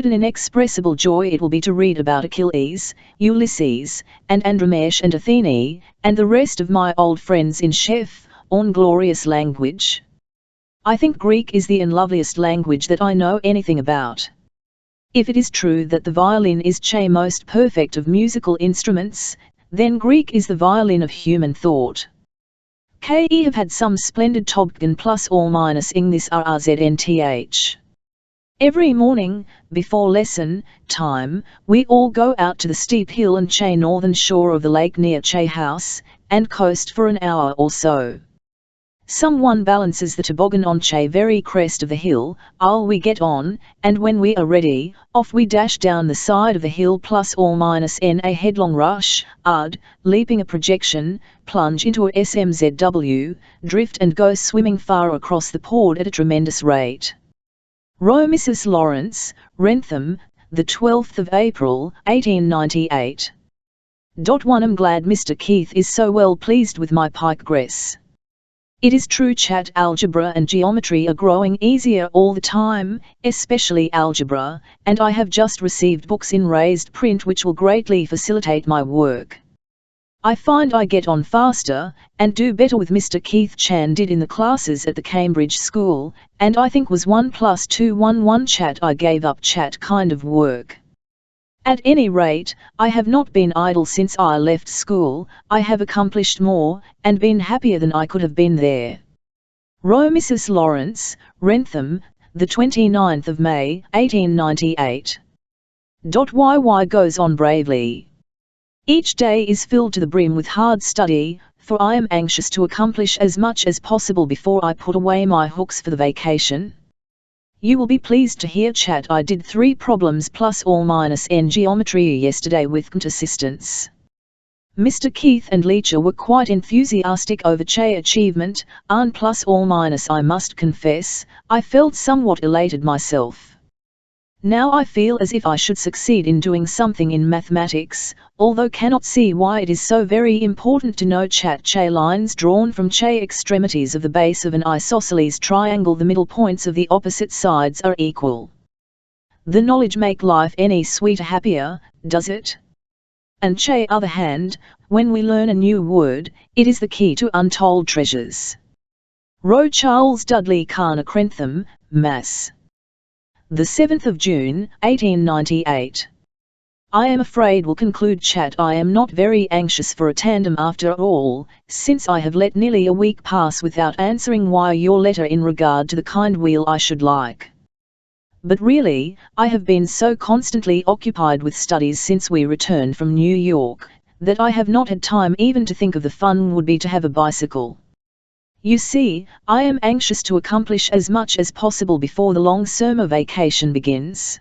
an inexpressible joy it will be to read about Achilles, Ulysses, and Andromache and Athene, and the rest of my old friends in chef, on glorious language. I think Greek is the unloveliest language that I know anything about. If it is true that the violin is the most perfect of musical instruments, then Greek is the violin of human thought. Ke have had some splendid Tobgen plus or minus ing this RRZNTH. Every morning, before lesson time, we all go out to the steep hill and northern shore of the lake near house, and coast for an hour or so. Someone balances the toboggan on very crest of the hill, we get on, and when we are ready, off we dash down the side of the hill plus or minus in a headlong rush, leaping a projection, plunge into a SMZW, drift and go swimming far across the pond at a tremendous rate. Mrs. Lawrence, Wrentham, the 12th of April, 1898. 1. I'm glad Mr. Keith is so well pleased with my progress. It is true algebra and geometry are growing easier all the time, especially algebra, and I have just received books in raised print which will greatly facilitate my work. I find I get on faster, and do better with Mr. Keith did in the classes at the Cambridge School, and I think was 1 + 2 1 I gave up kind of work. At any rate, I have not been idle since I left school. I have accomplished more, and been happier than I could have been there. Mrs. Lawrence, Wrentham, the 29th of May, 1898. YY goes on bravely. Each day is filled to the brim with hard study, for I am anxious to accomplish as much as possible before I put away my hooks for the vacation. You will be pleased to hear I did 3 problems plus or minus in geometry yesterday with assistance. Mr. Keith and Leacher were quite enthusiastic over achievement, and plus or minus I must confess, I felt somewhat elated myself. Now I feel as if I should succeed in doing something in mathematics, although cannot see why it is so very important to know lines drawn from extremities of the base of an isosceles triangle, the middle points of the opposite sides are equal. The knowledge make life any sweeter happier, does it? And other hand, when we learn a new word, it is the key to untold treasures. Charles Dudley Carner Crentham, Mass. The 7th of June, 1898. I am afraid will conclude I am not very anxious for a tandem after all, since I have let nearly a week pass without answering your letter in regard to the kind wheel I should like. But really, I have been so constantly occupied with studies since we returned from New York, that I have not had time even to think of the fun would be to have a bicycle. You see, I am anxious to accomplish as much as possible before the long summer vacation begins.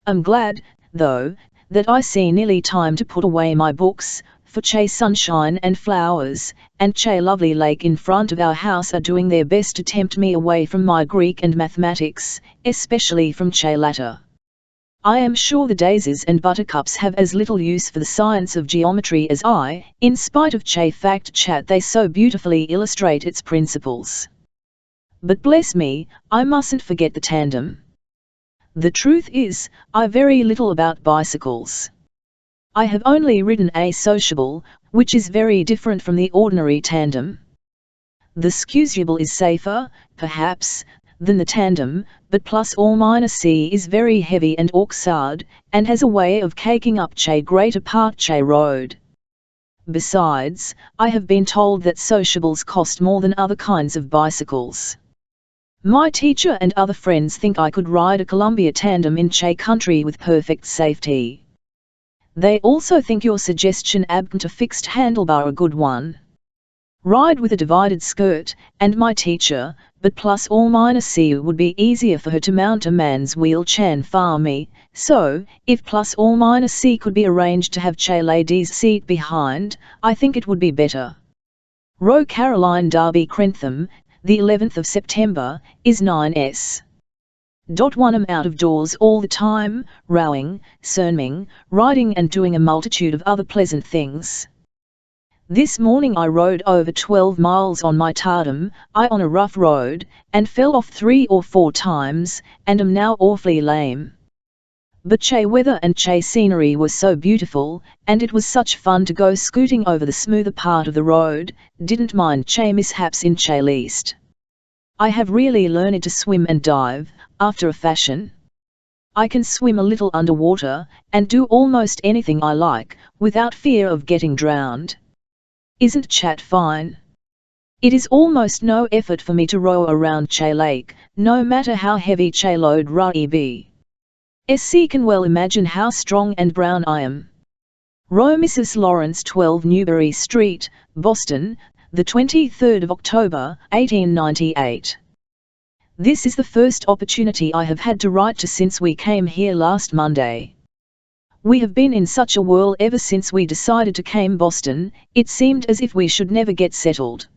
I'm glad, though, that I see nearly time to put away my books, for sunshine and flowers, and lovely lake in front of our house are doing their best to tempt me away from my Greek and mathematics, especially from latter. I am sure the daisies and buttercups have as little use for the science of geometry as I, in spite of fact they so beautifully illustrate its principles. But bless me, I mustn't forget the tandem. The truth is, I very little about bicycles. I have only ridden a sociable, which is very different from the ordinary tandem. The scusible is safer, perhaps, than the tandem, but plus or minus C is very heavy and awkward, and has a way of caking up greater part road. Besides, I have been told that sociables cost more than other kinds of bicycles. My teacher and other friends think I could ride a Columbia tandem in country with perfect safety. They also think your suggestion absent a fixed handlebar a good one. Ride with a divided skirt, and my teacher, but plus or minus C would be easier for her to mount a man's wheel far me, so, if plus or minus C could be arranged to have lady's seat behind, I think it would be better. Caroline Darby Crentham, the 11th of September, is 9s. 1 I'm out of doors all the time, rowing, serming, riding and doing a multitude of other pleasant things. This morning I rode over 12 miles on my tandem, on a rough road, and fell off 3 or 4 times, and am now awfully lame. But Che weather and Che scenery were so beautiful, and it was such fun to go scooting over the smoother part of the road, didn't mind Che mishaps in Che least. I have really learned to swim and dive, after a fashion. I can swim a little underwater, and do almost anything I like, without fear of getting drowned. Isn't Chat fine? It is almost no effort for me to row around Che Lake, no matter how heavy Che load be. SC can well imagine how strong and brown I am. Row Mrs. Lawrence 12 Newbury Street, Boston, the 23rd of October, 1898. This is the first opportunity I have had to write to since we came here last Monday. We have been in such a whirl ever since we decided to came Boston, it seemed as if we should never get settled.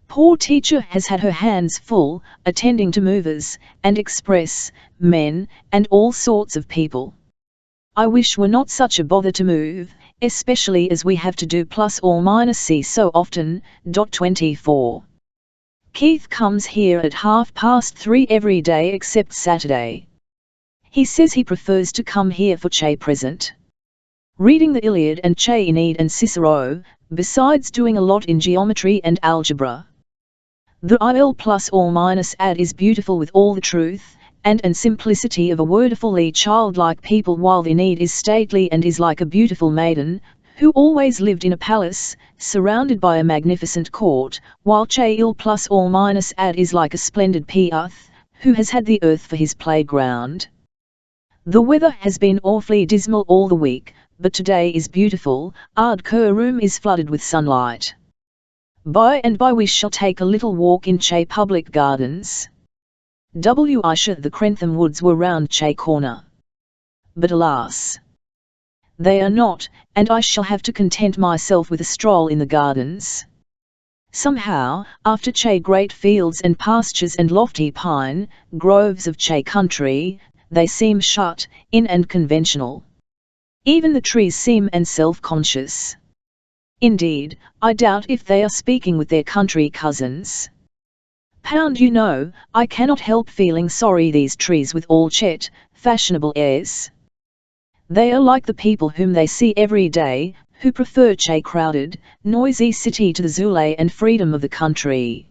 Poor teacher has had her hands full, attending to movers, and express, men, and all sorts of people. I wish were not such a bother to move, especially as we have to do ±C so often. 24. Keith comes here at 3:30 every day except Saturday. He says he prefers to come here for Che present. Reading the Iliad and Che Aeneid and Cicero, besides doing a lot in geometry and algebra. The Il+/- is beautiful with all the truth, and simplicity of a wonderfully childlike people, while the Aeneid is stately and is like a beautiful maiden, who always lived in a palace, surrounded by a magnificent court, while Che Il+/- is like a splendid Piath, who has had the earth for his playground. The weather has been awfully dismal all the week, but today is beautiful, our room is flooded with sunlight. By and by we shall take a little walk in Che Public Gardens. I wish the Crentham Woods were round Che Corner. But alas! They are not, and I shall have to content myself with a stroll in the gardens. Somehow, after Che great fields and pastures and lofty pine, groves of Che country, they seem shut in and conventional. Even the trees seem self-conscious. Indeed, I doubt if they are speaking with their country cousins. I cannot help feeling sorry these trees with all Chet, fashionable airs. They are like the people whom they see every day, who prefer Che crowded, noisy city to the Zule and freedom of the country.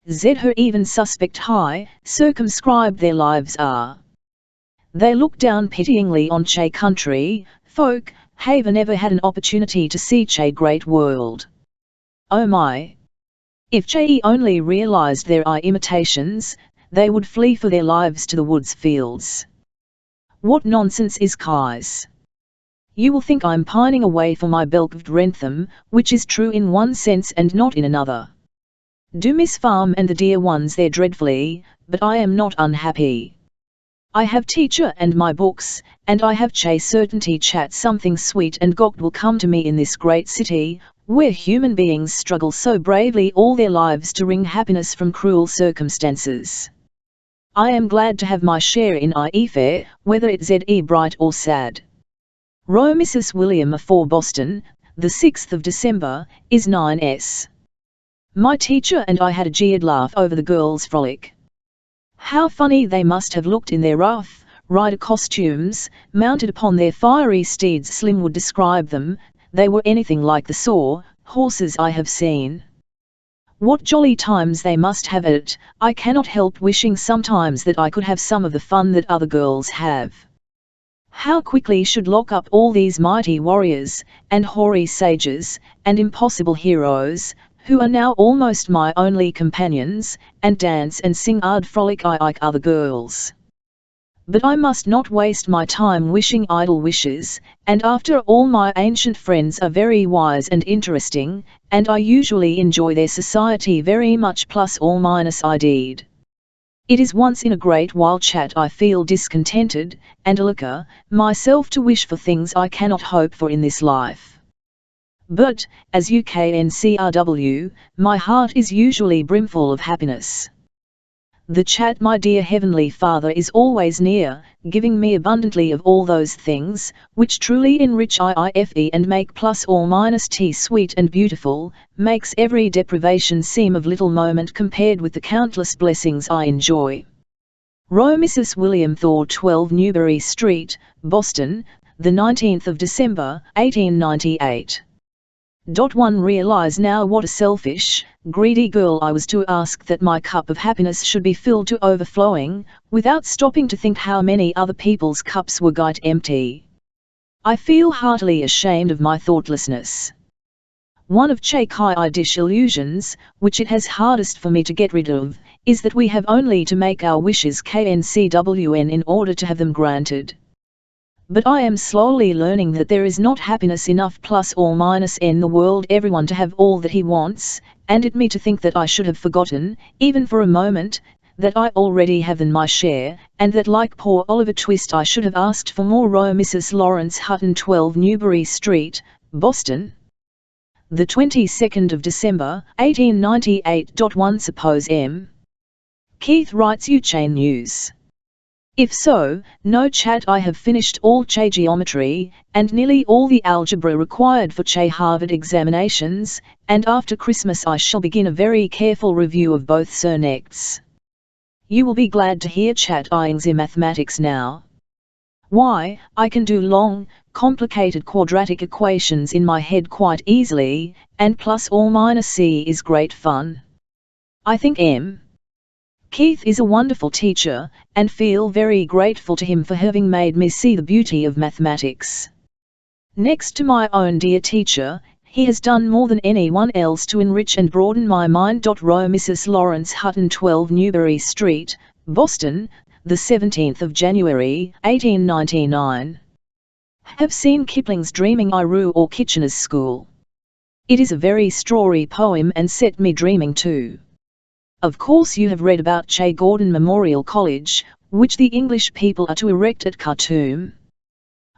Her even suspect high, circumscribed their lives are. They look down pityingly on Che country folk, have never had an opportunity to see Che great world. Oh my! If Che only realized their imitations, they would flee for their lives to the woods fields. What nonsense is Kai's? You will think I'm pining away for my beloved Wrentham, which is true in one sense and not in another. Do miss farm and the dear ones there dreadfully, but I am not unhappy. I have teacher and my books, and I have Che certainty chat something sweet and gold will come to me in this great city, where human beings struggle so bravely all their lives to wring happiness from cruel circumstances. I am glad to have my share in IE fair, whether it ze bright or sad. Row Mrs. William 4 Boston, the 6th of December, is 9s. My teacher and I had a jeered laugh over the girls' frolic. How funny they must have looked in their rough rider costumes, mounted upon their fiery steeds. Slim would describe them, they were anything like the saw horses I have seen. What jolly times they must have at it. I cannot help wishing sometimes that I could have some of the fun that other girls have. How quickly should lock up all these mighty warriors, and hoary sages, and impossible heroes, who are now almost my only companions, and dance and sing frolic like other girls. But I must not waste my time wishing idle wishes, and after all my ancient friends are very wise and interesting, and I usually enjoy their society very much indeed. It is once in a great while Chat I feel discontented, and liquor myself to wish for things I cannot hope for in this life. But, as UKNCRW, my heart is usually brimful of happiness. The Chat my dear Heavenly Father is always near, giving me abundantly of all those things, which truly enrich IIFE and make +T sweet and beautiful, makes every deprivation seem of little moment compared with the countless blessings I enjoy. Row Mrs. William Thor 12 Newbury Street, Boston, the 19th of December, 1898. 1 Realize now what a selfish, greedy girl I was to ask that my cup of happiness should be filled to overflowing, without stopping to think how many other people's cups were quite empty. I feel heartily ashamed of my thoughtlessness. One of Chai's disillusions, which it has hardest for me to get rid of, is that we have only to make our wishes KNCWN in order to have them granted. But I am slowly learning that there is not happiness enough plus or minus in the world everyone to have all that he wants, and it me to think that I should have forgotten, even for a moment, that I already have than my share, and that like poor Oliver Twist I should have asked for more. Row Mrs. Lawrence Hutton 12 Newbury Street, Boston. The 22nd of December, 1898. 1 Suppose M. Keith writes you chain news. If so, no chat. I have finished all Che geometry, and nearly all the algebra required for Che Harvard examinations, and after Christmas I shall begin a very careful review of both Sir Nects. You will be glad to hear chat Ings in mathematics now. Why, I can do long, complicated quadratic equations in my head quite easily, and plus or minus C is great fun. I think M. Keith is a wonderful teacher, and feel very grateful to him for having made me see the beauty of mathematics. Next to my own dear teacher, he has done more than anyone else to enrich and broaden my mind. Row Mrs. Lawrence Hutton 12 Newbury Street, Boston, the 17th of January, 1899. Have seen Kipling's Dreaming I Rue or Kitchener's School. It is a very strawy poem and set me dreaming too. Of course you have read about Che Gordon Memorial College, which the English people are to erect at Khartoum.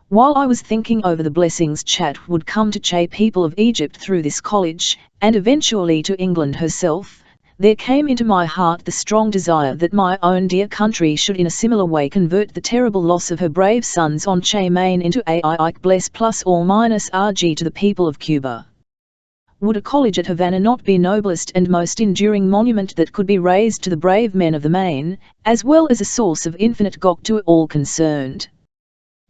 While I was thinking over the blessings chat would come to Che people of Egypt through this college, and eventually to England herself, there came into my heart the strong desire that my own dear country should in a similar way convert the terrible loss of her brave sons on Che Main into a bless plus or minus RG to the people of Cuba. Would a college at Havana not be noblest and most enduring monument that could be raised to the brave men of the Main, as well as a source of infinite gok to all concerned?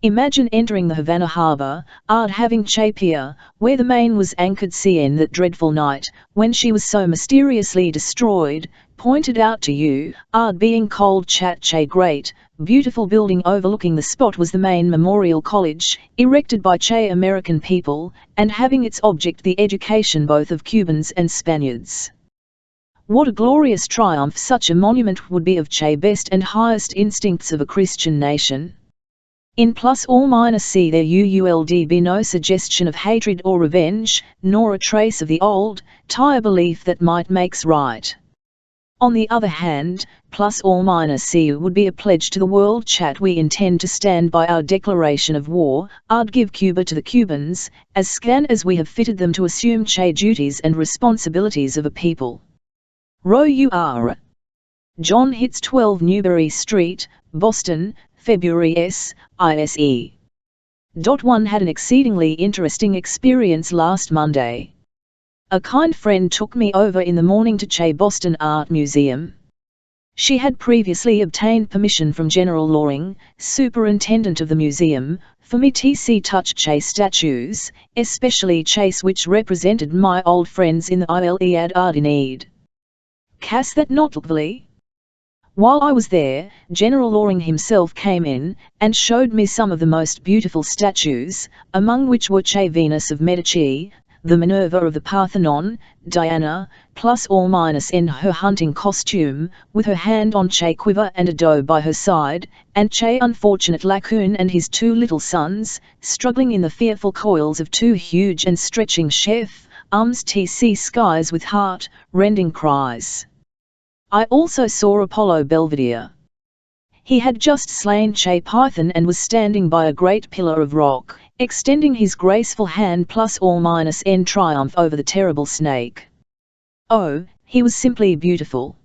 Imagine entering the Havana harbor, having Che Pier, where the Main was anchored CN that dreadful night, when she was so mysteriously destroyed, pointed out to you, being cold chat Che great, beautiful building overlooking the spot was the Main Memorial College, erected by Che American people, and having its object the education both of Cubans and Spaniards. What a glorious triumph such a monument would be of Che best and highest instincts of a Christian nation. In plus or minus C there would be no suggestion of hatred or revenge, nor a trace of the old, tired belief that might makes right. On the other hand, plus or minus C would be a pledge to the world chat we intend to stand by our declaration of war, give Cuba to the Cubans, as scan as we have fitted them to assume Che duties and responsibilities of a people. Row UR. John Hitz 12 Newbury Street, Boston, February S. ISE. 1 Had an exceedingly interesting experience last Monday. A kind friend took me over in the morning to Che Boston Art Museum. She had previously obtained permission from General Loring, superintendent of the museum, for me to touch Che statues, especially Chase which represented my old friends in the Iliad art in Eid. Cass that not lovely? While I was there, General Loring himself came in, and showed me some of the most beautiful statues, among which were Che Venus of Medici, the Minerva of the Parthenon, Diana, plus or minus in her hunting costume, with her hand on Che quiver and a doe by her side, and Che unfortunate Lacoon and his two little sons, struggling in the fearful coils of two huge and stretching arms tc skies with heart-rending cries. I also saw Apollo Belvedere. He had just slain Che Python and was standing by a great pillar of rock, extending his graceful hand plus or minus in triumph over the terrible snake. Oh, he was simply beautiful.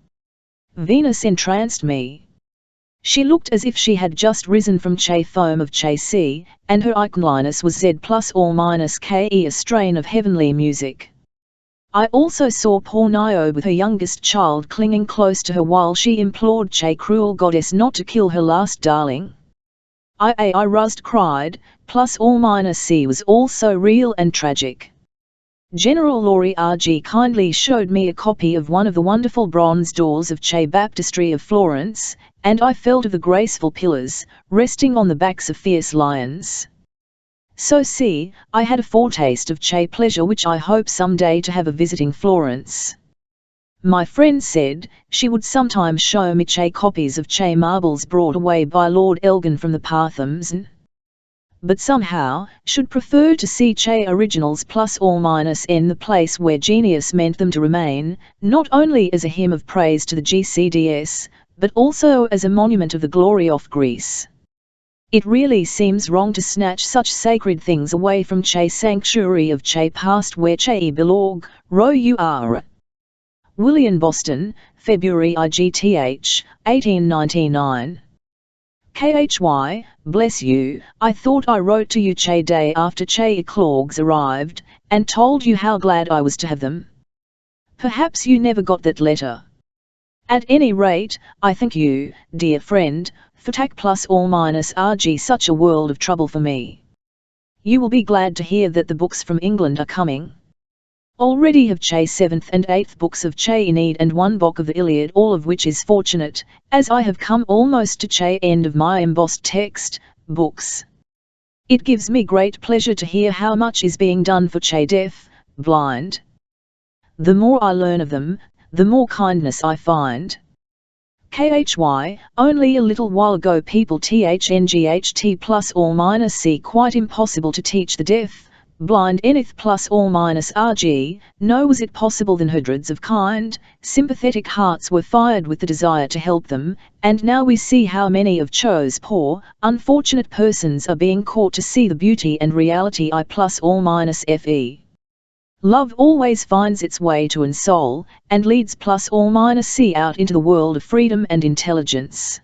Venus entranced me. She looked as if she had just risen from Che foam of Che sea, and her iconiness was Z plus or minus Ke, a strain of heavenly music. I also saw poor Niobe with her youngest child clinging close to her while she implored Che cruel goddess not to kill her last darling. I Rust cried, +or-C was also real and tragic. General Laurie R.G. kindly showed me a copy of one of the wonderful bronze doors of Che Baptistry of Florence, and I felt of the graceful pillars, resting on the backs of fierce lions. So see, I had a foretaste of Che pleasure which I hope someday to have a visiting Florence. My friend said, she would sometime show me Che copies of Che marbles brought away by Lord Elgin from the Parthams, but somehow, should prefer to see Che originals +or-N the place where genius meant them to remain, not only as a hymn of praise to the GCDS, but also as a monument of the glory of Greece. It really seems wrong to snatch such sacred things away from Che sanctuary of Che past where Che belong, Ro U R. William Boston, February IGTH, 1899. KHY, bless you, I thought I wrote to you Che day after Che eclogues arrived, and told you how glad I was to have them. Perhaps you never got that letter. At any rate, I thank you, dear friend, for tack +or-RG such a world of trouble for me. You will be glad to hear that the books from England are coming. Already have Che 7th and 8th books of Che Aeneid and one book of the Iliad, all of which is fortunate, as I have come almost to Che end of my embossed text, books. It gives me great pleasure to hear how much is being done for Che deaf, blind. The more I learn of them, the more kindness I find. KHY, only a little while ago people THNGHT +or-C quite impossible to teach the deaf, blind anyth +or-RG, no was it possible then hundreds of kind, sympathetic hearts were fired with the desire to help them, and now we see how many of Cho's poor, unfortunate persons are being caught to see the beauty and reality I +or-FE. Love always finds its way to an soul, and leads +or-C out into the world of freedom and intelligence.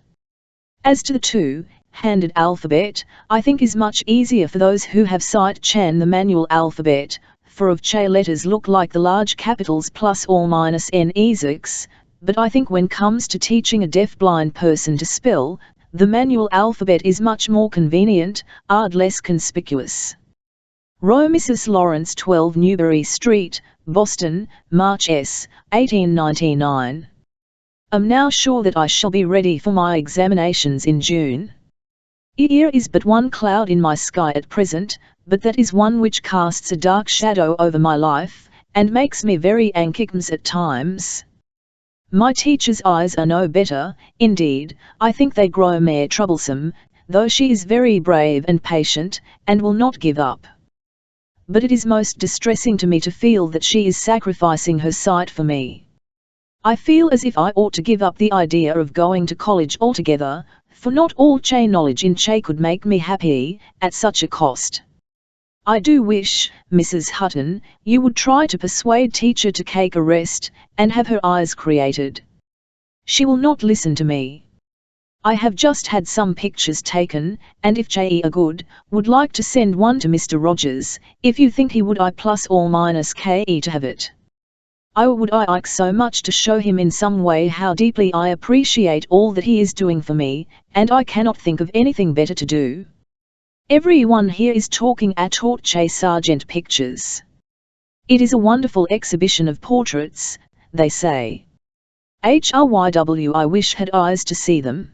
As to the two-handed alphabet, I think is much easier for those who have sight than the manual alphabet, for of Che letters look like the large capitals +or-N Essex, but I think when comes to teaching a deaf-blind person to spell, the manual alphabet is much more convenient, less conspicuous. Mrs. Lawrence 12 Newbury Street, Boston, March S. 1899. Am now sure that I shall be ready for my examinations in June. Here is but one cloud in my sky at present, but that is one which casts a dark shadow over my life, and makes me very anxious at times. My teacher's eyes are no better, indeed, I think they grow more troublesome, though she is very brave and patient, and will not give up. But it is most distressing to me to feel that she is sacrificing her sight for me. I feel as if I ought to give up the idea of going to college altogether, for not all Che knowledge in Che could make me happy, at such a cost. I do wish, Mrs. Hutton, you would try to persuade teacher to take a rest, and have her eyes created. She will not listen to me. I have just had some pictures taken, and if Che are good, would like to send one to Mr. Rogers, if you think he would I +or-KE to have it. I would like so much to show him in some way how deeply I appreciate all that he is doing for me, and I cannot think of anything better to do. Everyone here is talking about Che Sargent pictures. It is a wonderful exhibition of portraits, they say. HRYW I wish had eyes to see them.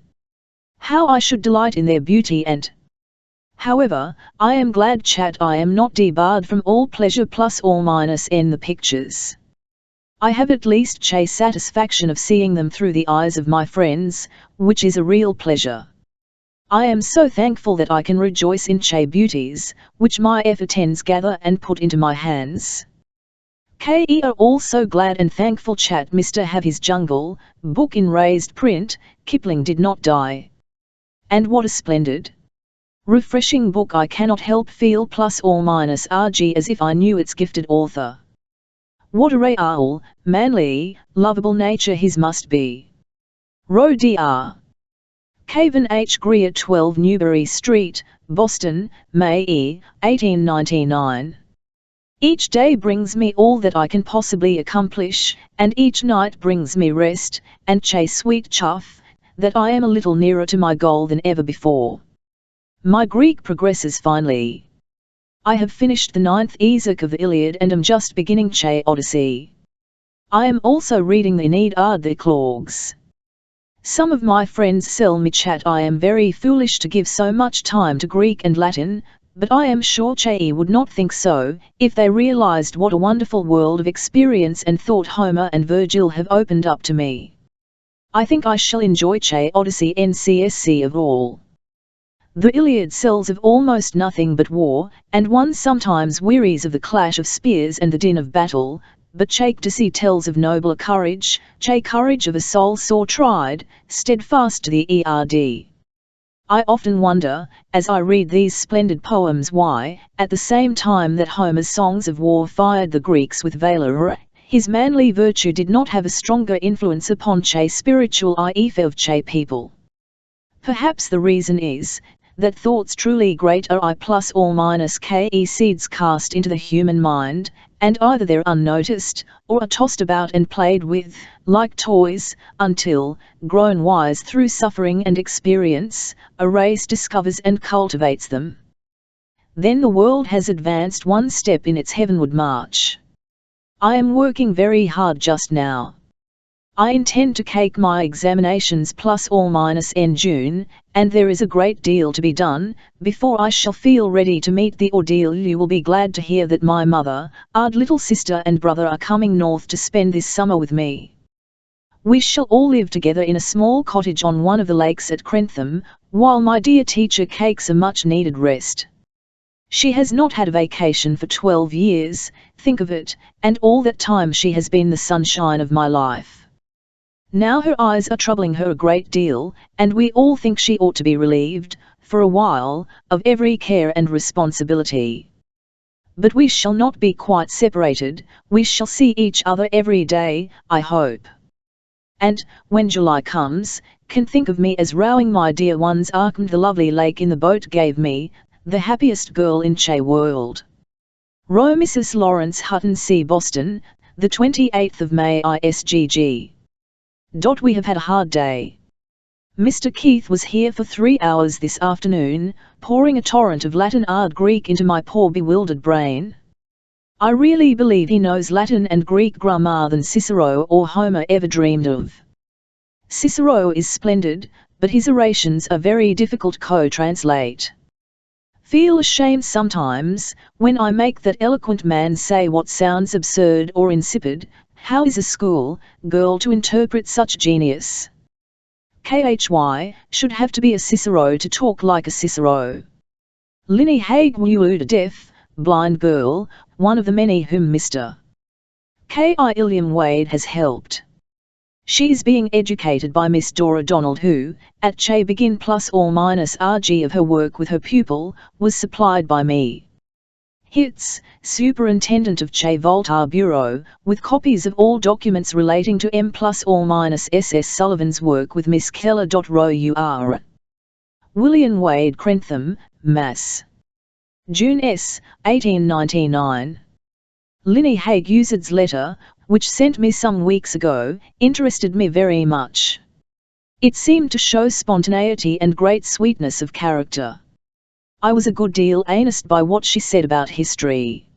How I should delight in their beauty and... However, I am glad I am not debarred from all pleasure +or-N the pictures. I have at least Che satisfaction of seeing them through the eyes of my friends, which is a real pleasure. I am so thankful that I can rejoice in Che beauties, which my efforts gather and put into my hands. Ke are also glad and thankful Mr. have his Jungle book in raised print, Kipling did not die. And what a splendid, refreshing book. I cannot help feel +or-RG as if I knew its gifted author. What a real, manly, lovable nature his must be. Ro Dr. Cavan H. Greer 12 Newbury Street, Boston, May 1899. Each day brings me all that I can possibly accomplish, and each night brings me rest, and sweet chuff, that I am a little nearer to my goal than ever before. My Greek progresses finely. I have finished the 9th Epic of the Iliad and am just beginning Odyssey. I am also reading the Aeneid the Clogs. Some of my friends tell me I am very foolish to give so much time to Greek and Latin, but I am sure would not think so, if they realized what a wonderful world of experience and thought Homer and Virgil have opened up to me. I think I shall enjoy Odyssey NCSC of all. The Iliad tells of almost nothing but war, and one sometimes wearies of the clash of spears and the din of battle, but Odyssey tells of nobler courage, courage of a soul sore tried, steadfast to the end. I often wonder, as I read these splendid poems, why, at the same time that Homer's songs of war fired the Greeks with valor, his manly virtue did not have a stronger influence upon spiritual life of people. Perhaps the reason is, that thoughts truly great are ± seeds cast into the human mind, and either they're unnoticed, or are tossed about and played with, like toys, until, grown wise through suffering and experience, a race discovers and cultivates them. Then the world has advanced one step in its heavenward march. I am working very hard just now. I intend to take my examinations ± in June, and there is a great deal to be done, before I shall feel ready to meet the ordeal. You will be glad to hear that my mother, our little sister and brother are coming north to spend this summer with me. We shall all live together in a small cottage on one of the lakes at Crentham, while my dear teacher takes a much-needed rest. She has not had a vacation for 12 years, think of it, and all that time she has been the sunshine of my life. Now her eyes are troubling her a great deal, and we all think she ought to be relieved, for a while, of every care and responsibility. But we shall not be quite separated, we shall see each other every day, I hope. And, when July comes, can think of me as rowing my dear ones armed the lovely lake in the boat gave me, the happiest girl in world. Row Mrs. Lawrence Hutton C. Boston, the 28th of May ISGG. We have had a hard day. Mr. Keith was here for 3 hours this afternoon, pouring a torrent of Latin and Greek into my poor bewildered brain. I really believe he knows Latin and Greek grammar than Cicero or Homer ever dreamed of. Cicero is splendid, but his orations are very difficult to translate. Feel ashamed sometimes, when I make that eloquent man say what sounds absurd or insipid. How is a school girl to interpret such genius? Should have to be a Cicero to talk like a Cicero. Linny Haig knew a deaf, blind girl, one of the many whom Mr. Illiam Wade has helped. She is being educated by Miss Dora Donald who, at begin ± of her work with her pupil, was supplied by me. Hitz, superintendent of Voltaire Bureau, with copies of all documents relating to M+or- SS Sullivan's work with Miss Keller. Rour. William Wade Crentham, Mass. June S. 1899. Linny Haig Used's letter, which sent me some weeks ago, interested me very much. It seemed to show spontaneity and great sweetness of character. I was a good deal earnest by what she said about history.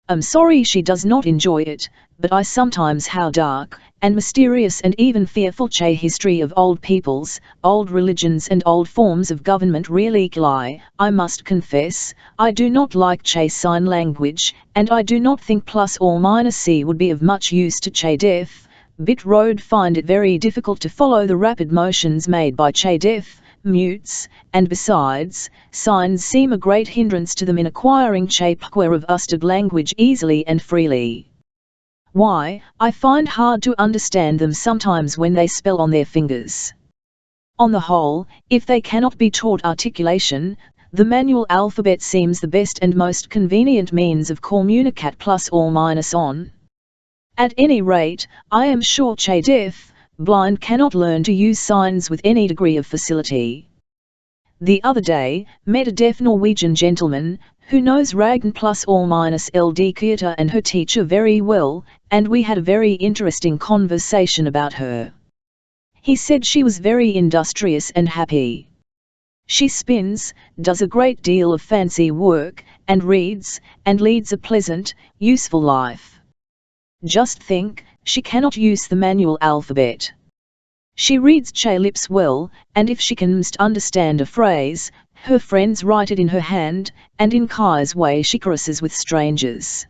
I'm sorry she does not enjoy it, but I sometimes how dark, and mysterious and even fearful history of old peoples, old religions and old forms of government really lie. I must confess, I do not like sign language, and I do not think ± would be of much use to deaf. Bit road find it very difficult to follow the rapid motions made by deaf mutes, and besides, signs seem a great hindrance to them in acquiring power of usted language easily and freely. Why, I find hard to understand them sometimes when they spell on their fingers. On the whole, if they cannot be taught articulation, the manual alphabet seems the best and most convenient means of communicate ± on. At any rate, I am sure deaf, blind cannot learn to use signs with any degree of facility. The other day, met a deaf Norwegian gentleman, who knows Ragn plus or minus LD Kyoto and her teacher very well, and we had a very interesting conversation about her. He said she was very industrious and happy. She spins, does a great deal of fancy work, and reads, and leads a pleasant, useful life. Just think, she cannot use the manual alphabet. She reads Che lips well, and if she can understand a phrase, her friends write it in her hand, and in Kai's way she caresses with strangers.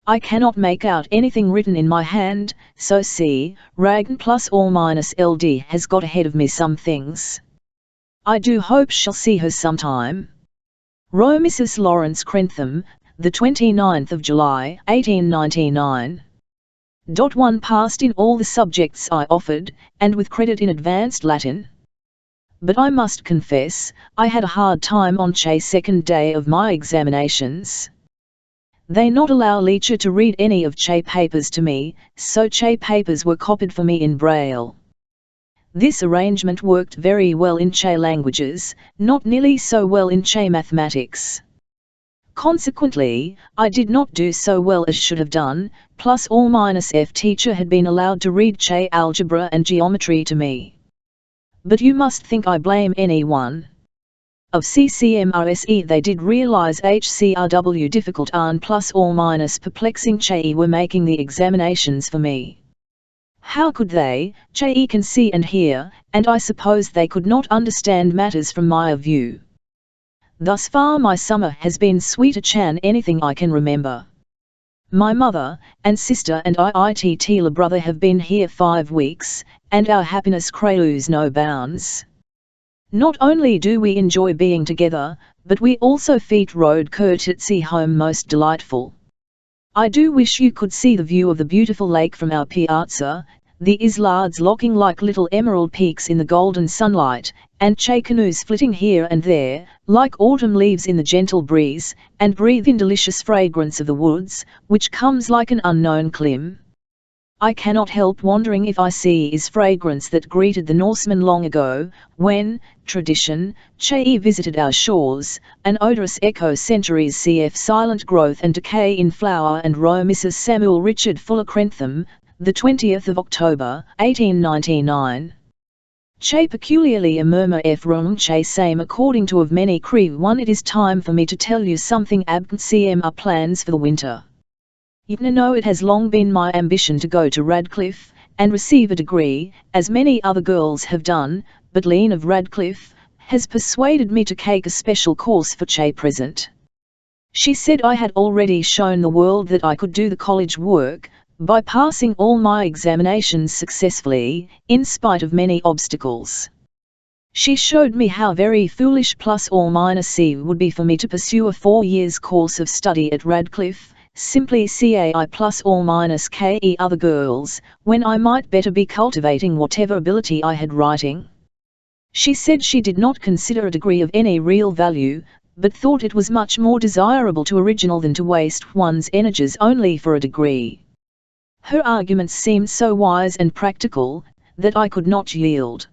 I cannot make out anything written in my hand, so see, Ragn plus or minus LD has got ahead of me some things. I do hope shall see her sometime. Roe Mrs. Lawrence Crentham, the 29th of July, 1899. 1 passed in all the subjects I offered, and with credit in advanced Latin. But I must confess, I had a hard time on Che's second day of my examinations. They not allow Leacher to read any of Che papers to me, so Che papers were copied for me in Braille. This arrangement worked very well in Che languages, not nearly so well in Che mathematics. Consequently, I did not do so well as should have done, plus or minus F teacher had been allowed to read Che algebra and geometry to me. But you must think I blame anyone. Of CCMRSE they did realize HCRW difficult and plus or minus perplexing Che were making the examinations for me. How could they? Che can see and hear, and I suppose they could not understand matters from my view. Thus far my summer has been sweeter than anything I can remember. My mother, and sister and IIT brother have been here 5 weeks, and our happiness knows no bounds. Not only do we enjoy being together, but we also find road courtesy home most delightful. I do wish you could see the view of the beautiful lake from our piazza, the islards looking like little emerald peaks in the golden sunlight, and Che canoes flitting here and there, like autumn leaves in the gentle breeze, and breathe in delicious fragrance of the woods, which comes like an unknown clim. I cannot help wondering if I see is fragrance that greeted the Norsemen long ago, when, tradition, Che visited our shores, an odorous echo centuries cf silent growth and decay in flower and row Mrs. Samuel Richard Fuller Crentham, the 20th of October, 1899. Che peculiarly a murmur f wrong Che same according to of many Cree one it is time for me to tell you something abgent cm our plans for the winter. You know it has long been my ambition to go to Radcliffe, and receive a degree, as many other girls have done, but Lean of Radcliffe has persuaded me to take a special course for Che present. She said I had already shown the world that I could do the college work, by passing all my examinations successfully, in spite of many obstacles. She showed me how very foolish plus or minus C would be for me to pursue a 4 years course of study at Radcliffe, simply CAI plus or minus KE other girls, when I might better be cultivating whatever ability I had writing. She said she did not consider a degree of any real value, but thought it was much more desirable to original than to waste one's energies only for a degree. Her arguments seemed so wise and practical, that I could not yield.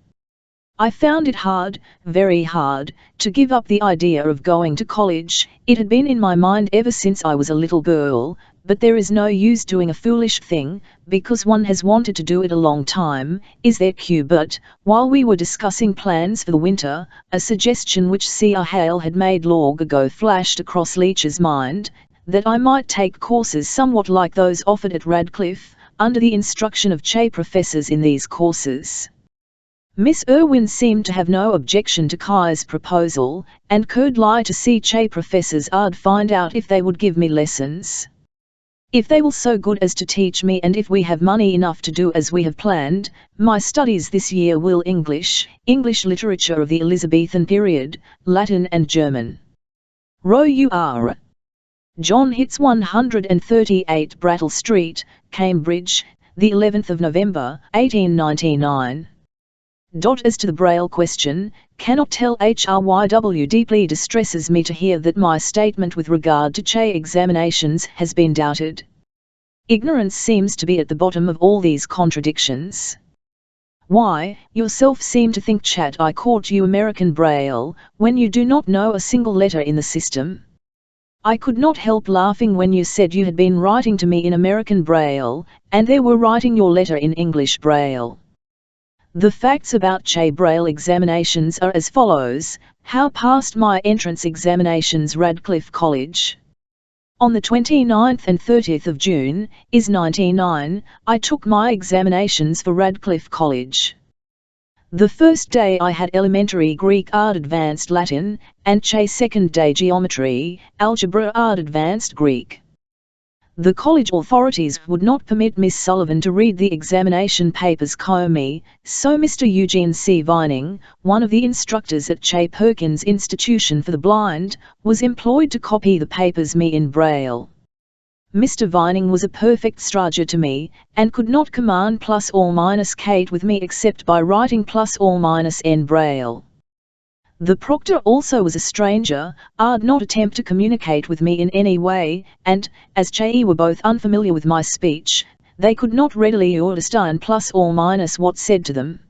I found it hard, very hard, to give up the idea of going to college. It had been in my mind ever since I was a little girl, but there is no use doing a foolish thing, because one has wanted to do it a long time, is there Q? But, while we were discussing plans for the winter, a suggestion which C.R. Hale had made long ago flashed across Leach's mind, that I might take courses somewhat like those offered at Radcliffe, under the instruction of Che professors in these courses. Miss Irwin seemed to have no objection to Kai's proposal, and could lie to see Che professors I'd find out if they would give me lessons. If they will so good as to teach me, and if we have money enough to do as we have planned, my studies this year will English literature of the Elizabethan period, Latin and German. Row UR. John Hitz 138 Brattle Street, Cambridge, the 11th of November, 1899. As to the Braille question, cannot tell HRYW deeply distresses me to hear that my statement with regard to Che examinations has been doubted. Ignorance seems to be at the bottom of all these contradictions. Why, yourself seem to think I caught you American Braille, when you do not know a single letter in the system. I could not help laughing when you said you had been writing to me in American Braille, and they were writing your letter in English Braille. The facts about Che Braille examinations are as follows: how passed my entrance examinations Radcliffe College. On the 29th and 30th of June, is 99, I took my examinations for Radcliffe College. The first day I had elementary Greek art advanced Latin, and Che second day geometry, algebra art advanced Greek. The college authorities would not permit Miss Sullivan to read the examination papers me, so Mr. Eugene C. Vining, one of the instructors at Che Perkins Institution for the Blind, was employed to copy the papers me in Braille. Mr. Vining was a perfect stranger to me, and could not command plus or minus Kate with me except by writing plus or minus N Braille. The proctor also was a stranger, did not attempt to communicate with me in any way, and, as Che were both unfamiliar with my speech, they could not readily understand plus or minus what said to them.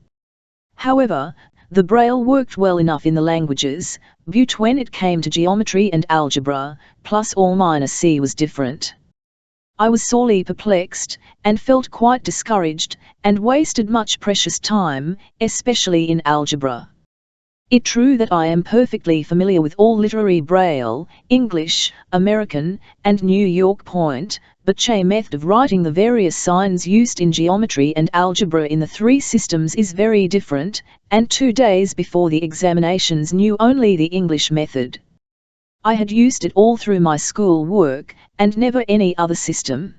However, the Braille worked well enough in the languages, but when it came to geometry and algebra, plus or minus C was different. I was sorely perplexed, and felt quite discouraged, and wasted much precious time, especially in algebra. It true that I am perfectly familiar with all literary Braille, English, American, and New York point, but Che method of writing the various signs used in geometry and algebra in the three systems is very different, and 2 days before the examinations knew only the English method. I had used it all through my school work, and never any other system.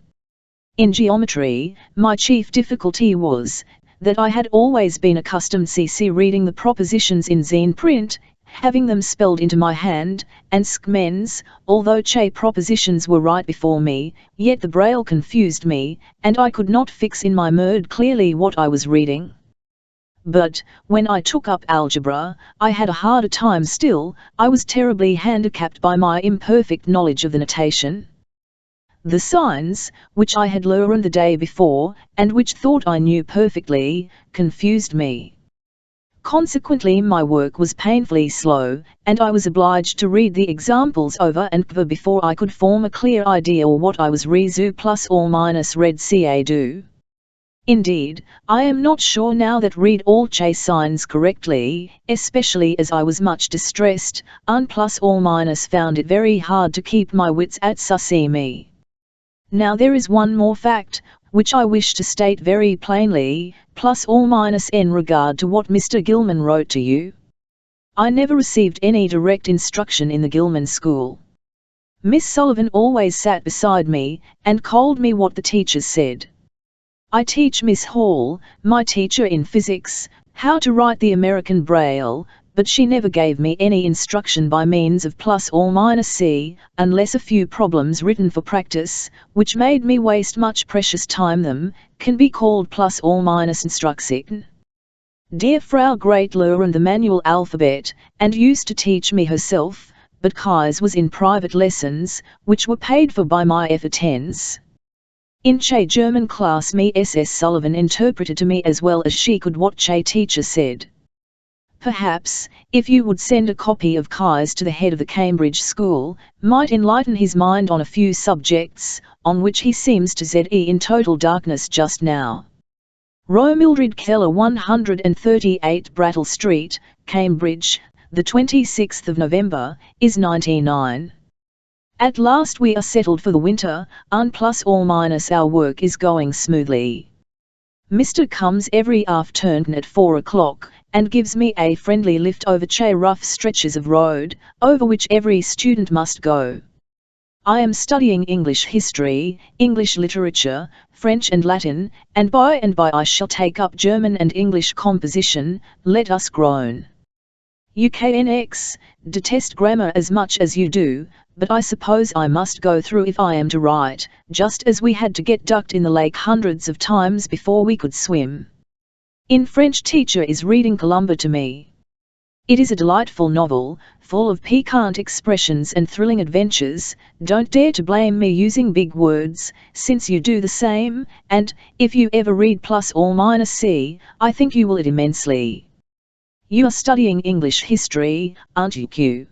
In geometry, my chief difficulty was that I had always been accustomed to reading the propositions in zine print, having them spelled into my hand, and skmens, although Che propositions were right before me, yet the Braille confused me, and I could not fix in my mind clearly what I was reading. But, when I took up algebra, I had a harder time still. I was terribly handicapped by my imperfect knowledge of the notation. The signs, which I had learned the day before, and which thought I knew perfectly, confused me. Consequently my work was painfully slow, and I was obliged to read the examples over and over before I could form a clear idea of what I was rezu plus or minus read ca do. Indeed, I am not sure now that read all Che signs correctly, especially as I was much distressed, and plus or minus found it very hard to keep my wits at sussy me. Now there is one more fact, which I wish to state very plainly, plus or minus in regard to what Mr. Gilman wrote to you. I never received any direct instruction in the Gilman school. Miss Sullivan always sat beside me, and called me what the teachers said. I teach Miss Hall, my teacher in physics, how to write the American Braille, but she never gave me any instruction by means of plus or minus C, unless a few problems written for practice, which made me waste much precious time them, can be called plus or minus instruction. Dear Frau Great learned the manual alphabet, and used to teach me herself, but Kai's was in private lessons, which were paid for by my effortens. In Che German class Miss Sullivan interpreted to me as well as she could what Che teacher said. Perhaps, if you would send a copy of Kai's to the head of the Cambridge school, might enlighten his mind on a few subjects, on which he seems to ze in total darkness just now. Mildred Keller 138 Brattle Street, Cambridge, the 26th of November, is 99. At last we are settled for the winter, and plus or minus our work is going smoothly. Mr. comes every afternoon at 4 o'clock, and gives me a friendly lift over Che rough stretches of road, over which every student must go. I am studying English history, English literature, French and Latin, and by I shall take up German and English composition. Let us groan. UKNX, detest grammar as much as you do, but I suppose I must go through if I am to write, just as we had to get ducked in the lake hundreds of times before we could swim. In French teacher is reading Columba to me. It is a delightful novel, full of piquant expressions and thrilling adventures. Don't dare to blame me using big words, since you do the same, and, if you ever read plus or minus C, I think you will it immensely. You are studying English history, aren't you, Q?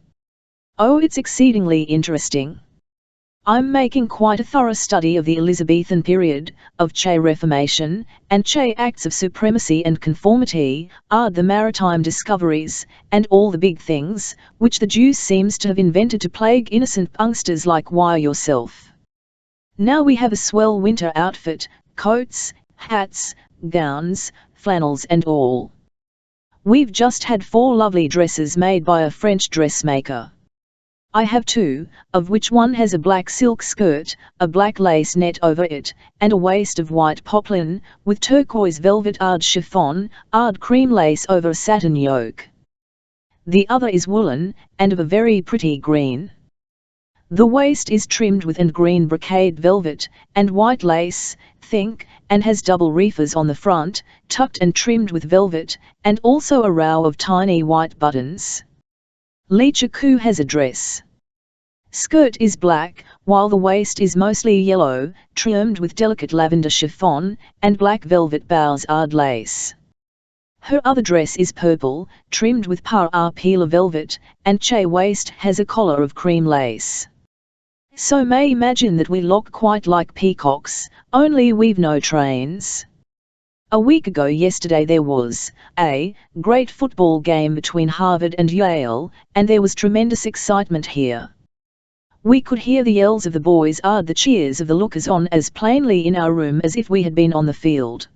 Oh, it's exceedingly interesting. I'm making quite a thorough study of the Elizabethan period, of Che Reformation, and Che acts of supremacy and conformity, the maritime discoveries, and all the big things, which the Jews seems to have invented to plague innocent youngsters like why yourself. Now we have a swell winter outfit, coats, hats, gowns, flannels and all. We've just had 4 lovely dresses made by a French dressmaker. I have 2, of which one has a black silk skirt, a black lace net over it, and a waist of white poplin, with turquoise velvet chiffon, cream lace over a satin yoke. The other is woolen, and of a very pretty green. The waist is trimmed with and green brocade velvet, and white lace, think, and has double reefers on the front, tucked and trimmed with velvet, and also a row of tiny white buttons. Lecha Ku has a dress. Skirt is black, while the waist is mostly yellow, trimmed with delicate lavender chiffon, and black velvet bousard lace. Her other dress is purple, trimmed with pila velvet, and Che waist has a collar of cream lace. So may imagine that we look quite like peacocks, only we've no trains. A week ago yesterday there was a great football game between Harvard and Yale, and there was tremendous excitement here. We could hear the yells of the boys the cheers of the lookers-on as plainly in our room as if we had been on the field.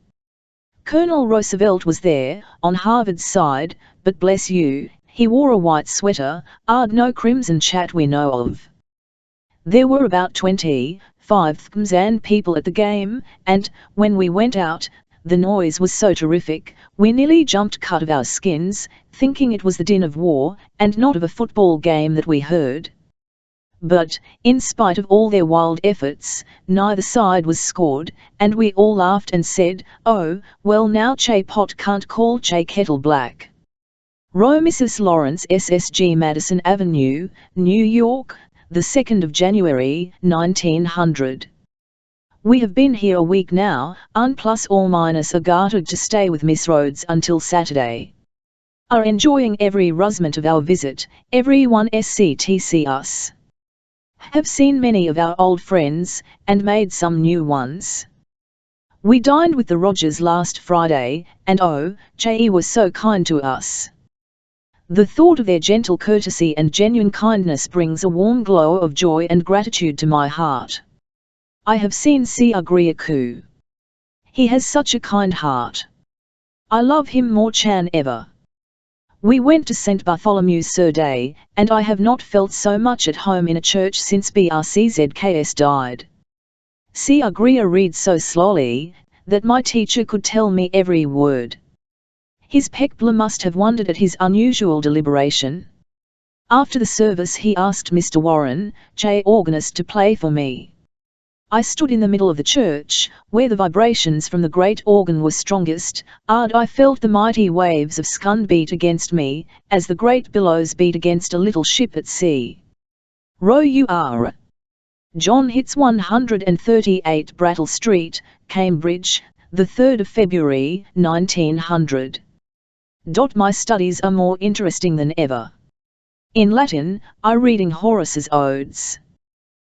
Colonel Roosevelt was there, on Harvard's side, but bless you, he wore a white sweater, no crimson chat we know of. There were about 25 people at the game, and, when we went out, the noise was so terrific, we nearly jumped cut of our skins, thinking it was the din of war, and not of a football game that we heard. But, in spite of all their wild efforts, neither side was scored, and we all laughed and said, "Oh, well now Che pot can't call Che kettle black." Roe Mrs. Lawrence SSG Madison Avenue, New York, the 2nd of January, 1900. We have been here a week now, plus or minus gartered to stay with Miss Rhodes until Saturday. Are enjoying every rusment of our visit, everyone sctc us. Have seen many of our old friends, and made some new ones. We dined with the Rogers last Friday, and Che was so kind to us. The thought of their gentle courtesy and genuine kindness brings a warm glow of joy and gratitude to my heart. I have seen Agria Ku. He has such a kind heart. I love him more than ever. We went to St. Bartholomew's Day, and I have not felt so much at home in a church since BRCZKS died. Agria reads so slowly, that my teacher could tell me every word. His pecpla must have wondered at his unusual deliberation. After the service he asked Mr. Warren, Che organist, to play for me. I stood in the middle of the church, where the vibrations from the great organ were strongest, I felt the mighty waves of Skund beat against me, as the great billows beat against a little ship at sea. Row you are. John Hitz 138 Brattle Street, Cambridge, the 3rd of February, 1900. My studies are more interesting than ever. In Latin, I reading Horace's Odes.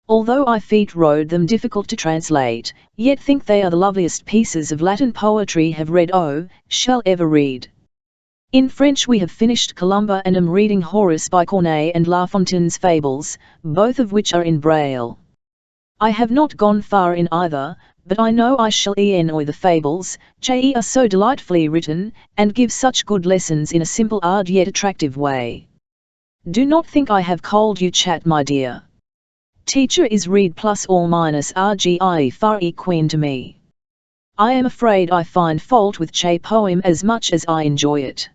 Although I rode them difficult to translate, yet think they are the loveliest pieces of Latin poetry have read shall ever read. In French we have finished Columba and am reading Horace by Corneille and La Fontaine's Fables, both of which are in Braille. I have not gone far in either, but I know I shall enjoy the Fables, Che are so delightfully written, and give such good lessons in a simple yet attractive way. Do not think I have called you chat, my dear. Teacher is read plus or minus rgie far queen to me. I am afraid I find fault with Che poem as much as I enjoy it.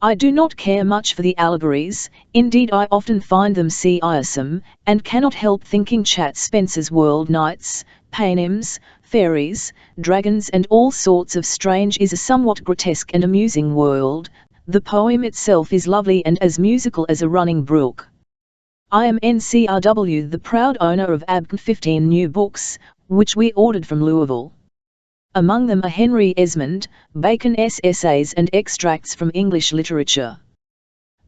I do not care much for the allegories, indeed I often find them tiresome, and cannot help thinking Chat Spencer's world knights, paynims, fairies, dragons and all sorts of strange is a somewhat grotesque and amusing world. The poem itself is lovely and as musical as a running brook. I am NCRW the proud owner of 15 new books, which we ordered from Louisville. Among them are Henry Esmond, Bacon's essays and extracts from English literature.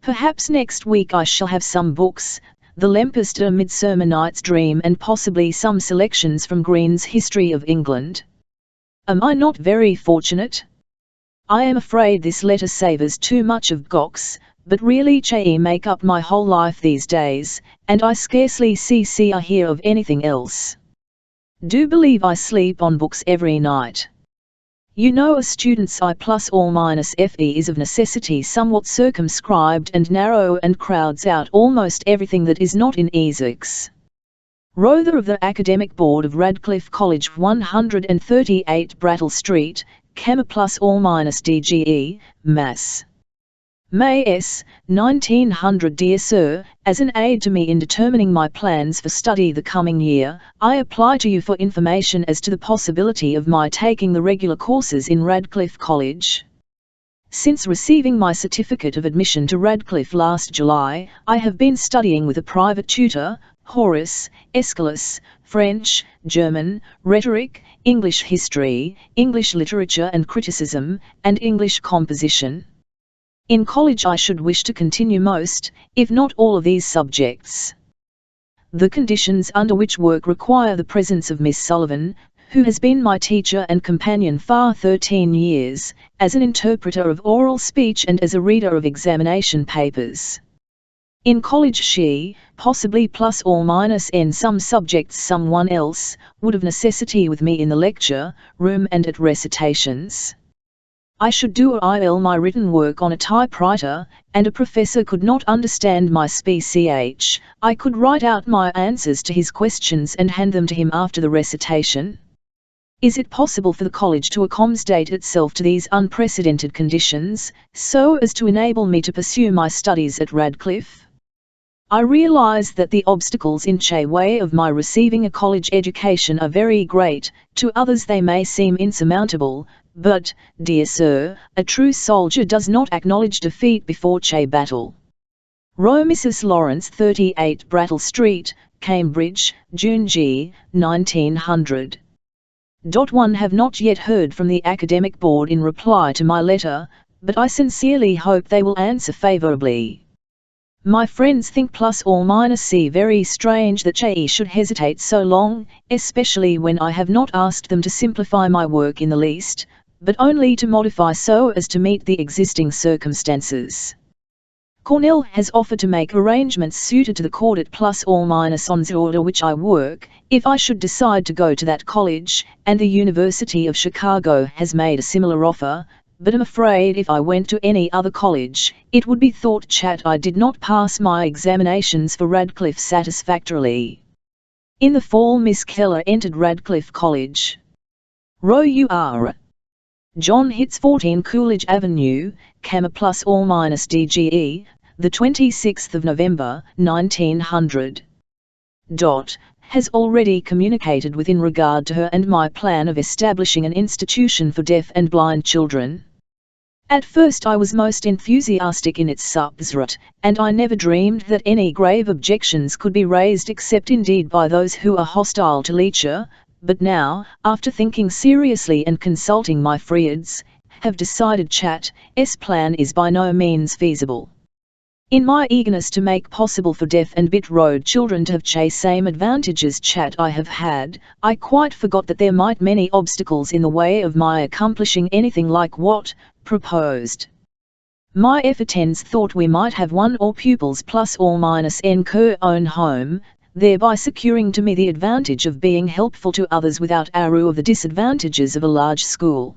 Perhaps next week I shall have some books, The Tempest, A Midsummer Night's Dream, and possibly some selections from Green's History of England. Am I not very fortunate? I am afraid this letter savours too much of Gox, but really Che make up my whole life these days, and I scarcely see or hear of anything else. Do believe I sleep on books every night. You know, a student's I plus or minus FE is of necessity somewhat circumscribed and narrow and crowds out almost everything that is not in Essex. Rother of the Academic Board of Radcliffe College, 138 Brattle Street, Camma plus or minus DGE, Mass. May S. 1900. Dear Sir, as an aid to me in determining my plans for study the coming year, I apply to you for information as to the possibility of my taking the regular courses in Radcliffe College. Since receiving my certificate of admission to Radcliffe last July, I have been studying with a private tutor, Horace, Aeschylus, French, German, rhetoric, English history, English literature and criticism, and English composition. In college I should wish to continue most, if not all of these subjects. The conditions under which work require the presence of Miss Sullivan, who has been my teacher and companion for 13 years, as an interpreter of oral speech and as a reader of examination papers. In college she, possibly plus or minus in some subjects someone else, would of necessity with me in the lecture room and at recitations. I should do my written work on a typewriter, and a professor could not understand my speech. I could write out my answers to his questions and hand them to him after the recitation. Is it possible for the college to accommodate itself to these unprecedented conditions, so as to enable me to pursue my studies at Radcliffe? I realize that the obstacles in the way of my receiving a college education are very great, to others they may seem insurmountable, but, dear sir, a true soldier does not acknowledge defeat before battle. Row Mrs. Lawrence, 38 Brattle Street, Cambridge, June G. 1900. 1. Have not yet heard from the Academic Board in reply to my letter, but I sincerely hope they will answer favourably. My friends think plus or minus C very strange that Che should hesitate so long, especially when I have not asked them to simplify my work in the least, but only to modify so as to meet the existing circumstances. Cornell has offered to make arrangements suited to the court at plus or minus on the order which I work, if I should decide to go to that college, and the University of Chicago has made a similar offer, but I'm afraid if I went to any other college, it would be thought I did not pass my examinations for Radcliffe satisfactorily. In the fall Miss Keller entered Radcliffe College. Row UR. John Hitz, 14 Coolidge Avenue, Camma plus or minus DGE, the 26th of November, 1900. Has already communicated with in regard to her and my plan of establishing an institution for deaf and blind children. At first I was most enthusiastic in its substance, and I never dreamed that any grave objections could be raised except indeed by those who are hostile to literature, but now, after thinking seriously and consulting my friends, have decided S plan is by no means feasible. In my eagerness to make possible for deaf and bit road children to have same advantages I have had, I quite forgot that there might many obstacles in the way of my accomplishing anything like what proposed. My efforts thought we might have one or pupils plus or minus en own home, thereby securing to me the advantage of being helpful to others without arrow of the disadvantages of a large school.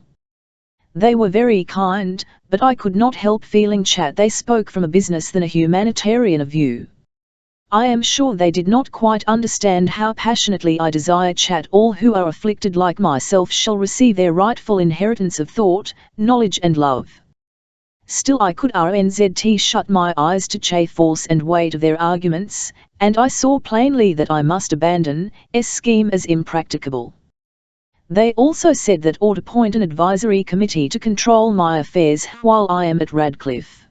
They were very kind, but I could not help feeling they spoke from a business than a humanitarian view. I am sure they did not quite understand how passionately I desire all who are afflicted like myself shall receive their rightful inheritance of thought, knowledge and love. Still I could shut my eyes to force and weight of their arguments, and I saw plainly that I must abandon scheme as impracticable. They also said that ought appoint an advisory committee to control my affairs while I am at Radcliffe.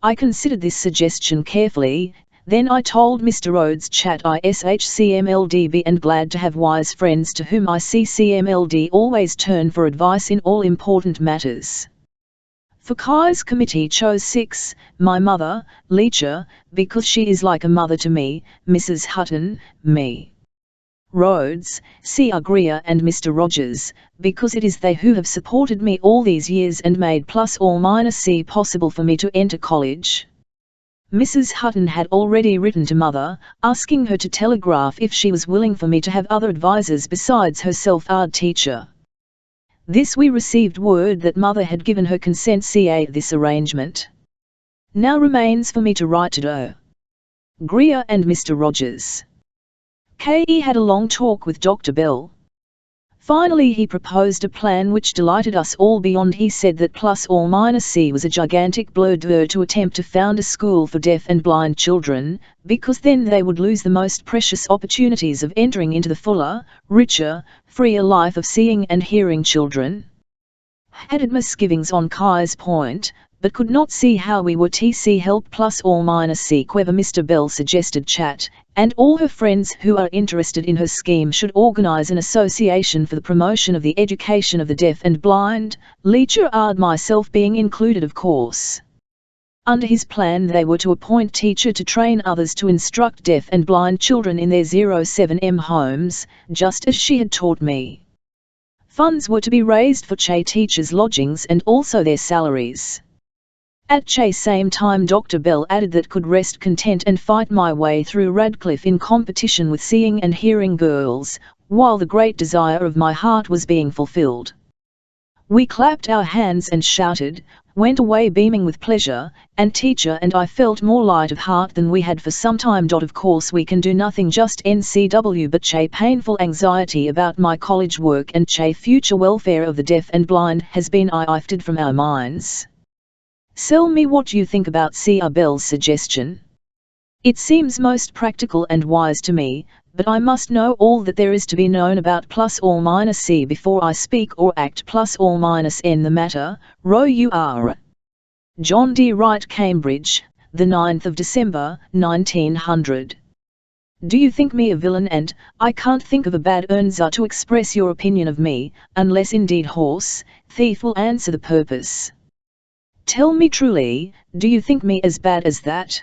I considered this suggestion carefully, then I told Mr. Rhodes I SHCMLD and glad to have wise friends to whom I see CMLD always turn for advice in all important matters. For Kai's committee chose 6, my mother, Leacher, because she is like a mother to me, Mrs. Hutton, me. Rhodes, C. R. Greer and Mr. Rogers, because it is they who have supported me all these years and made +or- possible for me to enter college. Mrs. Hutton had already written to Mother, asking her to telegraph if she was willing for me to have other advisers besides herself art teacher. This we received word that Mother had given her consent ca this arrangement. Now remains for me to write to Do. Greer and Mr. Rogers. K.E. had a long talk with Dr. Bell. Finally he proposed a plan which delighted us all beyond. He said that +or- was a gigantic blunder to attempt to found a school for deaf and blind children, because then they would lose the most precious opportunities of entering into the fuller, richer, freer life of seeing and hearing children. Had misgivings on Kai's point, but could not see how we were to help +or- Mr. Bell suggested Chat, and all her friends who are interested in her scheme should organize an association for the promotion of the education of the deaf and blind, Leacher and myself being included of course. Under his plan they were to appoint teacher to train others to instruct deaf and blind children in their 07M homes, just as she had taught me. Funds were to be raised for Che teachers' lodgings and also their salaries. At Che same time Dr. Bell added that could rest content and fight my way through Radcliffe in competition with seeing and hearing girls, while the great desire of my heart was being fulfilled. We clapped our hands and shouted, went away beaming with pleasure, and teacher and I felt more light of heart than we had for some time. Of course we can do nothing just NCW but Che painful anxiety about my college work and Che future welfare of the deaf and blind has been lifted from our minds. Tell me what you think about C.R. Bell's suggestion. It seems most practical and wise to me, but I must know all that there is to be known about +or- before I speak or act +or- the matter. Rour. John D. Wright, Cambridge, the 9th of December, 1900. Do you think me a villain? And I can't think of a bad answer to express your opinion of me, unless indeed horse, thief will answer the purpose. Tell me truly, do you think me as bad as that?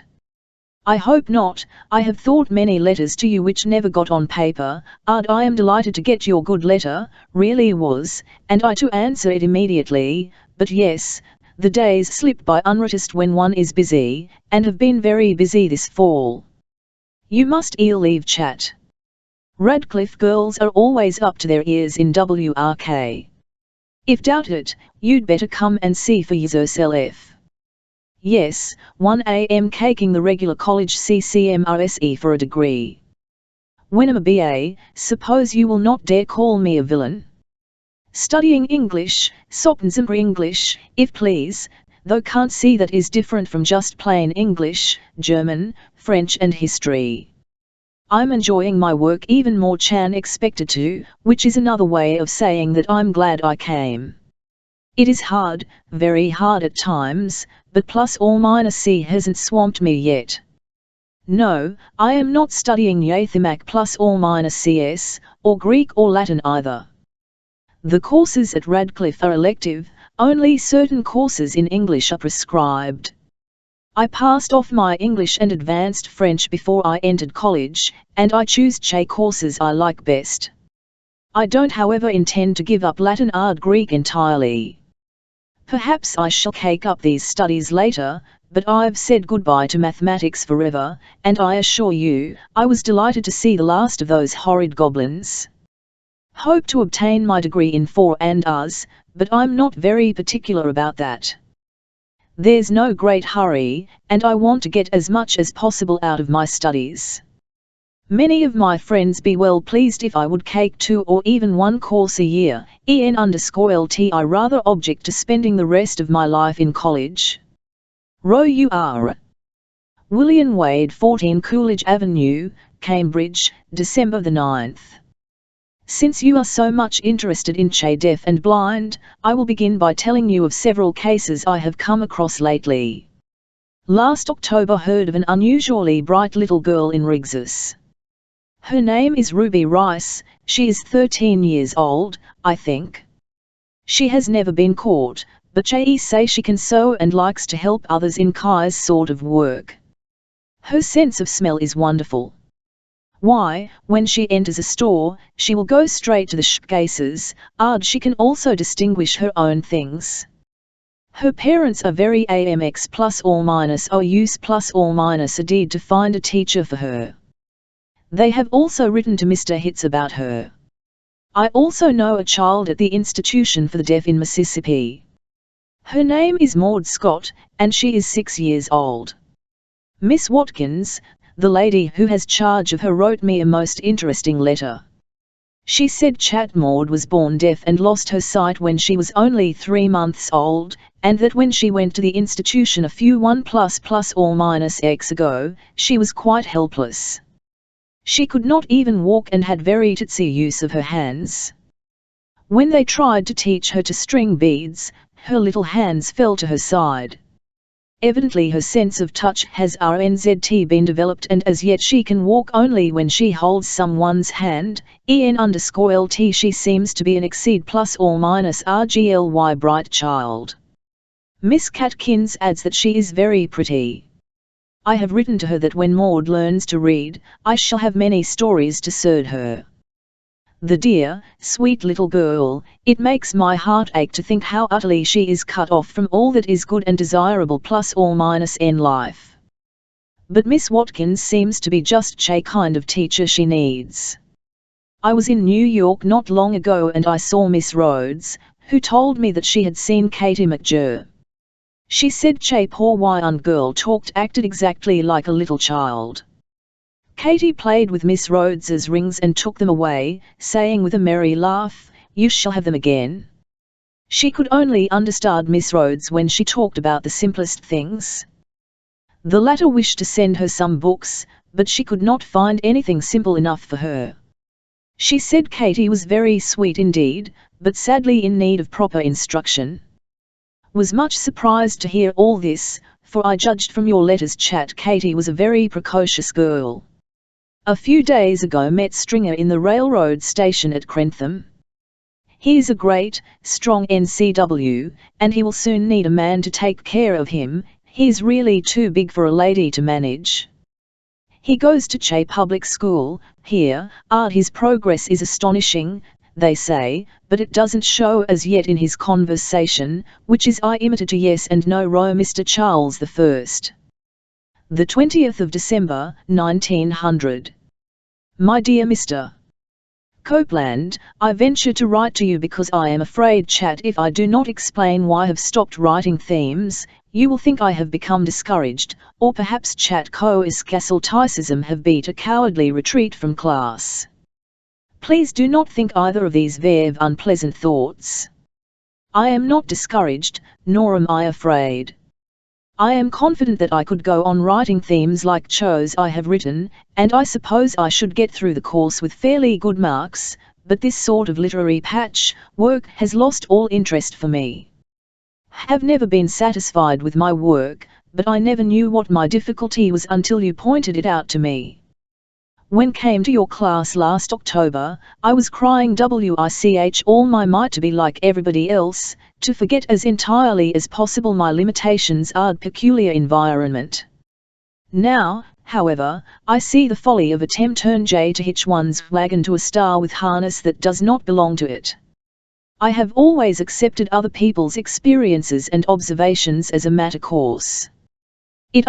I hope not. I have thought many letters to you which never got on paper, and I am delighted to get your good letter, really was, and I to answer it immediately, but yes, the days slip by unnoticed when one is busy, and have been very busy this fall. You must leave Chat. Radcliffe girls are always up to their ears in WRK. If doubt it, you'd better come and see for yourself. Yes, 1 a.m. caking the regular college CCMRSE for a degree. When I'm a BA, suppose you will not dare call me a villain. Studying English, Soppensimper English, if please, though can't see that is different from just plain English, German, French and history. I'm enjoying my work even more than expected to, which is another way of saying that I'm glad I came. It is hard, very hard at times, but +or- hasn't swamped me yet. No, I am not studying Yathimac +or- or Greek or Latin either. The courses at Radcliffe are elective, only certain courses in English are prescribed. I passed off my English and advanced French before I entered college, and I choose Che courses I like best. I don't however intend to give up Latin and Greek entirely. Perhaps I shall take up these studies later, but I've said goodbye to mathematics forever, and I assure you, I was delighted to see the last of those horrid goblins. Hope to obtain my degree in 4 and Rs, but I'm not very particular about that. There's no great hurry, and I want to get as much as possible out of my studies. Many of my friends be well pleased if I would take 2 or even 1 course a year, _LT I rather object to spending the rest of my life in college. Rour. William Wade 14 Coolidge Avenue, Cambridge, December the 9th. Since you are so much interested in Che deaf and blind, I will begin by telling you of several cases I have come across lately. Last October heard of an unusually bright little girl in Riggs. Her name is Ruby Rice, she is 13 years old, I think. She has never been caught, but Che say she can sew and likes to help others in Kai's sort of work. Her sense of smell is wonderful. Why, when she enters a store, she will go straight to the showcases, she can also distinguish her own things. Her parents are very AMX plus or minus or use plus or minus a deed to find a teacher for her. They have also written to Mr. Hitz about her. I also know a child at the Institution for the Deaf in Mississippi. Her name is Maud Scott, and she is 6 years old. Miss Watkins, the lady who has charge of her, wrote me a most interesting letter. She said Chat Maud was born deaf and lost her sight when she was only 3 months old, and that when she went to the institution a few 1 plus or minus X ago, she was quite helpless. She could not even walk and had very titsy use of her hands. When they tried to teach her to string beads, her little hands fell to her side. Evidently her sense of touch has been developed, and as yet she can walk only when she holds someone's hand. _LT She seems to be an exceed plus or minus RGLY bright child. Miss Catkins adds that she is very pretty. I have written to her that when Maud learns to read, I shall have many stories to serve her. The dear, sweet little girl, it makes my heart ache to think how utterly she is cut off from all that is good and desirable plus or minus in life. But Miss Watkins seems to be just Che kind of teacher she needs. I was in New York not long ago and I saw Miss Rhodes, who told me that she had seen Katie McJer. She said Che poor young girl acted exactly like a little child. Katie played with Miss Rhodes's rings and took them away, saying with a merry laugh, "You shall have them again." She could only understand Miss Rhodes when she talked about the simplest things. The latter wished to send her some books, but she could not find anything simple enough for her. She said Katie was very sweet indeed, but sadly in need of proper instruction. Was much surprised to hear all this, for I judged from your letters Chat Katie was a very precocious girl. A few days ago met Stringer in the railroad station at Grantham. He is a great, strong NCW, and he will soon need a man to take care of him. He is really too big for a lady to manage. He goes to Che Public School, here, his progress is astonishing, they say, but it doesn't show as yet in his conversation, which is I imitate to yes and no row Mr. Charles I. The 20th of December, 1900. My dear Mr. Copeland, I venture to write to you because I am afraid Chat if I do not explain why I have stopped writing themes, you will think I have become discouraged, or perhaps Chat co-escasselticism have beat a cowardly retreat from class. Please do not think either of these very unpleasant thoughts. I am not discouraged, nor am I afraid. I am confident that I could go on writing themes like Cho's I have written, and I suppose I should get through the course with fairly good marks, but this sort of literary patch work has lost all interest for me. Have never been satisfied with my work, but I never knew what my difficulty was until you pointed it out to me. When came to your class last October, I was crying WICH all my might to be like everybody else, to forget as entirely as possible my limitations and peculiar environment. Now, however, I see the folly of attempt turn J to hitch one's wagon to a star with harness that does not belong to it. I have always accepted other people's experiences and observations as a matter course. It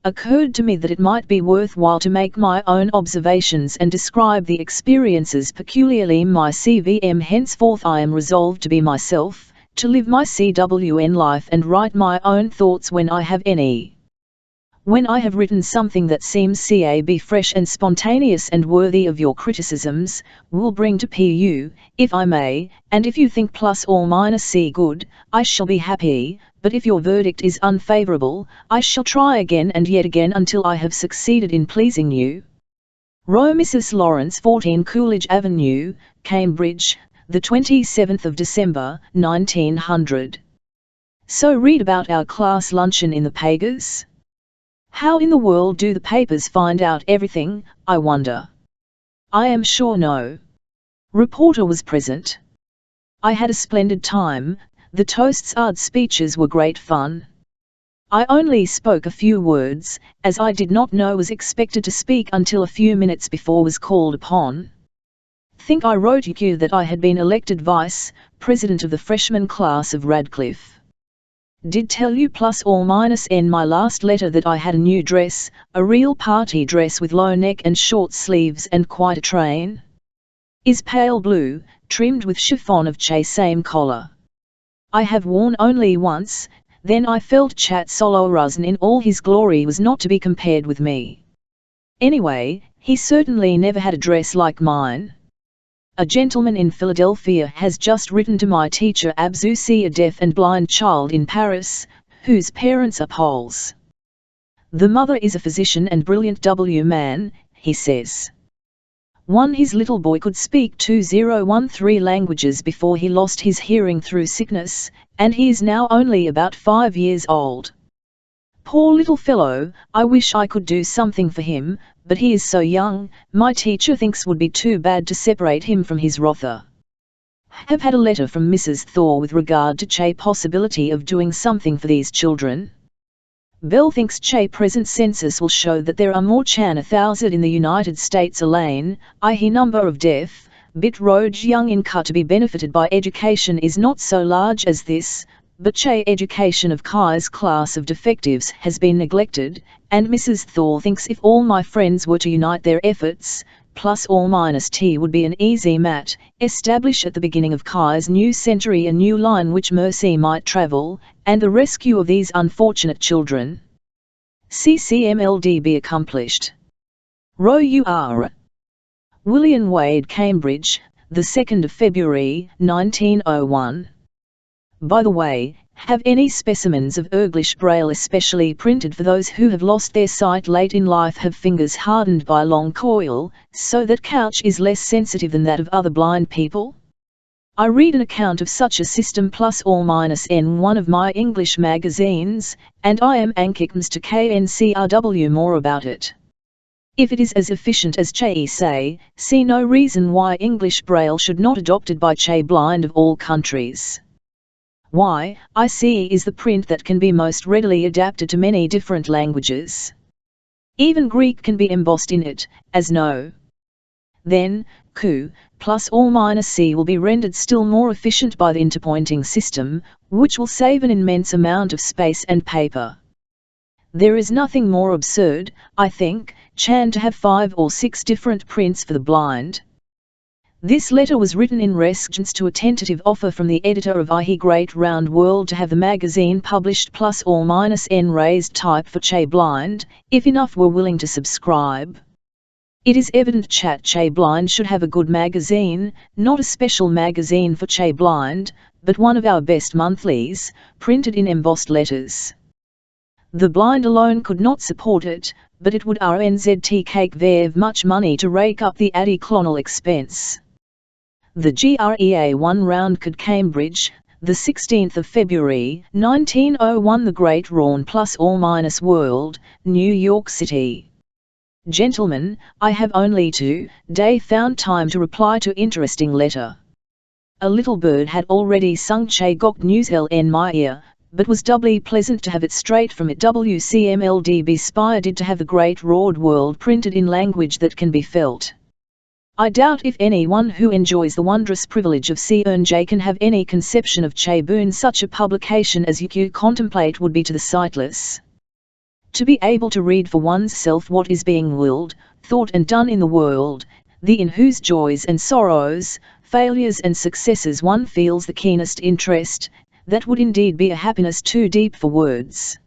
occurred to me that it might be worthwhile to make my own observations and describe the experiences peculiarly my CVM. Henceforth I am resolved to be myself, to live my CWN life and write my own thoughts when I have any. When I have written something that seems CAB fresh and spontaneous and worthy of your criticisms, will bring to PU, if I may, and if you think plus or minus C good, I shall be happy, but if your verdict is unfavourable, I shall try again and yet again until I have succeeded in pleasing you. Row Mrs. Lawrence 14 Coolidge Avenue, Cambridge, the 27th of December, 1900. So read about our class luncheon in the Pagas? How in the world do the papers find out everything, I wonder? I am sure no reporter was present. I had a splendid time. the toasts and speeches were great fun. I only spoke a few words, as I did not know was expected to speak until a few minutes before was called upon. Think I wrote you that I had been elected vice president of the freshman class of Radcliffe. Did tell you ± my last letter that I had a new dress, a real party dress with low neck and short sleeves and quite a train. Is pale blue, trimmed with chiffon of same collar. I have worn only once. Then I felt Chat-Solo-Rusn in all his glory was not to be compared with me. Anyway, he certainly never had a dress like mine. A gentleman in Philadelphia has just written to my teacher Abzusi, a deaf and blind child in Paris, whose parents are Poles. The mother is a physician and brilliant man, he says. His little boy could speak 2013 languages before he lost his hearing through sickness, and he is now only about 5 years old. Poor little fellow, I wish I could do something for him, but he is so young, my teacher thinks would be too bad to separate him from his Rotha. Have had a letter from Mrs. Thor with regard to possibility of doing something for these children. Bell thinks present census will show that there are more than 1,000 in the United States alone, i.e. number of deaf, bit road young in cut to be benefited by education is not so large as this, but education of Kai's class of defectives has been neglected, and Mrs. Thor thinks if all my friends were to unite their efforts, ± would be an easy mat, establish at the beginning of Kai's new century a new line which mercy might travel, and the rescue of these unfortunate children. CCMLD be accomplished. Row UR. William Wade, Cambridge, the 2nd of February, 1901. By the way, have any specimens of English Braille especially printed for those who have lost their sight late in life, have fingers hardened by long coil, so that couch is less sensitive than that of other blind people? I read an account of such a system ± in one of my English magazines, and I am anxious to KNCRW more about it. If it is as efficient as say, see no reason why English Braille should not adopted by blind of all countries. Why, I see is the print that can be most readily adapted to many different languages. Even Greek can be embossed in it, as no. Then, Q, ± will be rendered still more efficient by the interpointing system, which will save an immense amount of space and paper. There is nothing more absurd, I think, than to have 5 or 6 different prints for the blind. This letter was written in response to a tentative offer from the editor of IE Great Round World to have the magazine published ± raised type for blind, if enough were willing to subscribe. It is evident blind should have a good magazine, not a special magazine for blind, but one of our best monthlies, printed in embossed letters. The blind alone could not support it, but it would take very much money to rake up the additional expense. The GREA 1 Roundcould, Cambridge, the 16th of February, 1901. The Great Rawn ± World, New York City. Gentlemen, I have only today found time to reply to interesting letter. A little bird had already sung Gok News in my ear, but was doubly pleasant to have it straight from it. WCMLD be spired to have the Great Road World printed in language that can be felt. I doubt if anyone who enjoys the wondrous privilege of seeing can have any conception of boon such a publication as you contemplate would be to the sightless. To be able to read for one's self what is being willed, thought and done in the world, the in whose joys and sorrows, failures and successes one feels the keenest interest, that would indeed be a happiness too deep for words.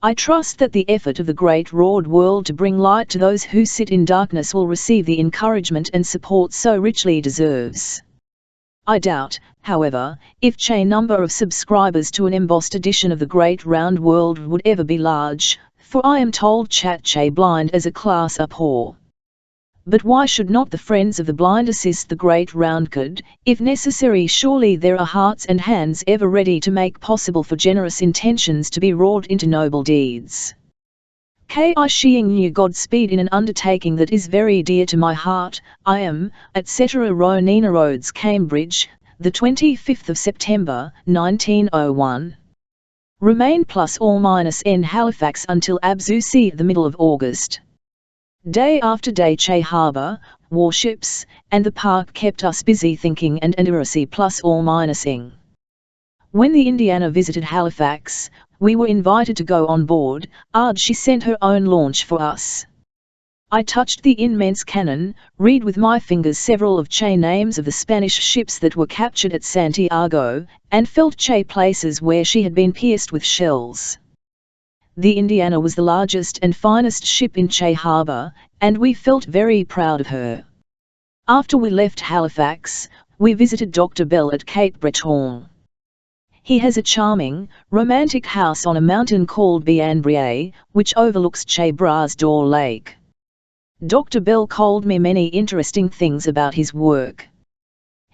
I trust that the effort of the great broad world to bring light to those who sit in darkness will receive the encouragement and support so richly deserves. I doubt, however, if number of subscribers to an embossed edition of the Great Round World would ever be large, for I am told blind as a class are poor. But why should not the friends of the blind assist the Great Roundcould, if necessary? Surely there are hearts and hands ever ready to make possible for generous intentions to be wrought into noble deeds. I wishing you Godspeed in an undertaking that is very dear to my heart. I am, etc. Nina Roads, Cambridge, the 25th of September, 1901. Remain ± in Halifax until Abzusi the middle of August. Day after day Che Harbour, warships, and the park kept us busy thinking and Andirasi ±ing. When the Indiana visited Halifax, we were invited to go on board. She sent her own launch for us. I touched the immense cannon, read with my fingers several of Che names of the Spanish ships that were captured at Santiago, and felt Che places where she had been pierced with shells. The Indiana was the largest and finest ship in Che Harbour, and we felt very proud of her. After we left Halifax, we visited Dr. Bell at Cape Breton. He has a charming, romantic house on a mountain called Bienbrier, which overlooks Che Bras d'Or Lake. Dr. Bell told me many interesting things about his work.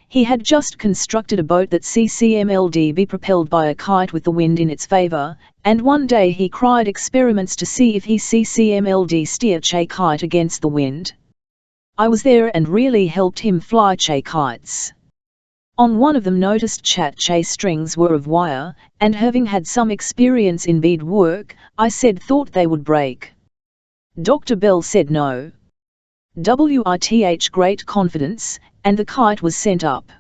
He had just constructed a boat that CCMLD be propelled by a kite with the wind in its favour, and one day he cried experiments to see if he CCMLD steer Che kite against the wind. I was there and really helped him fly Che kites. On one of them noticed Che strings were of wire, and having had some experience in bead work, I thought they would break. Dr. Bell said no. With great confidence, and the kite was sent up.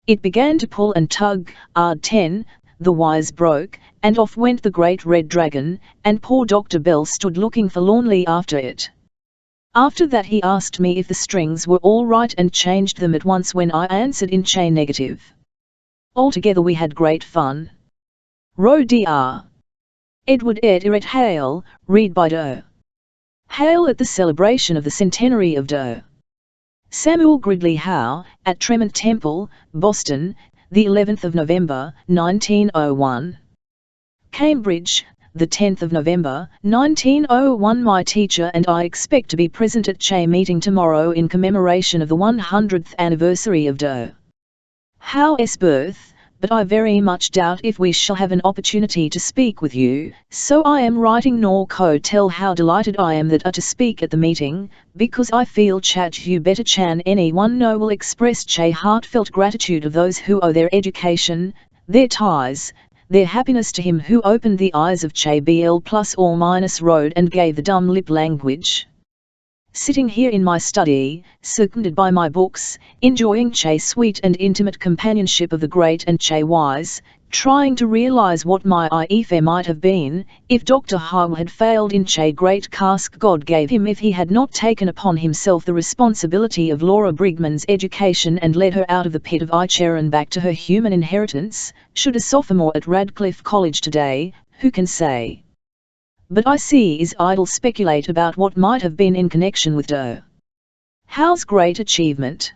It began to pull and tug, 10, the wires broke, and off went the great red dragon, and poor Dr. Bell stood looking forlornly after it. After that he asked me if the strings were all right and changed them at once, when I answered in Che negative. Altogether we had great fun. Ro Dr. Edward Ed Hale, read by Doe. Hale at the celebration of the centenary of Doe. Samuel Gridley Howe, at Tremont Temple, Boston, the 11th of November, 1901. Cambridge, the 10th of November, 1901. My teacher and I expect to be present at Che meeting tomorrow in commemoration of the 100th anniversary of Doe. Howe's birth, but I very much doubt if we shall have an opportunity to speak with you, so I am writing Norco tell how delighted I am that to speak at the meeting, because I feel chat you better chan anyone know will express Che heartfelt gratitude of those who owe their education, their ties, their happiness to him who opened the eyes of Che ±, road and gave the dumb lip language. Sitting here in my study, seconded by my books, enjoying Che's sweet and intimate companionship of the great and Che wise, trying to realize what my IFE might have been, if Dr. Howe had failed in Che great task God gave him, if he had not taken upon himself the responsibility of Laura Brigman's education and led her out of the pit of Icher and back to her human inheritance, should a sophomore at Radcliffe College today, who can say? But I see is idle speculate about what might have been in connection with Doe Howe's great achievement.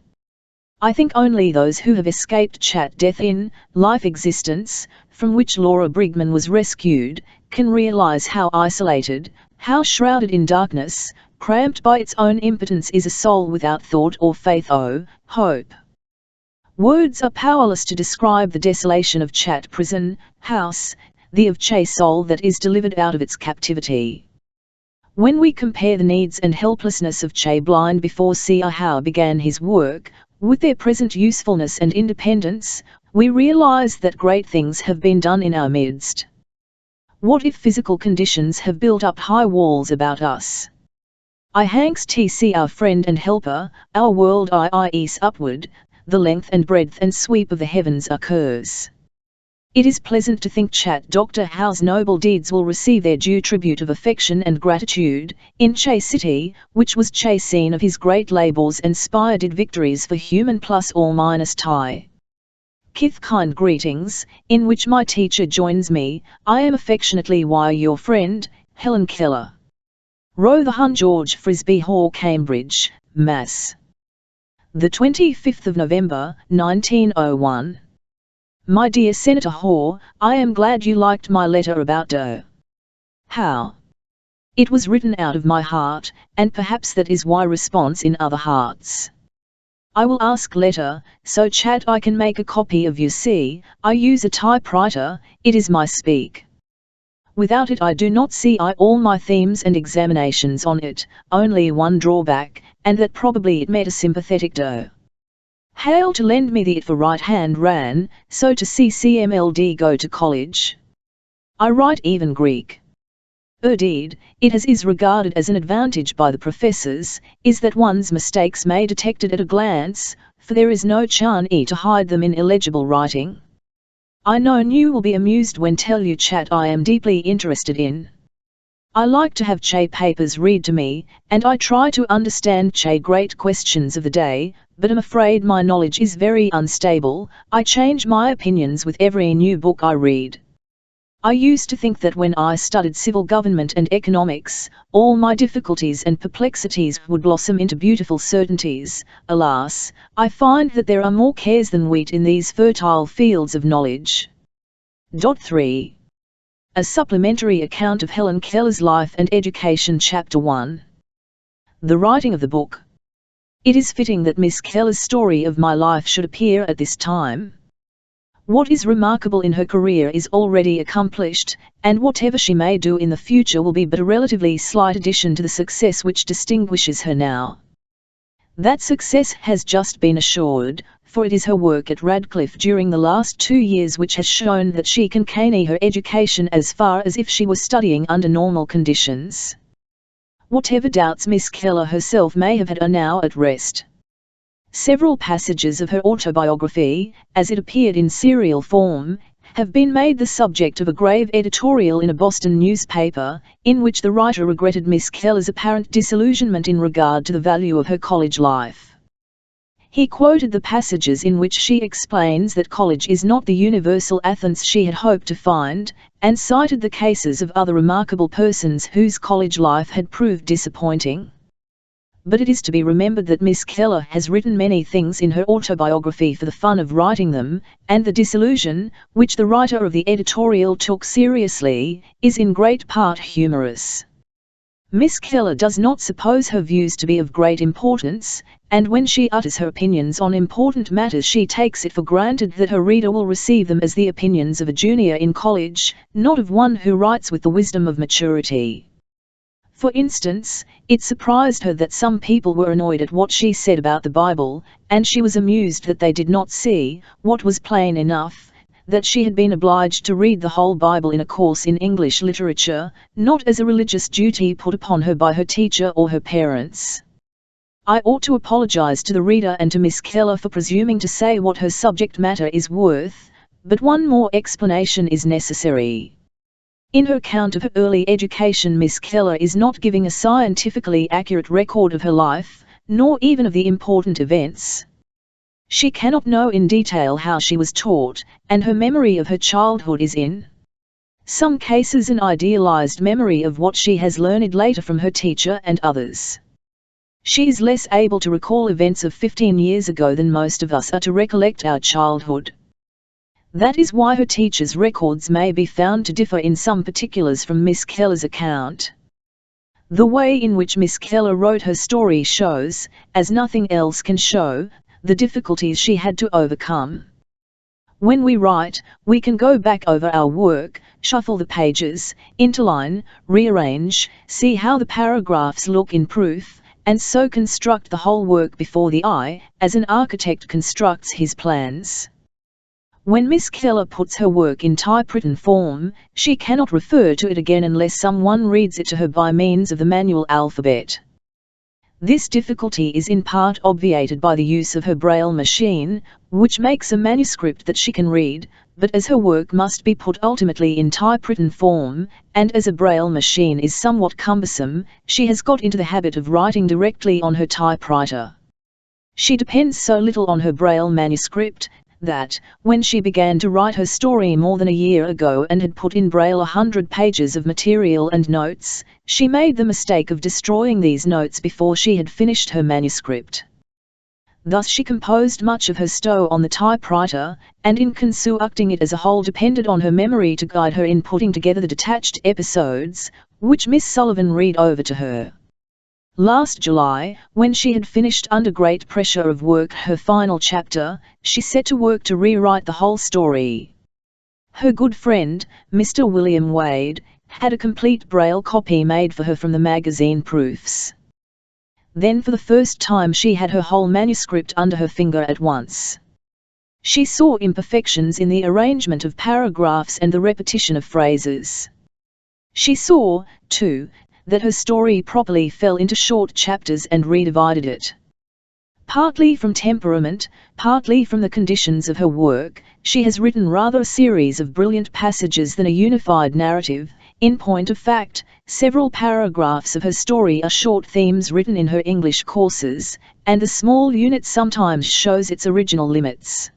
I think only those who have escaped chat death in life existence, from which Laura Brigman was rescued, can realize how isolated, how shrouded in darkness, cramped by its own impotence is a soul without thought or faith or hope. Words are powerless to describe the desolation of Chat prison house, the of Che soul that is delivered out of its captivity. When we compare the needs and helplessness of Che blind before Howe began his work, with their present usefulness and independence, we realize that great things have been done in our midst. What if physical conditions have built up high walls about us? I hanks TC our friend and helper, our world iis upward, the length and breadth and sweep of the heavens occurs. It is pleasant to think Chat Dr. Howe's noble deeds will receive their due tribute of affection and gratitude, in Che City, which was Che scene of his great labours and spirited victories for human ± tie. Kith kind greetings, in which my teacher joins me. I am affectionately your friend, Helen Keller. Row the Hun George Frisbee Hall, Cambridge, Mass. The 25th of November, 1901. My dear Senator Hoare, I am glad you liked my letter about Doe Howe. It was written out of my heart, and perhaps that is why response in other hearts. I will ask letter, so chat I can make a copy of you see, I use a typewriter, it is my speak. Without it I do not see all my themes and examinations on it, only one drawback, and that probably it met a sympathetic Doe Hail to lend me the it for right hand ran, so to CCMLD go to college. I write even Greek. Indeed, it is regarded as an advantage by the professors, is that one's mistakes may detected at a glance, for there is no chance to hide them in illegible writing. I know you will be amused when tell you chat I am deeply interested in. I like to have Che papers read to me, and I try to understand Che great questions of the day, but am afraid my knowledge is very unstable. I change my opinions with every new book I read. I used to think that when I studied civil government and economics, all my difficulties and perplexities would blossom into beautiful certainties. Alas, I find that there are more cares than wheat in these fertile fields of knowledge. 3. A supplementary account of Helen Keller's life and education. Chapter 1. The writing of the book. It is fitting that Miss Keller's story of my life should appear at this time. What is remarkable in her career is already accomplished, and whatever she may do in the future will be but a relatively slight addition to the success which distinguishes her now. That success has just been assured, for it is her work at Radcliffe during the last 2 years which has shown that she can carry her education as far as if she was studying under normal conditions. Whatever doubts Miss Keller herself may have had are now at rest. Several passages of her autobiography, as it appeared in serial form, have been made the subject of a grave editorial in a Boston newspaper, in which the writer regretted Miss Keller's apparent disillusionment in regard to the value of her college life. He quoted the passages in which she explains that college is not the universal Athens she had hoped to find, and cited the cases of other remarkable persons whose college life had proved disappointing. But it is to be remembered that Miss Keller has written many things in her autobiography for the fun of writing them, and the disillusion, which the writer of the editorial took seriously, is in great part humorous. Miss Keller does not suppose her views to be of great importance, and when she utters her opinions on important matters she takes it for granted that her reader will receive them as the opinions of a junior in college, not of one who writes with the wisdom of maturity. For instance, it surprised her that some people were annoyed at what she said about the Bible, and she was amused that they did not see, what was plain enough, that she had been obliged to read the whole Bible in a course in English literature, not as a religious duty put upon her by her teacher or her parents. I ought to apologize to the reader and to Miss Keller for presuming to say what her subject matter is worth, but one more explanation is necessary. In her account of her early education, Miss Keller is not giving a scientifically accurate record of her life, nor even of the important events. She cannot know in detail how she was taught, and her memory of her childhood is in some cases an idealized memory of what she has learned later from her teacher and others. She is less able to recall events of 15 years ago than most of us are to recollect our childhood. That is why her teacher's records may be found to differ in some particulars from Miss Keller's account. The way in which Miss Keller wrote her story shows, as nothing else can show, the difficulties she had to overcome. When we write, we can go back over our work, shuffle the pages, interline, rearrange, see how the paragraphs look in proof, and so construct the whole work before the eye, as an architect constructs his plans. When Miss Keller puts her work in typewritten form, she cannot refer to it again unless someone reads it to her by means of the manual alphabet. This difficulty is in part obviated by the use of her Braille machine, which makes a manuscript that she can read, but as her work must be put ultimately in typewritten form, and as a Braille machine is somewhat cumbersome, she has got into the habit of writing directly on her typewriter. She depends so little on her Braille manuscript, that, when she began to write her story more than a year ago and had put in Braille 100 pages of material and notes, she made the mistake of destroying these notes before she had finished her manuscript. Thus she composed much of her story on the typewriter, and in constructing it as a whole depended on her memory to guide her in putting together the detached episodes, which Miss Sullivan read over to her. Last July, when she had finished under great pressure of work her final chapter, she set to work to rewrite the whole story. Her good friend, Mr. William Wade, had a complete Braille copy made for her from the magazine proofs. Then for the first time she had her whole manuscript under her finger at once. She saw imperfections in the arrangement of paragraphs and the repetition of phrases. She saw, too, that her story properly fell into short chapters and redivided it. Partly from temperament, partly from the conditions of her work, she has written rather a series of brilliant passages than a unified narrative. In point of fact, several paragraphs of her story are short themes written in her English courses, and the small unit sometimes shows its original limits.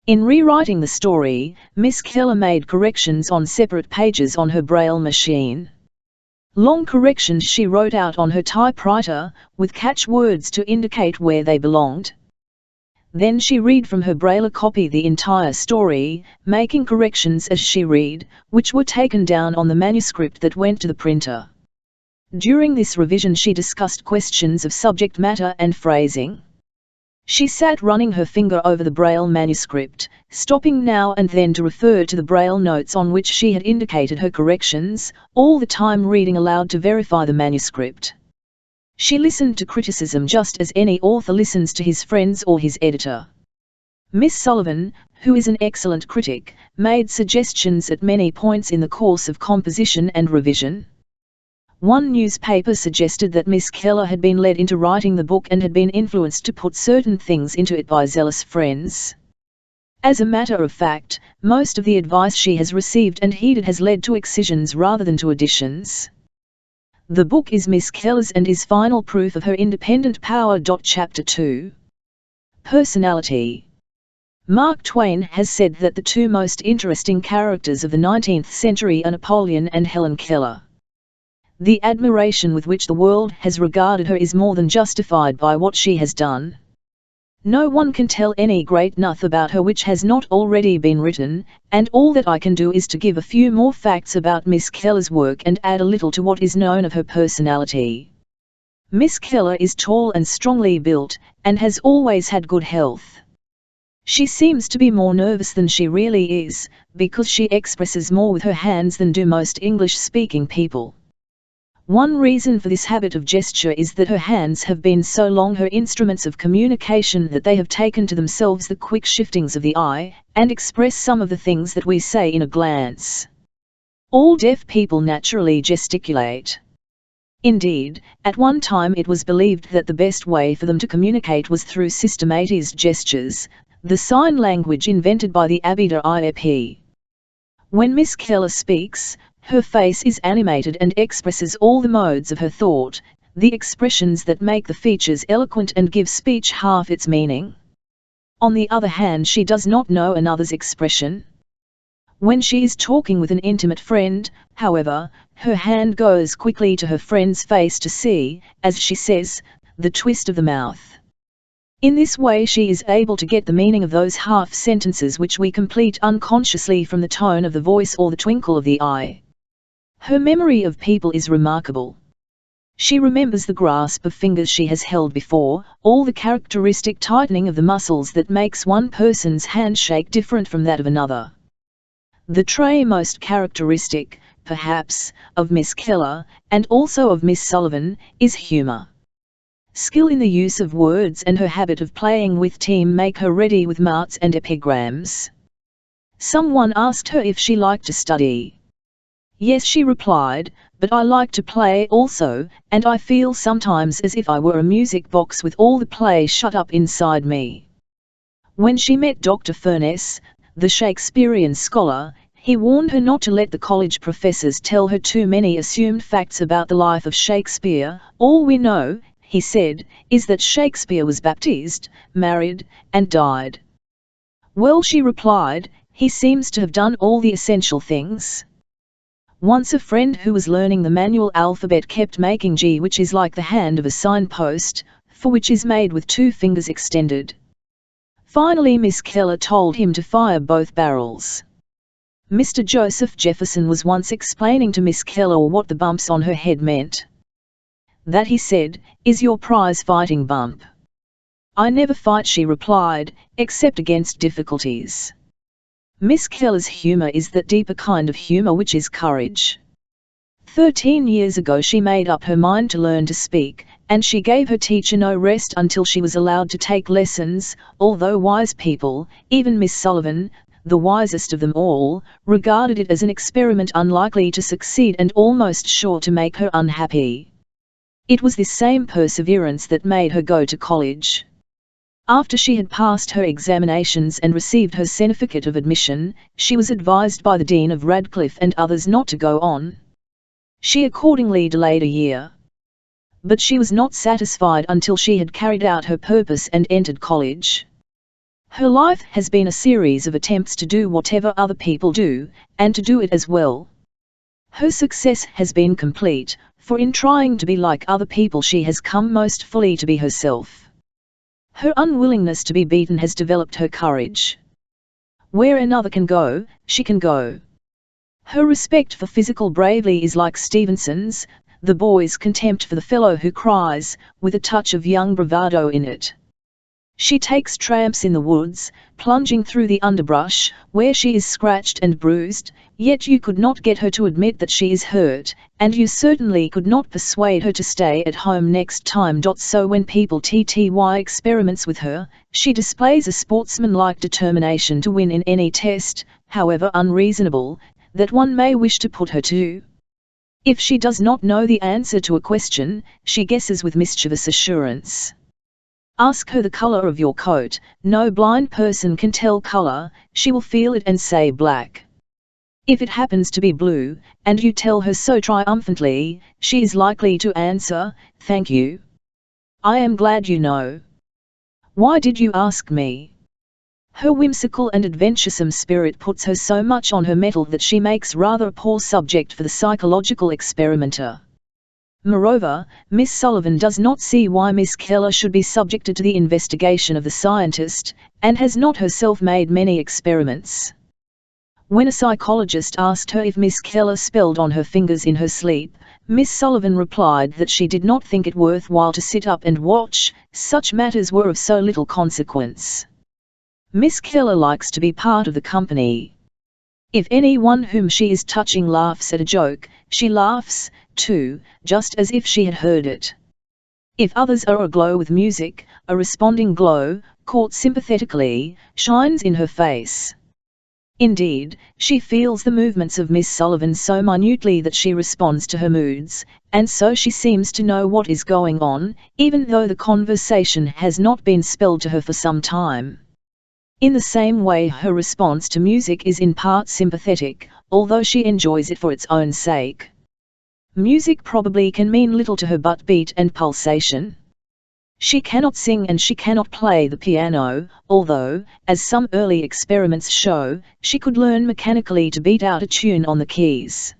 In rewriting the story, Miss Keller made corrections on separate pages on her Braille machine. Long corrections she wrote out on her typewriter, with catchwords to indicate where they belonged. Then she read from her Braille copy the entire story, making corrections as she read, which were taken down on the manuscript that went to the printer. During this revision she discussed questions of subject matter and phrasing. She sat running her finger over the Braille manuscript, stopping now and then to refer to the Braille notes on which she had indicated her corrections, all the time reading aloud to verify the manuscript. She listened to criticism just as any author listens to his friends or his editor. Miss Sullivan, who is an excellent critic, made suggestions at many points in the course of composition and revision. One newspaper suggested that Miss Keller had been led into writing the book and had been influenced to put certain things into it by zealous friends. As a matter of fact, most of the advice she has received and heeded has led to excisions rather than to additions. The book is Miss Keller's and is final proof of her independent power. Chapter 2. Personality. Mark Twain has said that the two most interesting characters of the 19th century are Napoleon and Helen Keller. The admiration with which the world has regarded her is more than justified by what she has done. No one can tell any great enough about her which has not already been written, and all that I can do is to give a few more facts about Miss Keller's work and add a little to what is known of her personality. Miss Keller is tall and strongly built, and has always had good health. She seems to be more nervous than she really is, because she expresses more with her hands than do most English-speaking people. One reason for this habit of gesture is that her hands have been so long her instruments of communication that they have taken to themselves the quick shiftings of the eye, and express some of the things that we say in a glance. All deaf people naturally gesticulate. Indeed, at one time it was believed that the best way for them to communicate was through systematized gestures, the sign language invented by the Abida. When Miss Keller speaks, her face is animated and expresses all the modes of her thought, the expressions that make the features eloquent and give speech half its meaning. On the other hand, she does not know another's expression. When she is talking with an intimate friend, however, her hand goes quickly to her friend's face to see, as she says, the twist of the mouth. In this way she is able to get the meaning of those half sentences which we complete unconsciously from the tone of the voice or the twinkle of the eye. Her memory of people is remarkable. She remembers the grasp of fingers she has held before, all the characteristic tightening of the muscles that makes one person's handshake different from that of another. The trait most characteristic, perhaps, of Miss Keller, and also of Miss Sullivan, is humour. Skill in the use of words and her habit of playing with team make her ready with marts and epigrams. Someone asked her if she liked to study. Yes, she replied, but I like to play also, and I feel sometimes as if I were a music box with all the play shut up inside me. When she met Dr. Furness, the Shakespearean scholar, he warned her not to let the college professors tell her too many assumed facts about the life of Shakespeare. All we know, he said, is that Shakespeare was baptized, married, and died. Well, she replied, he seems to have done all the essential things. Once a friend who was learning the manual alphabet kept making G, which is like the hand of a signpost, for which is made with two fingers extended. Finally Miss Keller told him to fire both barrels. Mr. Joseph Jefferson was once explaining to Miss Keller what the bumps on her head meant. That, he said, is your prize fighting bump. I never fight, she replied, except against difficulties. Miss Keller's humour is that deeper kind of humour which is courage. 13 years ago she made up her mind to learn to speak, and she gave her teacher no rest until she was allowed to take lessons, although wise people, even Miss Sullivan, the wisest of them all, regarded it as an experiment unlikely to succeed and almost sure to make her unhappy. It was this same perseverance that made her go to college. After she had passed her examinations and received her certificate of admission, she was advised by the Dean of Radcliffe and others not to go on. She accordingly delayed a year. But she was not satisfied until she had carried out her purpose and entered college. Her life has been a series of attempts to do whatever other people do, and to do it as well. Her success has been complete, for in trying to be like other people she has come most fully to be herself. Her unwillingness to be beaten has developed her courage. Where another can go, she can go. Her respect for physical bravery is like Stevenson's, the boy's contempt for the fellow who cries, with a touch of young bravado in it. She takes tramps in the woods, plunging through the underbrush, where she is scratched and bruised, yet you could not get her to admit that she is hurt, and you certainly could not persuade her to stay at home next time. So when people TTY experiments with her, she displays a sportsmanlike determination to win in any test, however unreasonable, that one may wish to put her to. If she does not know the answer to a question, she guesses with mischievous assurance. Ask her the color of your coat, no blind person can tell color, she will feel it and say black. If it happens to be blue, and you tell her so triumphantly, she is likely to answer, thank you. I am glad you know. Why did you ask me? Her whimsical and adventuresome spirit puts her so much on her mettle that she makes rather a poor subject for the psychological experimenter. Moreover, Miss Sullivan does not see why Miss Keller should be subjected to the investigation of the scientist, and has not herself made many experiments. When a psychologist asked her if Miss Keller spelled on her fingers in her sleep, Miss Sullivan replied that she did not think it worthwhile to sit up and watch, such matters were of so little consequence. Miss Keller likes to be part of the company. If anyone whom she is touching laughs at a joke, she laughs, too, just as if she had heard it. If others are aglow with music, a responding glow, caught sympathetically, shines in her face. Indeed, she feels the movements of Miss Sullivan so minutely that she responds to her moods, and so she seems to know what is going on, even though the conversation has not been spelled to her for some time. In the same way her response to music is in part sympathetic, although she enjoys it for its own sake. Music probably can mean little to her but beat and pulsation. She cannot sing and she cannot play the piano, although, as some early experiments show, she could learn mechanically to beat out a tune on the keys.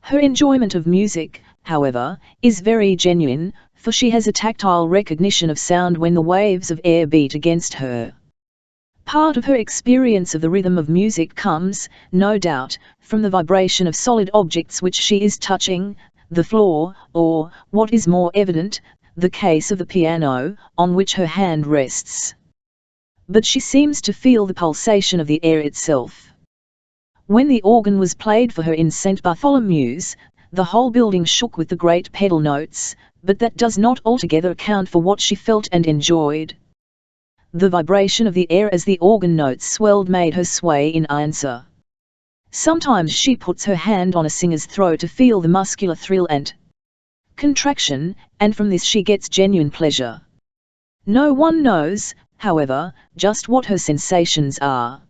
Her enjoyment of music, however, is very genuine, for she has a tactile recognition of sound when the waves of air beat against her. Part of her experience of the rhythm of music comes, no doubt, from the vibration of solid objects which she is touching, the floor, or, what is more evident, the case of the piano, on which her hand rests. But she seems to feel the pulsation of the air itself. When the organ was played for her in St. Bartholomew's, the whole building shook with the great pedal notes, but that does not altogether account for what she felt and enjoyed. The vibration of the air as the organ notes swelled made her sway in answer. Sometimes she puts her hand on a singer's throat to feel the muscular thrill and contraction, and from this she gets genuine pleasure. No one knows, however, just what her sensations are.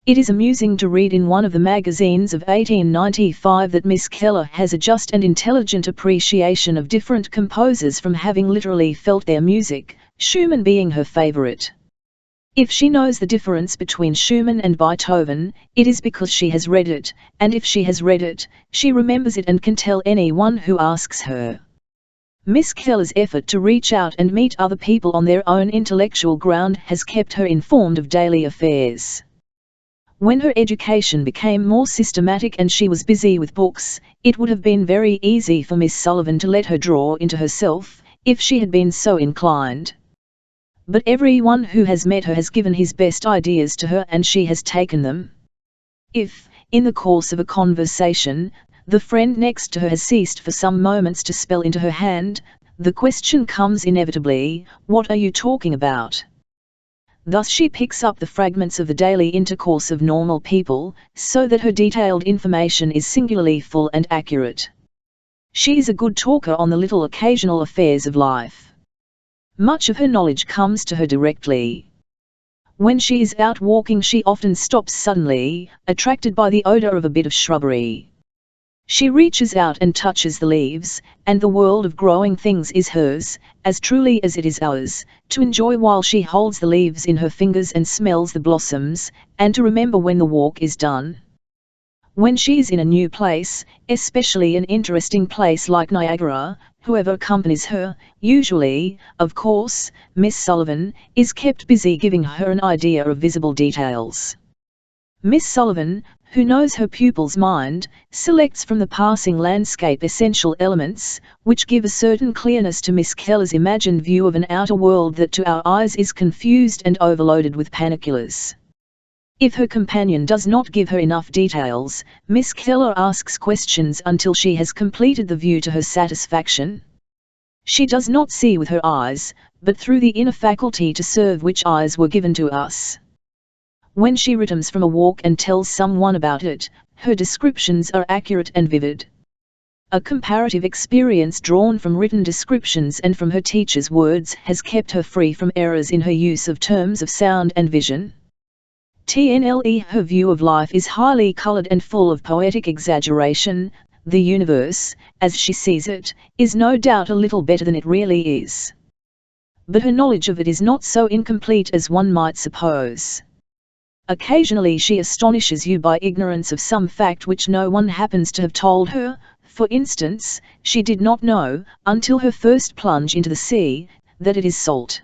It is amusing to read in one of the magazines of 1895 that Miss Keller has a just and intelligent appreciation of different composers from having literally felt their music, Schumann being her favorite. If she knows the difference between Schumann and Beethoven, it is because she has read it, and if she has read it, she remembers it and can tell anyone who asks her. Miss Keller's effort to reach out and meet other people on their own intellectual ground has kept her informed of daily affairs. When her education became more systematic and she was busy with books, it would have been very easy for Miss Sullivan to let her draw into herself, if she had been so inclined. But everyone who has met her has given his best ideas to her and she has taken them. If, in the course of a conversation, the friend next to her has ceased for some moments to spell into her hand, the question comes inevitably, what are you talking about? Thus she picks up the fragments of the daily intercourse of normal people, so that her detailed information is singularly full and accurate. She is a good talker on the little occasional affairs of life. Much of her knowledge comes to her directly. When she is out walking she often stops suddenly, attracted by the odor of a bit of shrubbery. She reaches out and touches the leaves, and the world of growing things is hers, as truly as it is ours, to enjoy while she holds the leaves in her fingers and smells the blossoms, and to remember when the walk is done. When she is in a new place, especially an interesting place like Niagara, whoever accompanies her, usually, of course, Miss Sullivan, is kept busy giving her an idea of visible details. Miss Sullivan, who knows her pupil's mind, selects from the passing landscape essential elements, which give a certain clearness to Miss Keller's imagined view of an outer world that to our eyes is confused and overloaded with paniculars. If her companion does not give her enough details, Miss Keller asks questions until she has completed the view to her satisfaction. She does not see with her eyes, but through the inner faculty to serve which eyes were given to us. When she returns from a walk and tells someone about it, her descriptions are accurate and vivid. A comparative experience drawn from written descriptions and from her teacher's words has kept her free from errors in her use of terms of sound and vision. Her view of life is highly colored and full of poetic exaggeration. The universe, as she sees it, is no doubt a little better than it really is. But her knowledge of it is not so incomplete as one might suppose. Occasionally she astonishes you by ignorance of some fact which no one happens to have told her. For instance, she did not know, until her first plunge into the sea, that it is salt.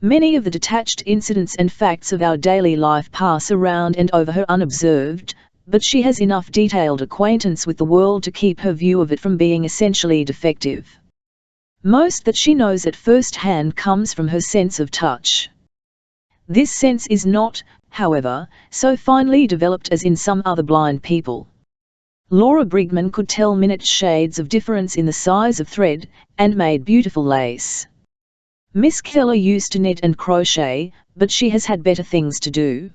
Many of the detached incidents and facts of our daily life pass around and over her unobserved, but she has enough detailed acquaintance with the world to keep her view of it from being essentially defective. Most that she knows at first hand comes from her sense of touch. This sense is not, however, so finely developed as in some other blind people. Laura Brigman could tell minute shades of difference in the size of thread, and made beautiful lace. Miss Keller used to knit and crochet, but she has had better things to do.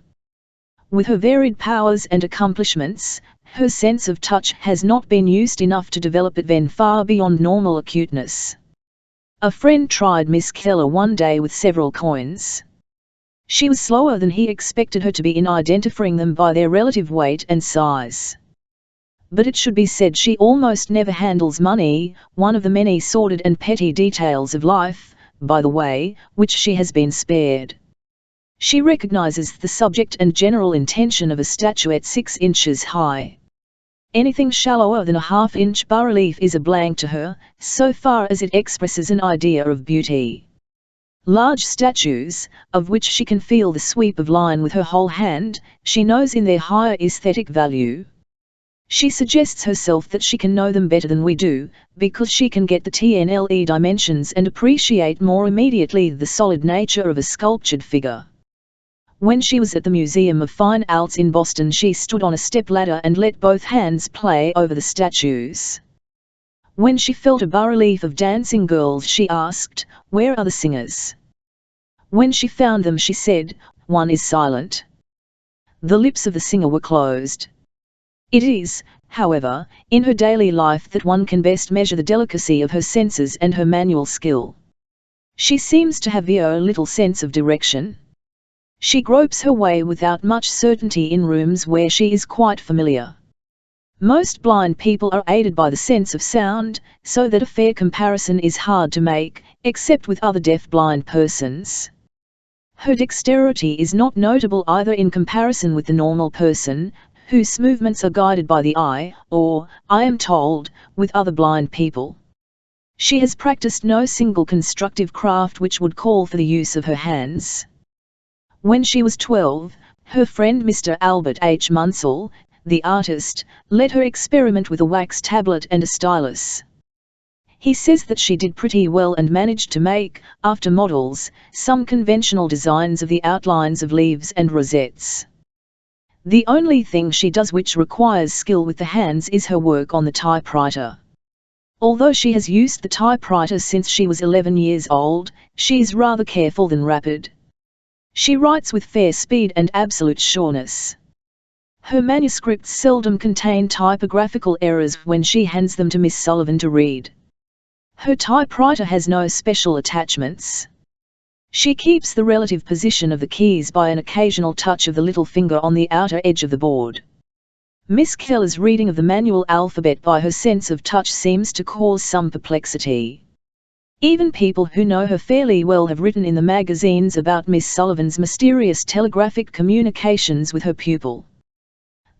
With her varied powers and accomplishments, her sense of touch has not been used enough to develop it then far beyond normal acuteness. A friend tried Miss Keller one day with several coins. She was slower than he expected her to be in identifying them by their relative weight and size. But it should be said she almost never handles money, one of the many sordid and petty details of life, by the way, which she has been spared. She recognizes the subject and general intention of a statuette 6 inches high. Anything shallower than a half-inch bas-relief is a blank to her, so far as it expresses an idea of beauty. Large statues, of which she can feel the sweep of line with her whole hand, she knows in their higher aesthetic value. She suggests herself that she can know them better than we do, because she can get the TNLE dimensions and appreciate more immediately the solid nature of a sculptured figure. When she was at the Museum of Fine Arts in Boston she stood on a stepladder and let both hands play over the statues. When she felt a bas-relief of dancing girls she asked, "Where are the singers?" When she found them she said, "One is silent." The lips of the singer were closed. It is, however, in her daily life that one can best measure the delicacy of her senses and her manual skill. She seems to have a little sense of direction. She gropes her way without much certainty in rooms where she is quite familiar. Most blind people are aided by the sense of sound, so that a fair comparison is hard to make, except with other deaf-blind persons. Her dexterity is not notable either in comparison with the normal person, whose movements are guided by the eye, or, I am told, with other blind people. She has practiced no single constructive craft which would call for the use of her hands. When she was 12, her friend Mr. Albert H. Munsell, the artist, let her experiment with a wax tablet and a stylus. He says that she did pretty well and managed to make, after models, some conventional designs of the outlines of leaves and rosettes. The only thing she does which requires skill with the hands is her work on the typewriter. Although she has used the typewriter since she was 11 years old, she is rather careful than rapid. She writes with fair speed and absolute sureness. Her manuscripts seldom contain typographical errors when she hands them to Miss Sullivan to read. Her typewriter has no special attachments. She keeps the relative position of the keys by an occasional touch of the little finger on the outer edge of the board. Miss Keller's reading of the manual alphabet by her sense of touch seems to cause some perplexity. Even people who know her fairly well have written in the magazines about Miss Sullivan's mysterious telegraphic communications with her pupil.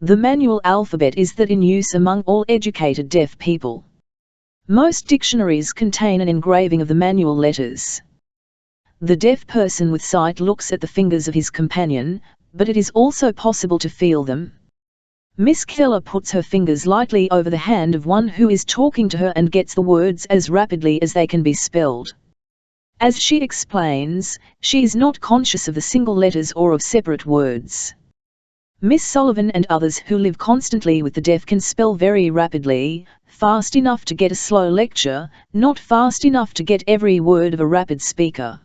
The manual alphabet is that in use among all educated deaf people. Most dictionaries contain an engraving of the manual letters. The deaf person with sight looks at the fingers of his companion, but it is also possible to feel them. Miss Keller puts her fingers lightly over the hand of one who is talking to her and gets the words as rapidly as they can be spelled. As she explains, she is not conscious of the single letters or of separate words. Miss Sullivan and others who live constantly with the deaf can spell very rapidly, fast enough to get a slow lecture, not fast enough to get every word of a rapid speaker.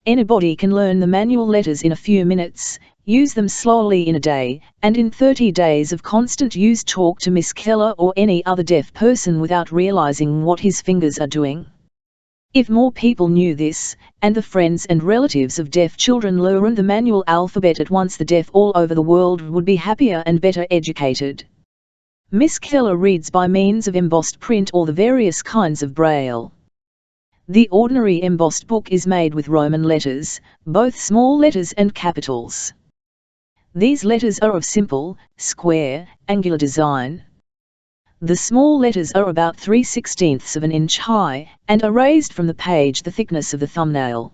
Anybody can learn the manual letters in a few minutes, use them slowly in a day, and in 30 days of constant use talk to Miss Keller or any other deaf person without realizing what his fingers are doing. If more people knew this, and the friends and relatives of deaf children learned the manual alphabet at once, the deaf all over the world would be happier and better educated. Miss Keller reads by means of embossed print or the various kinds of braille. The ordinary embossed book is made with Roman letters, both small letters and capitals. These letters are of simple, square, angular design. The small letters are about 3/16 of an inch high, and are raised from the page the thickness of the thumbnail.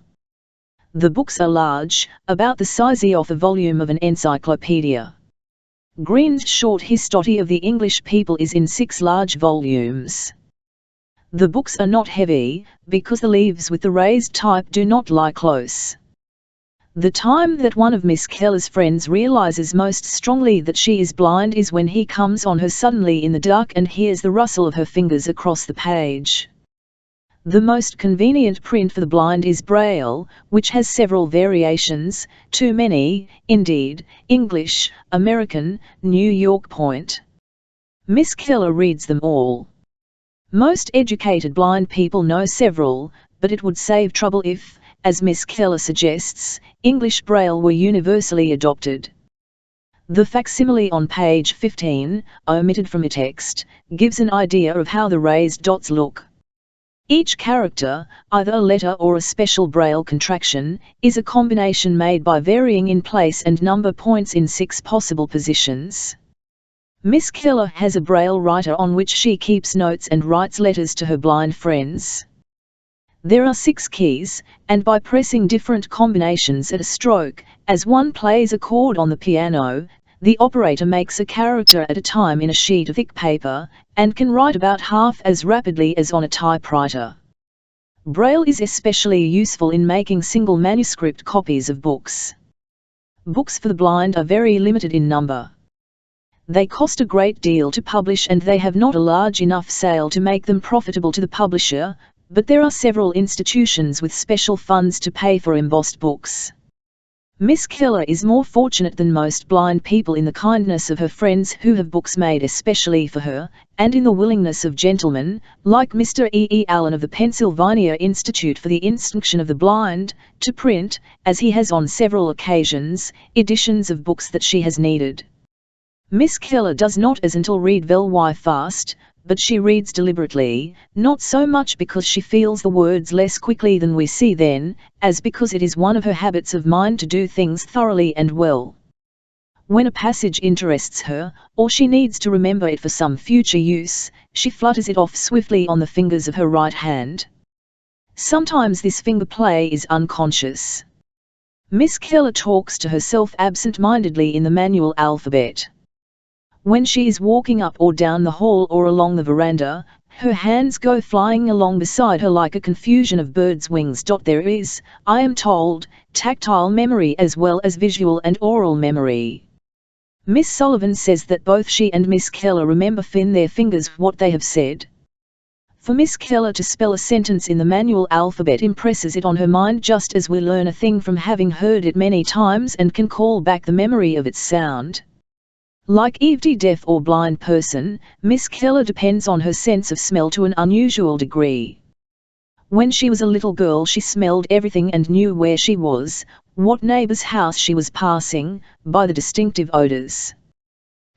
The books are large, about the size of a volume of an encyclopedia. Green's short history of the English people is in 6 large volumes. The books are not heavy, because the leaves with the raised type do not lie close. The time that one of Miss Keller's friends realizes most strongly that she is blind is when he comes on her suddenly in the dark and hears the rustle of her fingers across the page. The most convenient print for the blind is Braille, which has several variations, too many, indeed, English, American, New York point. Miss Keller reads them all. Most educated blind people know several, but it would save trouble if, as Miss Keller suggests, English Braille were universally adopted. The facsimile on page 15, omitted from the text, gives an idea of how the raised dots look. Each character, either a letter or a special Braille contraction, is a combination made by varying in place and number points in 6 possible positions. Miss Keller has a Braille writer on which she keeps notes and writes letters to her blind friends. There are 6 keys, and by pressing different combinations at a stroke, as one plays a chord on the piano, the operator makes a character at a time in a sheet of thick paper, and can write about half as rapidly as on a typewriter. Braille is especially useful in making single manuscript copies of books. Books for the blind are very limited in number. They cost a great deal to publish and they have not a large enough sale to make them profitable to the publisher, but there are several institutions with special funds to pay for embossed books. Miss Keller is more fortunate than most blind people in the kindness of her friends who have books made especially for her, and in the willingness of gentlemen, like Mr. E. Allen of the Pennsylvania Institute for the Instruction of the Blind, to print, as he has on several occasions, editions of books that she has needed. Miss Keller does not as until read very fast, but she reads deliberately, not so much because she feels the words less quickly than we see then, as because it is one of her habits of mind to do things thoroughly and well. When a passage interests her, or she needs to remember it for some future use, she flutters it off swiftly on the fingers of her right hand. Sometimes this finger play is unconscious. Miss Keller talks to herself absent-mindedly in the manual alphabet. When she is walking up or down the hall or along the veranda, her hands go flying along beside her like a confusion of birds' wings. There is, I am told, tactile memory as well as visual and oral memory. Miss Sullivan says that both she and Miss Keller remember in their fingers what they have said. For Miss Keller to spell a sentence in the manual alphabet impresses it on her mind just as we learn a thing from having heard it many times and can call back the memory of its sound. Like every deaf or blind person, Miss Keller depends on her sense of smell to an unusual degree. When she was a little girl she smelled everything and knew where she was, what neighbor's house she was passing, by the distinctive odors.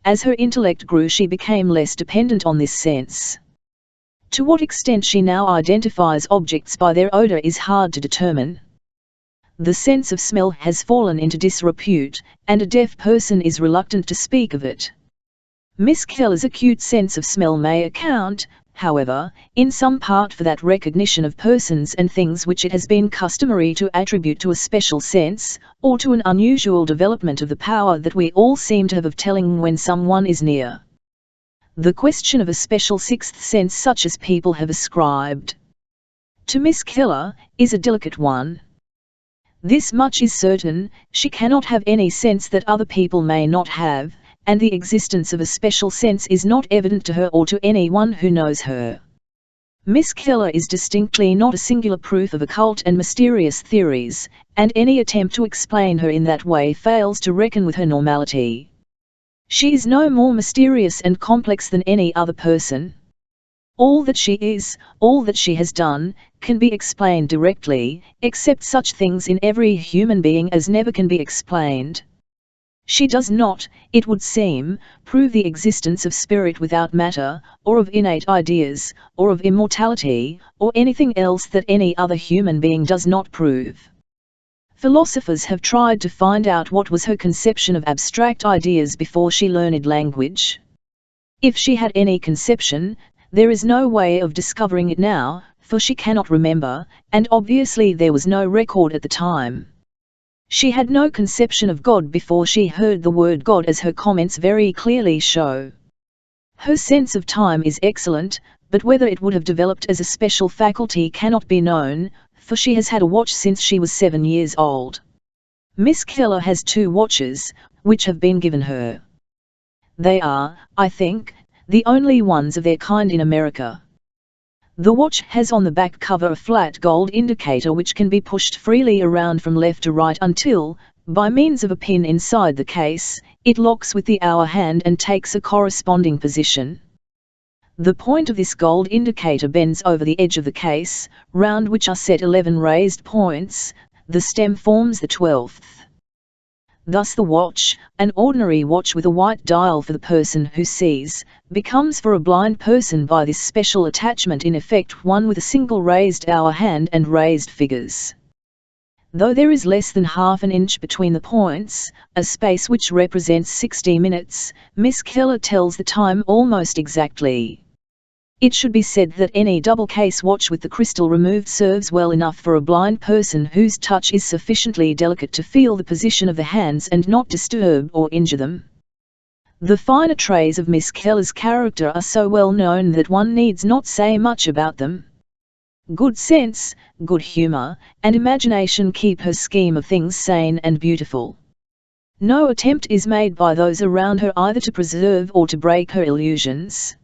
As her intellect grew she became less dependent on this sense. To what extent she now identifies objects by their odor is hard to determine. The sense of smell has fallen into disrepute, and a deaf person is reluctant to speak of it. Miss Keller's acute sense of smell may account, however, in some part for that recognition of persons and things which it has been customary to attribute to a special sense, or to an unusual development of the power that we all seem to have of telling when someone is near. The question of a special sixth sense such as people have ascribed to Miss Keller is a delicate one. This much is certain, she cannot have any sense that other people may not have, and the existence of a special sense is not evident to her or to anyone who knows her. Miss Keller is distinctly not a singular proof of occult and mysterious theories, and any attempt to explain her in that way fails to reckon with her normality. She is no more mysterious and complex than any other person. All that she is, all that she has done, can be explained directly, except such things in every human being as never can be explained. She does not, it would seem, prove the existence of spirit without matter, or of innate ideas, or of immortality, or anything else that any other human being does not prove. Philosophers have tried to find out what was her conception of abstract ideas before she learned language. If she had any conception, there is no way of discovering it now, for she cannot remember, and obviously there was no record at the time. She had no conception of God before she heard the word God, as her comments very clearly show. Her sense of time is excellent, but whether it would have developed as a special faculty cannot be known, for she has had a watch since she was 7 years old. Miss Keller has 2 watches, which have been given her. They are, I think, the only ones of their kind in America. The watch has on the back cover a flat gold indicator which can be pushed freely around from left to right until, by means of a pin inside the case, it locks with the hour hand and takes a corresponding position. The point of this gold indicator bends over the edge of the case, round which are set 11 raised points. The stem forms the 12th. Thus the watch, an ordinary watch with a white dial for the person who sees, becomes for a blind person by this special attachment in effect one with a single raised hour hand and raised figures. Though there is less than half an inch between the points, a space which represents 60 minutes, Miss Keller tells the time almost exactly. It should be said that any double-case watch with the crystal removed serves well enough for a blind person whose touch is sufficiently delicate to feel the position of the hands and not disturb or injure them. The finer traits of Miss Keller's character are so well known that one needs not say much about them. Good sense, good humor, and imagination keep her scheme of things sane and beautiful. No attempt is made by those around her either to preserve or to break her illusions.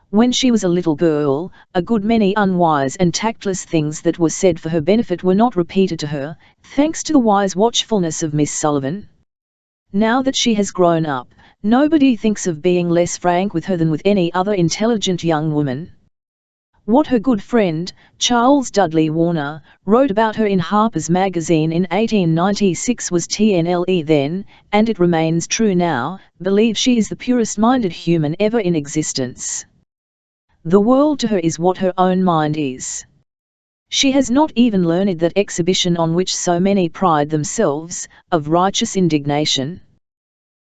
When she was a little girl, a good many unwise and tactless things that were said for her benefit were not repeated to her, thanks to the wise watchfulness of Miss Sullivan. Now that she has grown up, nobody thinks of being less frank with her than with any other intelligent young woman. What her good friend, Charles Dudley Warner, wrote about her in Harper's Magazine in 1896 was TNLE then, and it remains true now, believe she is the purest-minded human ever in existence. The world to her is what her own mind is. She has not even learned that exhibition on which so many pride themselves, of righteous indignation.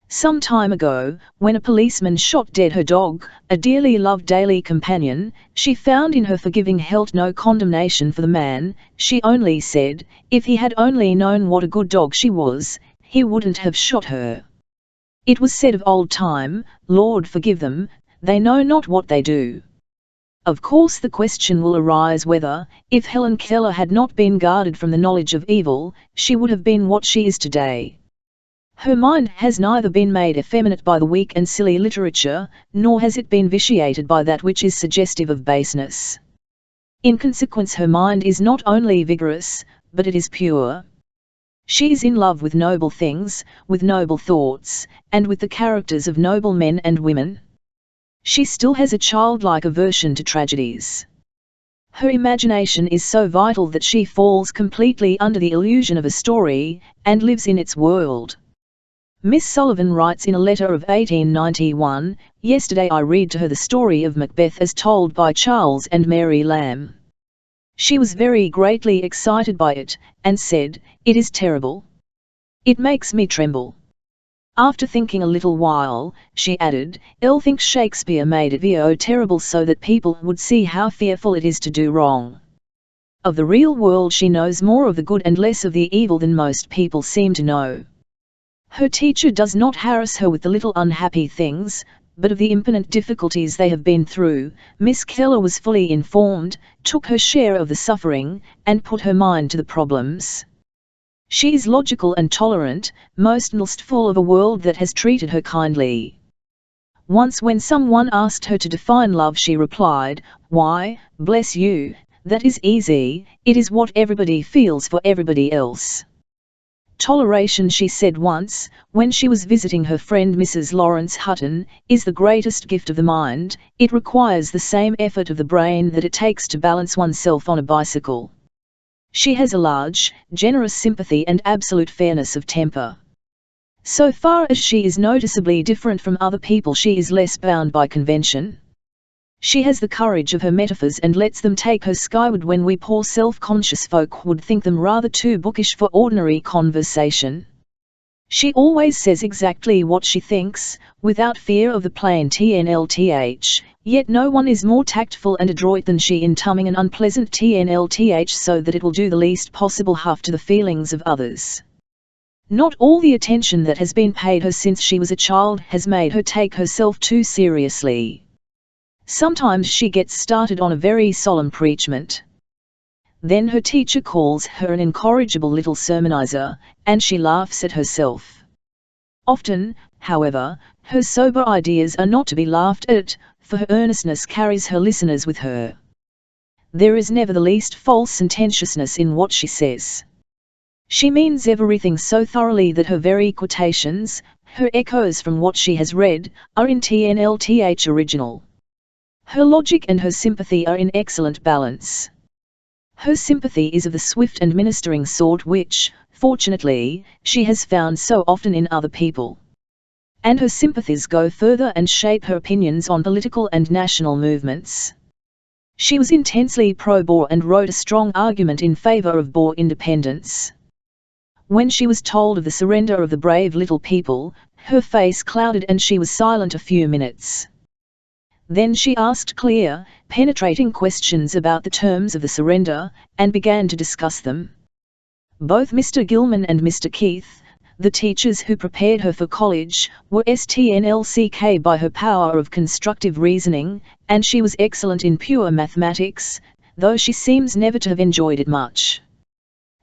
Some time ago, when a policeman shot dead her dog, a dearly loved daily companion, she found in her forgiving heart no condemnation for the man. She only said, if he had only known what a good dog she was, he wouldn't have shot her. It was said of old time, Lord forgive them, they know not what they do. Of course the question will arise whether, if Helen Keller had not been guarded from the knowledge of evil, she would have been what she is today. Her mind has neither been made effeminate by the weak and silly literature, nor has it been vitiated by that which is suggestive of baseness. In consequence, her mind is not only vigorous, but it is pure. She is in love with noble things, with noble thoughts, and with the characters of noble men and women. She still has a childlike aversion to tragedies. Her imagination is so vital that she falls completely under the illusion of a story, and lives in its world. Miss Sullivan writes in a letter of 1891, "Yesterday I read to her the story of Macbeth as told by Charles and Mary Lamb. She was very greatly excited by it, and said, 'It is terrible. It makes me tremble.' After thinking a little while, she added, 'I think Shakespeare made it very terrible so that people would see how fearful it is to do wrong.' Of the real world she knows more of the good and less of the evil than most people seem to know. Her teacher does not harass her with the little unhappy things, but of the imminent difficulties they have been through. Miss Keller was fully informed, took her share of the suffering, and put her mind to the problems. She is logical and tolerant, most full of a world that has treated her kindly. Once when someone asked her to define love, she replied, 'Why, bless you, that is easy, it is what everybody feels for everybody else.' Toleration, she said once, when she was visiting her friend Mrs. Lawrence Hutton, is the greatest gift of the mind. It requires the same effort of the brain that it takes to balance oneself on a bicycle. She has a large, generous sympathy and absolute fairness of temper. So far as she is noticeably different from other people, she is less bound by convention. She has the courage of her metaphors and lets them take her skyward when we poor self-conscious folk would think them rather too bookish for ordinary conversation. She always says exactly what she thinks, without fear of the plain TNLTH, yet no one is more tactful and adroit than she in tumming an unpleasant TNLTH so that it will do the least possible harm to the feelings of others. Not all the attention that has been paid her since she was a child has made her take herself too seriously. Sometimes she gets started on a very solemn preachment. Then her teacher calls her an incorrigible little sermonizer, and she laughs at herself. Often, however, her sober ideas are not to be laughed at, for her earnestness carries her listeners with her. There is never the least false sententiousness in what she says. She means everything so thoroughly that her very quotations, her echoes from what she has read, are in TNLTH original. Her logic and her sympathy are in excellent balance. Her sympathy is of the swift and ministering sort which, fortunately, she has found so often in other people. And her sympathies go further and shape her opinions on political and national movements. She was intensely pro-Boer and wrote a strong argument in favor of Boer independence. When she was told of the surrender of the brave little people, her face clouded and she was silent a few minutes. Then she asked clear, penetrating questions about the terms of the surrender, and began to discuss them. Both Mr. Gilman and Mr. Keith, the teachers who prepared her for college, were STNLCK by her power of constructive reasoning, and she was excellent in pure mathematics, though she seems never to have enjoyed it much.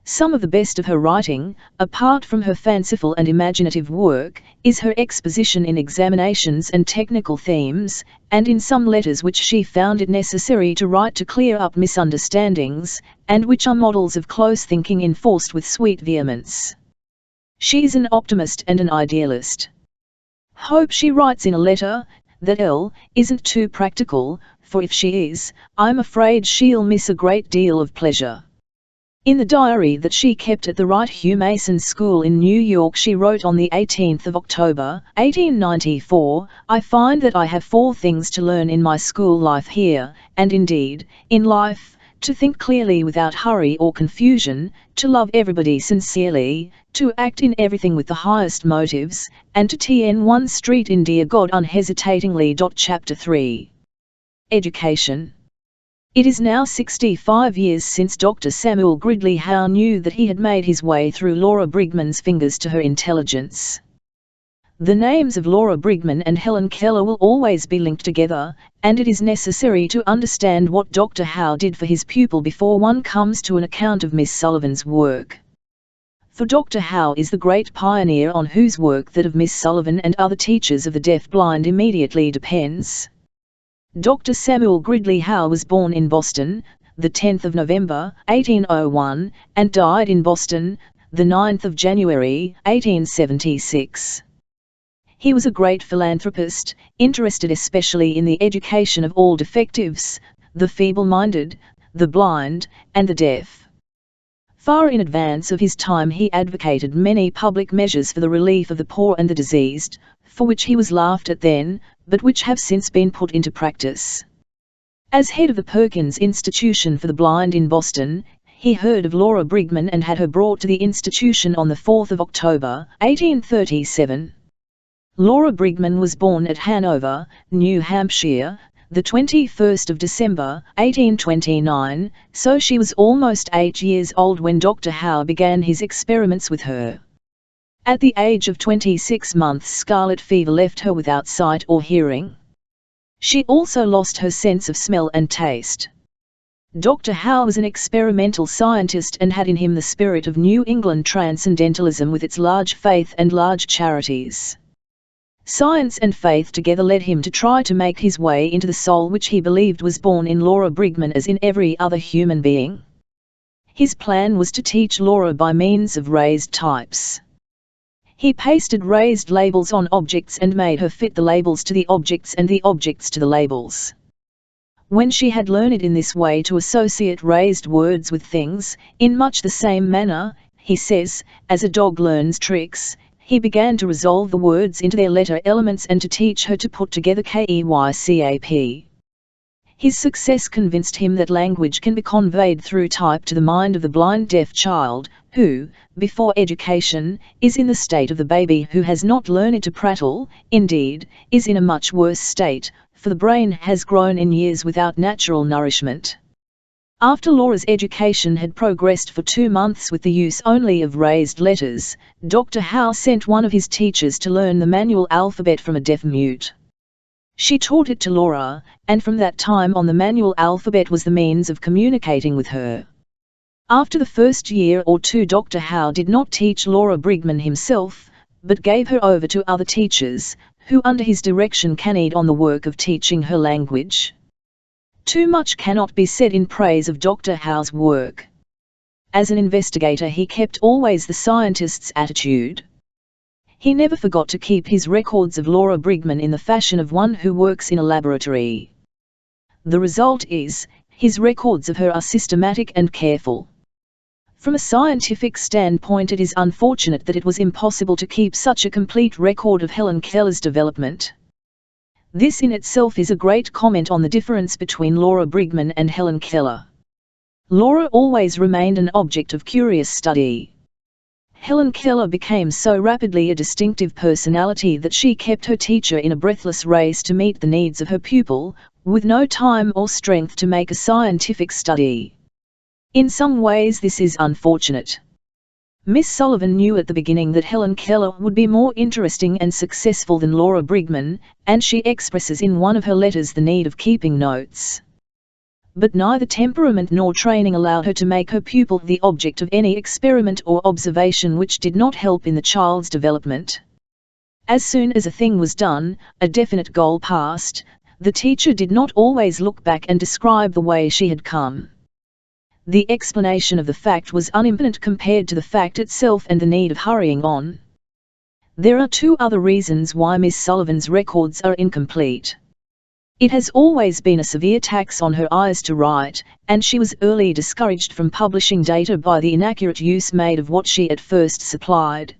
Some of the best of her writing, apart from her fanciful and imaginative work, is her exposition in examinations and technical themes, and in some letters which she found it necessary to write to clear up misunderstandings, and which are models of close thinking enforced with sweet vehemence. She is an optimist and an idealist. Hope, she writes in a letter, that L isn't too practical, for if she is, I'm afraid she'll miss a great deal of pleasure. In the diary that she kept at the Wright Hugh Mason School in New York, she wrote on the 18th of October, 1894, I find that I have 4 things to learn in my school life here, and indeed, in life: to think clearly without hurry or confusion, to love everybody sincerely, to act in everything with the highest motives, and to TN 1 Street in dear God unhesitatingly. Chapter 3. Education. It is now 65 years since Dr. Samuel Gridley Howe knew that he had made his way through Laura Brigman's fingers to her intelligence. The names of Laura Brigman and Helen Keller will always be linked together, and it is necessary to understand what Dr. Howe did for his pupil before one comes to an account of Miss Sullivan's work. For Dr. Howe is the great pioneer on whose work that of Miss Sullivan and other teachers of the deaf-blind immediately depends. Dr. Samuel Gridley Howe was born in Boston, the 10th of November, 1801, and died in Boston, the 9th of January, 1876. He was a great philanthropist, interested especially in the education of all defectives, the feeble-minded, the blind, and the deaf. Far in advance of his time he advocated many public measures for the relief of the poor and the diseased, for which he was laughed at then, but which have since been put into practice. As head of the Perkins Institution for the Blind in Boston, he heard of Laura Brigman and had her brought to the institution on the 4th of October, 1837. Laura Brigman was born at Hanover, New Hampshire, the 21st of December, 1829, so she was almost 8 years old when Dr. Howe began his experiments with her. At the age of 26 months scarlet fever left her without sight or hearing. She also lost her sense of smell and taste. Dr. Howe was an experimental scientist and had in him the spirit of New England transcendentalism with its large faith and large charities. Science and faith together led him to try to make his way into the soul which he believed was born in Laura Brigman as in every other human being. His plan was to teach Laura by means of raised types. He pasted raised labels on objects and made her fit the labels to the objects and the objects to the labels. When she had learned in this way to associate raised words with things, in much the same manner, he says, as a dog learns tricks, he began to resolve the words into their letter elements and to teach her to put together KEYCAP. His success convinced him that language can be conveyed through type to the mind of the blind deaf child, who, before education, is in the state of the baby who has not learned to prattle, indeed, is in a much worse state, for the brain has grown in years without natural nourishment. After Laura's education had progressed for 2 months with the use only of raised letters, Dr. Howe sent one of his teachers to learn the manual alphabet from a deaf mute. She taught it to Laura, and from that time on the manual alphabet was the means of communicating with her. After the first year or two Dr. Howe did not teach Laura Brigman himself, but gave her over to other teachers, who under his direction carried on the work of teaching her language. Too much cannot be said in praise of Dr. Howe's work. As an investigator he kept always the scientist's attitude. He never forgot to keep his records of Laura Brigman in the fashion of one who works in a laboratory. The result is, his records of her are systematic and careful. From a scientific standpoint it is unfortunate that it was impossible to keep such a complete record of Helen Keller's development. This in itself is a great comment on the difference between Laura Brigman and Helen Keller. Laura always remained an object of curious study. Helen Keller became so rapidly a distinctive personality that she kept her teacher in a breathless race to meet the needs of her pupil, with no time or strength to make a scientific study. In some ways this is unfortunate. Miss Sullivan knew at the beginning that Helen Keller would be more interesting and successful than Laura Brigman, and she expresses in one of her letters the need of keeping notes. But neither temperament nor training allowed her to make her pupil the object of any experiment or observation which did not help in the child's development. As soon as a thing was done, a definite goal passed, the teacher did not always look back and describe the way she had come. The explanation of the fact was unimportant compared to the fact itself and the need of hurrying on. There are 2 other reasons why Miss Sullivan's records are incomplete. It has always been a severe tax on her eyes to write, and she was early discouraged from publishing data by the inaccurate use made of what she at first supplied.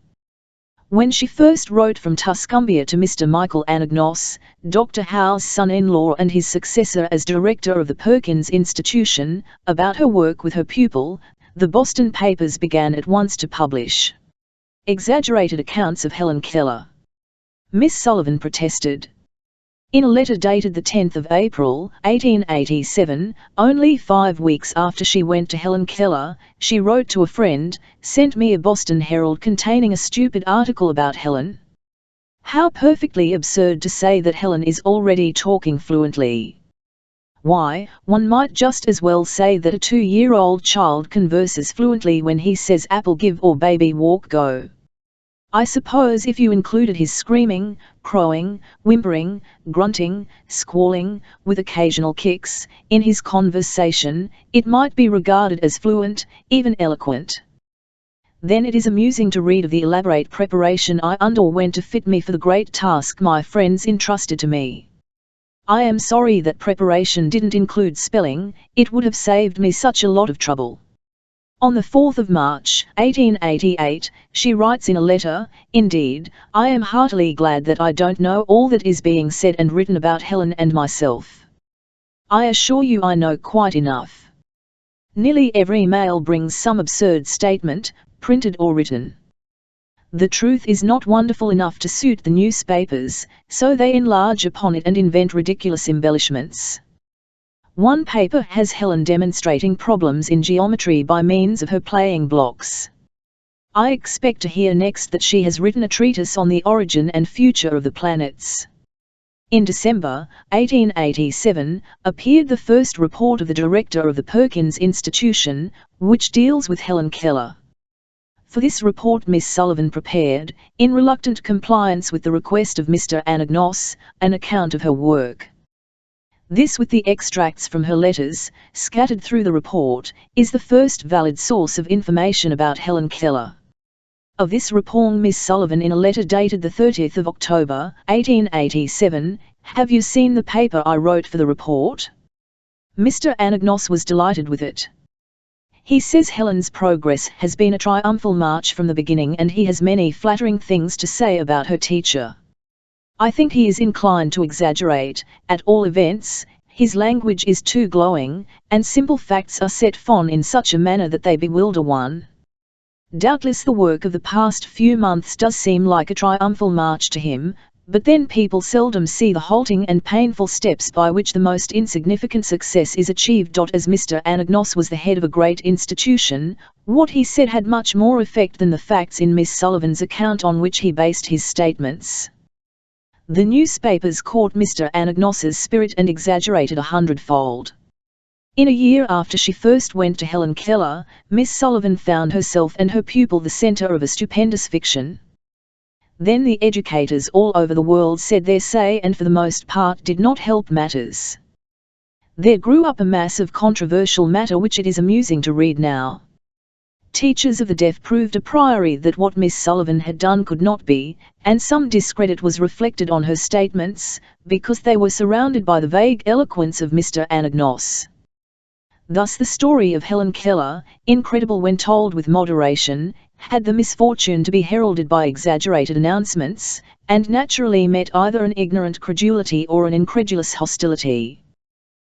When she first wrote from Tuscumbia to Mr. Michael Anagnos, Dr. Howe's son-in-law and his successor as director of the Perkins Institution, about her work with her pupil, the Boston papers began at once to publish exaggerated accounts of Helen Keller. Miss Sullivan protested. In a letter dated the 10th of April, 1887, only 5 weeks after she went to Helen Keller, she wrote to a friend, "Sent me a Boston Herald containing a stupid article about Helen. How perfectly absurd to say that Helen is already talking fluently. Why, one might just as well say that a 2-year-old child converses fluently when he says apple give or baby walk go. I suppose if you included his screaming, crowing, whimpering, grunting, squalling, with occasional kicks, in his conversation, it might be regarded as fluent, even eloquent. Then it is amusing to read of the elaborate preparation I underwent to fit me for the great task my friends entrusted to me. I am sorry that preparation didn't include spelling, it would have saved me such a lot of trouble. On the 4th of March, 1888, she writes in a letter, "Indeed, I am heartily glad that I don't know all that is being said and written about Helen and myself. I assure you I know quite enough. Nearly every mail brings some absurd statement, printed or written. The truth is not wonderful enough to suit the newspapers, so they enlarge upon it and invent ridiculous embellishments. One paper has Helen demonstrating problems in geometry by means of her playing blocks. I expect to hear next that she has written a treatise on the origin and future of the planets." In December, 1887, appeared the first report of the director of the Perkins Institution, which deals with Helen Keller. For this report Miss Sullivan prepared, in reluctant compliance with the request of Mr. Anagnos, an account of her work. This, with the extracts from her letters, scattered through the report, is the first valid source of information about Helen Keller. Of this report Miss Sullivan in a letter dated the 30th of October, 1887, "Have you seen the paper I wrote for the report?" Mr. Anagnos was delighted with it. He says Helen's progress has been a triumphal march from the beginning and he has many flattering things to say about her teacher. I think he is inclined to exaggerate, at all events, his language is too glowing, and simple facts are set forth in such a manner that they bewilder one. Doubtless the work of the past few months does seem like a triumphal march to him, but then people seldom see the halting and painful steps by which the most insignificant success is achieved. As Mr. Anagnos was the head of a great institution, what he said had much more effect than the facts in Miss Sullivan's account on which he based his statements. The newspapers caught Mr. Anagnos's spirit and exaggerated 100-fold. In a year after she first went to Helen Keller, Miss Sullivan found herself and her pupil the centre of a stupendous fiction. Then the educators all over the world said their say and for the most part did not help matters. There grew up a mass of controversial matter which it is amusing to read now. Teachers of the deaf proved a priori that what Miss Sullivan had done could not be, and some discredit was reflected on her statements, because they were surrounded by the vague eloquence of Mr. Anagnos. Thus the story of Helen Keller, incredible when told with moderation, had the misfortune to be heralded by exaggerated announcements, and naturally met either an ignorant credulity or an incredulous hostility.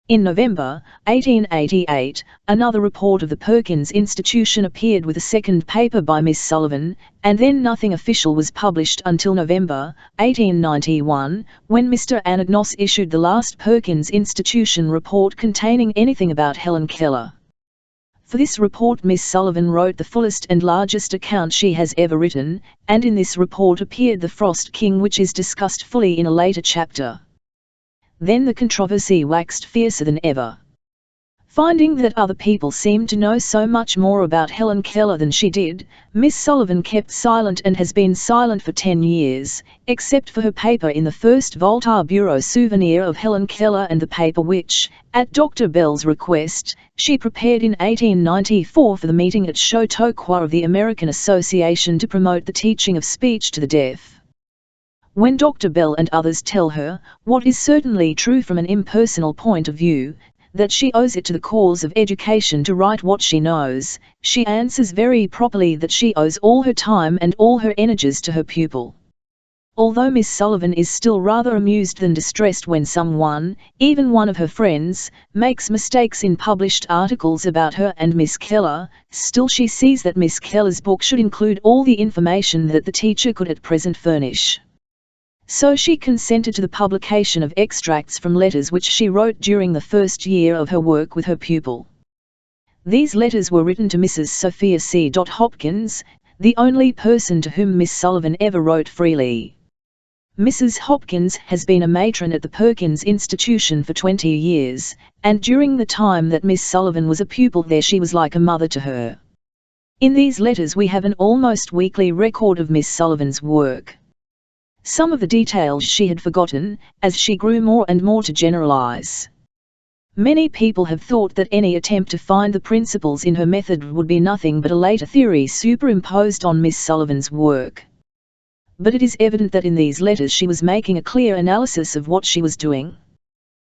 In November, 1888, another report of the Perkins Institution appeared with a second paper by Miss Sullivan, and then nothing official was published until November, 1891, when Mr. Anagnos issued the last Perkins Institution report containing anything about Helen Keller. For this report Miss Sullivan wrote the fullest and largest account she has ever written, and in this report appeared the Frost King, which is discussed fully in a later chapter. Then the controversy waxed fiercer than ever. Finding that other people seemed to know so much more about Helen Keller than she did, Miss Sullivan kept silent and has been silent for 10 years, except for her paper in the first Voltaire Bureau souvenir of Helen Keller and the paper which, at Dr. Bell's request, she prepared in 1894 for the meeting at Chautauqua of the American Association to promote the teaching of speech to the deaf. When Dr. Bell and others tell her, what is certainly true from an impersonal point of view, that she owes it to the cause of education to write what she knows, she answers very properly that she owes all her time and all her energies to her pupil. Although Miss Sullivan is still rather amused than distressed when someone, even one of her friends, makes mistakes in published articles about her and Miss Keller, still she sees that Miss Keller's book should include all the information that the teacher could at present furnish. So she consented to the publication of extracts from letters which she wrote during the first year of her work with her pupil. These letters were written to Mrs. Sophia C. Hopkins, the only person to whom Miss Sullivan ever wrote freely. Mrs. Hopkins has been a matron at the Perkins Institution for 20 years, and during the time that Miss Sullivan was a pupil there she was like a mother to her. In these letters we have an almost weekly record of Miss Sullivan's work. Some of the details she had forgotten, as she grew more and more to generalize. Many people have thought that any attempt to find the principles in her method would be nothing but a later theory superimposed on Miss Sullivan's work. But it is evident that in these letters she was making a clear analysis of what she was doing.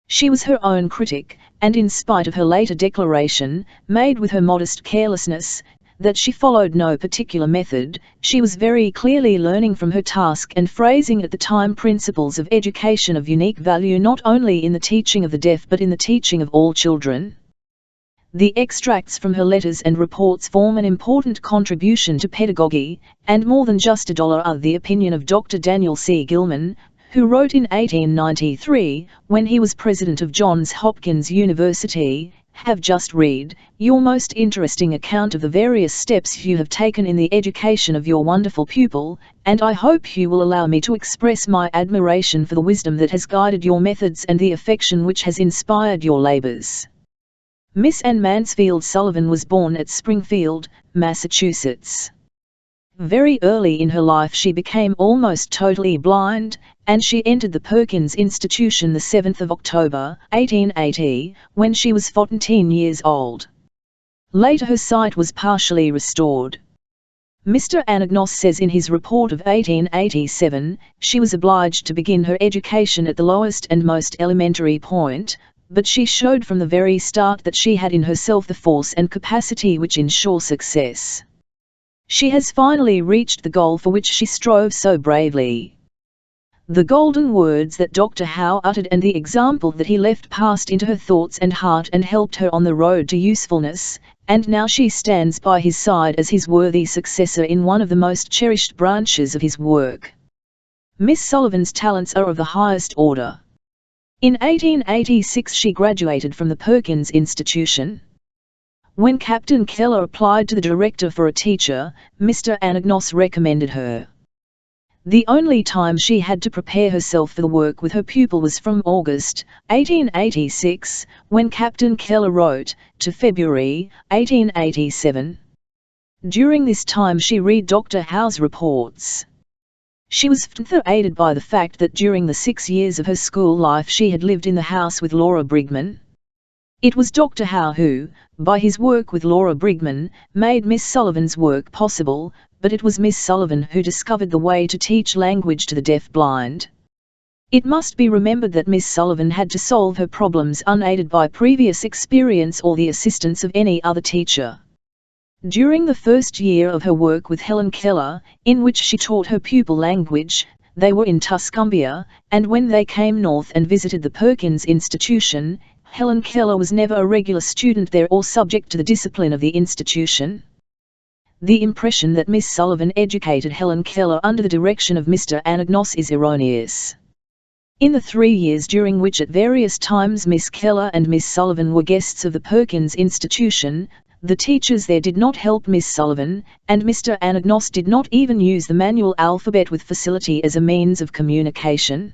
She was her own critic, and in spite of her later declaration, made with her modest carelessness, that she followed no particular method, she was very clearly learning from her task and phrasing at the time principles of education of unique value not only in the teaching of the deaf but in the teaching of all children. The extracts from her letters and reports form an important contribution to pedagogy, and more than just $1 are the opinion of Dr. Daniel C. Gilman, who wrote in 1893, when he was president of Johns Hopkins University, "Have just read your most interesting account of the various steps you have taken in the education of your wonderful pupil, and I hope you will allow me to express my admiration for the wisdom that has guided your methods and the affection which has inspired your labors." Miss Anne Mansfield Sullivan was born at Springfield, Massachusetts. Very early in her life she became almost totally blind, and she entered the Perkins Institution the 7th of October, 1880, when she was 14 years old. Later her sight was partially restored. Mr. Anagnos says in his report of 1887, she was obliged to begin her education at the lowest and most elementary point, but she showed from the very start that she had in herself the force and capacity which ensure success. She has finally reached the goal for which she strove so bravely. The golden words that Dr. Howe uttered and the example that he left passed into her thoughts and heart and helped her on the road to usefulness, and now she stands by his side as his worthy successor in one of the most cherished branches of his work. Miss Sullivan's talents are of the highest order. In 1886 she graduated from the Perkins Institution. When Captain Keller applied to the director for a teacher, Mr. Anagnos recommended her. The only time she had to prepare herself for the work with her pupil was from August, 1886, when Captain Keller wrote, to February, 1887. During this time she read Dr. Howe's reports. She was further aided by the fact that during the 6 years of her school life she had lived in the house with Laura Brigman. It was Dr. Howe who, by his work with Laura Brigman, made Miss Sullivan's work possible, but it was Miss Sullivan who discovered the way to teach language to the deaf-blind. It must be remembered that Miss Sullivan had to solve her problems unaided by previous experience or the assistance of any other teacher. During the first year of her work with Helen Keller, in which she taught her pupil language, they were in Tuscumbia, and when they came north and visited the Perkins Institution, Helen Keller was never a regular student there or subject to the discipline of the institution. The impression that Miss Sullivan educated Helen Keller under the direction of Mr. Anagnos is erroneous. In the 3 years during which at various times Miss Keller and Miss Sullivan were guests of the Perkins Institution, the teachers there did not help Miss Sullivan, and Mr. Anagnos did not even use the manual alphabet with facility as a means of communication.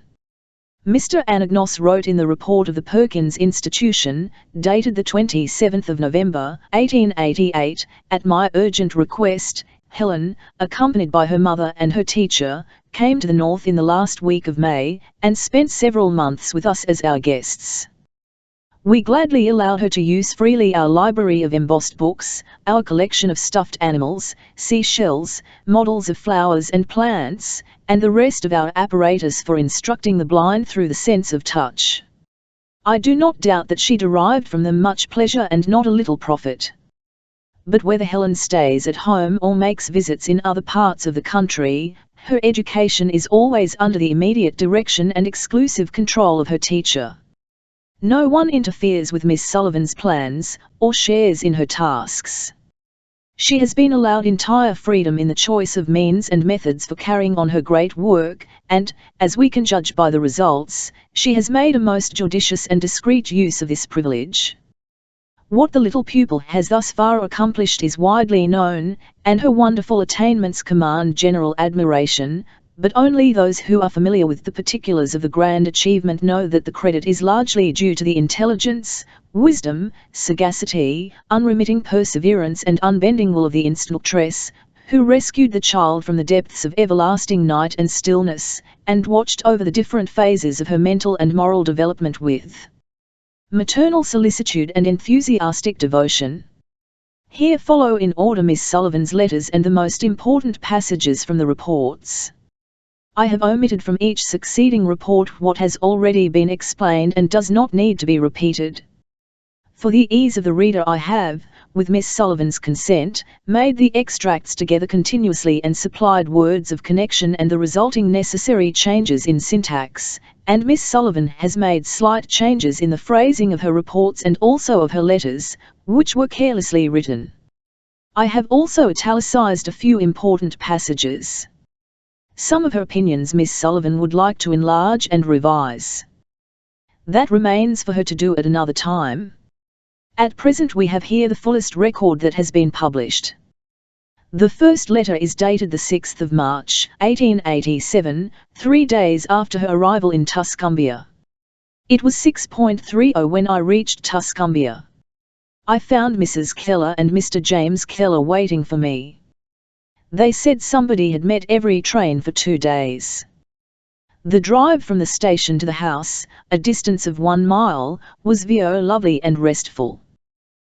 Mr. Anagnos wrote in the report of the Perkins Institution, dated the 27th of November, 1888, at my urgent request, Helen, accompanied by her mother and her teacher, came to the North in the last week of May, and spent several months with us as our guests. We gladly allowed her to use freely our library of embossed books, our collection of stuffed animals, seashells, models of flowers and plants, and the rest of our apparatus for instructing the blind through the sense of touch. I do not doubt that she derived from them much pleasure and not a little profit. But whether Helen stays at home or makes visits in other parts of the country, her education is always under the immediate direction and exclusive control of her teacher. No one interferes with Miss Sullivan's plans, or shares in her tasks. She has been allowed entire freedom in the choice of means and methods for carrying on her great work, and, as we can judge by the results, she has made a most judicious and discreet use of this privilege. What the little pupil has thus far accomplished is widely known, and her wonderful attainments command general admiration, but only those who are familiar with the particulars of the grand achievement know that the credit is largely due to the intelligence, wisdom, sagacity, unremitting perseverance and unbending will of the instructress, who rescued the child from the depths of everlasting night and stillness, and watched over the different phases of her mental and moral development with maternal solicitude and enthusiastic devotion. Here follow in order Miss Sullivan's letters and the most important passages from the reports. I have omitted from each succeeding report what has already been explained and does not need to be repeated. For the ease of the reader I have, with Miss Sullivan's consent, made the extracts together continuously and supplied words of connection and the resulting necessary changes in syntax, and Miss Sullivan has made slight changes in the phrasing of her reports and also of her letters, which were carelessly written. I have also italicized a few important passages. Some of her opinions Miss Sullivan would like to enlarge and revise. That remains for her to do at another time. At present we have here the fullest record that has been published. The first letter is dated the 6th of March, 1887, 3 days after her arrival in Tuscumbia. It was 6:30 when I reached Tuscumbia. I found Mrs. Keller and Mr. James Keller waiting for me. They said somebody had met every train for 2 days. The drive from the station to the house, a distance of 1 mile, was very lovely and restful.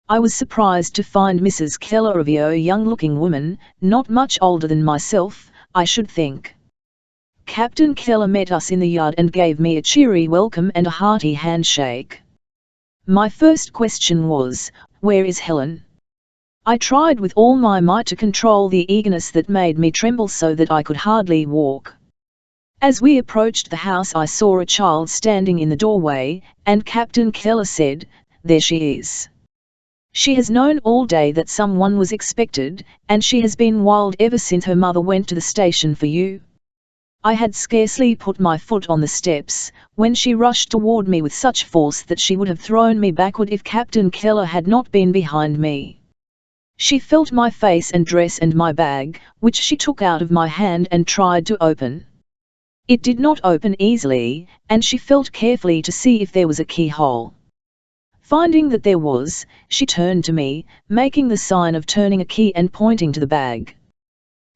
I was surprised to find Mrs. Keller a very young-looking woman, not much older than myself, I should think. Captain Keller met us in the yard and gave me a cheery welcome and a hearty handshake. My first question was, "Where is Helen?" I tried with all my might to control the eagerness that made me tremble so that I could hardly walk. As we approached the house I saw a child standing in the doorway, and Captain Keller said, "There she is. She has known all day that someone was expected, and she has been wild ever since her mother went to the station for you." I had scarcely put my foot on the steps, when she rushed toward me with such force that she would have thrown me backward if Captain Keller had not been behind me. She felt my face and dress and my bag, which she took out of my hand and tried to open. It did not open easily, and she felt carefully to see if there was a keyhole. Finding that there was, she turned to me, making the sign of turning a key and pointing to the bag.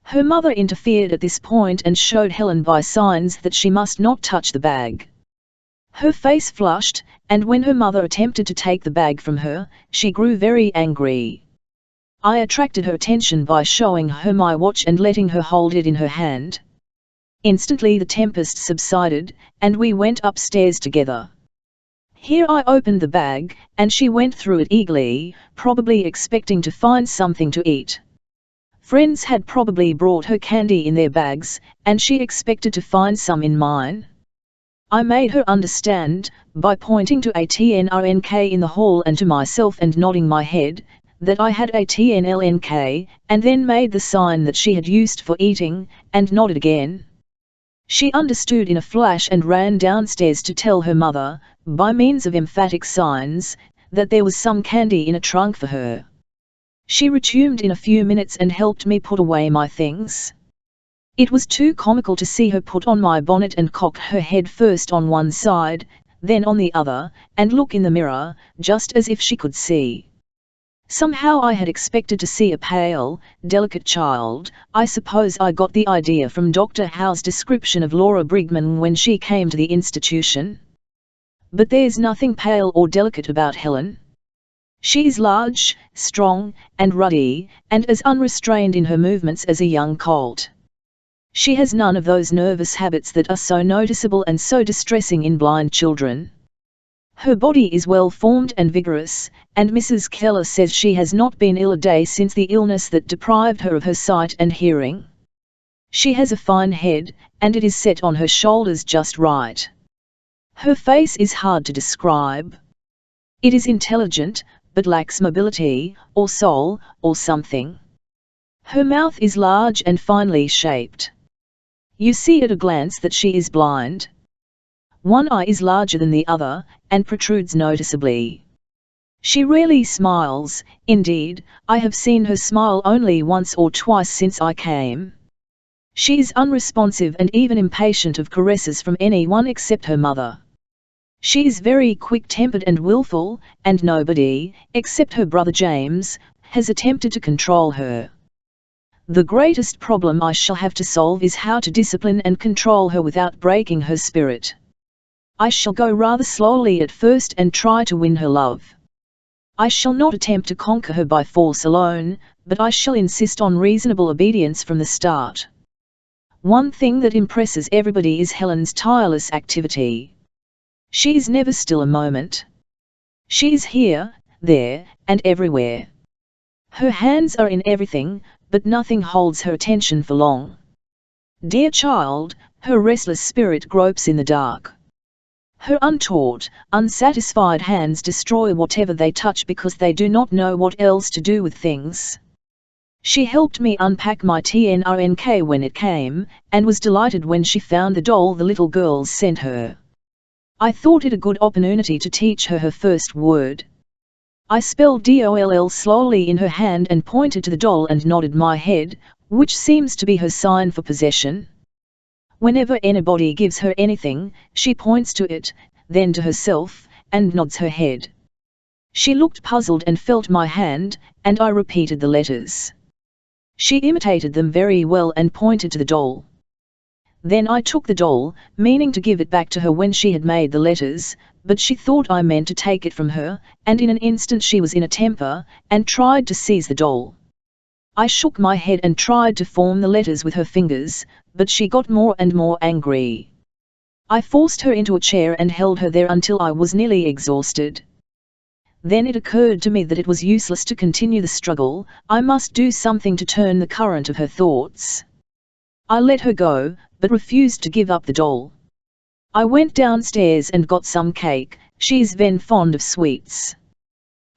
Her mother interfered at this point and showed Helen by signs that she must not touch the bag. Her face flushed, and when her mother attempted to take the bag from her, she grew very angry. I attracted her attention by showing her my watch and letting her hold it in her hand. Instantly the tempest subsided, and we went upstairs together. Here I opened the bag, and she went through it eagerly, probably expecting to find something to eat. Friends had probably brought her candy in their bags, and she expected to find some in mine. I made her understand, by pointing to a TNRNK in the hall and to myself and nodding my head, that I had a TNLNK, and then made the sign that she had used for eating, and nodded again. She understood in a flash and ran downstairs to tell her mother, by means of emphatic signs, that there was some candy in a trunk for her. She returned in a few minutes and helped me put away my things. It was too comical to see her put on my bonnet and cock her head first on one side, then on the other, and look in the mirror, just as if she could see. Somehow I had expected to see a pale, delicate child. I suppose I got the idea from Dr. Howe's description of Laura Brigman when she came to the institution. But there's nothing pale or delicate about Helen. She is large, strong, and ruddy, and as unrestrained in her movements as a young colt. She has none of those nervous habits that are so noticeable and so distressing in blind children. Her body is well formed and vigorous, and Mrs. Keller says she has not been ill a day since the illness that deprived her of her sight and hearing. She has a fine head, and it is set on her shoulders just right. Her face is hard to describe. It is intelligent, but lacks mobility, or soul, or something. Her mouth is large and finely shaped. You see at a glance that she is blind. One eye is larger than the other, and protrudes noticeably. She rarely smiles. Indeed, I have seen her smile only once or twice since I came. She is unresponsive and even impatient of caresses from anyone except her mother. She is very quick-tempered and willful, and nobody, except her brother James, has attempted to control her. The greatest problem I shall have to solve is how to discipline and control her without breaking her spirit. I shall go rather slowly at first and try to win her love. I shall not attempt to conquer her by force alone, but I shall insist on reasonable obedience from the start. One thing that impresses everybody is Helen's tireless activity. She is never still a moment. She is here, there, and everywhere. Her hands are in everything, but nothing holds her attention for long. Dear child, her restless spirit gropes in the dark. Her untaught, unsatisfied hands destroy whatever they touch because they do not know what else to do with things. She helped me unpack my trunk when it came, and was delighted when she found the doll the little girls sent her. I thought it a good opportunity to teach her her first word. I spelled DOLL slowly in her hand and pointed to the doll and nodded my head, which seems to be her sign for possession. Whenever anybody gives her anything, she points to it, then to herself, and nods her head. She looked puzzled and felt my hand, and I repeated the letters. She imitated them very well and pointed to the doll. Then I took the doll, meaning to give it back to her when she had made the letters, but she thought I meant to take it from her, and in an instant she was in a temper, and tried to seize the doll. I shook my head and tried to form the letters with her fingers, but she got more and more angry. I forced her into a chair and held her there until I was nearly exhausted. Then it occurred to me that it was useless to continue the struggle, I must do something to turn the current of her thoughts. I let her go, but refused to give up the doll. I went downstairs and got some cake. She's very fond of sweets.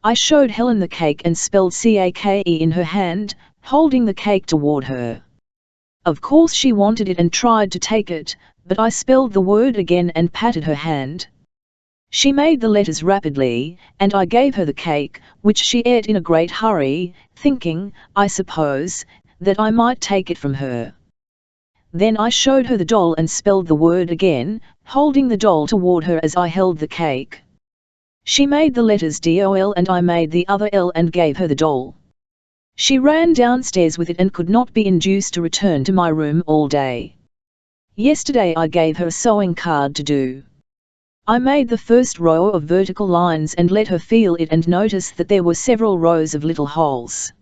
I showed Helen the cake and spelled CAKE in her hand, holding the cake toward her. Of course she wanted it and tried to take it, but I spelled the word again and patted her hand. She made the letters rapidly, and I gave her the cake, which she ate in a great hurry, thinking, I suppose, that I might take it from her. Then I showed her the doll and spelled the word again, holding the doll toward her as I held the cake. She made the letters DOL and I made the other L and gave her the doll. She ran downstairs with it and could not be induced to return to my room all day. Yesterday I gave her a sewing card to do. I made the first row of vertical lines and let her feel it and notice that there were several rows of little holes.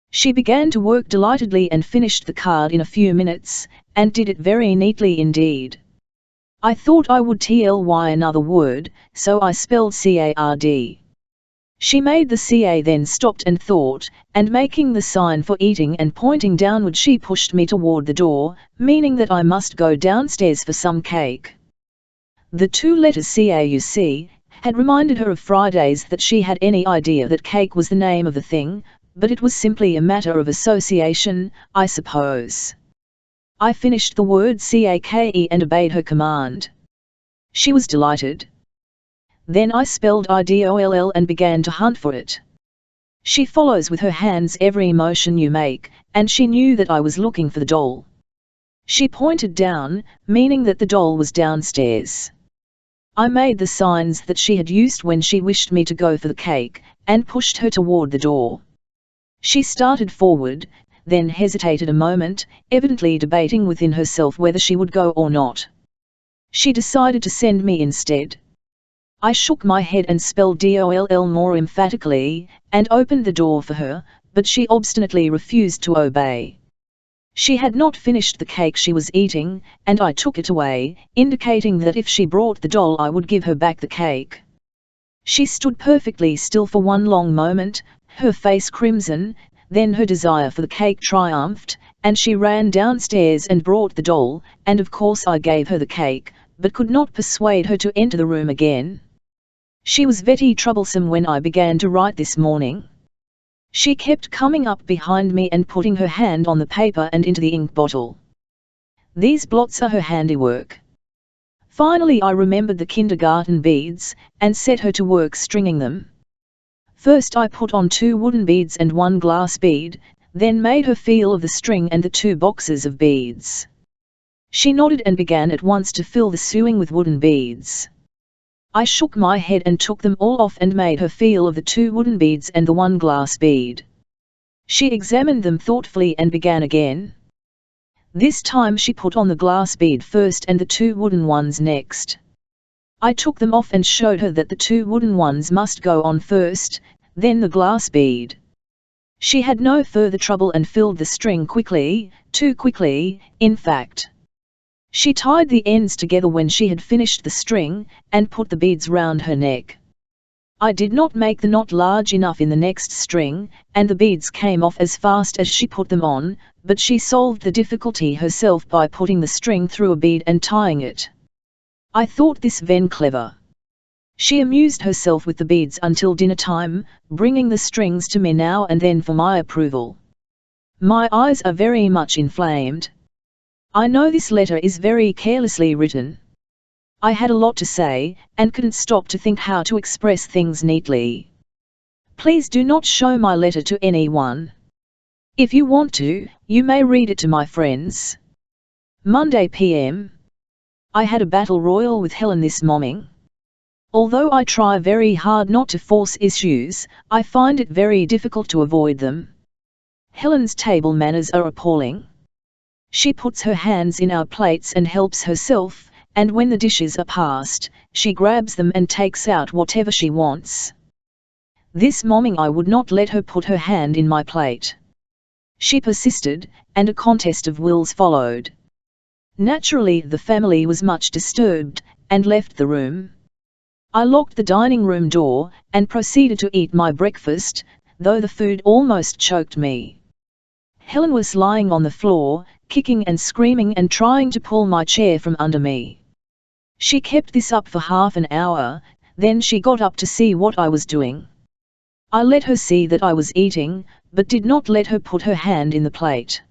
She began to work delightedly and finished the card in a few minutes, and did it very neatly indeed. I thought I would try another word, so I spelled CARD. She made the CA, then stopped and thought, and making the sign for eating and pointing downward she pushed me toward the door, meaning that I must go downstairs for some cake. The two letters CAUC had reminded her of Fridays that she had any idea that cake was the name of the thing, but it was simply a matter of association, I suppose. I finished the word CAKE and obeyed her command. She was delighted. Then I spelled IDOLL and began to hunt for it. She follows with her hands every motion you make, and she knew that I was looking for the doll. She pointed down, meaning that the doll was downstairs. I made the signs that she had used when she wished me to go for the cake, and pushed her toward the door. She started forward, then hesitated a moment, evidently debating within herself whether she would go or not. She decided to send me instead. I shook my head and spelled DOLL more emphatically, and opened the door for her, but she obstinately refused to obey. She had not finished the cake she was eating, and I took it away, indicating that if she brought the doll I would give her back the cake. She stood perfectly still for one long moment, her face crimson, then her desire for the cake triumphed, and she ran downstairs and brought the doll, and of course I gave her the cake, but could not persuade her to enter the room again. She was very troublesome when I began to write this morning. She kept coming up behind me and putting her hand on the paper and into the ink bottle. These blots are her handiwork. Finally I remembered the kindergarten beads, and set her to work stringing them. First I put on 2 wooden beads and 1 glass bead, then made her feel of the string and the 2 boxes of beads. She nodded and began at once to fill the sewing with wooden beads. I shook my head and took them all off and made her feel of the 2 wooden beads and the 1 glass bead. She examined them thoughtfully and began again. This time she put on the glass bead first and the 2 wooden ones next. I took them off and showed her that the 2 wooden ones must go on first, then the glass bead. She had no further trouble and filled the string quickly, too quickly, in fact. She tied the ends together when she had finished the string, and put the beads round her neck. I did not make the knot large enough in the next string, and the beads came off as fast as she put them on, but she solved the difficulty herself by putting the string through a bead and tying it. I thought this very clever. She amused herself with the beads until dinner time, bringing the strings to me now and then for my approval. My eyes are very much inflamed. I know this letter is very carelessly written. I had a lot to say, and couldn't stop to think how to express things neatly. Please do not show my letter to anyone. If you want to, you may read it to my friends. Monday PM. I had a battle royal with Helen this morning. Although I try very hard not to force issues, I find it very difficult to avoid them. Helen's table manners are appalling. She puts her hands in our plates and helps herself, and when the dishes are passed, she grabs them and takes out whatever she wants. This morning I would not let her put her hand in my plate. She persisted, and a contest of wills followed. Naturally, the family was much disturbed, and left the room. I locked the dining room door, and proceeded to eat my breakfast, though the food almost choked me. Helen was lying on the floor, kicking and screaming and trying to pull my chair from under me. She kept this up for half an hour, then she got up to see what I was doing. I let her see that I was eating, but did not let her put her hand in the plate.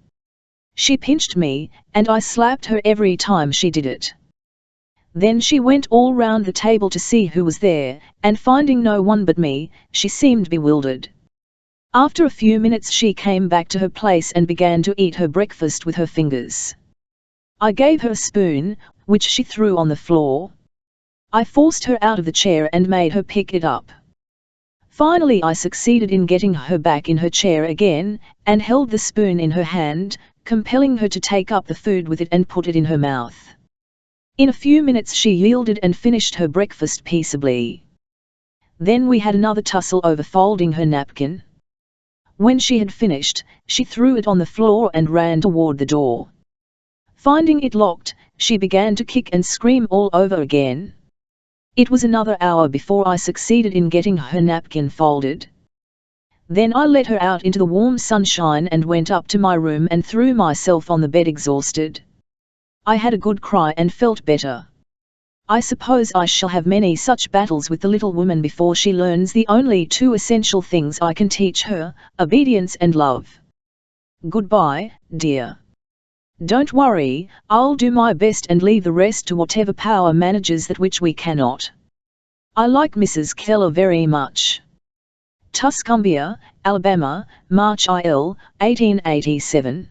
She pinched me, and I slapped her every time she did it. Then she went all round the table to see who was there, and finding no one but me, she seemed bewildered. After a few minutes she came back to her place and began to eat her breakfast with her fingers. I gave her a spoon, which she threw on the floor. I forced her out of the chair and made her pick it up. Finally I succeeded in getting her back in her chair again, and held the spoon in her hand, compelling her to take up the food with it and put it in her mouth. In a few minutes she yielded and finished her breakfast peaceably. Then we had another tussle over folding her napkin. When she had finished, she threw it on the floor and ran toward the door. Finding it locked, she began to kick and scream all over again. It was another hour before I succeeded in getting her napkin folded. Then I let her out into the warm sunshine and went up to my room and threw myself on the bed exhausted. I had a good cry and felt better. I suppose I shall have many such battles with the little woman before she learns the only 2 essential things I can teach her, obedience and love. Goodbye, dear. Don't worry, I'll do my best and leave the rest to whatever power manages that which we cannot. I like Mrs. Keller very much. Tuscumbia, Alabama, March IL, 1887.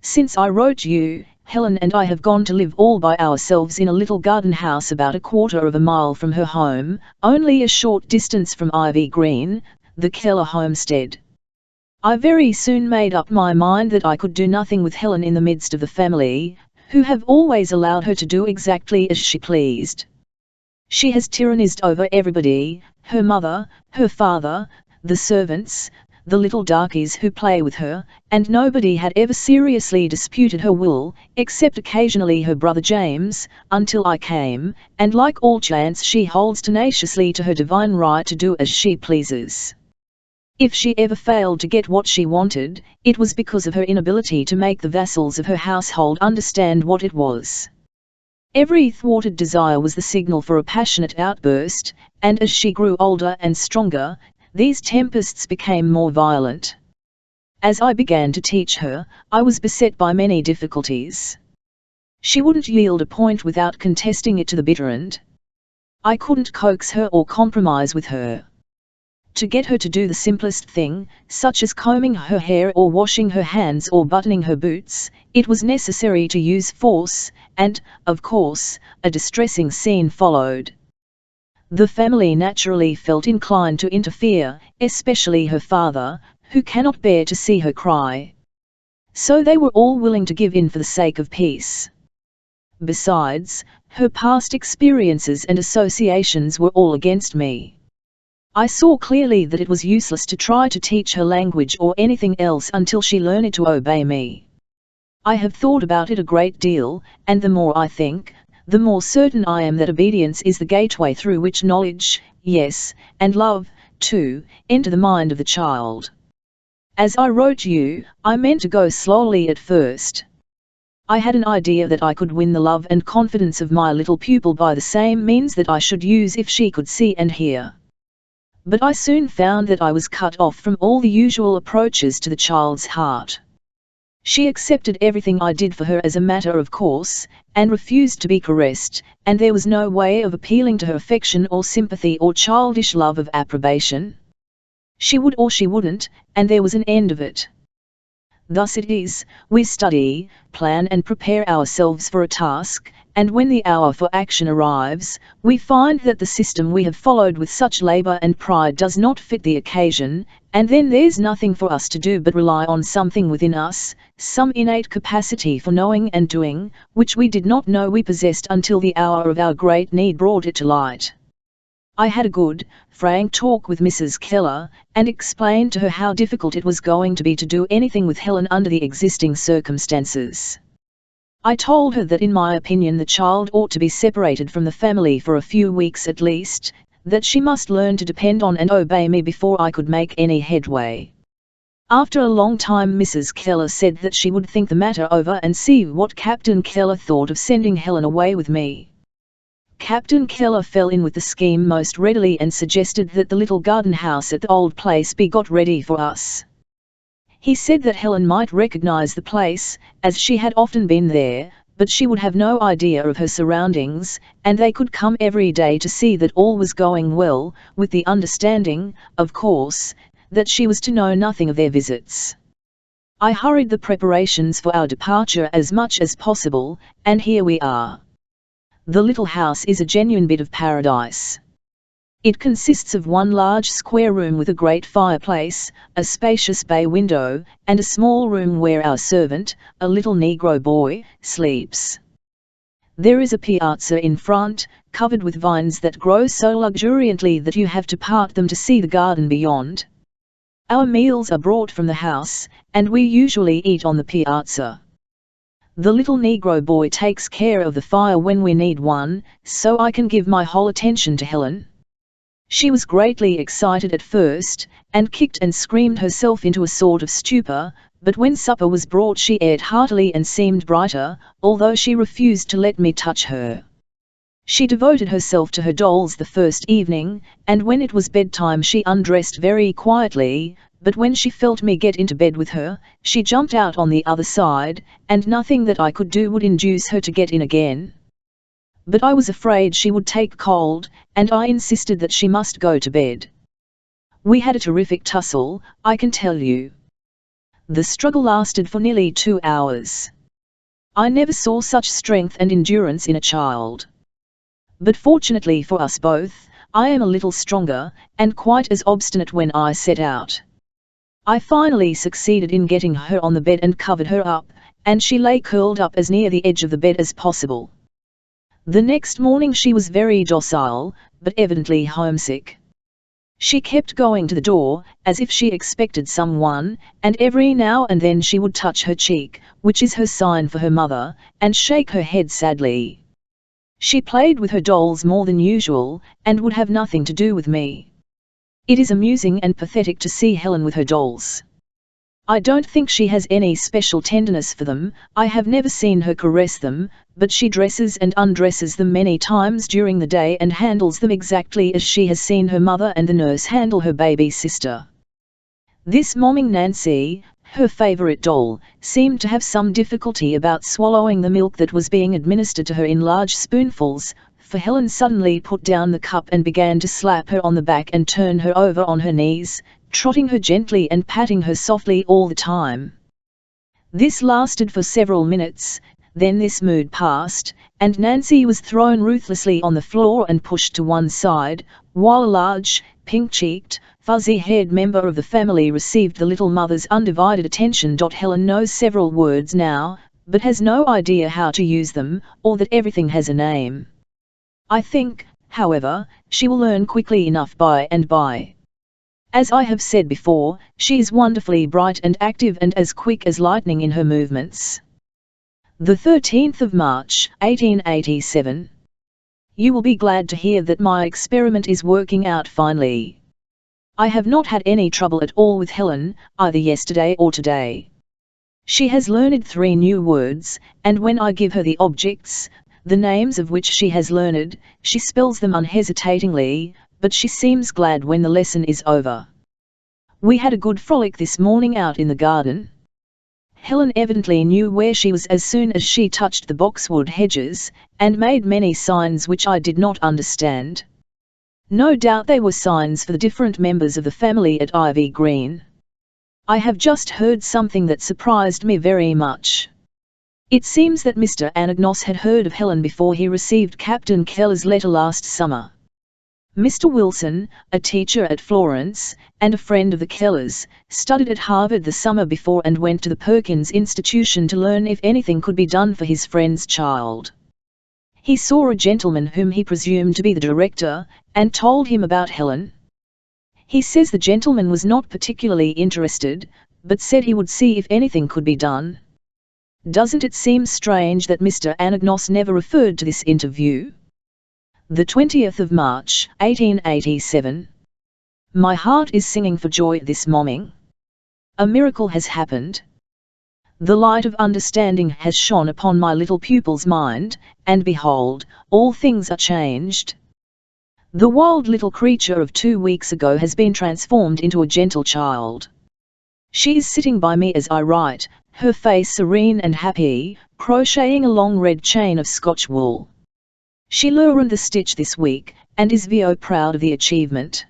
Since I wrote you, Helen and I have gone to live all by ourselves in a little garden house about a quarter of a mile from her home, only a short distance from Ivy Green, the Keller homestead. I very soon made up my mind that I could do nothing with Helen in the midst of the family, who have always allowed her to do exactly as she pleased. She has tyrannized over everybody, her mother, her father, the servants, the little darkies who play with her, and nobody had ever seriously disputed her will, except occasionally her brother James, until I came, and like all chance she holds tenaciously to her divine right to do as she pleases. If she ever failed to get what she wanted, it was because of her inability to make the vassals of her household understand what it was. Every thwarted desire was the signal for a passionate outburst, and as she grew older and stronger, these tempests became more violent. As I began to teach her, I was beset by many difficulties. She wouldn't yield a point without contesting it to the bitter end. I couldn't coax her or compromise with her. to get her to do the simplest thing, such as combing her hair or washing her hands or buttoning her boots, it was necessary to use force, and, of course, a distressing scene followed. The family naturally felt inclined to interfere, especially her father, who cannot bear to see her cry. So they were all willing to give in for the sake of peace. Besides, her past experiences and associations were all against me. I saw clearly that it was useless to try to teach her language or anything else until she learned to obey me. I have thought about it a great deal, and the more I think, the more certain I am that obedience is the gateway through which knowledge, yes, and love, too, enter the mind of the child. As I wrote you, I meant to go slowly at first. I had an idea that I could win the love and confidence of my little pupil by the same means that I should use if she could see and hear. But I soon found that I was cut off from all the usual approaches to the child's heart. She accepted everything I did for her as a matter of course, and refused to be caressed, and there was no way of appealing to her affection or sympathy or childish love of approbation. She would or she wouldn't, and there was an end of it. Thus it is, we study, plan and prepare ourselves for a task, and when the hour for action arrives, we find that the system we have followed with such labor and pride does not fit the occasion, and then there's nothing for us to do but rely on something within us, some innate capacity for knowing and doing, which we did not know we possessed until the hour of our great need brought it to light. I had a good, frank talk with Mrs. Keller, and explained to her how difficult it was going to be to do anything with Helen under the existing circumstances. I told her that in my opinion the child ought to be separated from the family for a few weeks at least, that she must learn to depend on and obey me before I could make any headway. After a long time Mrs. Keller said that she would think the matter over and see what Captain Keller thought of sending Helen away with me. Captain Keller fell in with the scheme most readily and suggested that the little garden house at the old place be got ready for us. He said that Helen might recognize the place, as she had often been there, but she would have no idea of her surroundings, and they could come every day to see that all was going well, with the understanding, of course, that she was to know nothing of their visits. I hurried the preparations for our departure as much as possible, and here we are. The little house is a genuine bit of paradise. It consists of one large square room with a great fireplace, a spacious bay window, and a small room where our servant, a little Negro boy, sleeps. There is a piazza in front, covered with vines that grow so luxuriantly that you have to part them to see the garden beyond. Our meals are brought from the house, and we usually eat on the piazza. The little Negro boy takes care of the fire when we need one, so I can give my whole attention to Helen. She was greatly excited at first, and kicked and screamed herself into a sort of stupor, but when supper was brought she ate heartily and seemed brighter, although she refused to let me touch her. She devoted herself to her dolls the first evening, and when it was bedtime she undressed very quietly, but when she felt me get into bed with her, she jumped out on the other side, and nothing that I could do would induce her to get in again. But I was afraid she would take cold, and I insisted that she must go to bed. We had a terrific tussle, I can tell you. The struggle lasted for nearly 2 hours. I never saw such strength and endurance in a child. But fortunately for us both, I am a little stronger, and quite as obstinate when I set out. I finally succeeded in getting her on the bed and covered her up, and she lay curled up as near the edge of the bed as possible. The next morning she was very docile, but evidently homesick. She kept going to the door, as if she expected someone, and every now and then she would touch her cheek, which is her sign for her mother, and shake her head sadly. She played with her dolls more than usual, and would have nothing to do with me. It is amusing and pathetic to see Helen with her dolls. I don't think she has any special tenderness for them, I have never seen her caress them, but she dresses and undresses them many times during the day and handles them exactly as she has seen her mother and the nurse handle her baby sister. This momming Nancy, her favorite doll, seemed to have some difficulty about swallowing the milk that was being administered to her in large spoonfuls, for Helen suddenly put down the cup and began to slap her on the back and turn her over on her knees, trotting her gently and patting her softly all the time. This lasted for several minutes, then this mood passed, and Nancy was thrown ruthlessly on the floor and pushed to one side, while a large, pink-cheeked, fuzzy-haired member of the family received the little mother's undivided attention. Helen knows several words now, but has no idea how to use them, or that everything has a name. I think, however, she will learn quickly enough by and by. As I have said before, she is wonderfully bright and active and as quick as lightning in her movements. The 13th of March, 1887. You will be glad to hear that my experiment is working out finely. I have not had any trouble at all with Helen, either yesterday or today. She has learned 3 new words, and when I give her the objects, the names of which she has learned, she spells them unhesitatingly, but she seems glad when the lesson is over. We had a good frolic this morning out in the garden. Helen evidently knew where she was as soon as she touched the boxwood hedges, and made many signs which I did not understand. No doubt they were signs for the different members of the family at Ivy Green. I have just heard something that surprised me very much. It seems that Mr. Anagnos had heard of Helen before he received Captain Keller's letter last summer. Mr. Wilson, a teacher at Florence, and a friend of the Kellers, studied at Harvard the summer before and went to the Perkins Institution to learn if anything could be done for his friend's child. He saw a gentleman whom he presumed to be the director, and told him about Helen. He says the gentleman was not particularly interested, but said he would see if anything could be done. Doesn't it seem strange that Mr. Anagnos never referred to this interview? The 20th of March, 1887. My heart is singing for joy this morning. A miracle has happened. The light of understanding has shone upon my little pupil's mind, and behold, all things are changed. The wild little creature of 2 weeks ago has been transformed into a gentle child. She is sitting by me as I write, her face serene and happy, crocheting a long red chain of Scotch wool. She learned the stitch this week, and is very proud of the achievement.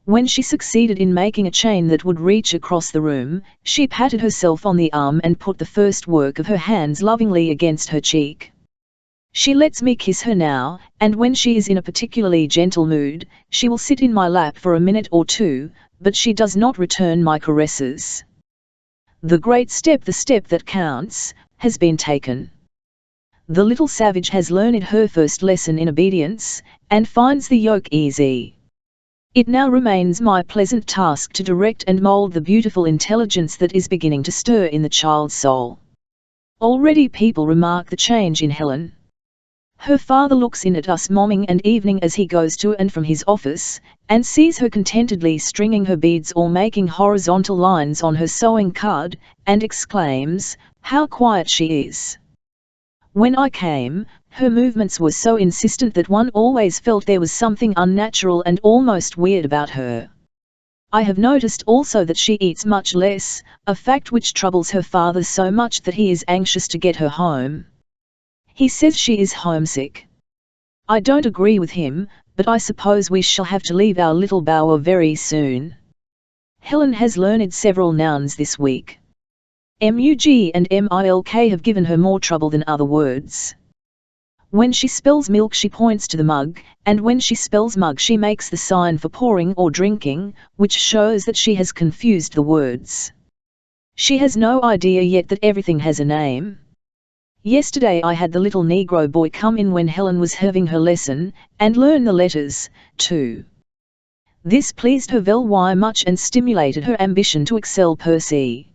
When she succeeded in making a chain that would reach across the room, she patted herself on the arm and put the first work of her hands lovingly against her cheek. She lets me kiss her now, and when she is in a particularly gentle mood, she will sit in my lap for a minute or 2, but she does not return my caresses. The great step, the step that counts, has been taken. The little savage has learned her first lesson in obedience, and finds the yoke easy. It now remains my pleasant task to direct and mold the beautiful intelligence that is beginning to stir in the child's soul. Already people remark the change in Helen. Her father looks in at us morning and evening as he goes to and from his office, and sees her contentedly stringing her beads or making horizontal lines on her sewing card, and exclaims, "How quiet she is!" When I came, her movements were so insistent that one always felt there was something unnatural and almost weird about her. I have noticed also that she eats much less, a fact which troubles her father so much that he is anxious to get her home. He says she is homesick. I don't agree with him, but I suppose we shall have to leave our little bower very soon. Helen has learned several nouns this week. Mug and milk have given her more trouble than other words. When she spells milk she points to the mug, and when she spells mug she makes the sign for pouring or drinking, which shows that she has confused the words. She has no idea yet that everything has a name. Yesterday I had the little Negro boy come in when Helen was having her lesson, and learn the letters, too. This pleased her very much and stimulated her ambition to excel per se.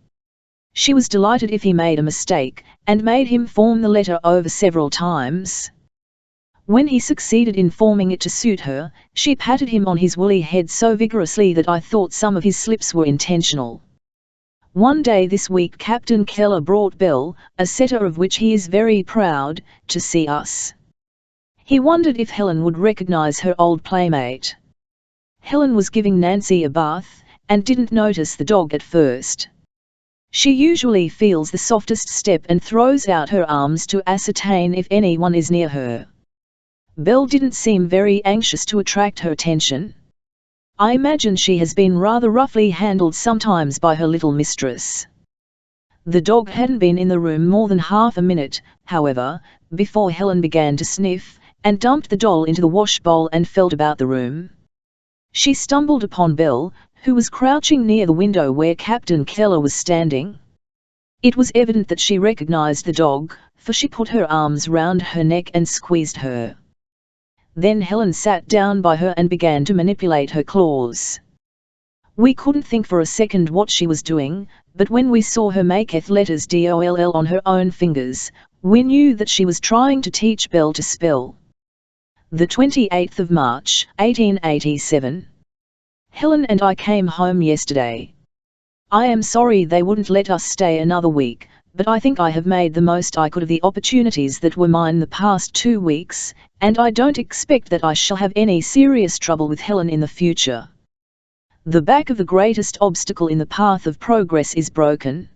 She was delighted if he made a mistake, and made him form the letter over several times. When he succeeded in forming it to suit her, she patted him on his woolly head so vigorously that I thought some of his slips were intentional. One day this week Captain Keller brought Belle, a setter of which he is very proud, to see us. He wondered if Helen would recognize her old playmate. Helen was giving Nancy a bath, and didn't notice the dog at first. She usually feels the softest step and throws out her arms to ascertain if anyone is near her. Belle didn't seem very anxious to attract her attention. I imagine she has been rather roughly handled sometimes by her little mistress. The dog hadn't been in the room more than half a minute, however, before Helen began to sniff, and dumped the doll into the wash bowl and felt about the room. She stumbled upon Belle, who was crouching near the window where Captain Keller was standing. It was evident that she recognized the dog, for she put her arms round her neck and squeezed her. Then Helen sat down by her and began to manipulate her claws. We couldn't think for a second what she was doing, but when we saw her make letters DOLL on her own fingers, we knew that she was trying to teach Belle to spell. The 28th of March, 1887. Helen and I came home yesterday. I am sorry they wouldn't let us stay another week, but I think I have made the most I could of the opportunities that were mine the past 2 weeks, and I don't expect that I shall have any serious trouble with Helen in the future. The back of the greatest obstacle in the path of progress is broken.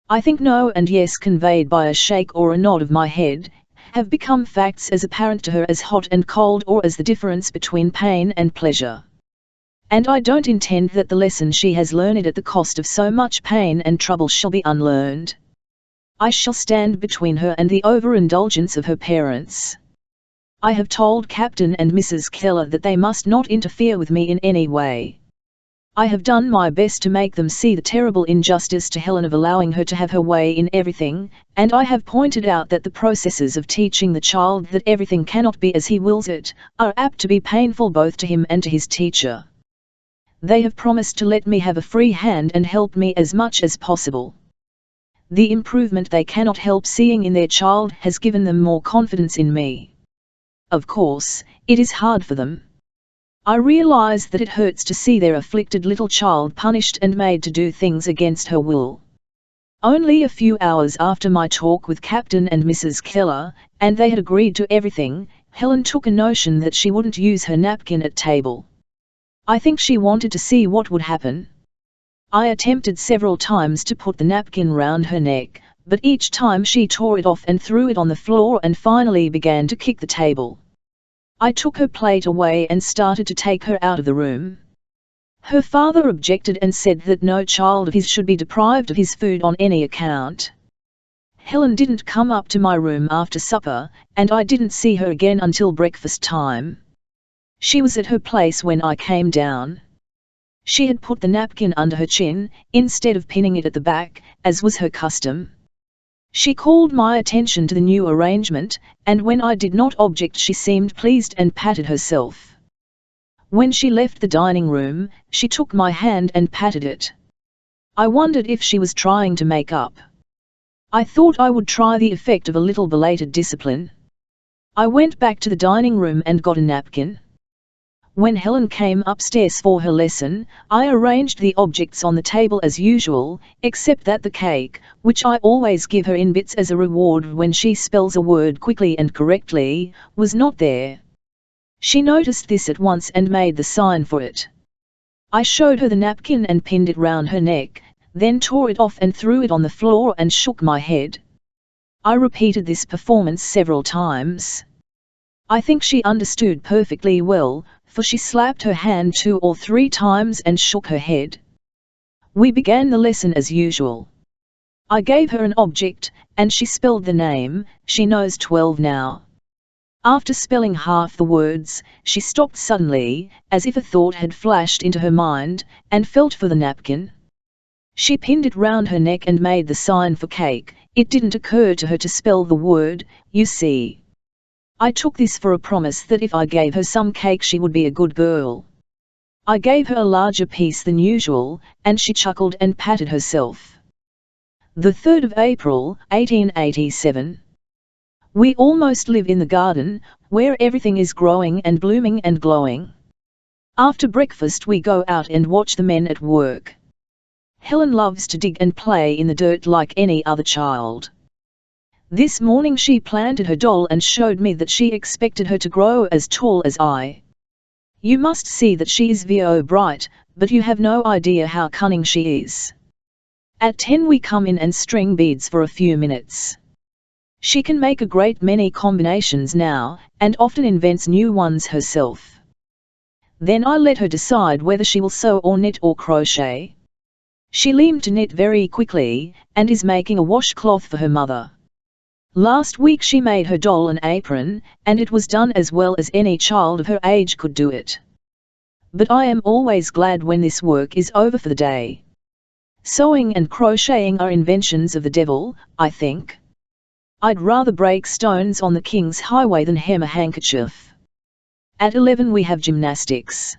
I think no and yes conveyed by a shake or a nod of my head, have become facts as apparent to her as hot and cold or as the difference between pain and pleasure. And I don't intend that the lesson she has learned at the cost of so much pain and trouble shall be unlearned. I shall stand between her and the overindulgence of her parents. I have told Captain and Mrs. Keller that they must not interfere with me in any way. I have done my best to make them see the terrible injustice to Helen of allowing her to have her way in everything, and I have pointed out that the processes of teaching the child that everything cannot be as he wills it, are apt to be painful both to him and to his teacher. They have promised to let me have a free hand and help me as much as possible. The improvement they cannot help seeing in their child has given them more confidence in me. Of course, it is hard for them. I realize that it hurts to see their afflicted little child punished and made to do things against her will. Only a few hours after my talk with Captain and Mrs. Keller, and they had agreed to everything, Helen took a notion that she wouldn't use her napkin at table. I think she wanted to see what would happen. I attempted several times to put the napkin round her neck, but each time she tore it off and threw it on the floor and finally began to kick the table. I took her plate away and started to take her out of the room. Her father objected and said that no child of his should be deprived of his food on any account. Helen didn't come up to my room after supper, and I didn't see her again until breakfast time. She was at her place when I came down. She had put the napkin under her chin, instead of pinning it at the back, as was her custom. She called my attention to the new arrangement, and when I did not object she seemed pleased and patted herself. When she left the dining room, she took my hand and patted it. I wondered if she was trying to make up. I thought I would try the effect of a little belated discipline. I went back to the dining room and got a napkin. When Helen came upstairs for her lesson, I arranged the objects on the table as usual, except that the cake, which I always give her in bits as a reward when she spells a word quickly and correctly, was not there. She noticed this at once and made the sign for it. I showed her the napkin and pinned it round her neck, then tore it off and threw it on the floor and shook my head. I repeated this performance several times. I think she understood perfectly well, for she slapped her hand 2 or 3 times and shook her head. We began the lesson as usual. I gave her an object, and she spelled the name. She knows 12 now. After spelling half the words, she stopped suddenly, as if a thought had flashed into her mind, and felt for the napkin. She pinned it round her neck and made the sign for cake. It didn't occur to her to spell the word, you see. I took this for a promise that if I gave her some cake she would be a good girl. I gave her a larger piece than usual, and she chuckled and patted herself. The 3rd of April, 1887. We almost live in the garden, where everything is growing and blooming and glowing. After breakfast we go out and watch the men at work. Helen loves to dig and play in the dirt like any other child. This morning she planted her doll and showed me that she expected her to grow as tall as I. You must see that she is so bright, but you have no idea how cunning she is. At 10 we come in and string beads for a few minutes. She can make a great many combinations now, and often invents new ones herself. Then I let her decide whether she will sew or knit or crochet. She learned to knit very quickly, and is making a washcloth for her mother. Last week she made her doll an apron, and it was done as well as any child of her age could do it. But I am always glad when this work is over for the day. Sewing and crocheting are inventions of the devil, I think. I'd rather break stones on the King's Highway than hem a handkerchief. At 11 we have gymnastics.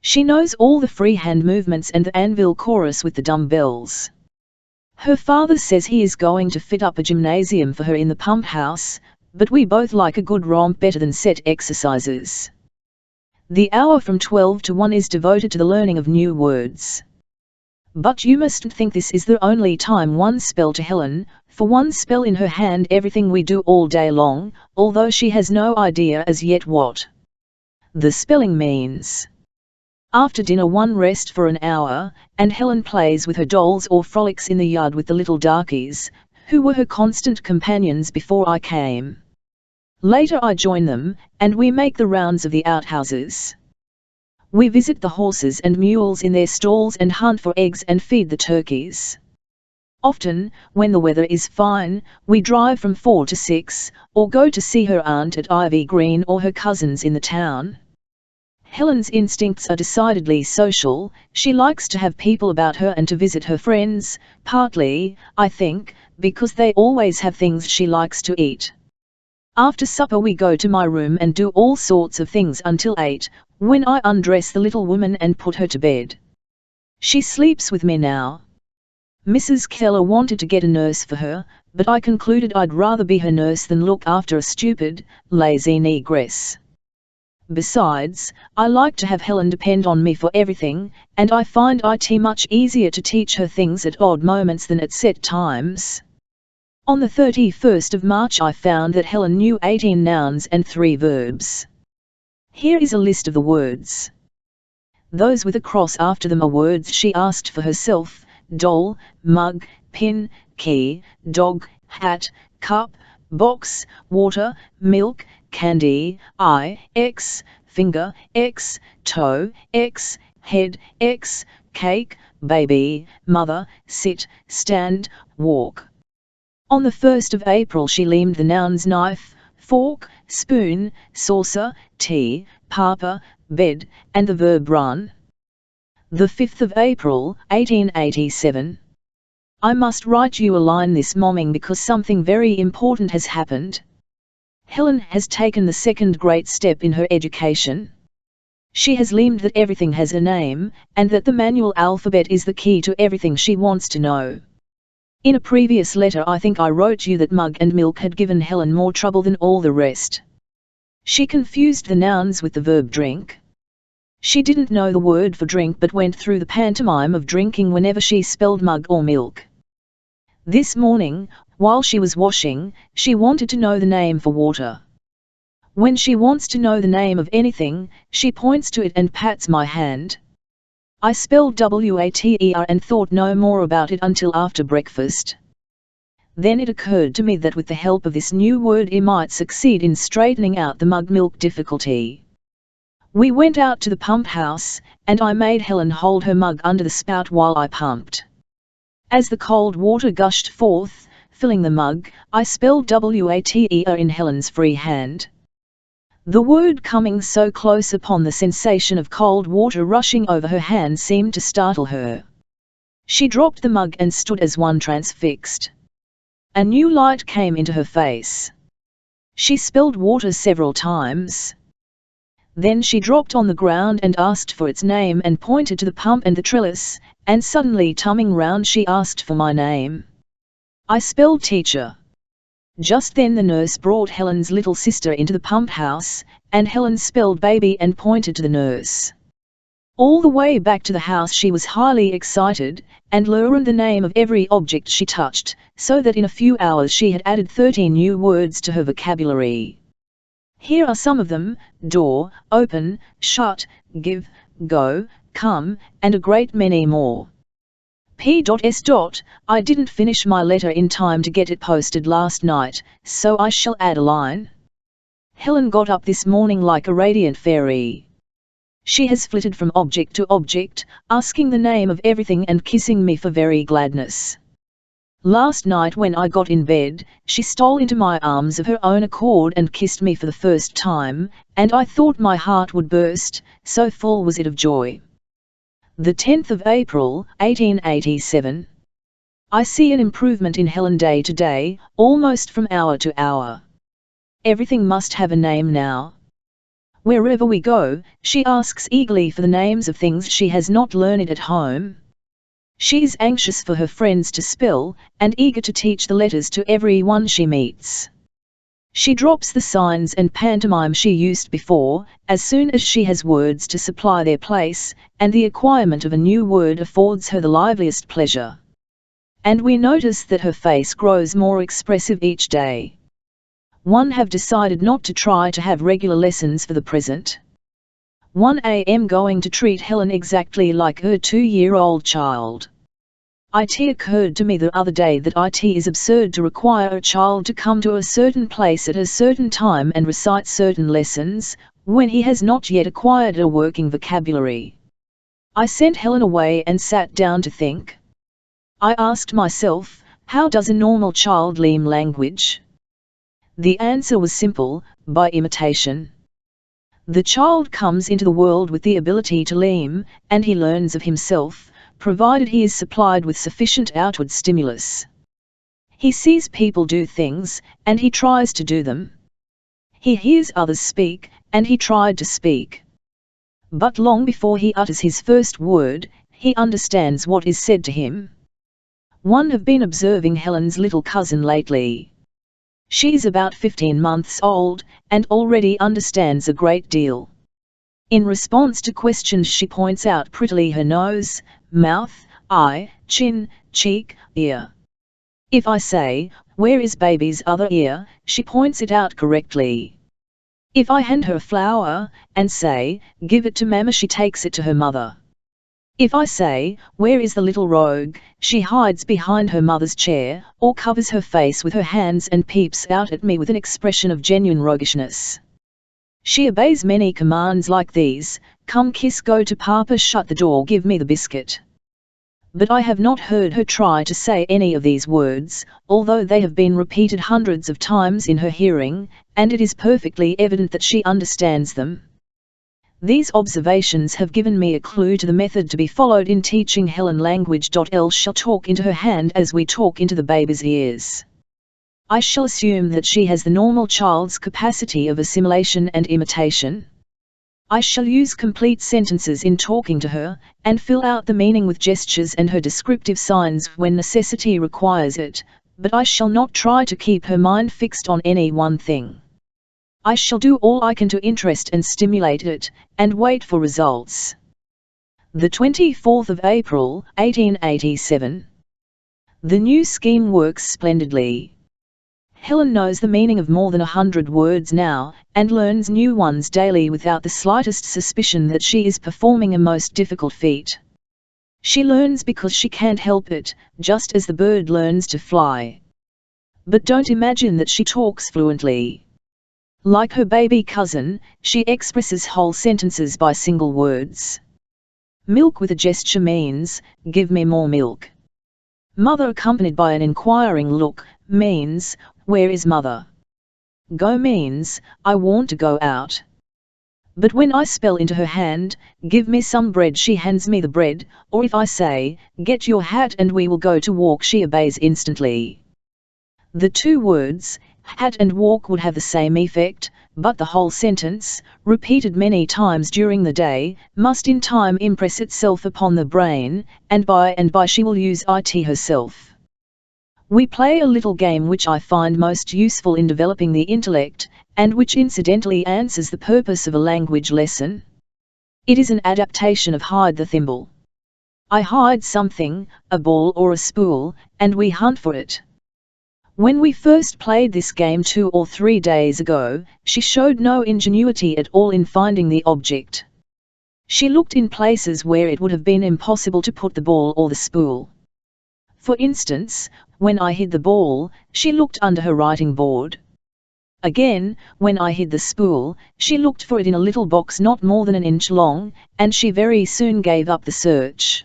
She knows all the freehand movements and the anvil chorus with the dumbbells. Her father says he is going to fit up a gymnasium for her in the pump house, but we both like a good romp better than set exercises. The hour from 12 to 1 is devoted to the learning of new words. But you mustn't think this is the only time one spell to Helen, for one spell in her hand everything we do all day long, although she has no idea as yet what the spelling means. After dinner one rest for an hour, and Helen plays with her dolls or frolics in the yard with the little darkies, who were her constant companions before I came. Later I join them, and we make the rounds of the outhouses. We visit the horses and mules in their stalls and hunt for eggs and feed the turkeys. Often, when the weather is fine, we drive from 4 to 6, or go to see her aunt at Ivy Green or her cousins in the town. Helen's instincts are decidedly social. She likes to have people about her and to visit her friends, partly, I think, because they always have things she likes to eat. After supper we go to my room and do all sorts of things until 8, when I undress the little woman and put her to bed. She sleeps with me now. Mrs. Keller wanted to get a nurse for her, but I concluded I'd rather be her nurse than look after a stupid, lazy negress. Besides, I like to have Helen depend on me for everything, and I find it much easier to teach her things at odd moments than at set times. On the 31st of March I found that Helen knew 18 nouns and 3 verbs. Here is a list of the words. Those with a cross after them are words she asked for herself: doll, mug, pin, key, dog, hat, cup, box, water, milk, candy, eye, X, finger, X, toe, X, head, X, cake, baby, mother, sit, stand, walk. On the 1st of April she named the nouns knife, fork, spoon, saucer, tea, papa, bed, and the verb run. The 5th of April, 1887. I must write you a line this morning because something very important has happened. Helen has taken the second great step in her education. She has learned that everything has a name, and that the manual alphabet is the key to everything she wants to know. In a previous letter I think I wrote you that mug and milk had given Helen more trouble than all the rest. She confused the nouns with the verb drink. She didn't know the word for drink but went through the pantomime of drinking whenever she spelled mug or milk. This morning, while she was washing, she wanted to know the name for water. When she wants to know the name of anything, she points to it and pats my hand. I spelled water and thought no more about it until after breakfast. Then it occurred to me that with the help of this new word I might succeed in straightening out the mug milk difficulty. We went out to the pump house, and I made Helen hold her mug under the spout while I pumped. As the cold water gushed forth, filling the mug, I spelled water in Helen's free hand. The word coming so close upon the sensation of cold water rushing over her hand seemed to startle her. She dropped the mug and stood as one transfixed. A new light came into her face. She spelled water several times. Then she dropped on the ground and asked for its name and pointed to the pump and the trellis, and suddenly turning round she asked for my name. I spelled teacher. Just then the nurse brought Helen's little sister into the pump house, and Helen spelled baby and pointed to the nurse. All the way back to the house she was highly excited, and learned the name of every object she touched, so that in a few hours she had added 13 new words to her vocabulary. Here are some of them: door, open, shut, give, go, come, and a great many more. P.S. I didn't finish my letter in time to get it posted last night, so I shall add a line. Helen got up this morning like a radiant fairy. She has flitted from object to object, asking the name of everything and kissing me for very gladness. Last night when I got in bed, she stole into my arms of her own accord and kissed me for the first time, and I thought my heart would burst, so full was it of joy. The 10th of April, 1887. I see an improvement in Helen day to day, almost from hour to hour. Everything must have a name now. Wherever we go, she asks eagerly for the names of things she has not learned at home. She is anxious for her friends to spell, and eager to teach the letters to every one she meets. She drops the signs and pantomime she used before, as soon as she has words to supply their place, and the acquirement of a new word affords her the liveliest pleasure. And we notice that her face grows more expressive each day. One have decided not to try to have regular lessons for the present. 1 am going to treat Helen exactly like her 2-year-old child. It occurred to me the other day that it is absurd to require a child to come to a certain place at a certain time and recite certain lessons, when he has not yet acquired a working vocabulary. I sent Helen away and sat down to think. I asked myself, how does a normal child learn language? The answer was simple, by imitation. The child comes into the world with the ability to learn, and he learns of himself, provided he is supplied with sufficient outward stimulus. He sees people do things, and he tries to do them. He hears others speak, and he tried to speak. But long before he utters his first word, he understands what is said to him. One have been observing Helen's little cousin lately. She is about 15 months old, and already understands a great deal. In response to questions she points out prettily her nose, mouth, eye, chin, cheek, ear. If I say, "Where is baby's other ear?" she points it out correctly. If I hand her a flower, and say, "Give it to Mama," she takes it to her mother. If I say, "Where is the little rogue?" she hides behind her mother's chair, or covers her face with her hands and peeps out at me with an expression of genuine roguishness. She obeys many commands like these: "Come kiss, go to Papa, shut the door, give me the biscuit." But I have not heard her try to say any of these words, although they have been repeated hundreds of times in her hearing, and it is perfectly evident that she understands them. These observations have given me a clue to the method to be followed in teaching Helen language. L shall talk into her hand as we talk into the baby's ears. I shall assume that she has the normal child's capacity of assimilation and imitation. I shall use complete sentences in talking to her, and fill out the meaning with gestures and her descriptive signs when necessity requires it, but I shall not try to keep her mind fixed on any one thing. I shall do all I can to interest and stimulate it, and wait for results. The 24th of April, 1887. The new scheme works splendidly. Helen knows the meaning of more than 100 words now, and learns new ones daily without the slightest suspicion that she is performing a most difficult feat. She learns because she can't help it, just as the bird learns to fly. But don't imagine that she talks fluently. Like her baby cousin, she expresses whole sentences by single words. Milk with a gesture means, "Give me more milk." Mother accompanied by an inquiring look means, "Where is Mother?" Go means, "I want to go out." But when I spell into her hand, "Give me some bread," she hands me the bread, or if I say, "Get your hat and we will go to walk," she obeys instantly. The two words, hat and walk, would have the same effect, but the whole sentence, repeated many times during the day, must in time impress itself upon the brain, and by she will use it herself. We play a little game which I find most useful in developing the intellect, and which incidentally answers the purpose of a language lesson. It is an adaptation of hide the thimble. I hide something, a ball or a spool, and we hunt for it. When we first played this game 2 or 3 days ago, she showed no ingenuity at all in finding the object. She looked in places where it would have been impossible to put the ball or the spool. For instance, when I hid the ball, she looked under her writing board. Again, when I hid the spool, she looked for it in a little box not more than an inch long, and she very soon gave up the search.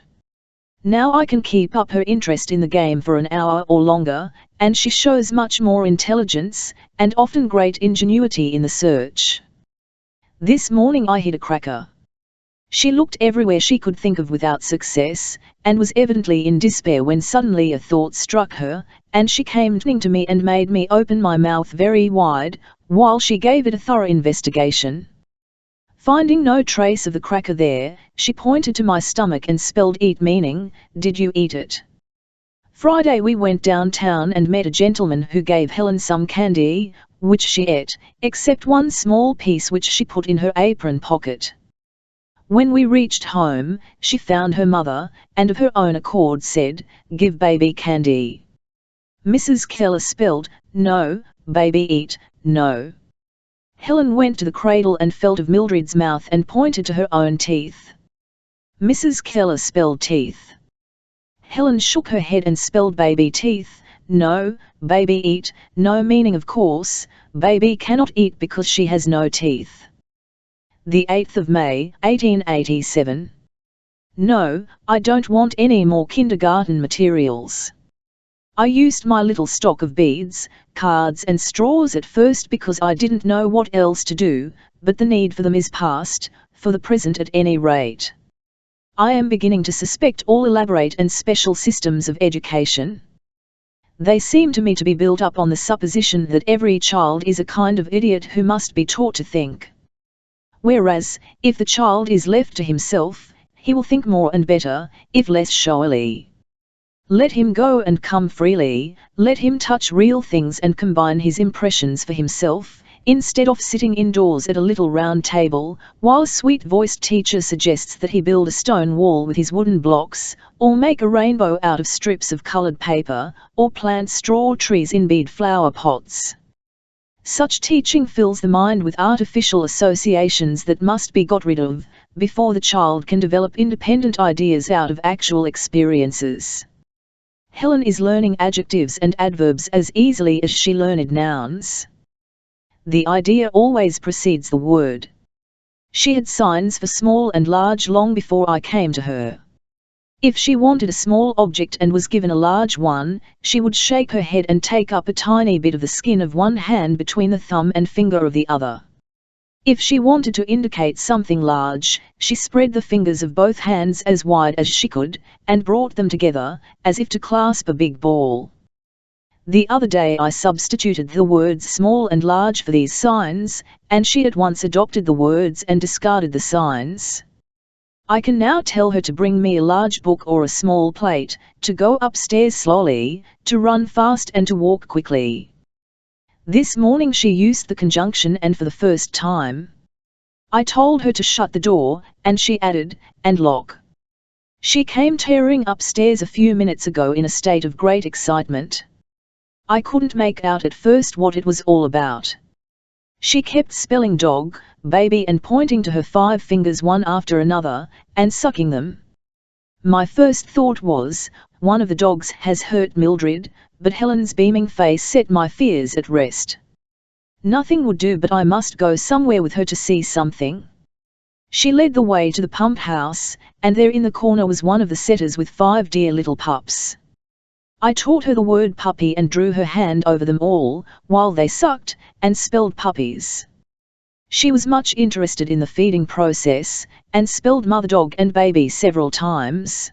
Now I can keep up her interest in the game for an hour or longer, and she shows much more intelligence, and often great ingenuity in the search. This morning I hid a cracker. She looked everywhere she could think of without success, and was evidently in despair when suddenly a thought struck her, and she came running to me and made me open my mouth very wide, while she gave it a thorough investigation. Finding no trace of the cracker there, she pointed to my stomach and spelled eat, meaning, did you eat it? Friday we went downtown and met a gentleman who gave Helen some candy, which she ate, except one small piece which she put in her apron pocket. When we reached home, she found her mother, and of her own accord said, give baby candy. Mrs. Keller spelled, no, baby eat, no. Helen went to the cradle and felt of Mildred's mouth and pointed to her own teeth. Mrs. Keller spelled teeth. Helen shook her head and spelled baby teeth, no, baby eat, no, meaning of course, baby cannot eat because she has no teeth. The 8th of May, 1887. No, I don't want any more kindergarten materials. I used my little stock of beads, cards and straws at first because I didn't know what else to do, but the need for them is past, for the present at any rate. I am beginning to suspect all elaborate and special systems of education. They seem to me to be built up on the supposition that every child is a kind of idiot who must be taught to think. Whereas, if the child is left to himself, he will think more and better, if less showily. Let him go and come freely, let him touch real things and combine his impressions for himself, instead of sitting indoors at a little round table, while a sweet-voiced teacher suggests that he build a stone wall with his wooden blocks, or make a rainbow out of strips of colored paper, or plant straw trees in bead flower pots. Such teaching fills the mind with artificial associations that must be got rid of, before the child can develop independent ideas out of actual experiences. Helen is learning adjectives and adverbs as easily as she learned nouns. The idea always precedes the word. She had signs for small and large long before I came to her. If she wanted a small object and was given a large one, she would shake her head and take up a tiny bit of the skin of one hand between the thumb and finger of the other. If she wanted to indicate something large, she spread the fingers of both hands as wide as she could, and brought them together, as if to clasp a big ball. The other day I substituted the words small and large for these signs, and she at once adopted the words and discarded the signs. I can now tell her to bring me a large book or a small plate, to go upstairs slowly, to run fast and to walk quickly. This morning she used the conjunction and for the first time. I told her to shut the door, and she added, and lock. She came tearing upstairs a few minutes ago in a state of great excitement. I couldn't make out at first what it was all about. She kept spelling dog, baby and pointing to her 5 fingers one after another, and sucking them. My first thought was, one of the dogs has hurt Mildred, but Helen's beaming face set my fears at rest. Nothing would do but I must go somewhere with her to see something. She led the way to the pump house, and there in the corner was one of the setters with 5 dear little pups. I taught her the word puppy and drew her hand over them all, while they sucked, and spelled puppies. She was much interested in the feeding process, and spelled mother dog and baby several times.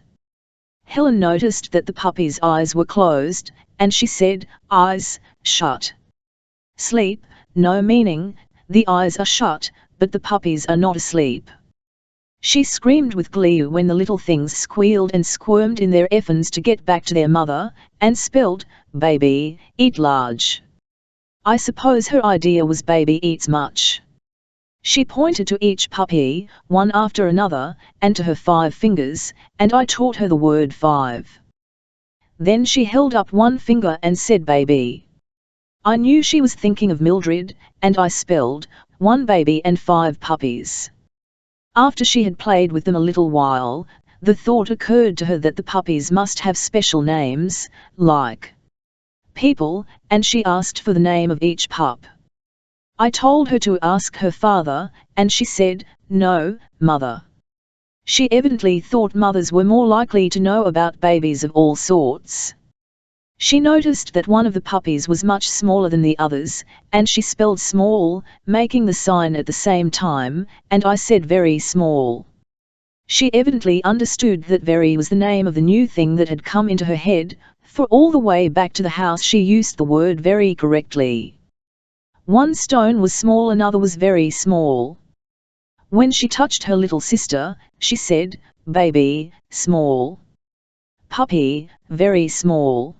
Helen noticed that the puppy's eyes were closed, and she said, eyes, shut. Sleep, no, meaning, the eyes are shut, but the puppies are not asleep. She screamed with glee when the little things squealed and squirmed in their effens to get back to their mother, and spelled, baby, eat large. I suppose her idea was baby eats much. She pointed to each puppy, one after another, and to her 5 fingers, and I taught her the word 5. Then she held up one finger and said baby. I knew she was thinking of Mildred, and I spelled, 1 baby and 5 puppies. After she had played with them a little while, The thought occurred to her that the puppies must have special names, like people, and she asked for the name of each pup. I told her to ask her father, and she said, "No, mother." She evidently thought mothers were more likely to know about babies of all sorts. She noticed that one of the puppies was much smaller than the others, and she spelled small, making the sign at the same time, and I said very small. She evidently understood that very was the name of the new thing that had come into her head, for all the way back to the house she used the word very correctly. One stone was small, another was very small. When she touched her little sister, she said, "Baby, small. Puppy, very small."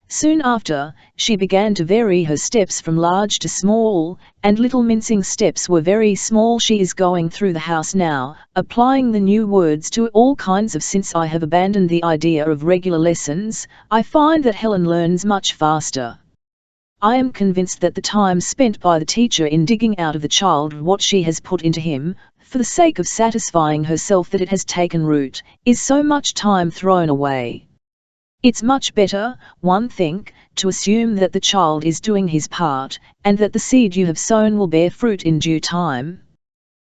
Soon after, she began to vary her steps from large to small, and little mincing steps were very small. She is going through the house now, applying the new words to all kinds of. Since I have abandoned the idea of regular lessons, I find that Helen learns much faster. I am convinced that the time spent by the teacher in digging out of the child what she has put into him, for the sake of satisfying herself that it has taken root, is so much time thrown away. It's much better, one think, to assume that the child is doing his part, and that the seed you have sown will bear fruit in due time.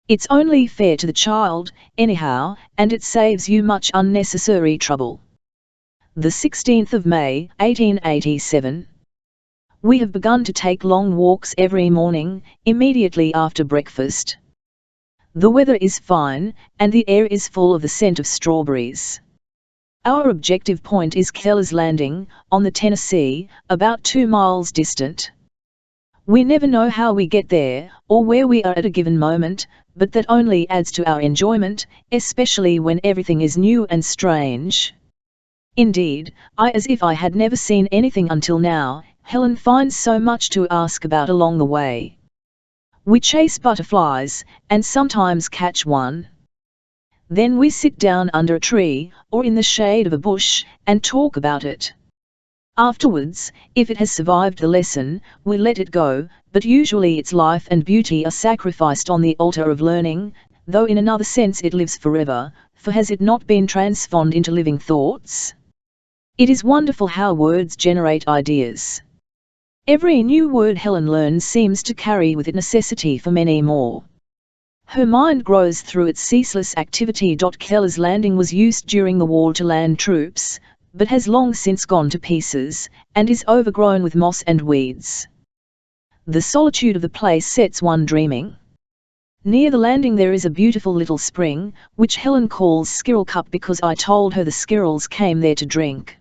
It's only fair to the child, anyhow, and it saves you much unnecessary trouble. The 16th of May, 1887. We have begun to take long walks every morning, immediately after breakfast. The weather is fine, and the air is full of the scent of strawberries. Our objective point is Keller's Landing, on the Tennessee, about 2 miles distant. We never know how we get there, or where we are at a given moment, but that only adds to our enjoyment, especially when everything is new and strange. Indeed, as if I had never seen anything until now, Helen finds so much to ask about along the way. We chase butterflies, and sometimes catch one. Then we sit down under a tree, or in the shade of a bush, and talk about it. Afterwards, if it has survived the lesson, we let it go, but usually its life and beauty are sacrificed on the altar of learning, though in another sense it lives forever, for has it not been transformed into living thoughts? It is wonderful how words generate ideas. Every new word Helen learns seems to carry with it necessity for many more. Her mind grows through its ceaseless activity. Keller's Landing was used during the war to land troops, but has long since gone to pieces, and is overgrown with moss and weeds. The solitude of the place sets one dreaming. Near the landing there is a beautiful little spring, which Helen calls Squirrel Cup because I told her the squirrels came there to drink.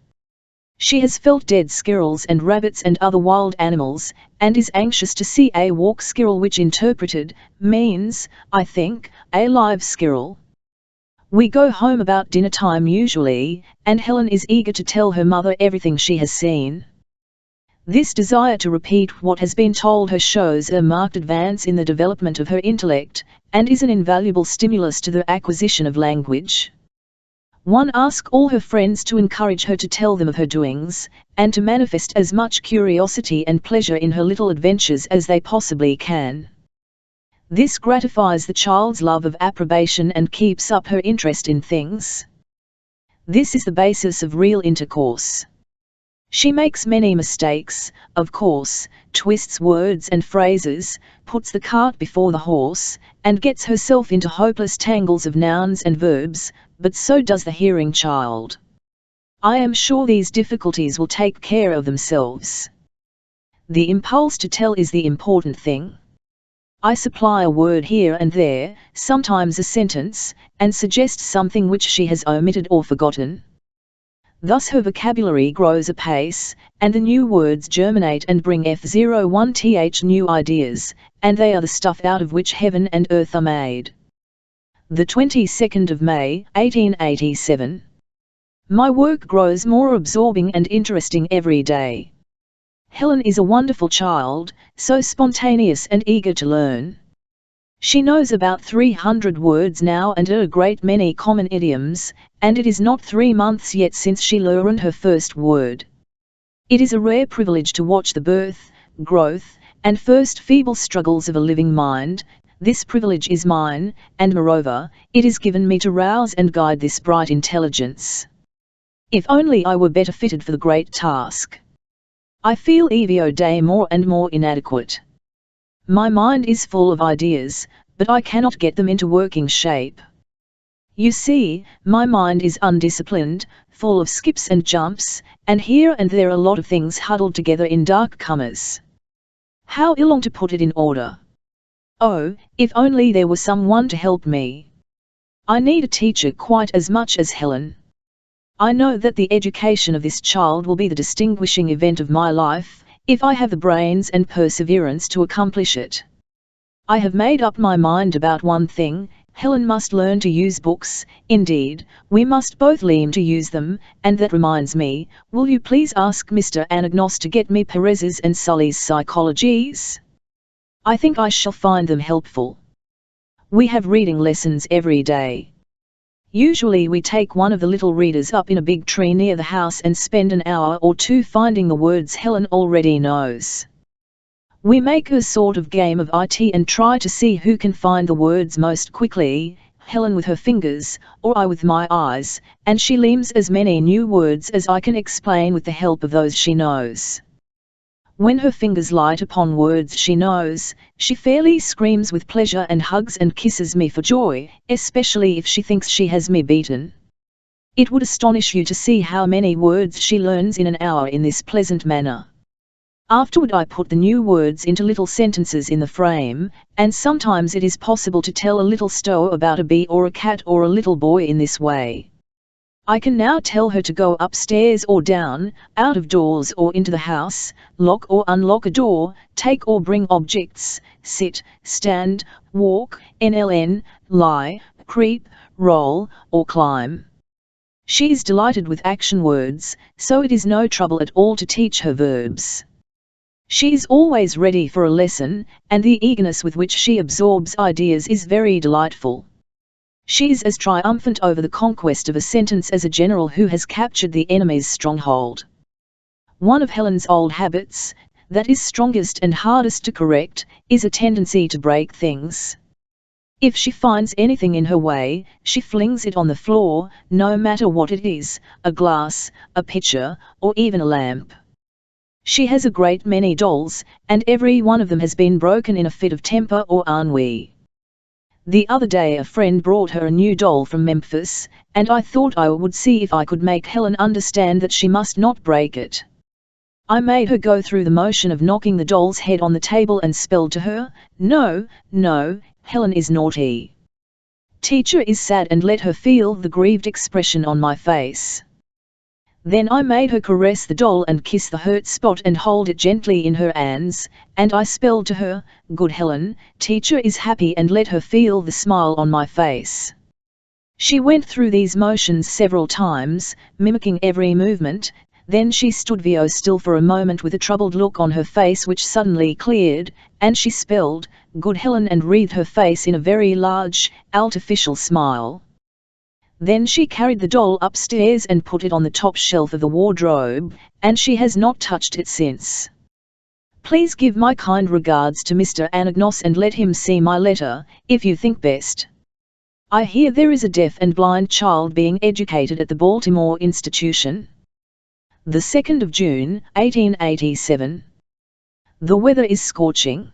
She has felt dead squirrels and rabbits and other wild animals, and is anxious to see a walk squirrel, which interpreted, means, I think, a live squirrel. We go home about dinner time usually, and Helen is eager to tell her mother everything she has seen. This desire to repeat what has been told her shows a marked advance in the development of her intellect, and is an invaluable stimulus to the acquisition of language. One asks all her friends to encourage her to tell them of her doings, and to manifest as much curiosity and pleasure in her little adventures as they possibly can. This gratifies the child's love of approbation and keeps up her interest in things. This is the basis of real intercourse. She makes many mistakes, of course, twists words and phrases, puts the cart before the horse, and gets herself into hopeless tangles of nouns and verbs, but so does the hearing child. I am sure these difficulties will take care of themselves. The impulse to tell is the important thing. I supply a word here and there, sometimes a sentence, and suggest something which she has omitted or forgotten. Thus her vocabulary grows apace, and the new words germinate and bring F01th new ideas, and they are the stuff out of which heaven and earth are made. The 22nd of May, 1887. My work grows more absorbing and interesting every day. Helen is a wonderful child, so spontaneous and eager to learn. She knows about 300 words now and a great many common idioms, and it is not 3 months yet since she learned her first word. It is a rare privilege to watch the birth, growth, and first feeble struggles of a living mind, This privilege is mine, and moreover, it is given me to rouse and guide this bright intelligence. If only I were better fitted for the great task. I feel every day more and more inadequate. My mind is full of ideas, but I cannot get them into working shape. You see, my mind is undisciplined, full of skips and jumps, and here and there a lot of things huddled together in dark corners. How I long to put it in order. Oh, if only there were someone to help me. I need a teacher quite as much as Helen. I know that the education of this child will be the distinguishing event of my life, if I have the brains and perseverance to accomplish it. I have made up my mind about one thing: Helen must learn to use books. Indeed, we must both learn to use them, and that reminds me, will you please ask Mr. Anagnos to get me Perez's and Sully's psychologies? I think I shall find them helpful. We have reading lessons every day. Usually we take one of the little readers up in a big tree near the house and spend an hour or two finding the words Helen already knows. We make a sort of game of it and try to see who can find the words most quickly, Helen with her fingers, or I with my eyes, and she learns as many new words as I can explain with the help of those she knows. When her fingers light upon words she knows, she fairly screams with pleasure and hugs and kisses me for joy, especially if she thinks she has me beaten. It would astonish you to see how many words she learns in an hour in this pleasant manner. Afterward I put the new words into little sentences in the frame, and sometimes it is possible to tell a little story about a bee or a cat or a little boy in this way. I can now tell her to go upstairs or down, out of doors or into the house, lock or unlock a door, take or bring objects, sit, stand, walk, NLN, lie, creep, roll, or climb. She is delighted with action words, so it is no trouble at all to teach her verbs. She is always ready for a lesson, and the eagerness with which she absorbs ideas is very delightful. She is as triumphant over the conquest of a sentence as a general who has captured the enemy's stronghold. One of Helen's old habits, that is strongest and hardest to correct, is a tendency to break things. If she finds anything in her way, she flings it on the floor, no matter what it is, a glass, a pitcher, or even a lamp. She has a great many dolls, and every one of them has been broken in a fit of temper or ennui. The other day a friend brought her a new doll from Memphis, and I thought I would see if I could make Helen understand that she must not break it. I made her go through the motion of knocking the doll's head on the table and spelled to her, "No, no, Helen is naughty." Teacher is sad and let her feel the grieved expression on my face. Then I made her caress the doll and kiss the hurt spot and hold it gently in her hands, and I spelled to her, "Good Helen, teacher is happy," and let her feel the smile on my face. She went through these motions several times, mimicking every movement, then she stood very still for a moment with a troubled look on her face which suddenly cleared, and she spelled, "Good Helen," and wreathed her face in a very large, artificial smile. Then she carried the doll upstairs and put it on the top shelf of the wardrobe, and she has not touched it since. Please give my kind regards to Mr. Anagnos and let him see my letter, if you think best. I hear there is a deaf and blind child being educated at the Baltimore institution. The 2nd of June, 1887. The weather is scorching.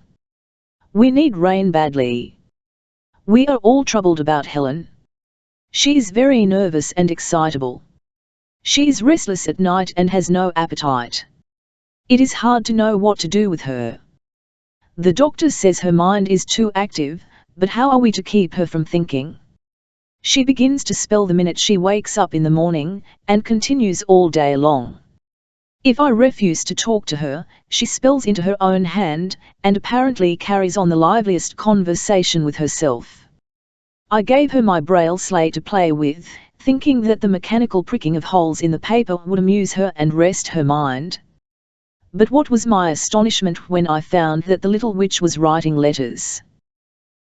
We need rain badly. We are all troubled about Helen. She is very nervous and excitable. She is restless at night and has no appetite. It is hard to know what to do with her. The doctor says her mind is too active, but how are we to keep her from thinking? She begins to spell the minute she wakes up in the morning, and continues all day long. If I refuse to talk to her, she spells into her own hand, and apparently carries on the liveliest conversation with herself. I gave her my braille slate to play with, thinking that the mechanical pricking of holes in the paper would amuse her and rest her mind. But what was my astonishment when I found that the little witch was writing letters.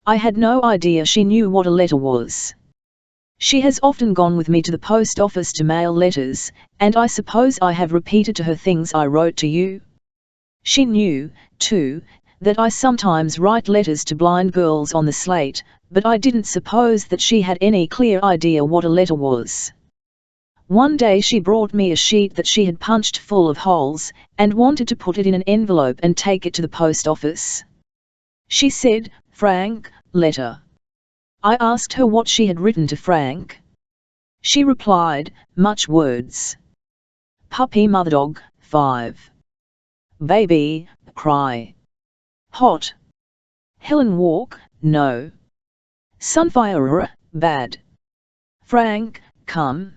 I had no idea she knew what a letter was. She has often gone with me to the post office to mail letters, and I suppose I have repeated to her things I wrote to you. She knew, too, that I sometimes write letters to blind girls on the slate, but I didn't suppose that she had any clear idea what a letter was. One day she brought me a sheet that she had punched full of holes, and wanted to put it in an envelope and take it to the post office. She said, "Frank, letter." I asked her what she had written to Frank. She replied, "Much words. Puppy mother dog, 5. Baby, cry. Hot. Helen walk, no. Sunfire, bad. Frank, come.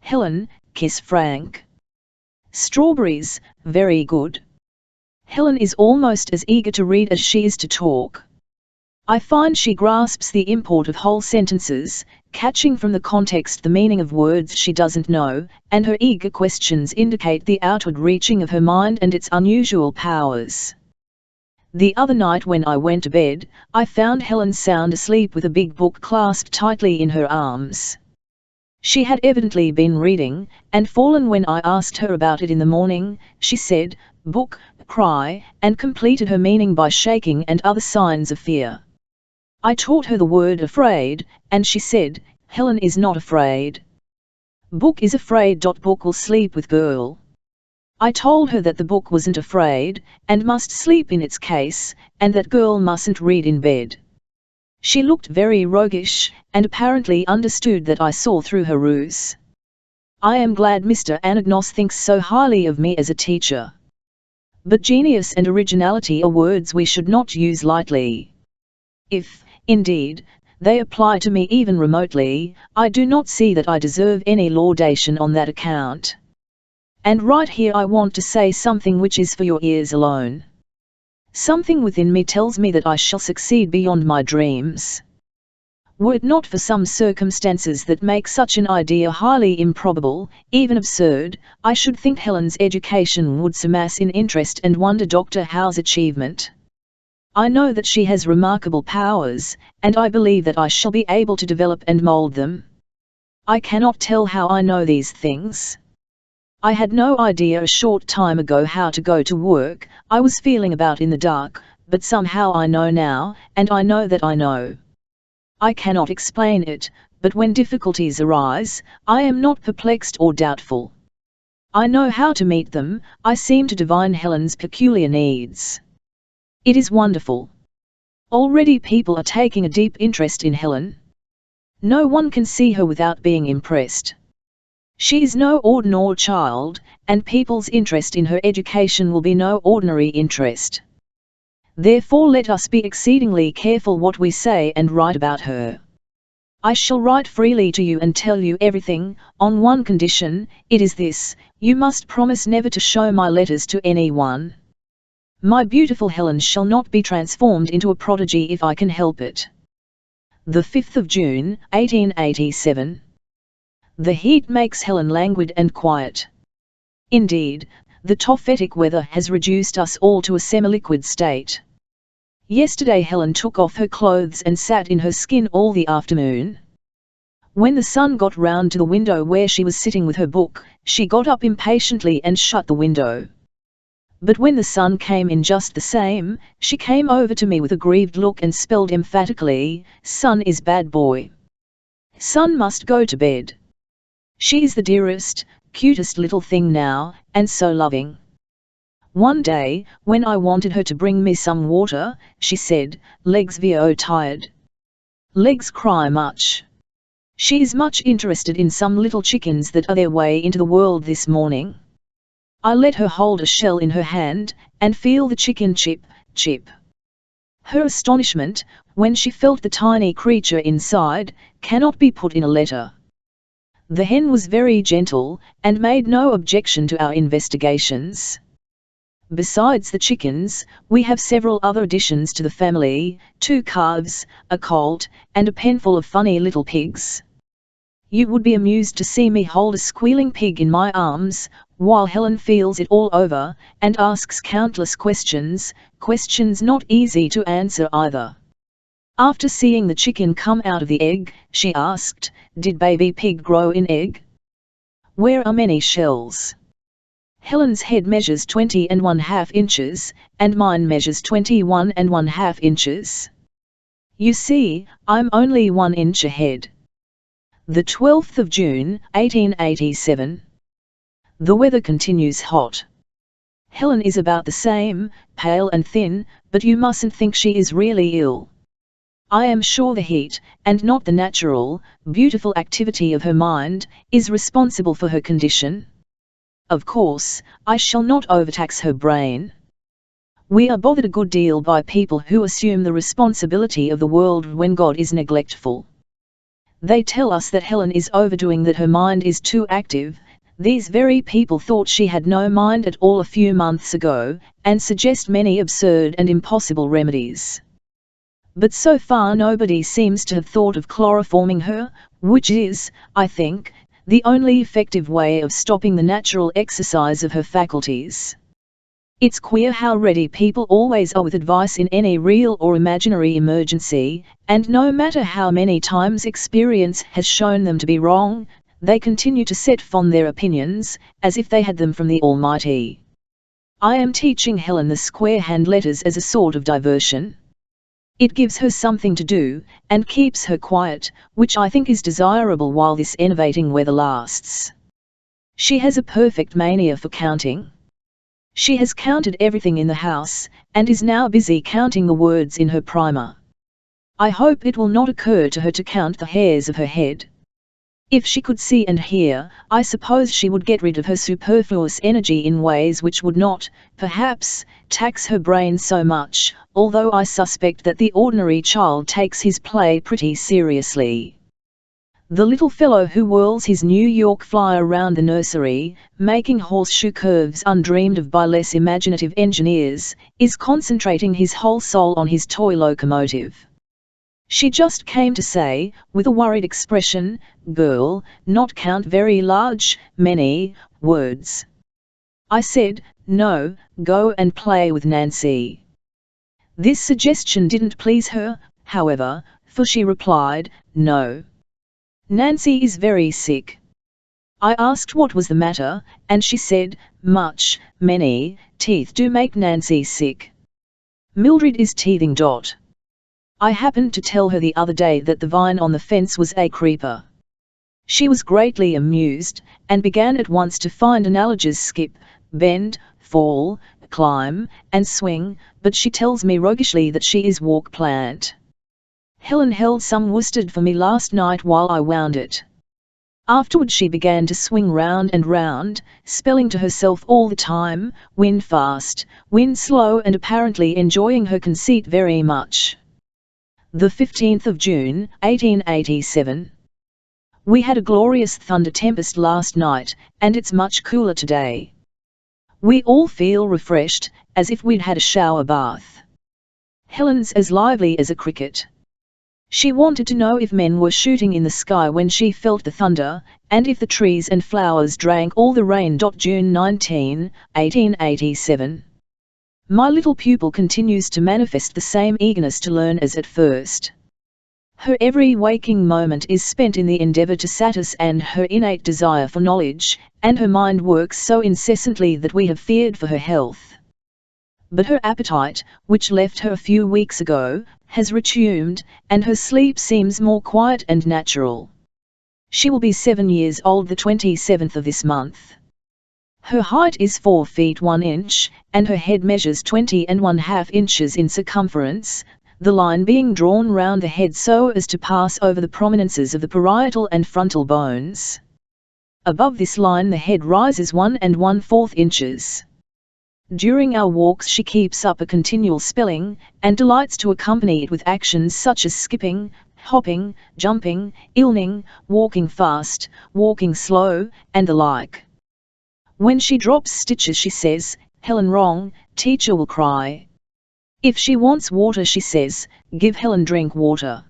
Helen, kiss Frank. Strawberries, very good." Helen is almost as eager to read as she is to talk. I find she grasps the import of whole sentences, catching from the context the meaning of words she doesn't know, and her eager questions indicate the outward reaching of her mind and its unusual powers. The other night when I went to bed, I found Helen sound asleep with a big book clasped tightly in her arms. She had evidently been reading, and fallen when I asked her about it in the morning. She said, "Book, cry," and completed her meaning by shaking and other signs of fear. I taught her the word afraid, and she said, "Helen is not afraid. Book is afraid. Book will sleep with girl." I told her that the book wasn't afraid, and must sleep in its case, and that girl mustn't read in bed. She looked very roguish, and apparently understood that I saw through her ruse. I am glad Mr. Anagnos thinks so highly of me as a teacher. But genius and originality are words we should not use lightly. If, indeed, they apply to me even remotely, I do not see that I deserve any laudation on that account. And right here I want to say something which is for your ears alone. Something within me tells me that I shall succeed beyond my dreams. Were it not for some circumstances that make such an idea highly improbable, even absurd, I should think Helen's education would surpass in interest and wonder Dr. Howe's achievement. I know that she has remarkable powers, and I believe that I shall be able to develop and mold them. I cannot tell how I know these things. I had no idea a short time ago how to go to work. I was feeling about in the dark, but somehow I know now, and I know that I know. I cannot explain it, but when difficulties arise, I am not perplexed or doubtful. I know how to meet them. I seem to divine Helen's peculiar needs. It is wonderful. Already people are taking a deep interest in Helen. No one can see her without being impressed. She is no ordinary child, and people's interest in her education will be no ordinary interest. Therefore let us be exceedingly careful what we say and write about her. I shall write freely to you and tell you everything, on one condition. It is this: you must promise never to show my letters to anyone. My beautiful Helen shall not be transformed into a prodigy if I can help it. The 5th of June, 1887. The heat makes Helen languid and quiet. Indeed, the tophetic weather has reduced us all to a semi-liquid state. Yesterday Helen took off her clothes and sat in her skin all the afternoon. When the sun got round to the window where she was sitting with her book, she got up impatiently and shut the window. But when the sun came in just the same, she came over to me with a grieved look and spelled emphatically, "Sun is bad boy. Sun must go to bed." She is the dearest, cutest little thing now, and so loving. One day, when I wanted her to bring me some water, she said, "Legs vo tired. Legs cry much." She is much interested in some little chickens that are their way into the world this morning. I let her hold a shell in her hand, and feel the chicken chip, chip. Her astonishment, when she felt the tiny creature inside, cannot be put in a letter. The hen was very gentle, and made no objection to our investigations. Besides the chickens, we have several other additions to the family: 2 calves, a colt, and a penful of funny little pigs. You would be amused to see me hold a squealing pig in my arms, while Helen feels it all over, and asks countless questions, questions not easy to answer either. After seeing the chicken come out of the egg, she asked, "Did baby pig grow in egg? Where are many shells?" Helen's head measures 20½ inches, and mine measures 21½ inches. You see, I'm only 1 inch ahead. The 12th of June, 1887. The weather continues hot. Helen is about the same, pale and thin, but you mustn't think she is really ill. I am sure the heat, and not the natural, beautiful activity of her mind, is responsible for her condition. Of course, I shall not overtax her brain. We are bothered a good deal by people who assume the responsibility of the world when God is neglectful. They tell us that Helen is overdoing, that her mind is too active. These very people thought she had no mind at all a few months ago, and suggest many absurd and impossible remedies. But so far nobody seems to have thought of chloroforming her, which is, I think, the only effective way of stopping the natural exercise of her faculties. It's queer how ready people always are with advice in any real or imaginary emergency, and no matter how many times experience has shown them to be wrong, they continue to set forth their opinions, as if they had them from the Almighty. I am teaching Helen the square hand letters as a sort of diversion. It gives her something to do, and keeps her quiet, which I think is desirable while this enervating weather lasts. She has a perfect mania for counting. She has counted everything in the house, and is now busy counting the words in her primer. I hope it will not occur to her to count the hairs of her head. If she could see and hear, I suppose she would get rid of her superfluous energy in ways which would not, perhaps, tax her brain so much, although I suspect that the ordinary child takes his play pretty seriously. The little fellow who whirls his New York flyer round the nursery, making horseshoe curves undreamed of by less imaginative engineers, is concentrating his whole soul on his toy locomotive. She just came to say, with a worried expression, "Girl, not count very large, many words." I said, "No, go and play with Nancy." This suggestion didn't please her, however, for she replied, "No. Nancy is very sick." I asked what was the matter, and she said, many teeth do make Nancy sick. Mildred is teething. I happened to tell her the other day that the vine on the fence was a creeper. She was greatly amused, and began at once to find analogies: skip, bend, fall, climb, and swing, but she tells me roguishly that she is walk plant. Helen held some worsted for me last night while I wound it. Afterward she began to swing round and round, spelling to herself all the time, "Wind fast, wind slow," and apparently enjoying her conceit very much. The 15th of June, 1887. We had a glorious thunder tempest last night, and it's much cooler today. We all feel refreshed, as if we'd had a shower bath. Helen's as lively as a cricket. She wanted to know if men were shooting in the sky when she felt the thunder, and if the trees and flowers drank all the rain. June 19, 1887. My little pupil continues to manifest the same eagerness to learn as at first. Her every waking moment is spent in the endeavour to satisfy her innate desire for knowledge, and her mind works so incessantly that we have feared for her health. But her appetite, which left her a few weeks ago, has resumed, and her sleep seems more quiet and natural. She will be 7 years old the 27th of this month. Her height is 4 feet 1 inch, and her head measures 20½ inches in circumference, the line being drawn round the head so as to pass over the prominences of the parietal and frontal bones. Above this line the head rises 1¼ inches. During our walks she keeps up a continual spelling, and delights to accompany it with actions such as skipping, hopping, jumping, ilning, walking fast, walking slow, and the like. When she drops stitches she says, "Helen wrong, teacher will cry." If she wants water she says, "Give Helen drink water."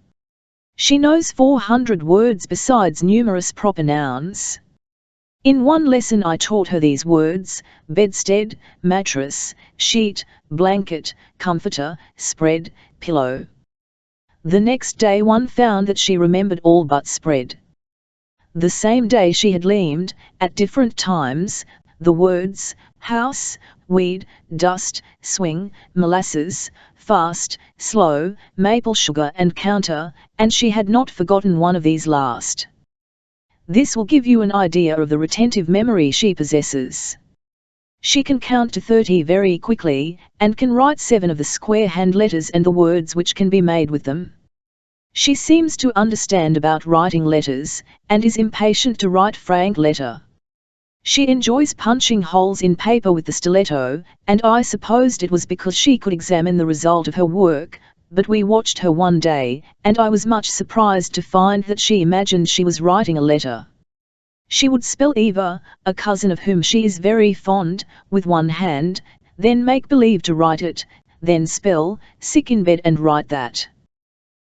She knows 400 words besides numerous proper nouns. In one lesson I taught her these words: bedstead, mattress, sheet, blanket, comforter, spread, pillow. The next day one found that she remembered all but spread. The same day she had learned, at different times, the words, house, weed, dust, swing, molasses, fast, slow, maple sugar and counter, and she had not forgotten one of these last. This will give you an idea of the retentive memory she possesses. She can count to 30 very quickly, and can write 7 of the square hand letters and the words which can be made with them. She seems to understand about writing letters, and is impatient to write frank letter. She enjoys punching holes in paper with the stiletto, and I supposed it was because she could examine the result of her work, but we watched her one day, and I was much surprised to find that she imagined she was writing a letter. She would spell Eva, a cousin of whom she is very fond, with one hand, then make believe to write it, then spell, sick in bed and write that.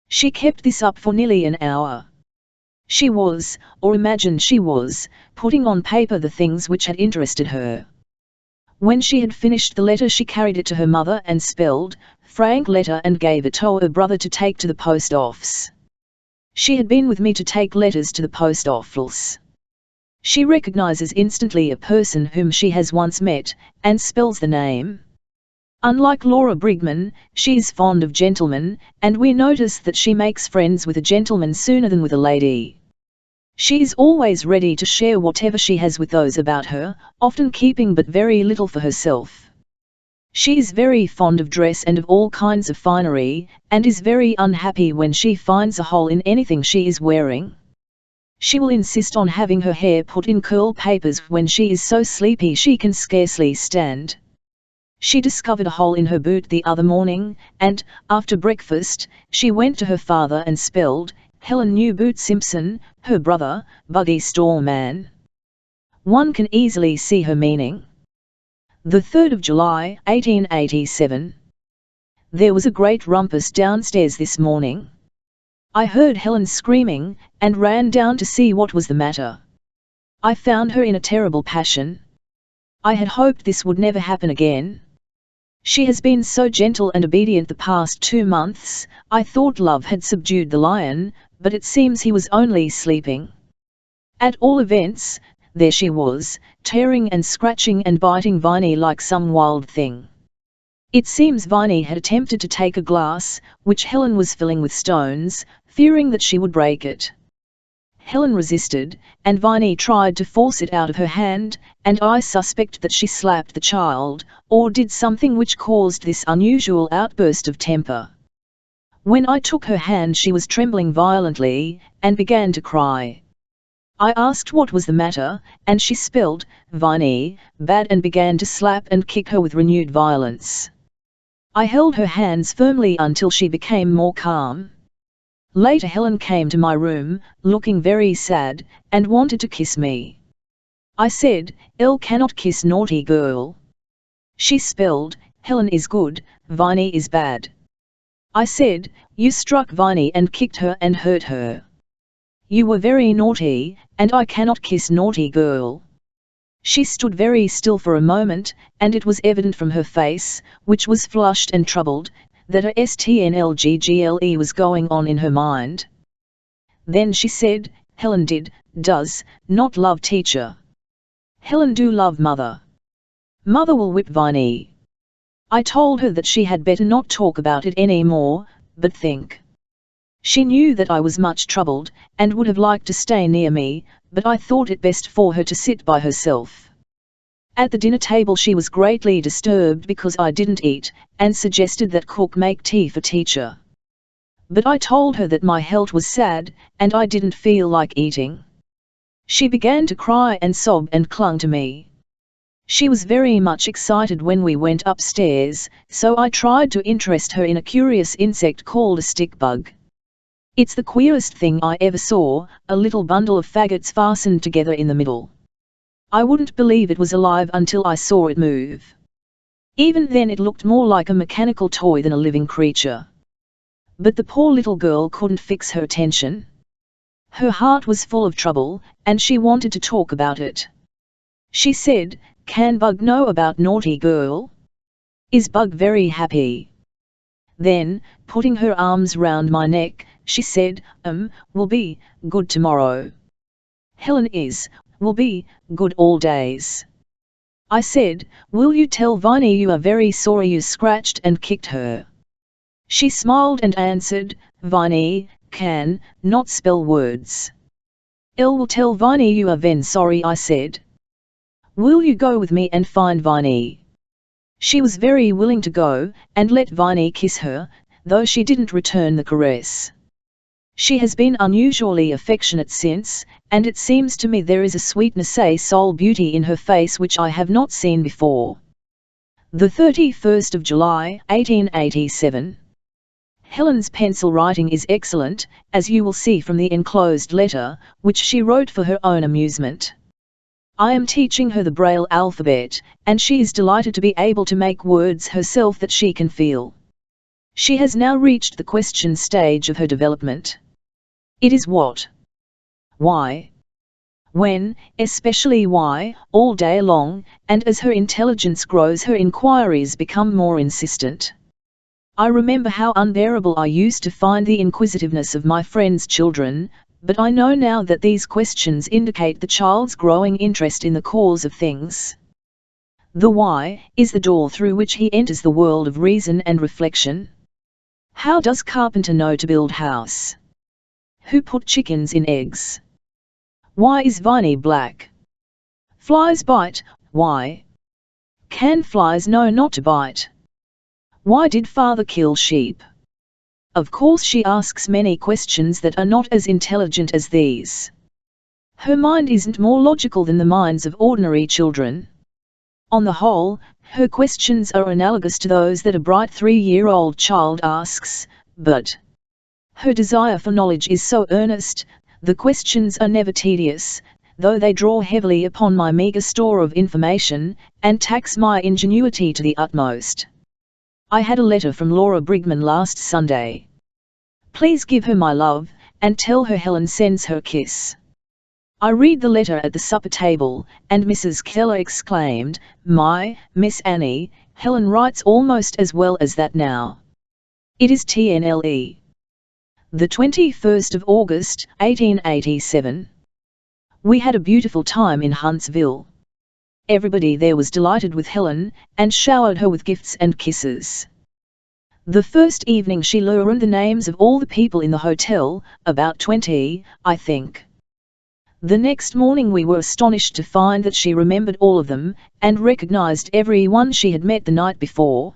She kept this up for nearly an hour. She was, or imagined she was, putting on paper the things which had interested her. When she had finished the letter she carried it to her mother and spelled, frank letter and gave it to her brother to take to the post office. She had been with me to take letters to the post office. She recognizes instantly a person whom she has once met, and spells the name. Unlike Laura Brigman, she is fond of gentlemen, and we notice that she makes friends with a gentleman sooner than with a lady. She is always ready to share whatever she has with those about her, often keeping but very little for herself. She is very fond of dress and of all kinds of finery, and is very unhappy when she finds a hole in anything she is wearing. She will insist on having her hair put in curl papers when she is so sleepy she can scarcely stand. She discovered a hole in her boot the other morning, and, after breakfast, she went to her father and spelled, Helen Newboot Simpson, her brother, buggy stall man. One can easily see her meaning. The 3rd of July, 1887. There was a great rumpus downstairs this morning. I heard Helen screaming, and ran down to see what was the matter. I found her in a terrible passion. I had hoped this would never happen again. She has been so gentle and obedient the past 2 months, I thought love had subdued the lion, but it seems he was only sleeping. At all events, there she was, tearing and scratching and biting Viney like some wild thing. It seems Viney had attempted to take a glass, which Helen was filling with stones, fearing that she would break it. Helen resisted, and Viney tried to force it out of her hand, and I suspect that she slapped the child, or did something which caused this unusual outburst of temper. When I took her hand she was trembling violently, and began to cry. I asked what was the matter, and she spelled, Viney, bad and began to slap and kick her with renewed violence. I held her hands firmly until she became more calm. Later Helen came to my room, looking very sad, and wanted to kiss me. I said, Elle cannot kiss naughty girl. She spelled, Helen is good, Viney is bad. I said, you struck Viney and kicked her and hurt her. You were very naughty, and I cannot kiss naughty girl. She stood very still for a moment, and it was evident from her face, which was flushed and troubled, that a struggle was going on in her mind. Then she said, Helen does not love teacher. Helen do love mother. Mother will whip Viney. I told her that she had better not talk about it any more, but think. She knew that I was much troubled, and would have liked to stay near me, but I thought it best for her to sit by herself. At the dinner table she was greatly disturbed because I didn't eat, and suggested that cook make tea for teacher. But I told her that my health was sad, and I didn't feel like eating. She began to cry and sob and clung to me. She was very much excited when we went upstairs, so I tried to interest her in a curious insect called a stick bug. It's the queerest thing I ever saw, a little bundle of faggots fastened together in the middle. I wouldn't believe it was alive until I saw it move. Even then it looked more like a mechanical toy than a living creature. But the poor little girl couldn't fix her attention. Her heart was full of trouble, and she wanted to talk about it. She said, can Bug know about naughty girl? Is Bug very happy? Then, putting her arms round my neck, she said, will be good tomorrow. Helen will be good all days. I said, "Will you tell Viney you are very sorry you scratched and kicked her?" She smiled and answered, "Viney can not spell words." "Will tell Viney you are ven sorry," I said. "Will you go with me and find Viney?" She was very willing to go, and let Viney kiss her, though she didn't return the caress. She has been unusually affectionate since, and it seems to me there is a sweetness, a soul beauty in her face which I have not seen before. The 31st of July, 1887. Helen's pencil writing is excellent, as you will see from the enclosed letter, which she wrote for her own amusement. I am teaching her the Braille alphabet, and she is delighted to be able to make words herself that she can feel. She has now reached the question stage of her development. It is what? Why? When, especially why, all day long, and as her intelligence grows her inquiries become more insistent. I remember how unbearable I used to find the inquisitiveness of my friends' children, but I know now that these questions indicate the child's growing interest in the cause of things. The why is the door through which he enters the world of reason and reflection. How does carpenter know to build house? Who put chickens in eggs? Why is Viney black? Flies bite, why? Can flies know not to bite? Why did father kill sheep? Of course she asks many questions that are not as intelligent as these. Her mind isn't more logical than the minds of ordinary children. On the whole, her questions are analogous to those that a bright 3-year-old child asks, but her desire for knowledge is so earnest, the questions are never tedious, though they draw heavily upon my meagre store of information, and tax my ingenuity to the utmost. I had a letter from Laura Brigman last Sunday. Please give her my love, and tell her Helen sends her kiss. I read the letter at the supper table, and Mrs. Keller exclaimed, "My, Miss Annie, Helen writes almost as well as that now." It is TNLE. The 21st of August, 1887. We had a beautiful time in Huntsville. Everybody there was delighted with Helen, and showered her with gifts and kisses. The first evening she learned the names of all the people in the hotel, about 20, I think. The next morning we were astonished to find that she remembered all of them, and recognized every one she had met the night before.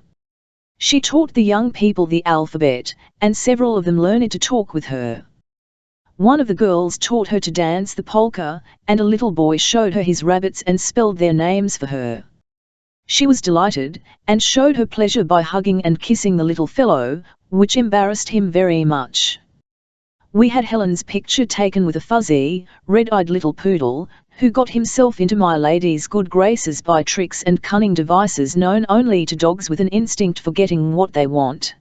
She taught the young people the alphabet, and several of them learned to talk with her. One of the girls taught her to dance the polka, and a little boy showed her his rabbits and spelled their names for her. She was delighted, and showed her pleasure by hugging and kissing the little fellow, which embarrassed him very much. We had Helen's picture taken with a fuzzy, red-eyed little poodle, who got himself into my lady's good graces by tricks and cunning devices known only to dogs with an instinct for getting what they want.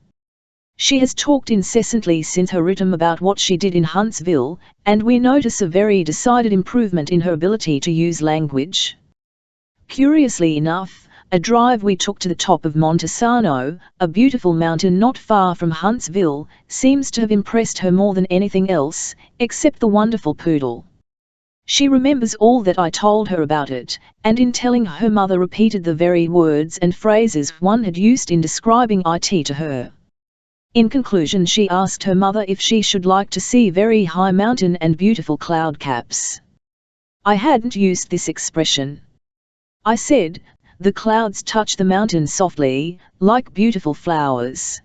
She has talked incessantly since her return about what she did in Huntsville, and we notice a very decided improvement in her ability to use language. Curiously enough, a drive we took to the top of Montesano, a beautiful mountain not far from Huntsville, seems to have impressed her more than anything else, except the wonderful poodle. She remembers all that I told her about it, and in telling her mother repeated the very words and phrases one had used in describing it to her. In conclusion she asked her mother if she should like to see very high mountain and beautiful cloud caps. I hadn't used this expression. I said, "The clouds touch the mountain softly, like beautiful flowers."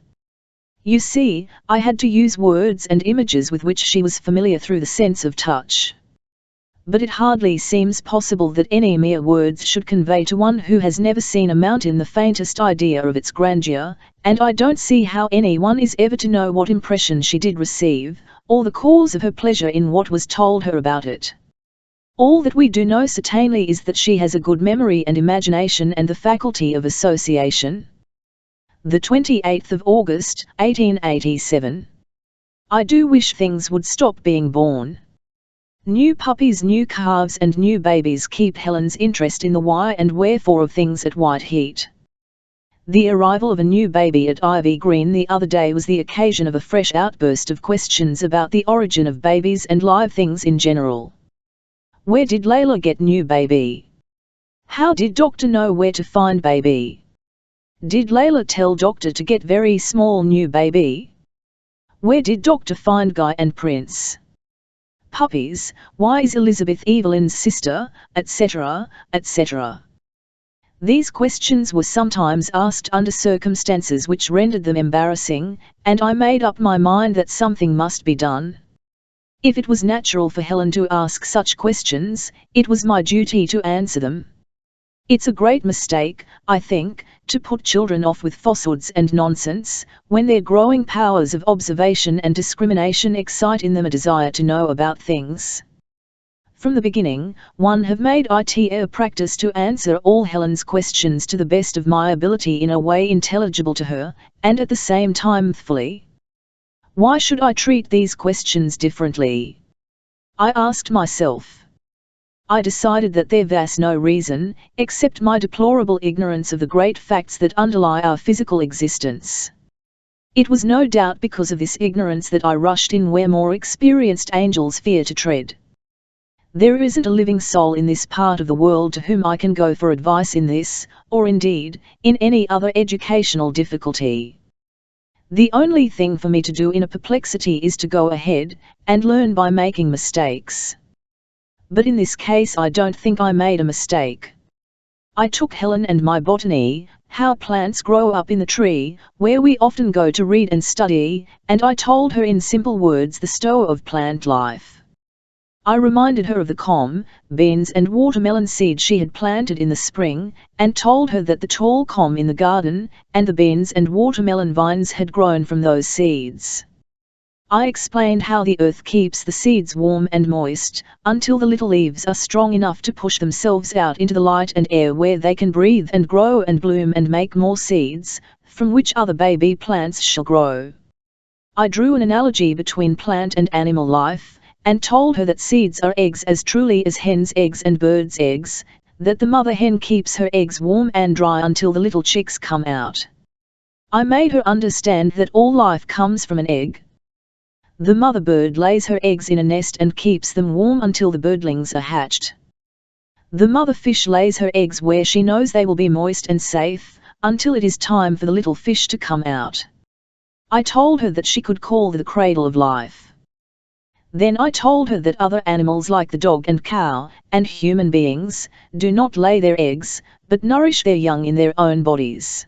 You see, I had to use words and images with which she was familiar through the sense of touch. But it hardly seems possible that any mere words should convey to one who has never seen a mountain the faintest idea of its grandeur, and I don't see how anyone is ever to know what impression she did receive, or the cause of her pleasure in what was told her about it. All that we do know certainly is that she has a good memory and imagination and the faculty of association. The 28th of August, 1887. I do wish things would stop being born. New puppies, new calves and new babies keep Helen's interest in the why and wherefore of things at white heat. The arrival of a new baby at Ivy Green the other day was the occasion of a fresh outburst of questions about the origin of babies and live things in general. Where did Layla get new baby? How did doctor know where to find baby? Did Layla tell doctor to get very small new baby? Where did doctor find Guy and Prince? Puppies, why is Elizabeth Evelyn's sister, etc., etc. These questions were sometimes asked under circumstances which rendered them embarrassing, and I made up my mind that something must be done. If it was natural for Helen to ask such questions, it was my duty to answer them. It's a great mistake, I think, to put children off with falsehoods and nonsense, when their growing powers of observation and discrimination excite in them a desire to know about things. From the beginning, I have made it a practice to answer all Helen's questions to the best of my ability in a way intelligible to her, and at the same time fully. Why should I treat these questions differently? I asked myself. I decided that there was no reason, except my deplorable ignorance of the great facts that underlie our physical existence. It was no doubt because of this ignorance that I rushed in where more experienced angels fear to tread. There isn't a living soul in this part of the world to whom I can go for advice in this, or indeed, in any other educational difficulty. The only thing for me to do in a perplexity is to go ahead, and learn by making mistakes. But in this case I don't think I made a mistake. I took Helen and my botany, how plants grow up in the tree, where we often go to read and study, and I told her in simple words the story of plant life. I reminded her of the beans and watermelon seeds she had planted in the spring, and told her that the tall in the garden, and the beans and watermelon vines had grown from those seeds. I explained how the earth keeps the seeds warm and moist, until the little leaves are strong enough to push themselves out into the light and air where they can breathe and grow and bloom and make more seeds, from which other baby plants shall grow. I drew an analogy between plant and animal life, and told her that seeds are eggs as truly as hens' eggs and birds' eggs, that the mother hen keeps her eggs warm and dry until the little chicks come out. I made her understand that all life comes from an egg. The mother bird lays her eggs in a nest and keeps them warm until the birdlings are hatched. The mother fish lays her eggs where she knows they will be moist and safe, until it is time for the little fish to come out. I told her that she could call the cradle of life. Then I told her that other animals like the dog and cow, and human beings, do not lay their eggs, but nourish their young in their own bodies.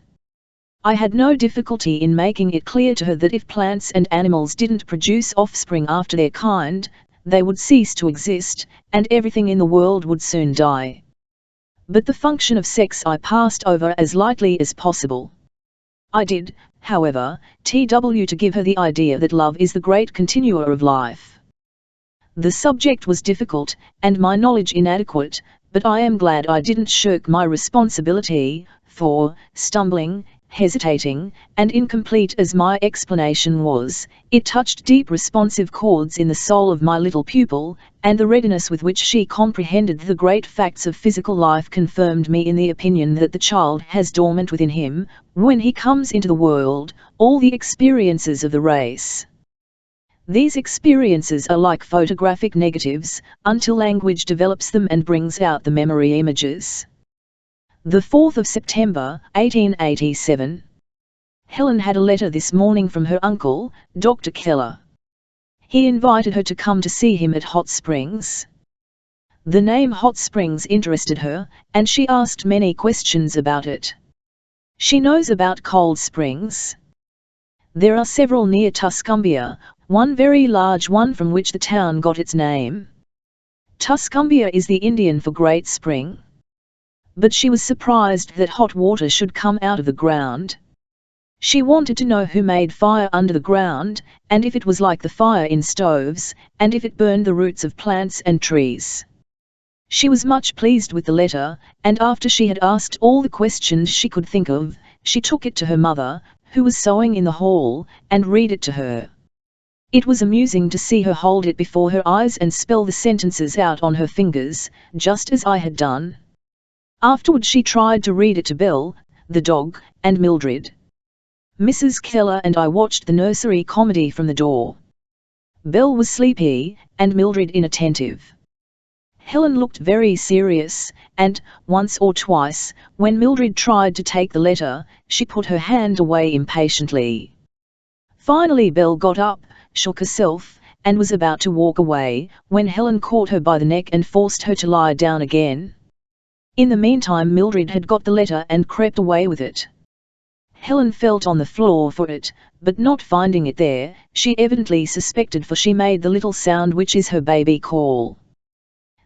I had no difficulty in making it clear to her that if plants and animals didn't produce offspring after their kind, they would cease to exist, and everything in the world would soon die. But the function of sex I passed over as lightly as possible. I did, however, to give her the idea that love is the great continuer of life. The subject was difficult, and my knowledge inadequate, but I am glad I didn't shirk my responsibility, for, stumbling, hesitating, and incomplete as my explanation was, it touched deep responsive chords in the soul of my little pupil, and the readiness with which she comprehended the great facts of physical life confirmed me in the opinion that the child has dormant within him, when he comes into the world, all the experiences of the race. These experiences are like photographic negatives, until language develops them and brings out the memory images. The 4th of September, 1887. Helen had a letter this morning from her uncle, Dr. Keller. He invited her to come to see him at Hot Springs. The name Hot Springs interested her, and she asked many questions about it. She knows about cold springs. There are several near Tuscumbia, one very large one from which the town got its name. Tuscumbia is the Indian for Great Spring. But she was surprised that hot water should come out of the ground. She wanted to know who made fire under the ground, and if it was like the fire in stoves, and if it burned the roots of plants and trees. She was much pleased with the letter, and after she had asked all the questions she could think of, she took it to her mother, who was sewing in the hall, and read it to her. It was amusing to see her hold it before her eyes and spell the sentences out on her fingers, just as I had done. Afterward she tried to read it to Belle, the dog, and Mildred. Mrs. Keller and I watched the nursery comedy from the door. Belle was sleepy, and Mildred inattentive. Helen looked very serious, and, once or twice, when Mildred tried to take the letter, she put her hand away impatiently. Finally Belle got up, shook herself, and was about to walk away, when Helen caught her by the neck and forced her to lie down again. In the meantime Mildred had got the letter and crept away with it. Helen felt on the floor for it, but not finding it there, she evidently suspected, for she made the little sound which is her baby call.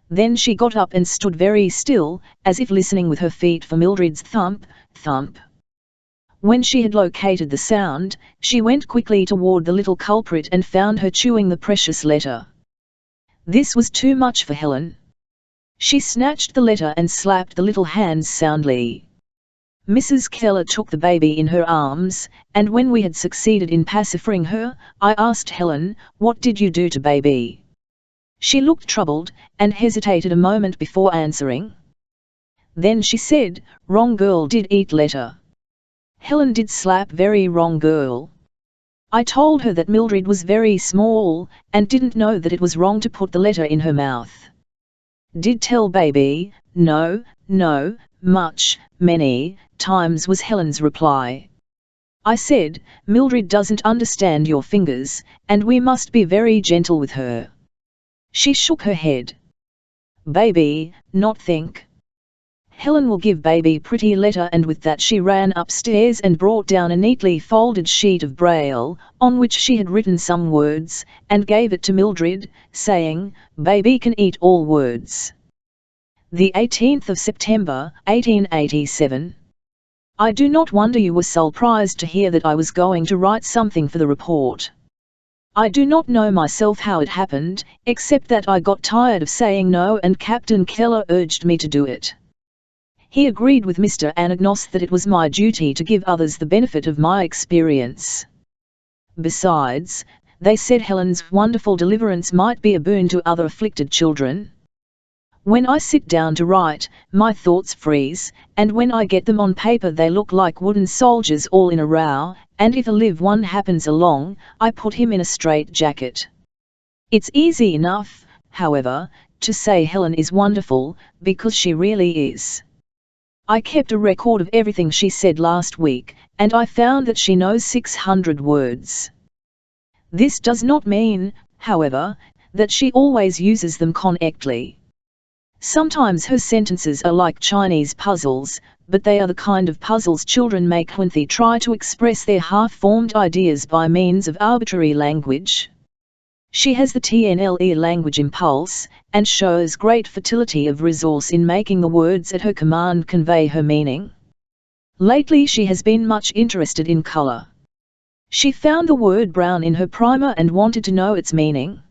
Then she got up and stood very still, as if listening with her feet for Mildred's thump, thump. When she had located the sound, she went quickly toward the little culprit and found her chewing the precious letter. This was too much for Helen. She snatched the letter and slapped the little hands soundly. Mrs. Keller took the baby in her arms, and when we had succeeded in pacifying her, I asked Helen, "What did you do to baby?" She looked troubled, and hesitated a moment before answering. Then she said, "Wrong girl did eat letter." Helen did slap very wrong girl. I told her that Mildred was very small, and didn't know that it was wrong to put the letter in her mouth. Did tell baby, no, much, many times, was Helen's reply. I said, Mildred doesn't understand your fingers, and we must be very gentle with her. She shook her head. Baby, not think. Helen will give baby pretty letter, and with that she ran upstairs and brought down a neatly folded sheet of braille, on which she had written some words, and gave it to Mildred, saying, "Baby can eat all words." The 18th of September, 1887. I do not wonder you were surprised to hear that I was going to write something for the report. I do not know myself how it happened, except that I got tired of saying no and Captain Keller urged me to do it. He agreed with Mr. Anagnos that it was my duty to give others the benefit of my experience. Besides, they said Helen's wonderful deliverance might be a boon to other afflicted children. When I sit down to write, my thoughts freeze, and when I get them on paper they look like wooden soldiers all in a row, and if a live one happens along, I put him in a straight jacket. It's easy enough, however, to say Helen is wonderful, because she really is. I kept a record of everything she said last week, and I found that she knows 600 words. This does not mean, however, that she always uses them correctly. Sometimes her sentences are like Chinese puzzles, but they are the kind of puzzles children make when they try to express their half-formed ideas by means of arbitrary language. She has the TNLE language impulse, and shows great fertility of resource in making the words at her command convey her meaning. Lately she has been much interested in color. She found the word brown in her primer and wanted to know its meaning.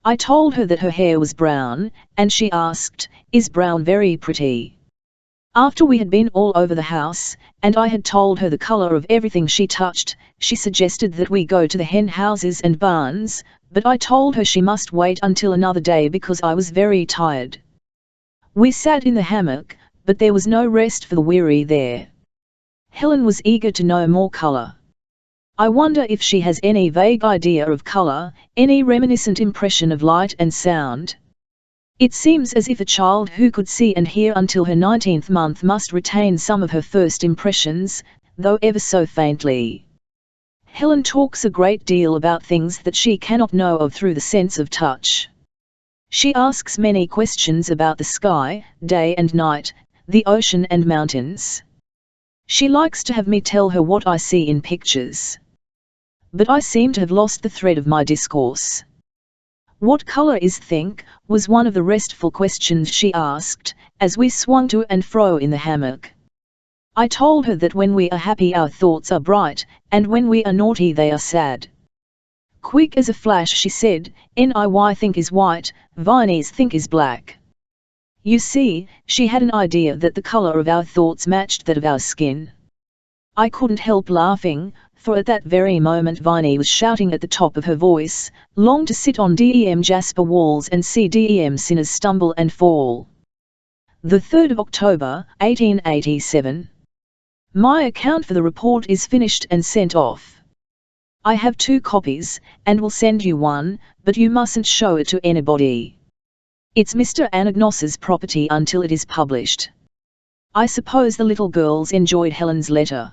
I told her that her hair was brown, and she asked, "Is brown very pretty?" After we had been all over the house, and I had told her the color of everything she touched, she suggested that we go to the hen houses and barns, but I told her she must wait until another day because I was very tired. We sat in the hammock, but there was no rest for the weary there. Helen was eager to know more color. I wonder if she has any vague idea of color, any reminiscent impression of light and sound. It seems as if a child who could see and hear until her 19th month must retain some of her first impressions, though ever so faintly. Helen talks a great deal about things that she cannot know of through the sense of touch. She asks many questions about the sky, day and night, the ocean and mountains. She likes to have me tell her what I see in pictures. But I seem to have lost the thread of my discourse. What color is think, was one of the restful questions she asked, as we swung to and fro in the hammock. I told her that when we are happy our thoughts are bright, and when we are naughty they are sad. Quick as a flash she said, "NIY think is white, Viennese think is black." You see, she had an idea that the color of our thoughts matched that of our skin. I couldn't help laughing, for at that very moment Viney was shouting at the top of her voice, "Long to sit on DEM Jasper walls and see DEM sinners stumble and fall." The 3rd of October, 1887. My account for the report is finished and sent off. I have 2 copies, and will send you one, but you mustn't show it to anybody. It's Mr. Anagnos's property until it is published. I suppose the little girls enjoyed Helen's letter.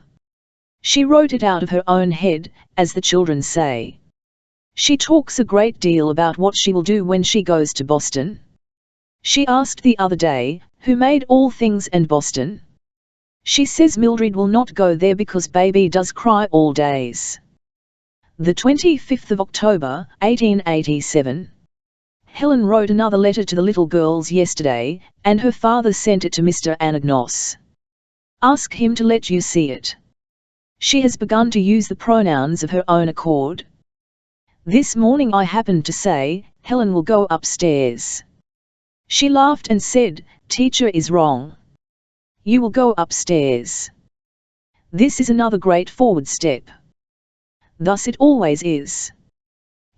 She wrote it out of her own head, as the children say. She talks a great deal about what she will do when she goes to Boston. She asked the other day, who made all things and Boston? She says Mildred will not go there because baby does cry all days. The 25th of October, 1887. Helen wrote another letter to the little girls yesterday, and her father sent it to Mr. Anagnos. Ask him to let you see it. She has begun to use the pronouns of her own accord. This morning I happened to say, Helen will go upstairs. She laughed and said, Teacher is wrong. You will go upstairs. This is another great forward step. Thus it always is.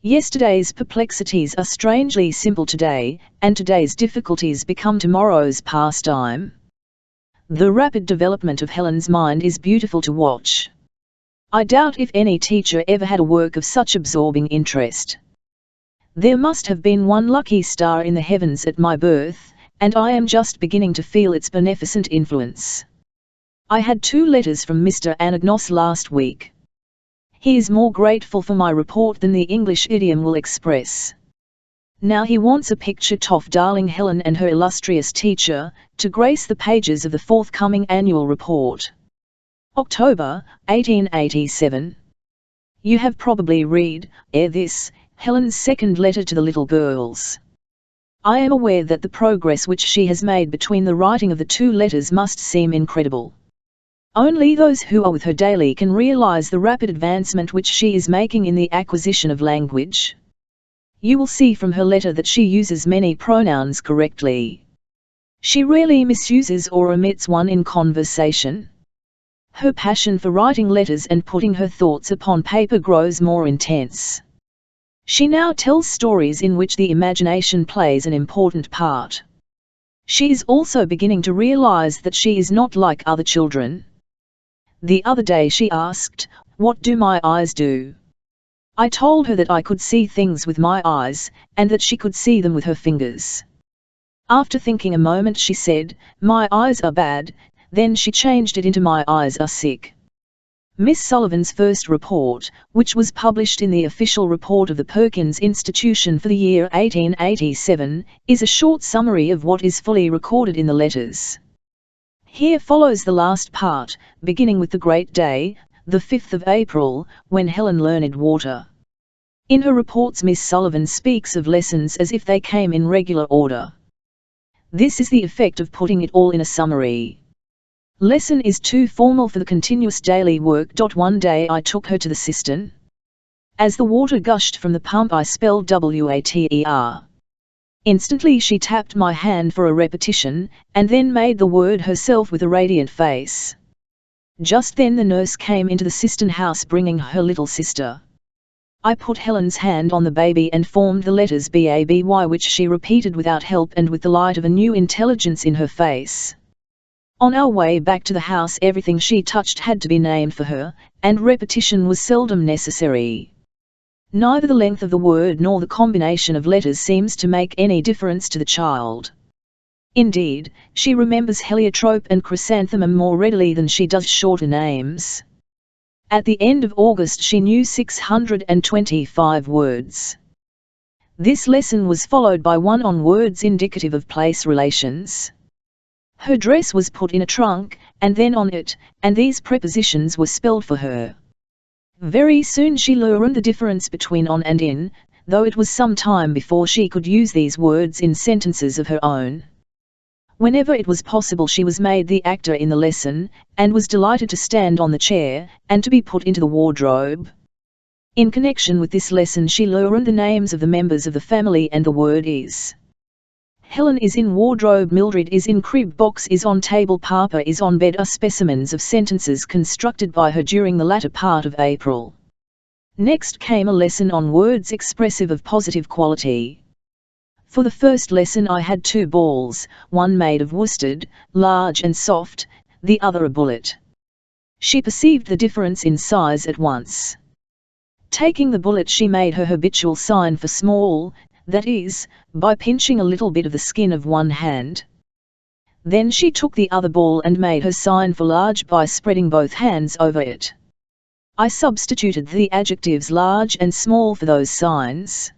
Yesterday's perplexities are strangely simple today, and today's difficulties become tomorrow's pastime. The rapid development of Helen's mind is beautiful to watch. I doubt if any teacher ever had a work of such absorbing interest. There must have been one lucky star in the heavens at my birth, and I am just beginning to feel its beneficent influence. I had 2 letters from Mr. Anagnos last week. He is more grateful for my report than the English idiom will express. Now he wants a picture of darling Helen and her illustrious teacher, to grace the pages of the forthcoming annual report. October, 1887. You have probably read, ere this, Helen's second letter to the little girls. I am aware that the progress which she has made between the writing of the 2 letters must seem incredible. Only those who are with her daily can realize the rapid advancement which she is making in the acquisition of language. You will see from her letter that she uses many pronouns correctly. She rarely misuses or omits one in conversation. Her passion for writing letters and putting her thoughts upon paper grows more intense. She now tells stories in which the imagination plays an important part. She is also beginning to realize that she is not like other children. The other day she asked, What do my eyes do? I told her that I could see things with my eyes, and that she could see them with her fingers. After thinking a moment she said, My eyes are bad, then she changed it into My eyes are sick. Miss Sullivan's first report, which was published in the official report of the Perkins Institution for the year 1887, is a short summary of what is fully recorded in the letters. Here follows the last part, beginning with the great day, the 5th of April, when Helen learned water. In her reports Miss Sullivan speaks of lessons as if they came in regular order. This is the effect of putting it all in a summary. Lesson is too formal for the continuous daily work. One day I took her to the cistern. As the water gushed from the pump I spelled water. Instantly she tapped my hand for a repetition, and then made the word herself with a radiant face. Just then the nurse came into the cistern house bringing her little sister. I put Helen's hand on the baby and formed the letters BABY, which she repeated without help and with the light of a new intelligence in her face. On our way back to the house everything she touched had to be named for her, and repetition was seldom necessary. Neither the length of the word nor the combination of letters seems to make any difference to the child. Indeed, she remembers heliotrope and chrysanthemum more readily than she does shorter names. At the end of August she knew 625 words. This lesson was followed by one on words indicative of place relations. Her dress was put in a trunk, and then on it, and these prepositions were spelled for her. Very soon she learned the difference between on and in, though it was some time before she could use these words in sentences of her own. Whenever it was possible she was made the actor in the lesson, and was delighted to stand on the chair, and to be put into the wardrobe. In connection with this lesson she learned the names of the members of the family, and the word is. Helen is in wardrobe, Mildred is in crib, box is on table, Papa is on bed are specimens of sentences constructed by her during the latter part of April. Next came a lesson on words expressive of positive quality. For the first lesson I had 2 balls, one made of worsted, large and soft, the other a bullet. She perceived the difference in size at once. Taking the bullet she made her habitual sign for small, that is, by pinching a little bit of the skin of one hand. Then she took the other ball and made her sign for large by spreading both hands over it. I substituted the adjectives large and small for those signs.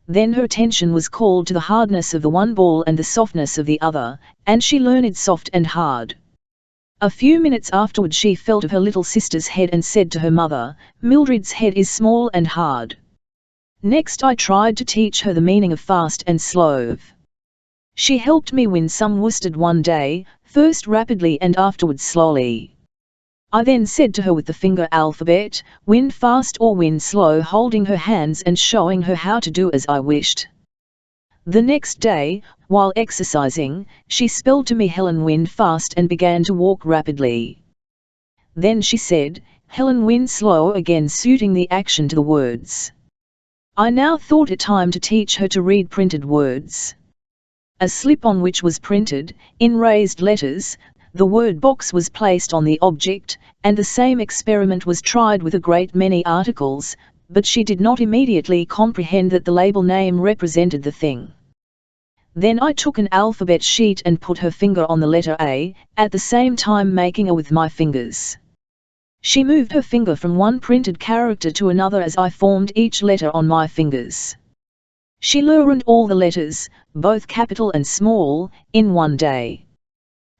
Then her attention was called to the hardness of the one ball and the softness of the other, and she learned soft and hard. A few minutes afterward she felt of her little sister's head and said to her mother, "Mildred's head is small and hard." Next I tried to teach her the meaning of fast and slow. She helped me win some worsted one day, first rapidly and afterwards slowly. I then said to her with the finger alphabet, "Win fast or win slow," holding her hands and showing her how to do as I wished. The next day, while exercising, she spelled to me Helen win fast and began to walk rapidly. Then she said, "Helen win slow," again suiting the action to the words. I now thought it time to teach her to read printed words. A slip on which was printed, in raised letters, the word box was placed on the object, and the same experiment was tried with a great many articles, but she did not immediately comprehend that the label name represented the thing. Then I took an alphabet sheet and put her finger on the letter A, at the same time making a with my fingers. She moved her finger from one printed character to another as I formed each letter on my fingers. She learned all the letters, both capital and small, in one day.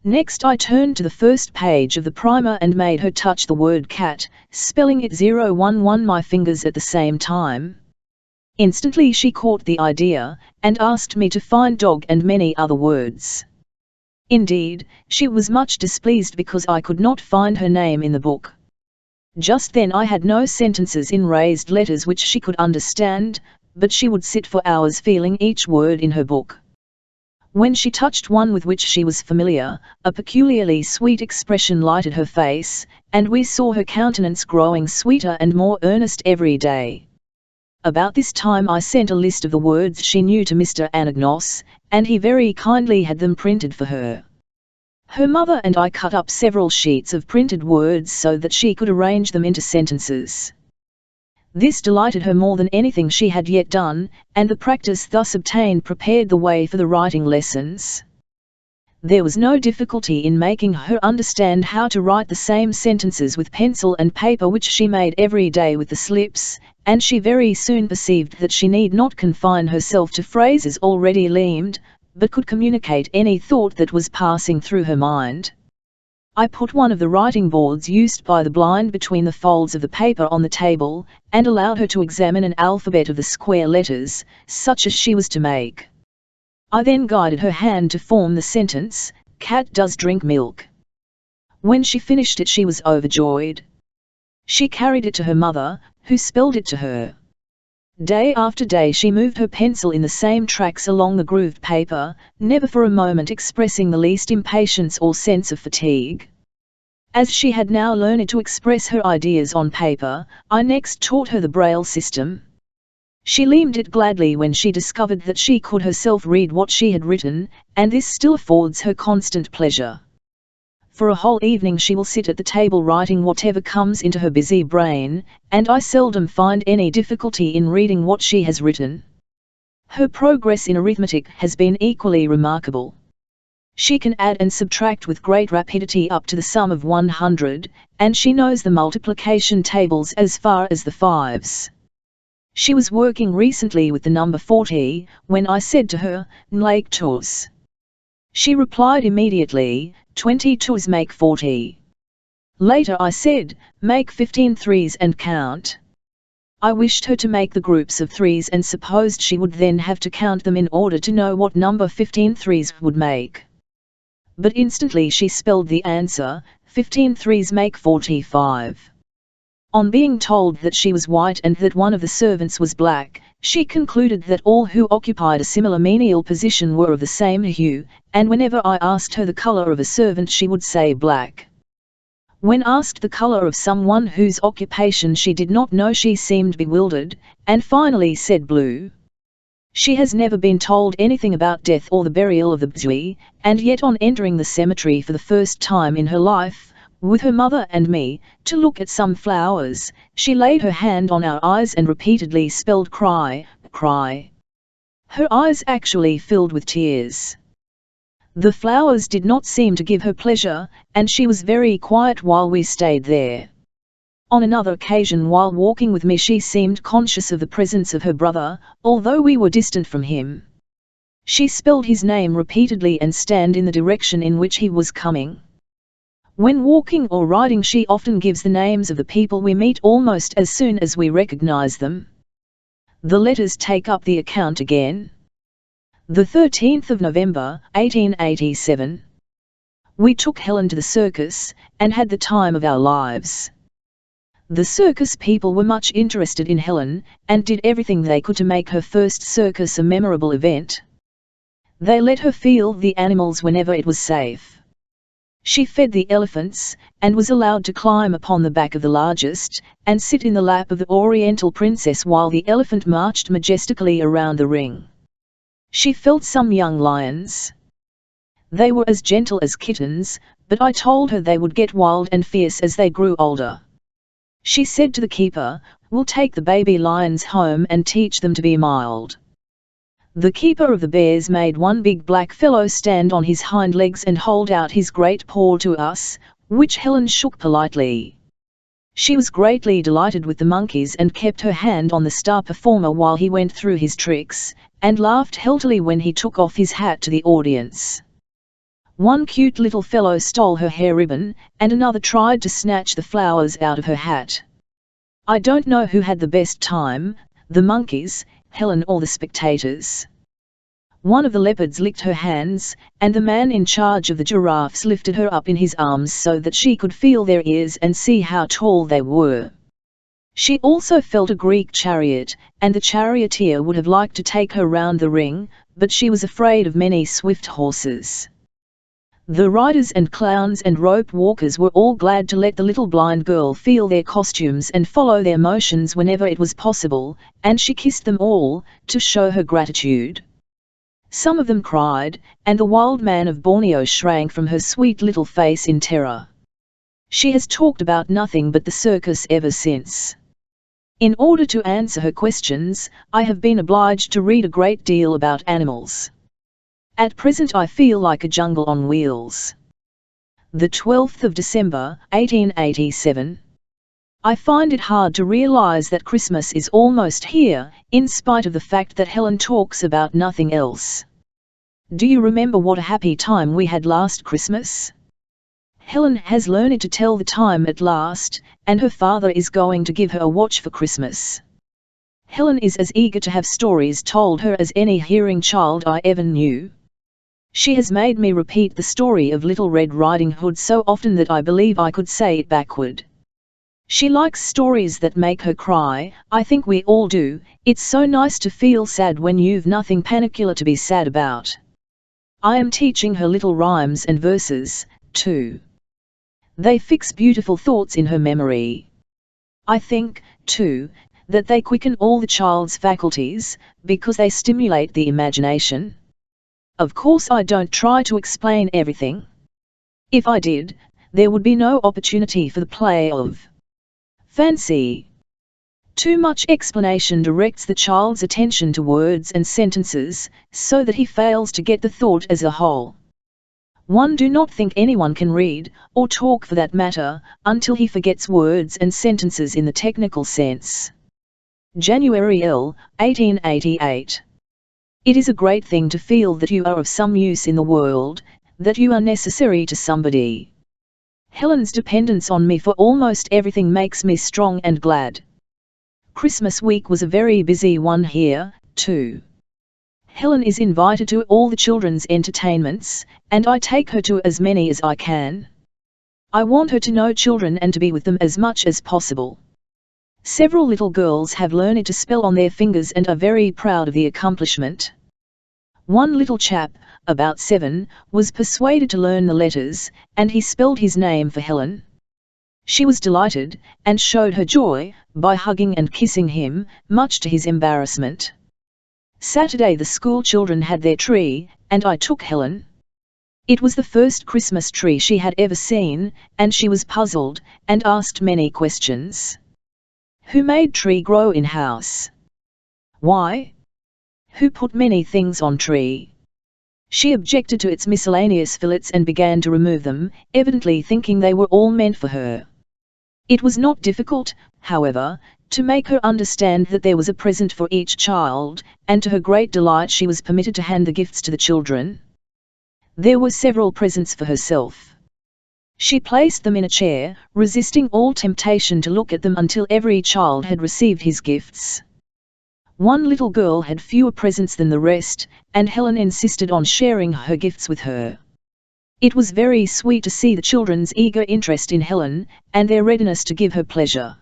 Next I turned to the first page of the primer and made her touch the word cat, spelling it 011 my fingers at the same time. Instantly she caught the idea, and asked me to find dog and many other words. Indeed, she was much displeased because I could not find her name in the book. Just then I had no sentences in raised letters which she could understand, but she would sit for hours feeling each word in her book. When she touched one with which she was familiar, a peculiarly sweet expression lighted her face, and we saw her countenance growing sweeter and more earnest every day. About this time I sent a list of the words she knew to Mr. Anagnos, and he very kindly had them printed for her. Her mother and I cut up several sheets of printed words so that she could arrange them into sentences. This delighted her more than anything she had yet done, and the practice thus obtained prepared the way for the writing lessons. There was no difficulty in making her understand how to write the same sentences with pencil and paper which she made every day with the slips, and she very soon perceived that she need not confine herself to phrases already learned, but could communicate any thought that was passing through her mind. I put one of the writing boards used by the blind between the folds of the paper on the table, and allowed her to examine an alphabet of the square letters, such as she was to make. I then guided her hand to form the sentence, "Cat does drink milk." When she finished it she was overjoyed. She carried it to her mother, who spelled it to her. Day after day she moved her pencil in the same tracks along the grooved paper, never for a moment expressing the least impatience or sense of fatigue. As she had now learned to express her ideas on paper, I next taught her the Braille system. She learned it gladly when she discovered that she could herself read what she had written, and this still affords her constant pleasure. For a whole evening she will sit at the table writing whatever comes into her busy brain, and I seldom find any difficulty in reading what she has written. Her progress in arithmetic has been equally remarkable. She can add and subtract with great rapidity up to the sum of 100, and she knows the multiplication tables as far as the fives. She was working recently with the number 40, when I said to her, "Nlake tos." She replied immediately, 22s make 40. Later I said, "Make 15 threes and count." I wished her to make the groups of threes and supposed she would then have to count them in order to know what number 15 threes would make. But instantly she spelled the answer, 15 threes make 45. On being told that she was white and that one of the servants was black, she concluded that all who occupied a similar menial position were of the same hue, and whenever I asked her the color of a servant she would say black. When asked the color of someone whose occupation she did not know she seemed bewildered, and finally said blue. She has never been told anything about death or the burial of the bzui, and yet on entering the cemetery for the first time in her life, with her mother and me, to look at some flowers, she laid her hand on our eyes and repeatedly spelled cry, cry. Her eyes actually filled with tears. The flowers did not seem to give her pleasure, and she was very quiet while we stayed there. On another occasion while walking with me she seemed conscious of the presence of her brother, although we were distant from him. She spelled his name repeatedly and stand in the direction in which he was coming. When walking or riding she often gives the names of the people we meet almost as soon as we recognize them. The letters take up the account again. The 13th of November, 1887. We took Helen to the circus, and had the time of our lives. The circus people were much interested in Helen, and did everything they could to make her first circus a memorable event. They let her feel the animals whenever it was safe. She fed the elephants, and was allowed to climb upon the back of the largest, and sit in the lap of the Oriental princess while the elephant marched majestically around the ring. She felt some young lions. They were as gentle as kittens, but I told her they would get wild and fierce as they grew older. She said to the keeper, "We'll take the baby lions home and teach them to be mild." The keeper of the bears made one big black fellow stand on his hind legs and hold out his great paw to us, which Helen shook politely. She was greatly delighted with the monkeys and kept her hand on the star performer while he went through his tricks, and laughed heartily when he took off his hat to the audience. One cute little fellow stole her hair ribbon, and another tried to snatch the flowers out of her hat. I don't know who had the best time, the monkeys, Helen or the spectators. One of the leopards licked her hands, and the man in charge of the giraffes lifted her up in his arms so that she could feel their ears and see how tall they were. She also felt a Greek chariot, and the charioteer would have liked to take her round the ring, but she was afraid of many swift horses. The riders and clowns and rope walkers were all glad to let the little blind girl feel their costumes and follow their motions whenever it was possible, and she kissed them all, to show her gratitude. Some of them cried, and the wild man of Borneo shrank from her sweet little face in terror. She has talked about nothing but the circus ever since. In order to answer her questions, I have been obliged to read a great deal about animals. At present I feel like a jungle on wheels. The 12th of December, 1887. I find it hard to realize that Christmas is almost here, in spite of the fact that Helen talks about nothing else. Do you remember what a happy time we had last Christmas? Helen has learned to tell the time at last, and her father is going to give her a watch for Christmas. Helen is as eager to have stories told her as any hearing child I ever knew. She has made me repeat the story of Little Red Riding Hood so often that I believe I could say it backward. She likes stories that make her cry. I think we all do. It's so nice to feel sad when you've nothing particular to be sad about. I am teaching her little rhymes and verses, too. They fix beautiful thoughts in her memory. I think, too, that they quicken all the child's faculties, because they stimulate the imagination. Of course I don't try to explain everything. If I did, there would be no opportunity for the play of fancy. Too much explanation directs the child's attention to words and sentences, so that he fails to get the thought as a whole. One do not think anyone can read, or talk for that matter, until he forgets words and sentences in the technical sense. January L, 1888. It is a great thing to feel that you are of some use in the world, that you are necessary to somebody. Helen's dependence on me for almost everything makes me strong and glad. Christmas week was a very busy one here, too. Helen is invited to all the children's entertainments, and I take her to as many as I can. I want her to know children and to be with them as much as possible. Several little girls have learned to spell on their fingers and are very proud of the accomplishment. One little chap, about 7, was persuaded to learn the letters, and he spelled his name for Helen. She was delighted, and showed her joy, by hugging and kissing him, much to his embarrassment. Saturday the school children had their tree, and I took Helen. It was the first Christmas tree she had ever seen, and she was puzzled, and asked many questions. Who made tree grow in house? Why? who put many things on tree. She objected to its miscellaneous fillets and began to remove them, evidently thinking they were all meant for her. It was not difficult, however, to make her understand that there was a present for each child, and to her great delight she was permitted to hand the gifts to the children. There were several presents for herself. She placed them in a chair, resisting all temptation to look at them until every child had received his gifts. One little girl had fewer presents than the rest, and Helen insisted on sharing her gifts with her. It was very sweet to see the children's eager interest in Helen, and their readiness to give her pleasure.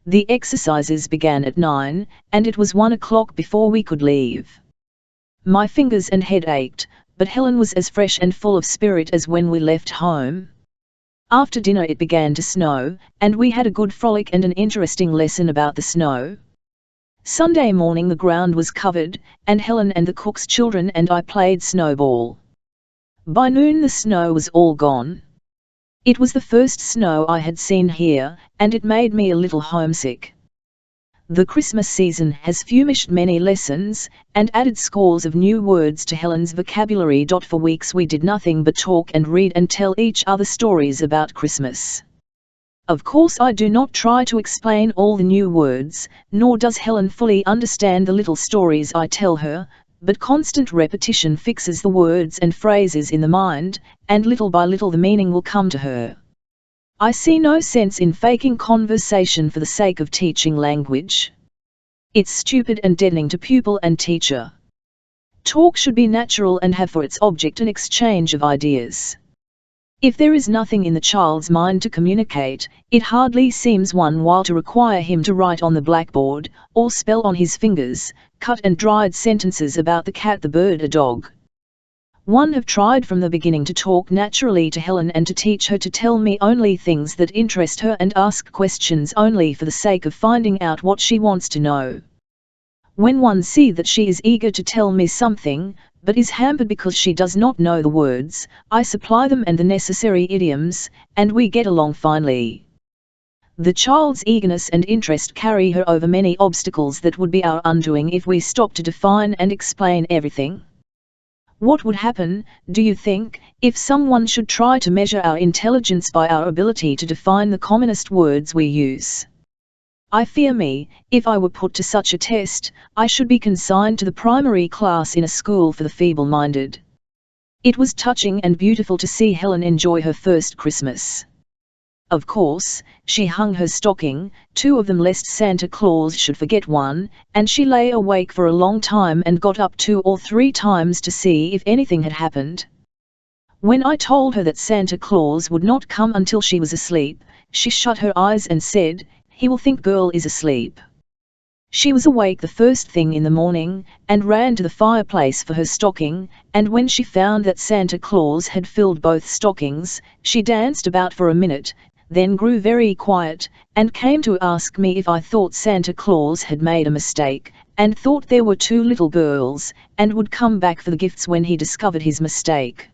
The exercises began at 9, and it was 1 o'clock before we could leave. My fingers and head ached, but Helen was as fresh and full of spirit as when we left home. After dinner it began to snow, and we had a good frolic and an interesting lesson about the snow. Sunday morning the ground was covered, and Helen and the cook's children and I played snowball. By noon the snow was all gone. It was the first snow I had seen here, and it made me a little homesick. The Christmas season has furnished many lessons, and added scores of new words to Helen's vocabulary. For weeks we did nothing but talk and read and tell each other stories about Christmas. Of course I do not try to explain all the new words, nor does Helen fully understand the little stories I tell her, but constant repetition fixes the words and phrases in the mind, and little by little the meaning will come to her. I see no sense in faking conversation for the sake of teaching language. It's stupid and deadening to pupil and teacher. Talk should be natural and have for its object an exchange of ideas. If there is nothing in the child's mind to communicate, it hardly seems one while to require him to write on the blackboard, or spell on his fingers, cut and dried sentences about the cat, the bird, a dog. One have tried from the beginning to talk naturally to Helen and to teach her to tell me only things that interest her and ask questions only for the sake of finding out what she wants to know. When one sees that she is eager to tell me something, but is hampered because she does not know the words, I supply them and the necessary idioms, and we get along finely. The child's eagerness and interest carry her over many obstacles that would be our undoing if we stopped to define and explain everything. What would happen, do you think, if someone should try to measure our intelligence by our ability to define the commonest words we use? I fear me, if I were put to such a test, I should be consigned to the primary class in a school for the feeble-minded. It was touching and beautiful to see Helen enjoy her first Christmas. Of course, she hung her stocking, 2 of them lest Santa Claus should forget one, and she lay awake for a long time and got up 2 or 3 times to see if anything had happened. When I told her that Santa Claus would not come until she was asleep, she shut her eyes and said, "He will think girl is asleep." She was awake the first thing in the morning, and ran to the fireplace for her stocking, and when she found that Santa Claus had filled both stockings, she danced about for a minute, then grew very quiet, and came to ask me if I thought Santa Claus had made a mistake, and thought there were 2 little girls, and would come back for the gifts when he discovered his mistake.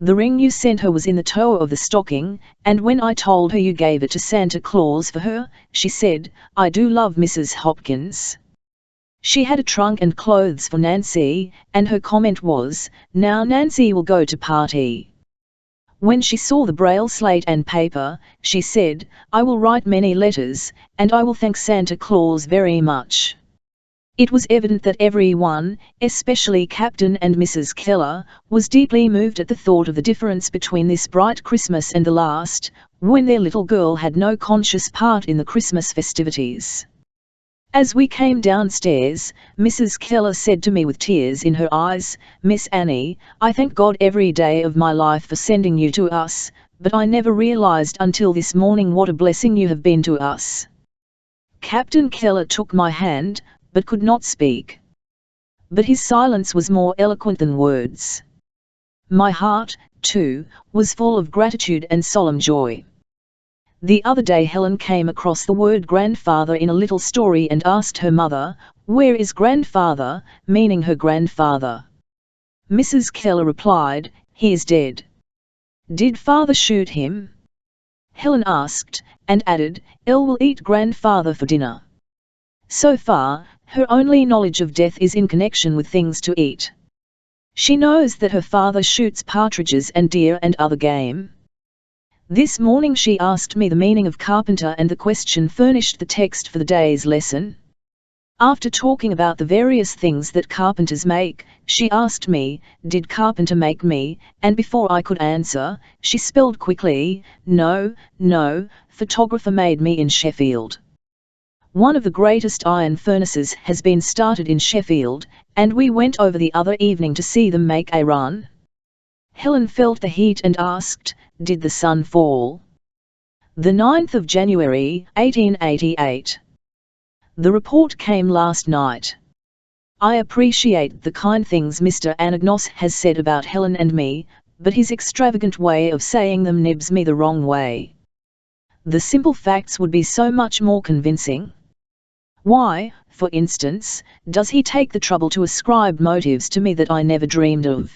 The ring you sent her was in the toe of the stocking, and when I told her you gave it to Santa Claus for her, she said, "I do love Mrs. Hopkins." She had a trunk and clothes for Nancy, and her comment was, "Now Nancy will go to party." When she saw the braille slate and paper, she said, "I will write many letters, and I will thank Santa Claus very much." It was evident that everyone, especially Captain and Mrs. Keller, was deeply moved at the thought of the difference between this bright Christmas and the last, when their little girl had no conscious part in the Christmas festivities. As we came downstairs, Mrs. Keller said to me with tears in her eyes, "Miss Annie, I thank God every day of my life for sending you to us, but I never realized until this morning what a blessing you have been to us." Captain Keller took my hand, but could not speak. But his silence was more eloquent than words. My heart, too, was full of gratitude and solemn joy. The other day Helen came across the word grandfather in a little story and asked her mother, "Where is grandfather?" meaning her grandfather. Mrs. Keller replied, "He is dead." "Did father shoot him?" Helen asked, and added, "Elle will eat grandfather for dinner." So far, Her only knowledge of death is in connection with things to eat. She knows that her father shoots partridges and deer and other game. This morning she asked me the meaning of carpenter, and the question furnished the text for the day's lesson. After talking about the various things that carpenters make, she asked me, "Did carpenter make me?" And before I could answer, she spelled quickly, "No, no, photographer made me in Sheffield." One of the greatest iron furnaces has been started in Sheffield, and we went over the other evening to see them make a run. Helen felt the heat and asked, "Did the sun fall?" The 9th of January, 1888. The report came last night. I appreciate the kind things Mr. Anagnos has said about Helen and me, but his extravagant way of saying them nibs me the wrong way. The simple facts would be so much more convincing. Why, for instance, does he take the trouble to ascribe motives to me that I never dreamed of?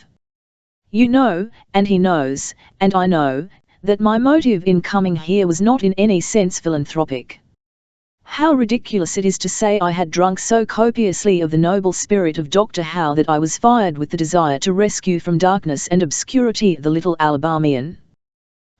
You know, and he knows, and I know, that my motive in coming here was not in any sense philanthropic. How ridiculous it is to say I had drunk so copiously of the noble spirit of Dr. Howe that I was fired with the desire to rescue from darkness and obscurity the little Alabamian.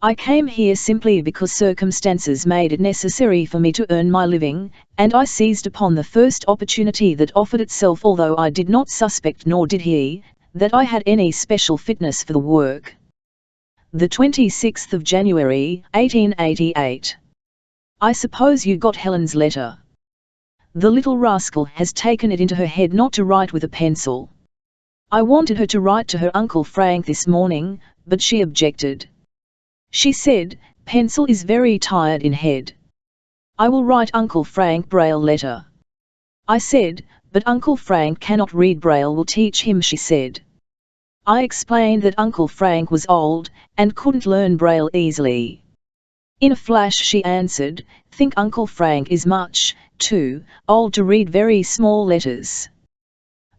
I came here simply because circumstances made it necessary for me to earn my living, and I seized upon the first opportunity that offered itself, although I did not suspect, nor did he, that I had any special fitness for the work. The 26th of January, 1888. I suppose you got Helen's letter. The little rascal has taken it into her head not to write with a pencil. I wanted her to write to her Uncle Frank this morning, but she objected. She said, "Pencil is very tired in head. I will write Uncle Frank Braille letter." I said, "But Uncle Frank cannot read Braille, will teach him," she said. I explained that Uncle Frank was old, and couldn't learn Braille easily. In a flash she answered, "Think Uncle Frank is much, too, old to read very small letters."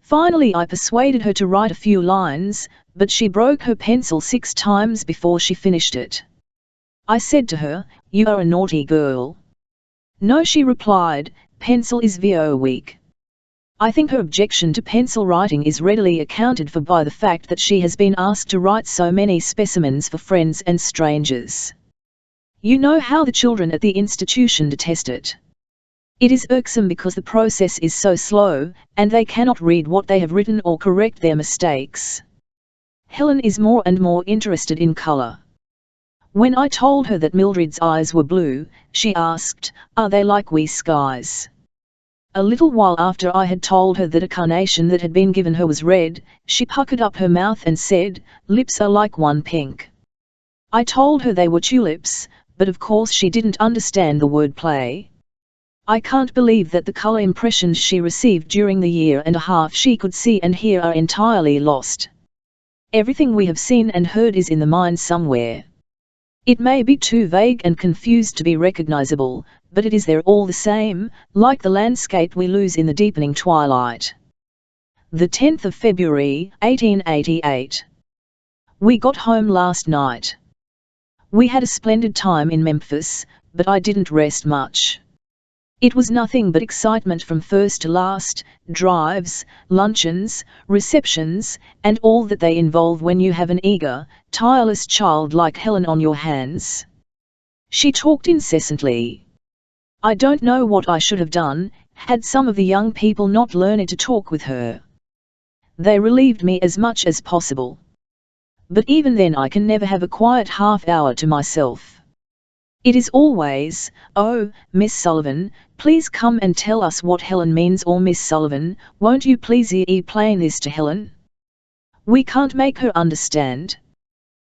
Finally I persuaded her to write a few lines, but she broke her pencil 6 times before she finished it. I said to her, "You are a naughty girl." "No," she replied, "pencil is vo weak." I think her objection to pencil writing is readily accounted for by the fact that she has been asked to write so many specimens for friends and strangers. You know how the children at the institution detest it. It is irksome because the process is so slow, and they cannot read what they have written or correct their mistakes. Helen is more and more interested in color. When I told her that Mildred's eyes were blue, she asked, "Are they like wee skies?" A little while after I had told her that a carnation that had been given her was red, she puckered up her mouth and said, "Lips are like one pink." I told her they were tulips, but of course she didn't understand the word play. I can't believe that the color impressions she received during the year and a half she could see and hear are entirely lost. Everything we have seen and heard is in the mind somewhere. It may be too vague and confused to be recognizable, but it is there all the same, like the landscape we lose in the deepening twilight. The 10th of February, 1888. We got home last night. We had a splendid time in Memphis, but I didn't rest much. It was nothing but excitement from first to last, drives, luncheons, receptions, and all that they involve when you have an eager, tireless child like Helen on your hands. She talked incessantly. I don't know what I should have done, had some of the young people not learned to talk with her. They relieved me as much as possible. But even then I can never have a quiet half-hour to myself. It is always, "Oh, Miss Sullivan, please come and tell us what Helen means," or "Miss Sullivan, won't you please explain this to Helen?" We can't make her understand.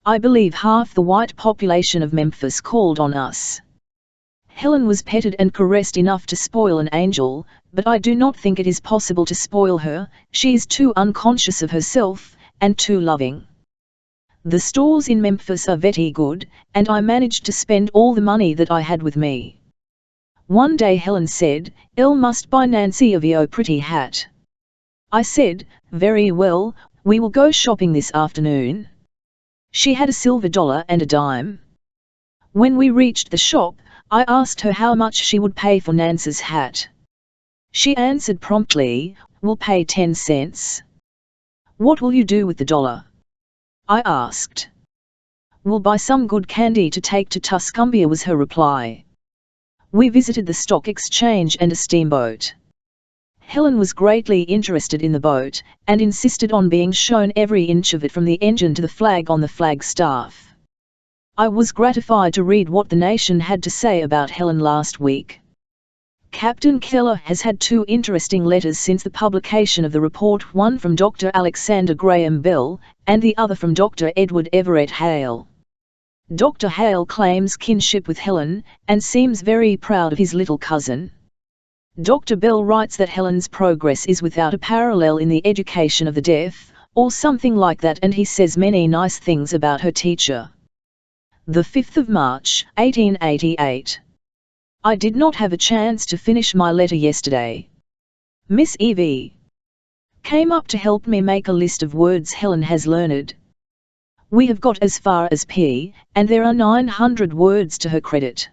I believe half the white population of Memphis called on us. Helen was petted and caressed enough to spoil an angel, but I do not think it is possible to spoil her. She is too unconscious of herself, and too loving. The stores in Memphis are very good, and I managed to spend all the money that I had with me. One day Helen said, "Elle must buy Nancy a very pretty hat." I said, "Very well, we will go shopping this afternoon." She had a silver dollar and a dime. When we reached the shop, I asked her how much she would pay for Nancy's hat. She answered promptly, "We'll pay 10 cents. What will you do with the dollar?" I asked. "We'll buy some good candy to take to Tuscumbia," was her reply. We visited the stock exchange and a steamboat. Helen was greatly interested in the boat, and insisted on being shown every inch of it from the engine to the flag on the flagstaff. I was gratified to read what the Nation had to say about Helen last week. Captain Keller has had 2 interesting letters since the publication of the report, one from Dr. Alexander Graham Bell, and the other from Dr. Edward Everett Hale. Dr. Hale claims kinship with Helen, and seems very proud of his little cousin. Dr. Bell writes that Helen's progress is without a parallel in the education of the deaf, or something like that, and he says many nice things about her teacher. The 5th of March, 1888. I did not have a chance to finish my letter yesterday. Miss Evie came up to help me make a list of words Helen has learned. We have got as far as P, and there are 900 words to her credit.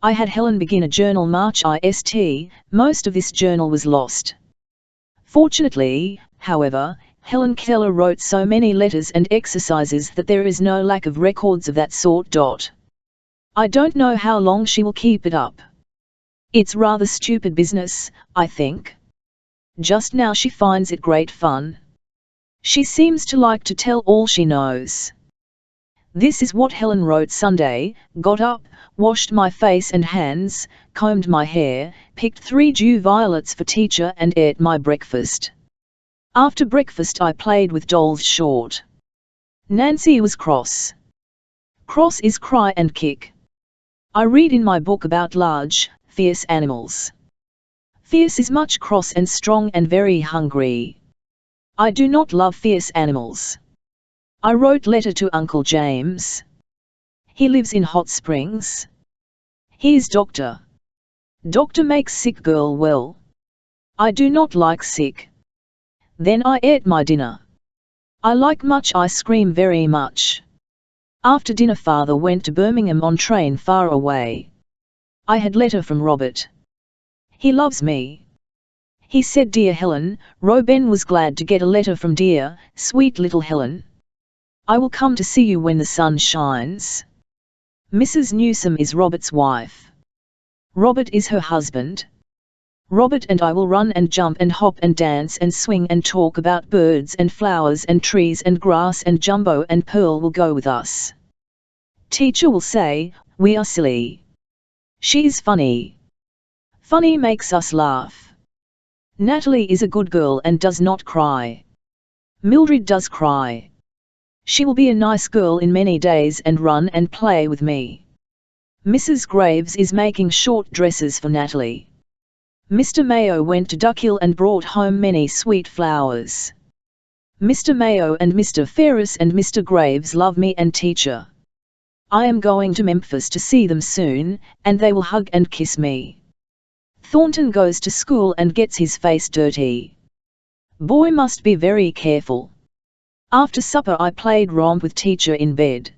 I had Helen begin a journal March ist, most of this journal was lost. Fortunately, however, Helen Keller wrote so many letters and exercises that there is no lack of records of that sort. I don't know how long she will keep it up. It's rather stupid business, I think. Just now she finds it great fun. She seems to like to tell all she knows. This is what Helen wrote Sunday: got up, washed my face and hands, combed my hair, picked 3 dew violets for teacher and ate my breakfast. After breakfast I played with dolls short. Nancy was cross. Cross is cry and kick. I read in my book about large, fierce animals. Fierce is much cross and strong and very hungry. I do not love fierce animals. I wrote letter to Uncle James. He lives in Hot Springs. He is doctor. Doctor makes sick girl well. I do not like sick. Then I ate my dinner. I like much ice cream very much. After dinner father went to Birmingham on train far away. I had letter from Robert. He loves me. He said, "Dear Helen, Robin was glad to get a letter from dear, sweet little Helen. I will come to see you when the sun shines." Mrs. Newsome is Robert's wife. Robert is her husband. Robert and I will run and jump and hop and dance and swing and talk about birds and flowers and trees and grass, and Jumbo and Pearl will go with us. Teacher will say, "We are silly." She is funny. Funny makes us laugh. Natalie is a good girl and does not cry. Mildred does cry. She will be a nice girl in many days and run and play with me. Mrs. Graves is making short dresses for Natalie. Mr. Mayo went to Duckhill and brought home many sweet flowers. Mr. Mayo and Mr. Ferris and Mr. Graves love me and teacher. I am going to Memphis to see them soon, and they will hug and kiss me. Thornton goes to school and gets his face dirty. Boy must be very careful. After supper I played romp with teacher in bed.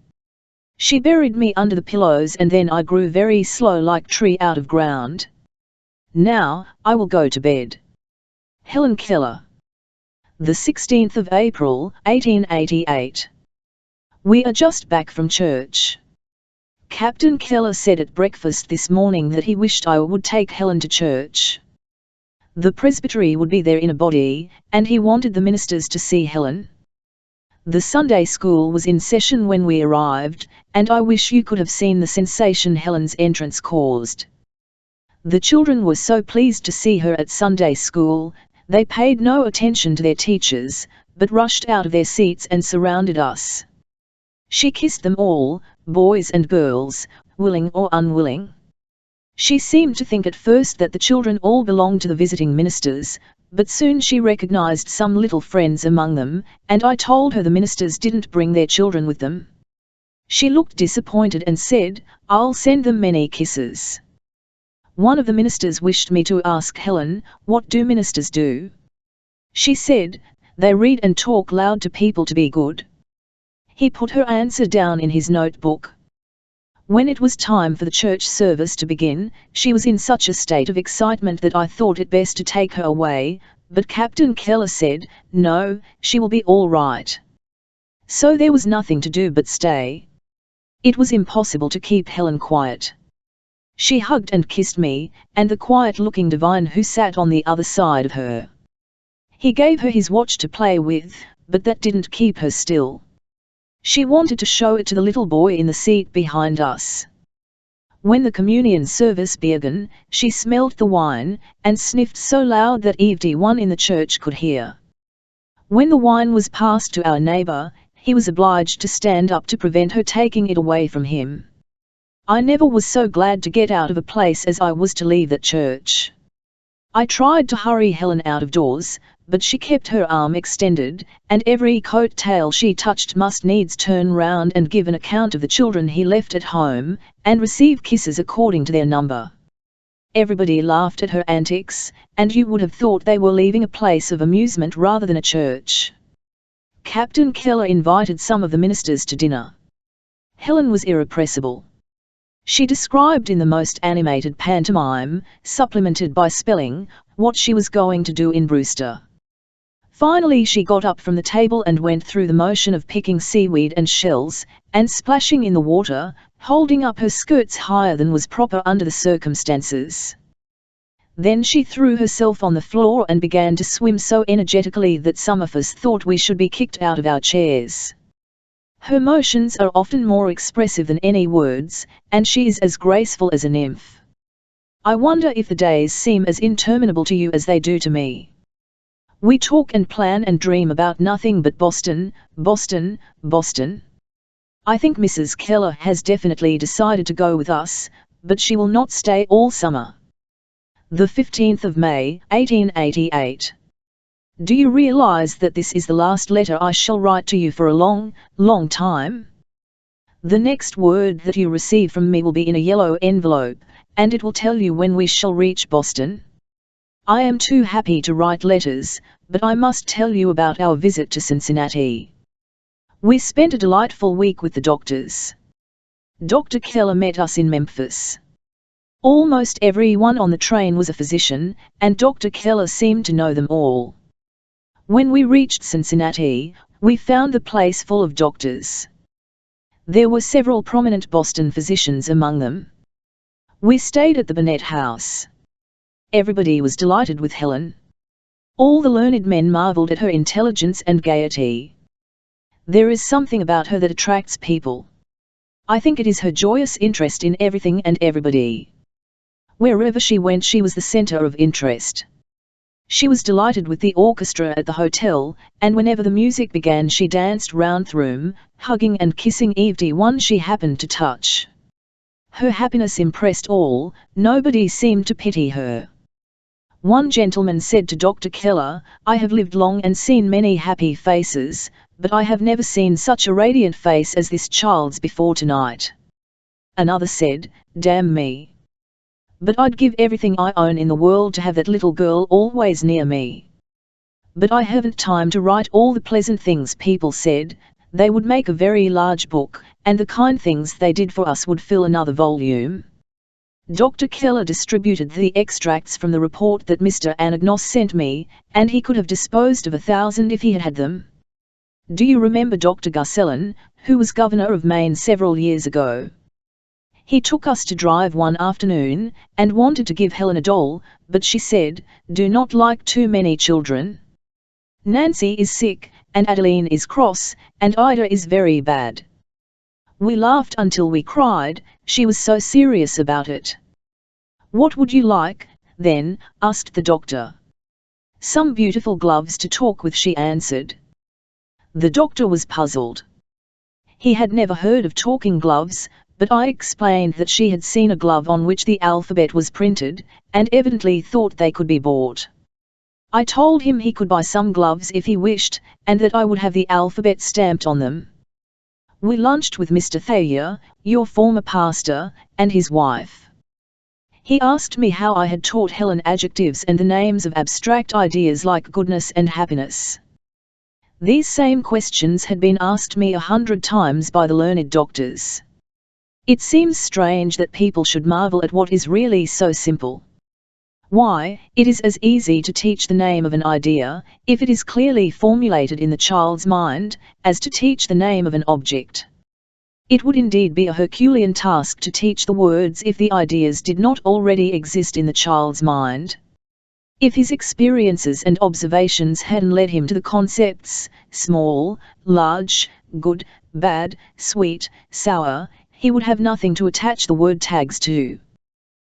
She buried me under the pillows and then I grew very slow like tree out of ground. Now, I will go to bed. Helen Keller. The 16th of April, 1888. We are just back from church. Captain Keller said at breakfast this morning that he wished I would take Helen to church. The presbytery would be there in a body, and he wanted the ministers to see Helen. The Sunday school was in session when we arrived, and I wish you could have seen the sensation Helen's entrance caused. The children were so pleased to see her at Sunday school, they paid no attention to their teachers, but rushed out of their seats and surrounded us. She kissed them all, boys and girls, willing or unwilling. She seemed to think at first that the children all belonged to the visiting ministers, but soon she recognized some little friends among them, and I told her the ministers didn't bring their children with them. She looked disappointed and said, "I'll send them many kisses." One of the ministers wished me to ask Helen, "What do ministers do?" She said, "They read and talk loud to people to be good." He put her answer down in his notebook. When it was time for the church service to begin, she was in such a state of excitement that I thought it best to take her away, but Captain Keller said, "No, she will be all right." So there was nothing to do but stay. It was impossible to keep Helen quiet. She hugged and kissed me, and the quiet-looking divine who sat on the other side of her. He gave her his watch to play with, but that didn't keep her still. She wanted to show it to the little boy in the seat behind us. When the communion service began, she smelled the wine, and sniffed so loud that everyone in the church could hear. When the wine was passed to our neighbour, he was obliged to stand up to prevent her taking it away from him. I never was so glad to get out of a place as I was to leave that church. I tried to hurry Helen out of doors, but she kept her arm extended, and every coat tail she touched must needs turn round and give an account of the children he left at home, and receive kisses according to their number. Everybody laughed at her antics, and you would have thought they were leaving a place of amusement rather than a church. Captain Keller invited some of the ministers to dinner. Helen was irrepressible. She described in the most animated pantomime, supplemented by spelling, what she was going to do in Brewster. Finally she got up from the table and went through the motion of picking seaweed and shells, and splashing in the water, holding up her skirts higher than was proper under the circumstances. Then she threw herself on the floor and began to swim so energetically that some of us thought we should be kicked out of our chairs. Her motions are often more expressive than any words, and she is as graceful as a nymph. I wonder if the days seem as interminable to you as they do to me. We talk and plan and dream about nothing but Boston, Boston, Boston. I think Mrs. Keller has definitely decided to go with us, but she will not stay all summer. The 15th of May, 1888. Do you realize that this is the last letter I shall write to you for a long, long time? The next word that you receive from me will be in a yellow envelope, and it will tell you when we shall reach Boston. I am too happy to write letters, but I must tell you about our visit to Cincinnati. We spent a delightful week with the doctors. Dr. Keller met us in Memphis. Almost everyone on the train was a physician, and Dr. Keller seemed to know them all. When we reached Cincinnati, we found the place full of doctors. There were several prominent Boston physicians among them. We stayed at the Burnett House. Everybody was delighted with Helen. All the learned men marveled at her intelligence and gaiety. There is something about her that attracts people. I think it is her joyous interest in everything and everybody. Wherever she went she was the center of interest. She was delighted with the orchestra at the hotel, and whenever the music began she danced round the room, hugging and kissing everyone she happened to touch. Her happiness impressed all, nobody seemed to pity her. One gentleman said to Dr. Keller, "I have lived long and seen many happy faces, but I have never seen such a radiant face as this child's before tonight." Another said, "Damn me. But I'd give everything I own in the world to have that little girl always near me." But I haven't time to write all the pleasant things people said. They would make a very large book, and the kind things they did for us would fill another volume. Dr. Keller distributed the extracts from the report that Mr. Anagnos sent me, and he could have disposed of 1,000 if he had had them. Do you remember Dr. Gusellin, who was governor of Maine several years ago? He took us to drive one afternoon, and wanted to give Helen a doll, but she said, "Do not like too many children. Nancy is sick, and Adeline is cross, and Ida is very bad." We laughed until we cried, she was so serious about it. "What would you like, then?" asked the doctor. "Some beautiful gloves to talk with," she answered. The doctor was puzzled. He had never heard of talking gloves, but I explained that she had seen a glove on which the alphabet was printed, and evidently thought they could be bought. I told him he could buy some gloves if he wished, and that I would have the alphabet stamped on them. We lunched with Mr. Thayer, your former pastor, and his wife. He asked me how I had taught Helen adjectives and the names of abstract ideas like goodness and happiness. These same questions had been asked me 100 times by the learned doctors. It seems strange that people should marvel at what is really so simple. Why, it is as easy to teach the name of an idea, if it is clearly formulated in the child's mind, as to teach the name of an object. It would indeed be a Herculean task to teach the words if the ideas did not already exist in the child's mind. If his experiences and observations hadn't led him to the concepts, small, large, good, bad, sweet, sour, he would have nothing to attach the word tags to.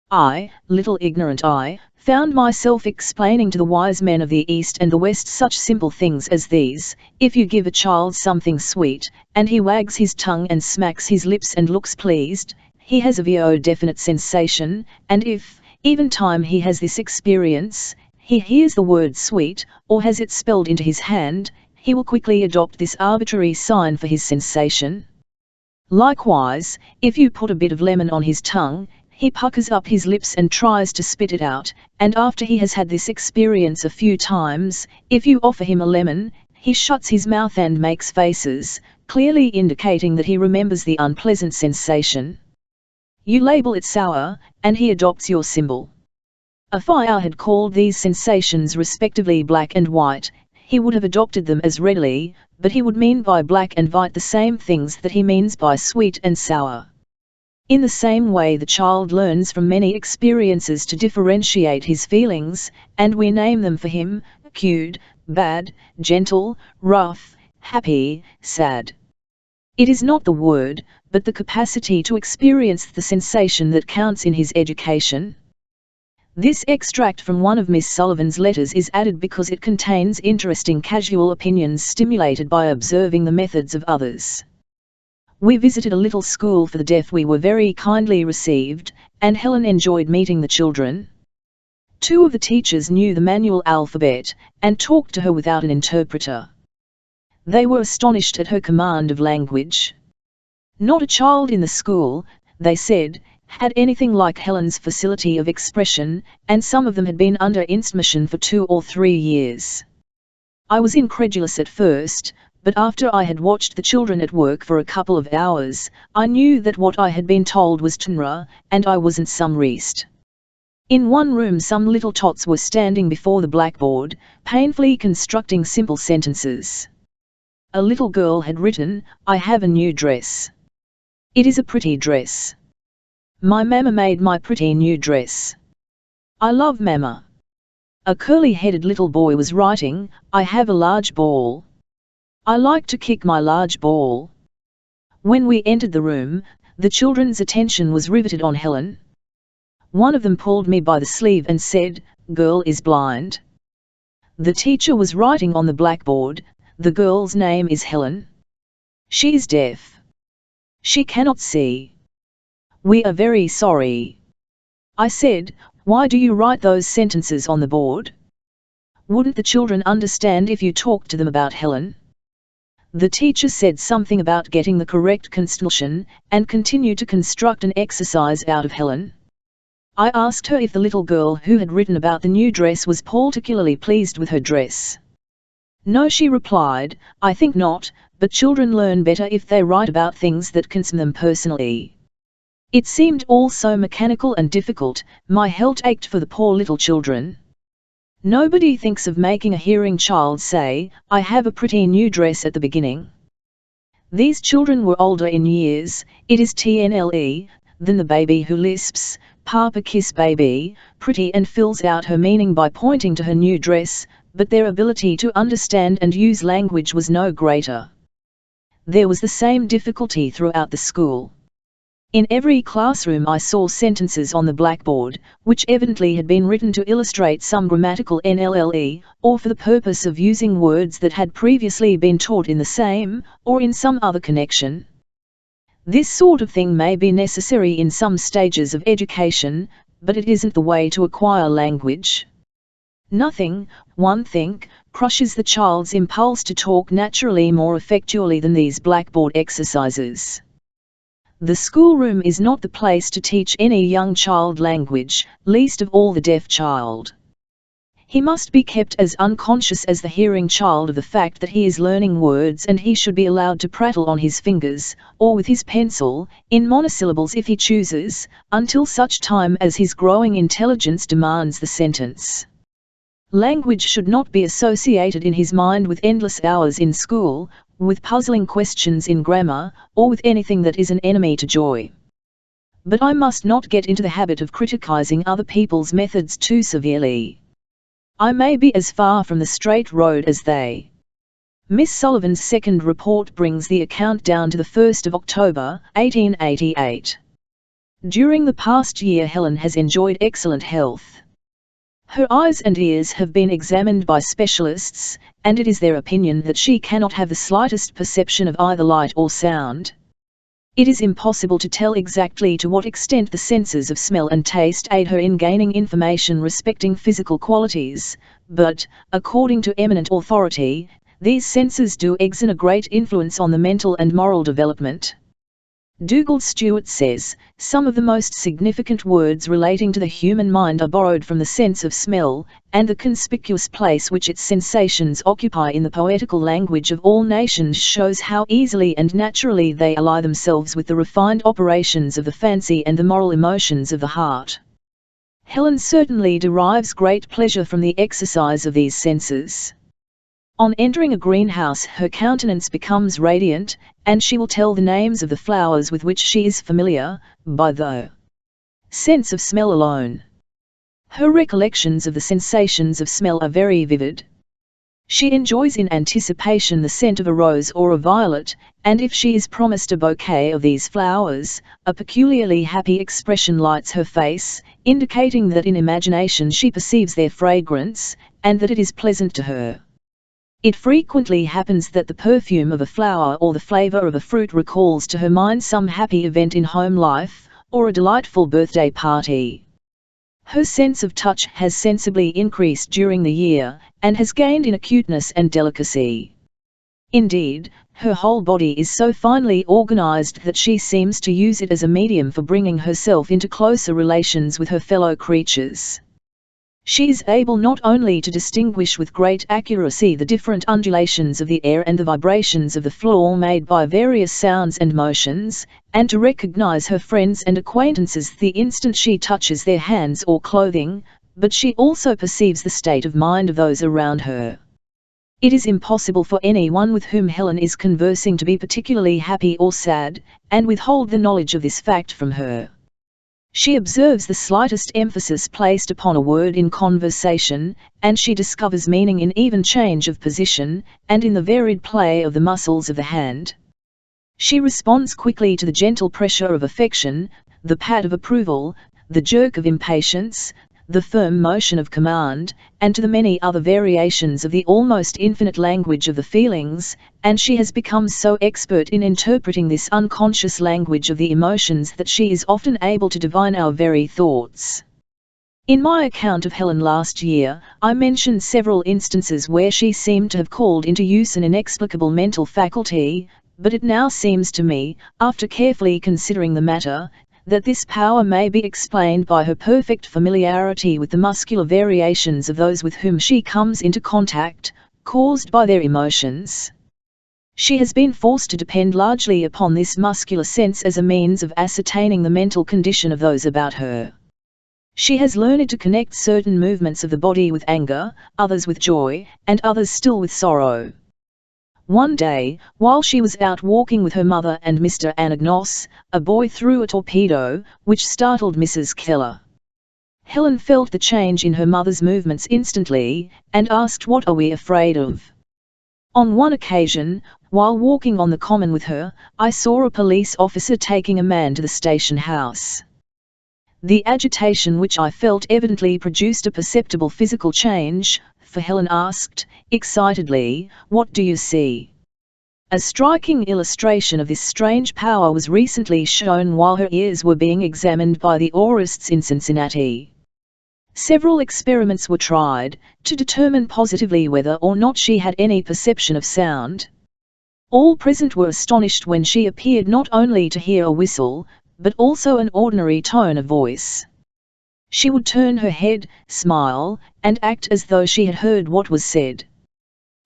I, little ignorant I, found myself explaining to the wise men of the East and the West such simple things as these: if you give a child something sweet, and he wags his tongue and smacks his lips and looks pleased, he has a very definite sensation, and if, even time he has this experience, he hears the word sweet, or has it spelled into his hand, he will quickly adopt this arbitrary sign for his sensation. Likewise, if you put a bit of lemon on his tongue, he puckers up his lips and tries to spit it out, and after he has had this experience a few times, if you offer him a lemon, he shuts his mouth and makes faces, clearly indicating that he remembers the unpleasant sensation. You label it sour, and he adopts your symbol. If I had called these sensations respectively black and white, he would have adopted them as readily, but he would mean by black and white the same things that he means by sweet and sour. In the same way the child learns from many experiences to differentiate his feelings, and we name them for him: cute, bad, gentle, rough, happy, sad. It is not the word, but the capacity to experience the sensation that counts in his education. This extract from one of Miss Sullivan's letters is added because it contains interesting casual opinions stimulated by observing the methods of others. We visited a little school for the deaf. We were very kindly received, and Helen enjoyed meeting the children. 2 of the teachers knew the manual alphabet, and talked to her without an interpreter. They were astonished at her command of language. Not a child in the school, they said, had anything like Helen's facility of expression, and some of them had been under instruction for 2 or 3 years. I was incredulous at first, but after I had watched the children at work for a couple of hours, I knew that what I had been told was true, and I wasn't some rest. In one room some little tots were standing before the blackboard, painfully constructing simple sentences. A little girl had written, "I have a new dress. It is a pretty dress. My mamma made my pretty new dress. I love mamma." A curly-headed little boy was writing, "I have a large ball. I like to kick my large ball." When we entered the room, the children's attention was riveted on Helen. One of them pulled me by the sleeve and said, "Girl is blind." The teacher was writing on the blackboard, "The girl's name is Helen. She is deaf. She cannot see. We are very sorry." I said, "Why do you write those sentences on the board? Wouldn't the children understand if you talked to them about Helen?" The teacher said something about getting the correct construction, and continued to construct an exercise out of Helen. I asked her if the little girl who had written about the new dress was particularly pleased with her dress. "No," she replied, "I think not, but children learn better if they write about things that concern them personally." It seemed all so mechanical and difficult. My heart ached for the poor little children. Nobody thinks of making a hearing child say, "I have a pretty new dress" at the beginning. These children were older in years, it is TNLE, than the baby who lisps, "Papa kiss baby," pretty, and fills out her meaning by pointing to her new dress, but their ability to understand and use language was no greater. There was the same difficulty throughout the school. In every classroom I saw sentences on the blackboard, which evidently had been written to illustrate some grammatical NLLE, or for the purpose of using words that had previously been taught in the same, or in some other connection. This sort of thing may be necessary in some stages of education, but it isn't the way to acquire language. Nothing, one thinks, crushes the child's impulse to talk naturally more effectually than these blackboard exercises. The schoolroom is not the place to teach any young child language, least of all the deaf child. He must be kept as unconscious as the hearing child of the fact that he is learning words, and he should be allowed to prattle on his fingers, or with his pencil, in monosyllables if he chooses, until such time as his growing intelligence demands the sentence. Language should not be associated in his mind with endless hours in school, with puzzling questions in grammar, or with anything that is an enemy to joy. But I must not get into the habit of criticizing other people's methods too severely. I may be as far from the straight road as they. Miss Sullivan's second report brings the account down to the 1st of October, 1888. During the past year Helen has enjoyed excellent health. Her eyes and ears have been examined by specialists, and it is their opinion that she cannot have the slightest perception of either light or sound. It is impossible to tell exactly to what extent the senses of smell and taste aid her in gaining information respecting physical qualities, but, according to eminent authority, these senses do exert a great influence on the mental and moral development. Dougal Stewart says, some of the most significant words relating to the human mind are borrowed from the sense of smell, and the conspicuous place which its sensations occupy in the poetical language of all nations shows how easily and naturally they ally themselves with the refined operations of the fancy and the moral emotions of the heart. Helen certainly derives great pleasure from the exercise of these senses. On entering a greenhouse her countenance becomes radiant, and she will tell the names of the flowers with which she is familiar, by the sense of smell alone. Her recollections of the sensations of smell are very vivid. She enjoys in anticipation the scent of a rose or a violet, and if she is promised a bouquet of these flowers, a peculiarly happy expression lights her face, indicating that in imagination she perceives their fragrance, and that it is pleasant to her. It frequently happens that the perfume of a flower or the flavor of a fruit recalls to her mind some happy event in home life, or a delightful birthday party. Her sense of touch has sensibly increased during the year, and has gained in acuteness and delicacy. Indeed, her whole body is so finely organized that she seems to use it as a medium for bringing herself into closer relations with her fellow creatures. She is able not only to distinguish with great accuracy the different undulations of the air and the vibrations of the floor made by various sounds and motions, and to recognize her friends and acquaintances the instant she touches their hands or clothing, but she also perceives the state of mind of those around her. It is impossible for anyone with whom Helen is conversing to be particularly happy or sad, and withhold the knowledge of this fact from her. She observes the slightest emphasis placed upon a word in conversation, and she discovers meaning in even change of position, and in the varied play of the muscles of the hand. She responds quickly to the gentle pressure of affection, the pat of approval, the jerk of impatience, the firm motion of command, and to the many other variations of the almost infinite language of the feelings, and she has become so expert in interpreting this unconscious language of the emotions that she is often able to divine our very thoughts. In my account of Helen last year, I mentioned several instances where she seemed to have called into use an inexplicable mental faculty, but it now seems to me, after carefully considering the matter, that this power may be explained by her perfect familiarity with the muscular variations of those with whom she comes into contact, caused by their emotions. She has been forced to depend largely upon this muscular sense as a means of ascertaining the mental condition of those about her. She has learned to connect certain movements of the body with anger, others with joy, and others still with sorrow. One day, while she was out walking with her mother and Mr. Anagnos, a boy threw a torpedo, which startled Mrs. Keller. Helen felt the change in her mother's movements instantly, and asked, "What are we afraid of?" On one occasion, while walking on the common with her, I saw a police officer taking a man to the station house. The agitation which I felt evidently produced a perceptible physical change, for Helen asked, excitedly, "What do you see?" A striking illustration of this strange power was recently shown while her ears were being examined by the aurists in Cincinnati. Several experiments were tried, to determine positively whether or not she had any perception of sound. All present were astonished when she appeared not only to hear a whistle, but also an ordinary tone of voice. She would turn her head, smile, and act as though she had heard what was said.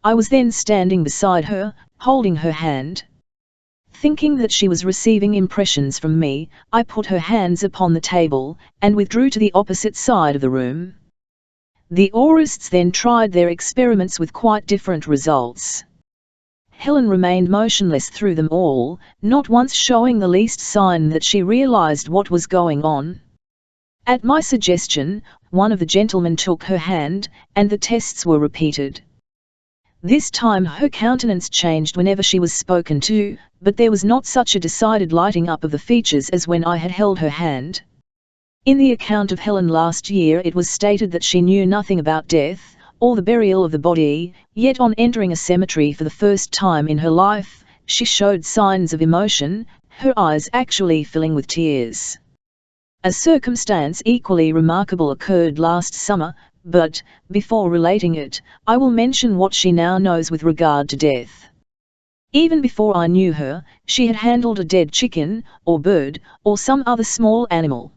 I was then standing beside her, holding her hand. Thinking that she was receiving impressions from me, I put her hands upon the table, and withdrew to the opposite side of the room. The aurists then tried their experiments with quite different results. Helen remained motionless through them all, not once showing the least sign that she realized what was going on. At my suggestion, one of the gentlemen took her hand, and the tests were repeated. This time her countenance changed whenever she was spoken to, but there was not such a decided lighting up of the features as when I had held her hand. In the account of Helen last year it was stated that she knew nothing about death, or the burial of the body, yet on entering a cemetery for the first time in her life, she showed signs of emotion, her eyes actually filling with tears. A circumstance equally remarkable occurred last summer, but, before relating it, I will mention what she now knows with regard to death. Even before I knew her, she had handled a dead chicken, or bird, or some other small animal.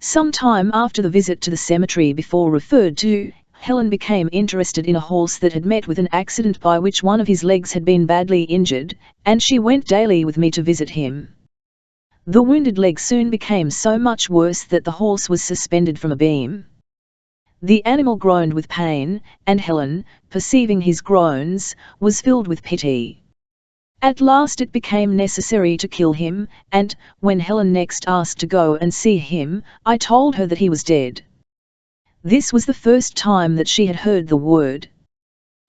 Some time after the visit to the cemetery before referred to, Helen became interested in a horse that had met with an accident by which one of his legs had been badly injured, and she went daily with me to visit him. The wounded leg soon became so much worse that the horse was suspended from a beam. The animal groaned with pain, and Helen, perceiving his groans, was filled with pity. At last it became necessary to kill him, and, when Helen next asked to go and see him, I told her that he was dead. This was the first time that she had heard the word.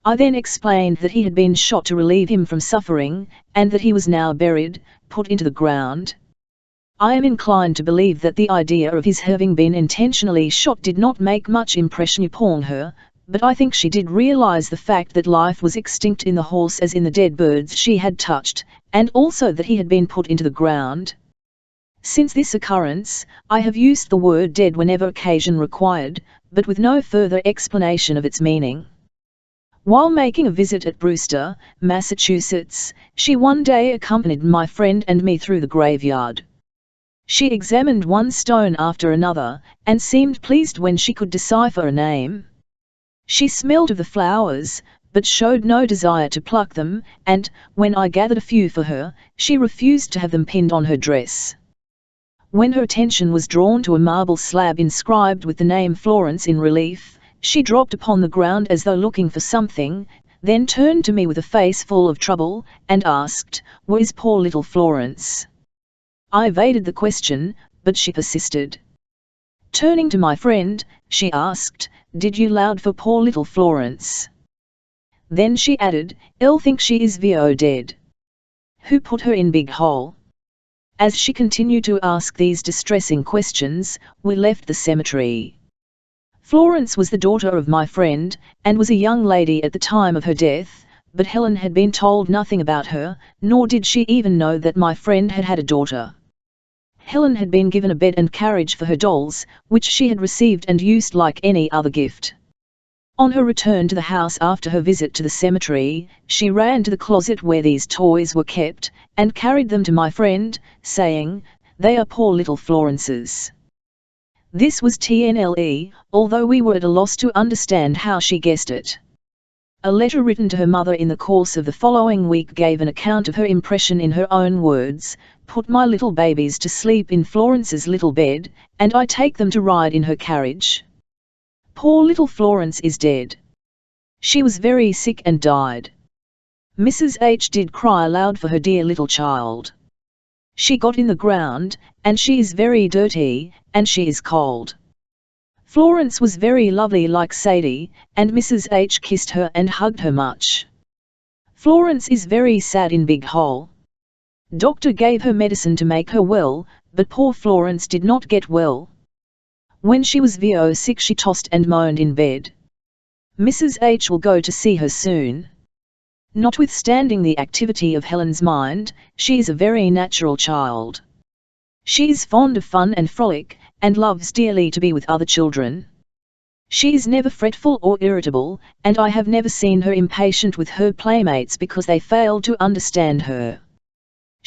I then explained that he had been shot to relieve him from suffering, and that he was now buried, put into the ground. I am inclined to believe that the idea of his having been intentionally shot did not make much impression upon her, but I think she did realize the fact that life was extinct in the horse as in the dead birds she had touched, and also that he had been put into the ground. Since this occurrence, I have used the word dead whenever occasion required, but with no further explanation of its meaning. While making a visit at Brewster, Massachusetts, she one day accompanied my friend and me through the graveyard. She examined one stone after another, and seemed pleased when she could decipher a name. She smelled of the flowers, but showed no desire to pluck them, and, when I gathered a few for her, she refused to have them pinned on her dress. When her attention was drawn to a marble slab inscribed with the name Florence in relief, she dropped upon the ground as though looking for something, then turned to me with a face full of trouble, and asked, "Where is poor little Florence?" I evaded the question, but she persisted. Turning to my friend, she asked, "Did you loud for poor little Florence?" Then she added, "I'll think she is vo dead. Who put her in big hole?" As she continued to ask these distressing questions, we left the cemetery. Florence was the daughter of my friend, and was a young lady at the time of her death, but Helen had been told nothing about her, nor did she even know that my friend had had a daughter. Helen had been given a bed and carriage for her dolls, which she had received and used like any other gift. On her return to the house after her visit to the cemetery, she ran to the closet where these toys were kept, and carried them to my friend, saying, "They are poor little Florence's." This was TNLE, although we were at a loss to understand how she guessed it. A letter written to her mother in the course of the following week gave an account of her impression in her own words: "Put my little babies to sleep in Florence's little bed, and I take them to ride in her carriage. Poor little Florence is dead. She was very sick and died. Mrs. H did cry aloud for her dear little child. She got in the ground, and she is very dirty, and she is cold. Florence was very lovely like Sadie, and Mrs. H kissed her and hugged her much. Florence is very sad in big hole. Doctor gave her medicine to make her well, but poor Florence did not get well. When she was vo sick she tossed and moaned in bed. Mrs. H will go to see her soon." Notwithstanding the activity of Helen's mind, she is a very natural child. She is fond of fun and frolic, and loves dearly to be with other children. She is never fretful or irritable, and I have never seen her impatient with her playmates because they failed to understand her.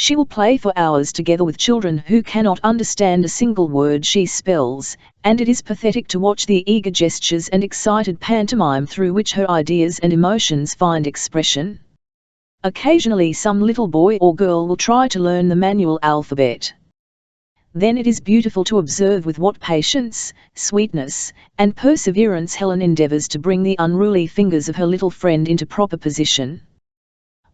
She will play for hours together with children who cannot understand a single word she spells, and it is pathetic to watch the eager gestures and excited pantomime through which her ideas and emotions find expression. Occasionally some little boy or girl will try to learn the manual alphabet. Then it is beautiful to observe with what patience, sweetness, and perseverance Helen endeavors to bring the unruly fingers of her little friend into proper position.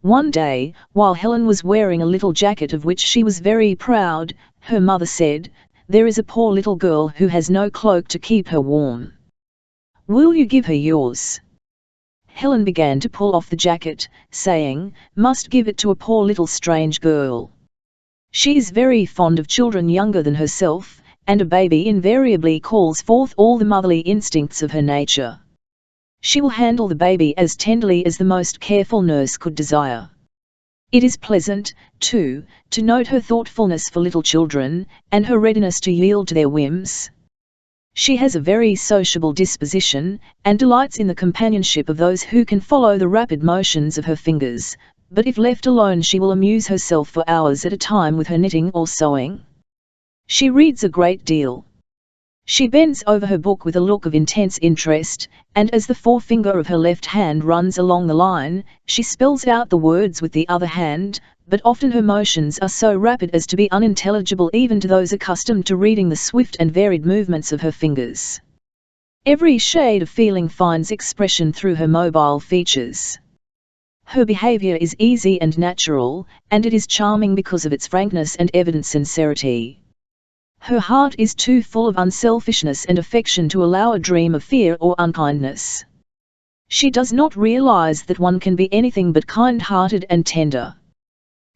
One day, while Helen was wearing a little jacket of which she was very proud, her mother said, "There is a poor little girl who has no cloak to keep her warm. Will you give her yours?" Helen began to pull off the jacket, saying, "Must give it to a poor little strange girl. She is very fond of children younger than herself, and a baby invariably calls forth all the motherly instincts of her nature. She will handle the baby as tenderly as the most careful nurse could desire." It is pleasant, too, to note her thoughtfulness for little children, and her readiness to yield to their whims. She has a very sociable disposition, and delights in the companionship of those who can follow the rapid motions of her fingers, but if left alone she will amuse herself for hours at a time with her knitting or sewing. She reads a great deal. She bends over her book with a look of intense interest, and as the forefinger of her left hand runs along the line, she spells out the words with the other hand, but often her motions are so rapid as to be unintelligible even to those accustomed to reading the swift and varied movements of her fingers. Every shade of feeling finds expression through her mobile features. Her behavior is easy and natural, and it is charming because of its frankness and evident sincerity. Her heart is too full of unselfishness and affection to allow a dream of fear or unkindness. She does not realize that one can be anything but kind-hearted and tender.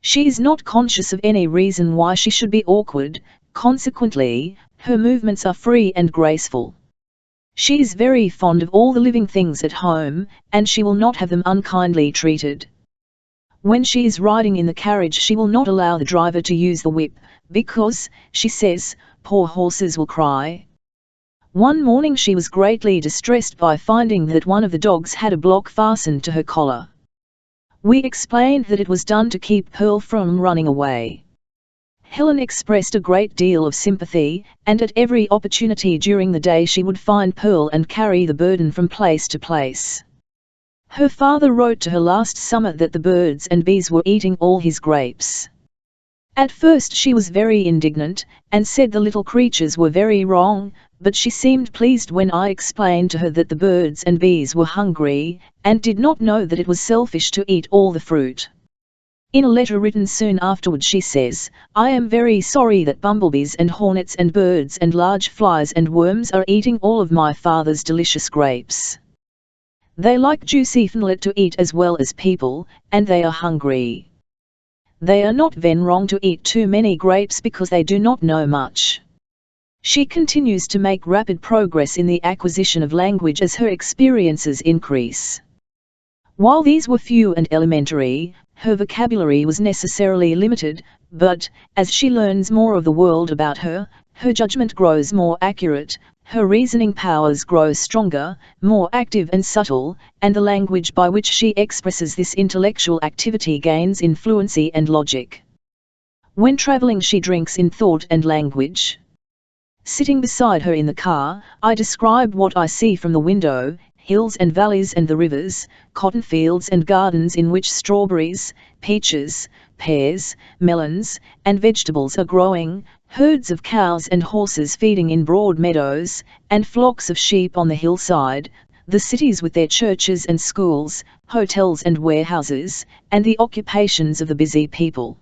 She is not conscious of any reason why she should be awkward, consequently, her movements are free and graceful. She is very fond of all the living things at home, and she will not have them unkindly treated. When she is riding in the carriage she will not allow the driver to use the whip, because, she says, poor horses will cry. One morning she was greatly distressed by finding that one of the dogs had a block fastened to her collar. We explained that it was done to keep Pearl from running away. Helen expressed a great deal of sympathy, and at every opportunity during the day she would find Pearl and carry the burden from place to place. Her father wrote to her last summer that the birds and bees were eating all his grapes. At first she was very indignant, and said the little creatures were very wrong, but she seemed pleased when I explained to her that the birds and bees were hungry, and did not know that it was selfish to eat all the fruit. In a letter written soon afterward she says, "I am very sorry that bumblebees and hornets and birds and large flies and worms are eating all of my father's delicious grapes. They like juicy fenlet to eat as well as people, and they are hungry. They are not then wrong to eat too many grapes because they do not know much." She continues to make rapid progress in the acquisition of language as her experiences increase. While these were few and elementary, her vocabulary was necessarily limited, but, as she learns more of the world about her, her judgment grows more accurate, her reasoning powers grow stronger, more active and subtle, and the language by which she expresses this intellectual activity gains in fluency and logic. When traveling she drinks in thought and language. Sitting beside her in the car, I describe what I see from the window, hills and valleys and the rivers, cotton fields and gardens in which strawberries, peaches, pears, melons, and vegetables are growing, herds of cows and horses feeding in broad meadows, and flocks of sheep on the hillside, the cities with their churches and schools, hotels and warehouses, and the occupations of the busy people.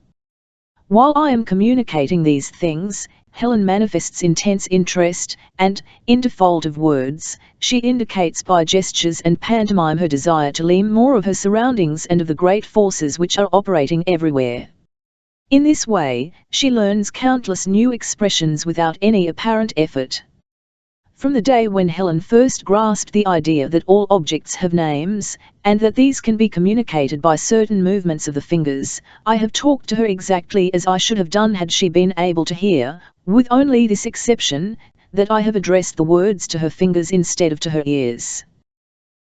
While I am communicating these things, Helen manifests intense interest, and, in default of words, she indicates by gestures and pantomime her desire to learn more of her surroundings and of the great forces which are operating everywhere. In this way, she learns countless new expressions without any apparent effort. From the day when Helen first grasped the idea that all objects have names, and that these can be communicated by certain movements of the fingers, I have talked to her exactly as I should have done had she been able to hear, with only this exception, that I have addressed the words to her fingers instead of to her ears.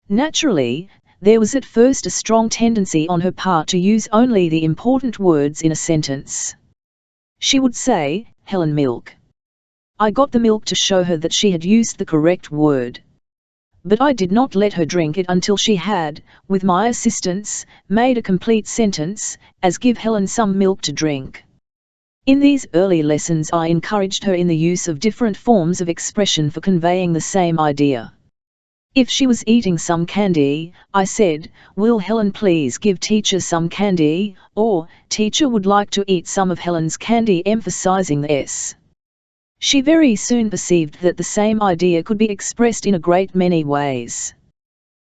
Naturally, there was at first a strong tendency on her part to use only the important words in a sentence. She would say, "Helen, milk." I got the milk to show her that she had used the correct word. But I did not let her drink it until she had, with my assistance, made a complete sentence, as "Give Helen some milk to drink." In these early lessons I encouraged her in the use of different forms of expression for conveying the same idea. If she was eating some candy, I said, "Will Helen please give teacher some candy?" or "Teacher would like to eat some of Helen's candy," emphasizing the S. She very soon perceived that the same idea could be expressed in a great many ways.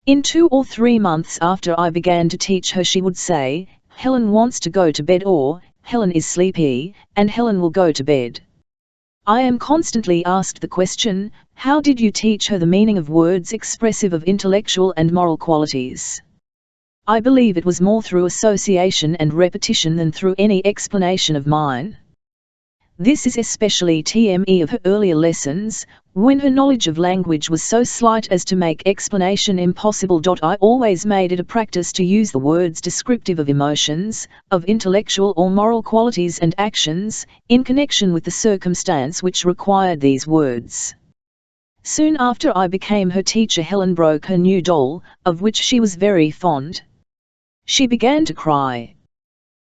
In 2 or 3 months after I began to teach her, she would say, "Helen wants to go to bed," or "Helen is sleepy," and Helen will go to bed. I am constantly asked the question, how did you teach her the meaning of words expressive of intellectual and moral qualities? I believe it was more through association and repetition than through any explanation of mine. This is especially true of her earlier lessons, when her knowledge of language was so slight as to make explanation impossible. I always made it a practice to use the words descriptive of emotions, of intellectual or moral qualities and actions, in connection with the circumstance which required these words. Soon after I became her teacher, Helen broke her new doll, of which she was very fond. She began to cry.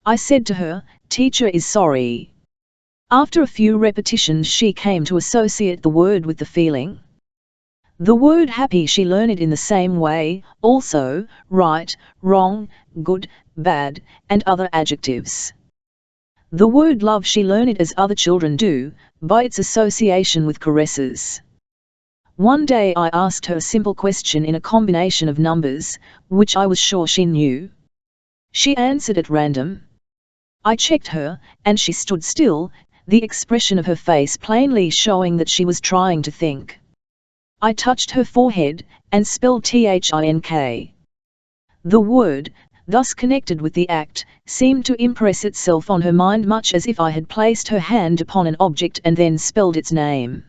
I said to her, "Teacher is sorry." After a few repetitions she came to associate the word with the feeling. The word happy she learned in the same way, also right, wrong, good, bad, and other adjectives. The word love she learned as other children do, by its association with caresses. One day I asked her a simple question in a combination of numbers, which I was sure she knew. She answered at random. I checked her, and she stood still, the expression of her face plainly showing that she was trying to think. I touched her forehead, and spelled THINK. The word, thus connected with the act, seemed to impress itself on her mind much as if I had placed her hand upon an object and then spelled its name.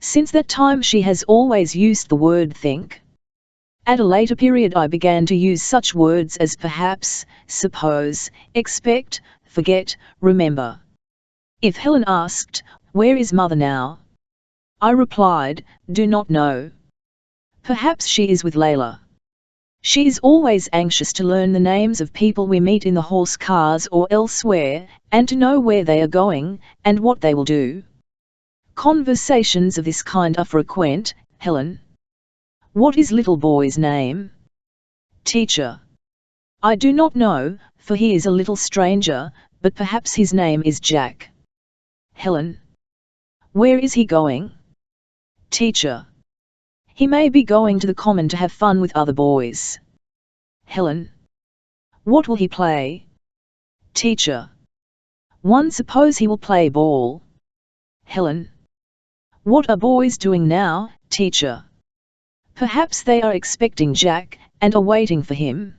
Since that time she has always used the word think. At a later period I began to use such words as perhaps, suppose, expect, forget, remember. If Helen asked, "Where is mother now?" I replied, "Do not know. Perhaps she is with Layla." She is always anxious to learn the names of people we meet in the horse cars or elsewhere, and to know where they are going, and what they will do. Conversations of this kind are frequent. "Helen, what is little boy's name?" "Teacher, I do not know, for he is a little stranger, but perhaps his name is Jack." "Helen, where is he going?" "Teacher, he may be going to the common to have fun with other boys." "Helen, what will he play?" "Teacher, one suppose he will play ball." "Helen, what are boys doing now, teacher?" "Perhaps they are expecting Jack, and are waiting for him."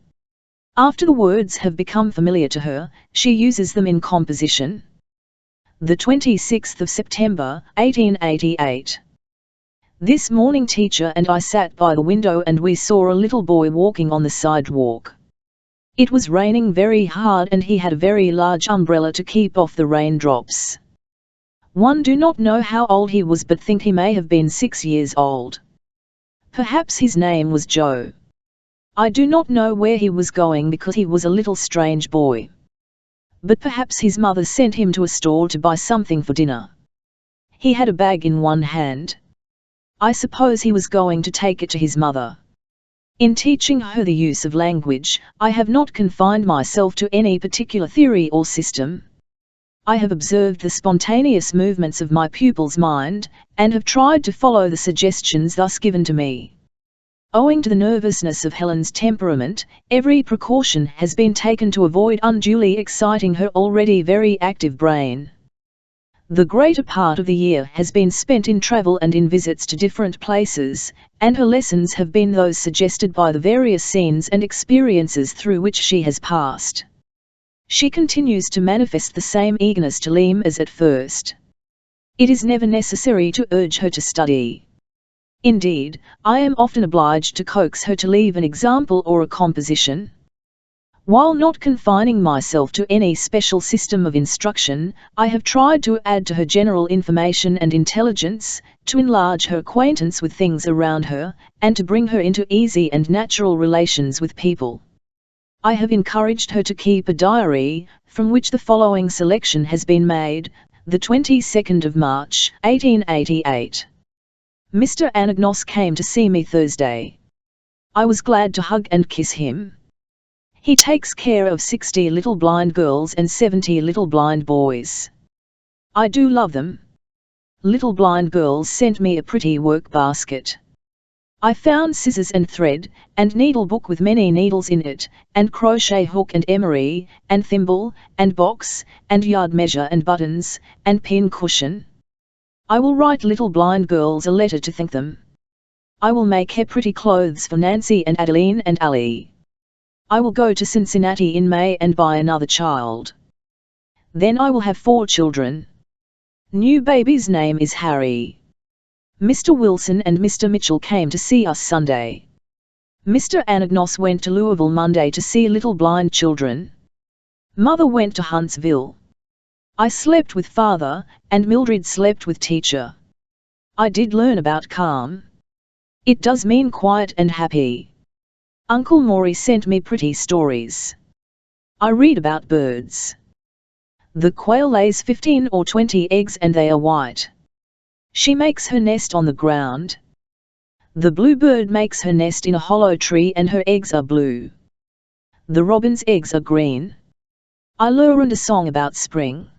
After the words have become familiar to her, she uses them in composition. The 26th of September, 1888. This morning teacher and I sat by the window and we saw a little boy walking on the sidewalk. It was raining very hard and he had a very large umbrella to keep off the raindrops. One do not know how old he was but think he may have been 6 years old. Perhaps his name was Joe. I do not know where he was going because he was a little strange boy. But perhaps his mother sent him to a store to buy something for dinner. He had a bag in one hand. I suppose he was going to take it to his mother. In teaching her the use of language, I have not confined myself to any particular theory or system. I have observed the spontaneous movements of my pupil's mind, and have tried to follow the suggestions thus given to me. Owing to the nervousness of Helen's temperament, every precaution has been taken to avoid unduly exciting her already very active brain. The greater part of the year has been spent in travel and in visits to different places, and her lessons have been those suggested by the various scenes and experiences through which she has passed. She continues to manifest the same eagerness to learn as at first. It is never necessary to urge her to study. Indeed, I am often obliged to coax her to leave an example or a composition. While not confining myself to any special system of instruction, I have tried to add to her general information and intelligence, to enlarge her acquaintance with things around her, and to bring her into easy and natural relations with people. I have encouraged her to keep a diary, from which the following selection has been made, the 22nd of March, 1888. Mr. Anagnos came to see me Thursday. I was glad to hug and kiss him. He takes care of 60 little blind girls and 70 little blind boys. I do love them. Little blind girls sent me a pretty work basket. I found scissors and thread, and needle book with many needles in it, and crochet hook and emery, and thimble, and box, and yard measure and buttons, and pin cushion. I will write little blind girls a letter to thank them. I will make hair pretty clothes for Nancy and Adeline and Ali. I will go to Cincinnati in May and buy another child. Then I will have 4 children. New baby's name is Harry. Mr. Wilson and Mr. Mitchell came to see us Sunday. Mr. Anagnos went to Louisville Monday to see little blind children. Mother went to Huntsville. I slept with father, and Mildred slept with teacher. I did learn about calm. It does mean quiet and happy. Uncle Maury sent me pretty stories. I read about birds. The quail lays 15 or 20 eggs and they are white. She makes her nest on the ground. The bluebird makes her nest in a hollow tree and her eggs are blue. The robin's eggs are green. I learned a song about spring.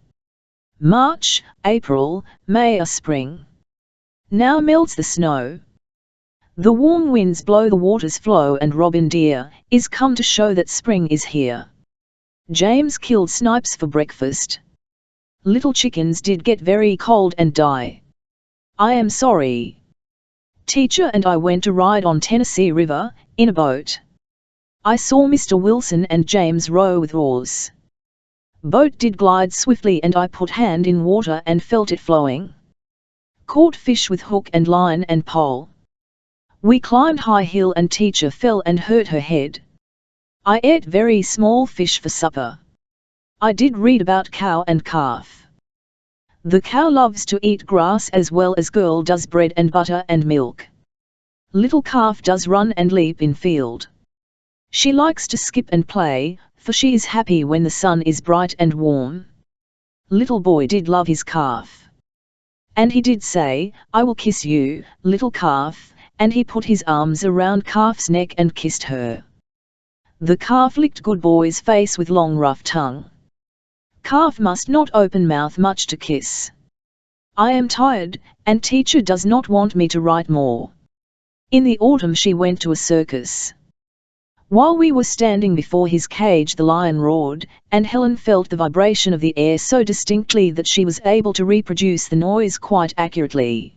March, April, May are spring. Now melts the snow. The warm winds blow, the waters flow, and robin dear is come to show that spring is here. James killed snipes for breakfast. Little chickens did get very cold and die. I am sorry. Teacher and I went to ride on Tennessee River, in a boat. I saw Mr. Wilson and James row with oars. Boat did glide swiftly and I put hand in water and felt it flowing. Caught fish with hook and line and pole. We climbed high hill and teacher fell and hurt her head. I ate very small fish for supper. I did read about cow and calf. The cow loves to eat grass as well as girl does bread and butter and milk. Little calf does run and leap in field. She likes to skip and play, for she is happy when the sun is bright and warm. Little boy did love his calf. And he did say, I will kiss you, little calf, and he put his arms around calf's neck and kissed her. The calf licked good boy's face with long rough tongue. Calf must not open mouth much to kiss. I am tired, and teacher does not want me to write more. In the autumn she went to a circus. While we were standing before his cage the lion roared, and Helen felt the vibration of the air so distinctly that she was able to reproduce the noise quite accurately.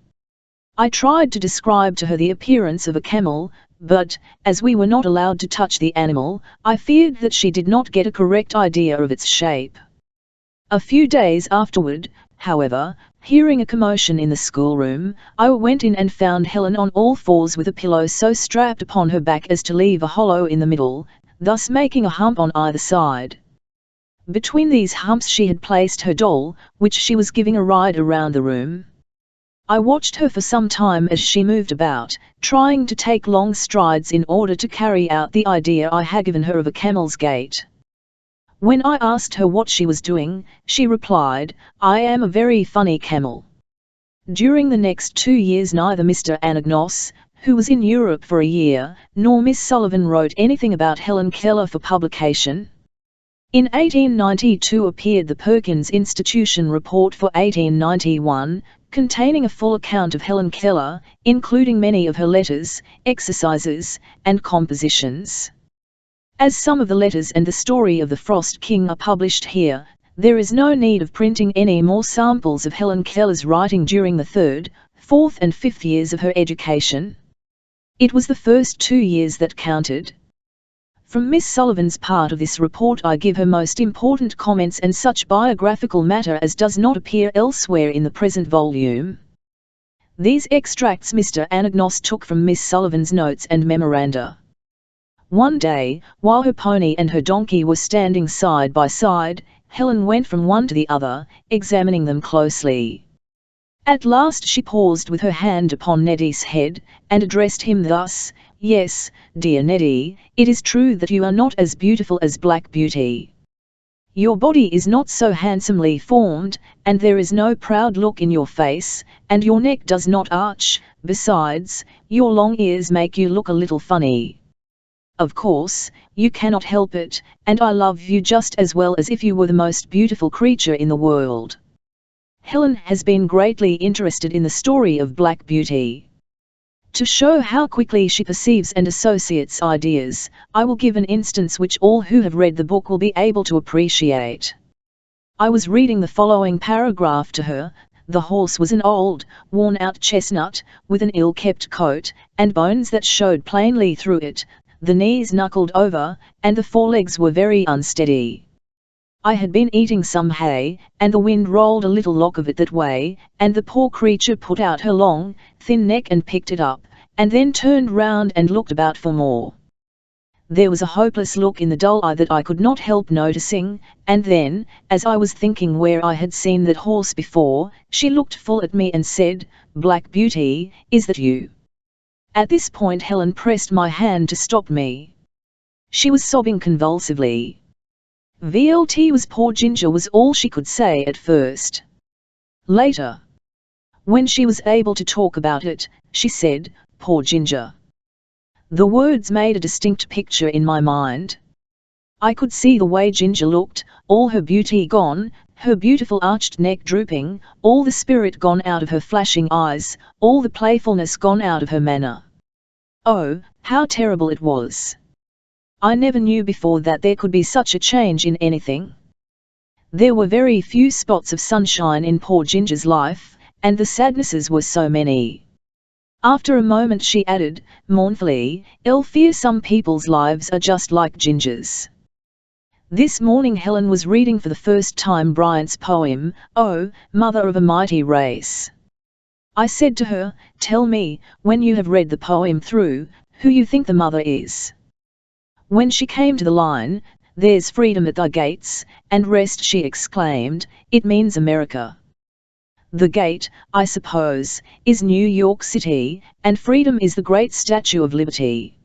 I tried to describe to her the appearance of a camel, but, as we were not allowed to touch the animal, I feared that she did not get a correct idea of its shape. A few days afterward, however, hearing a commotion in the schoolroom, I went in and found Helen on all fours with a pillow so strapped upon her back as to leave a hollow in the middle, thus making a hump on either side. Between these humps she had placed her doll, which she was giving a ride around the room. I watched her for some time as she moved about, trying to take long strides in order to carry out the idea I had given her of a camel's gait. When I asked her what she was doing, she replied, I am a very funny camel. During the next 2 years neither Mr. Anagnos, who was in Europe for a year, nor Miss Sullivan wrote anything about Helen Keller for publication. In 1892 appeared the Perkins Institution Report for 1891, containing a full account of Helen Keller, including many of her letters, exercises, and compositions. As some of the letters and the story of the Frost King are published here, there is no need of printing any more samples of Helen Keller's writing during the 3rd, 4th and 5th years of her education. It was the first 2 years that counted. From Miss Sullivan's part of this report I give her most important comments and such biographical matter as does not appear elsewhere in the present volume. These extracts Mr. Anagnos took from Miss Sullivan's notes and memoranda. One day, while her pony and her donkey were standing side by side, Helen went from one to the other, examining them closely. At last she paused with her hand upon Neddy's head, and addressed him thus: "Yes, dear Neddy, it is true that you are not as beautiful as Black Beauty. Your body is not so handsomely formed, and there is no proud look in your face, and your neck does not arch. Besides, your long ears make you look a little funny. Of course, you cannot help it, and I love you just as well as if you were the most beautiful creature in the world." Helen has been greatly interested in the story of Black Beauty. To show how quickly she perceives and associates ideas, I will give an instance which all who have read the book will be able to appreciate. I was reading the following paragraph to her: "The horse was an old, worn-out chestnut, with an ill-kept coat, and bones that showed plainly through it, the knees knuckled over, and the forelegs were very unsteady. I had been eating some hay, and the wind rolled a little lock of it that way, and the poor creature put out her long, thin neck and picked it up, and then turned round and looked about for more. There was a hopeless look in the dull eye that I could not help noticing, and then, as I was thinking where I had seen that horse before, she looked full at me and said, 'Black Beauty, is that you?' At this point Helen pressed my hand to stop me. She was sobbing convulsively. VLT was poor Ginger was all she could say at first. Later, when she was able to talk about it, she said, 'Poor Ginger.' The words made a distinct picture in my mind. I could see the way Ginger looked, all her beauty gone, her beautiful arched neck drooping, all the spirit gone out of her flashing eyes, all the playfulness gone out of her manner. Oh, how terrible it was! I never knew before that there could be such a change in anything. There were very few spots of sunshine in poor Ginger's life, and the sadnesses were so many." After a moment she added, mournfully, "I fear some people's lives are just like Ginger's." This morning Helen was reading for the first time Bryant's poem, "Oh, Mother of a Mighty Race." I said to her, "Tell me, when you have read the poem through, who you think the mother is." When she came to the line, "There's freedom at thy gates, and rest," she exclaimed, "it means America. The gate, I suppose, is New York City, and freedom is the great Statue of Liberty."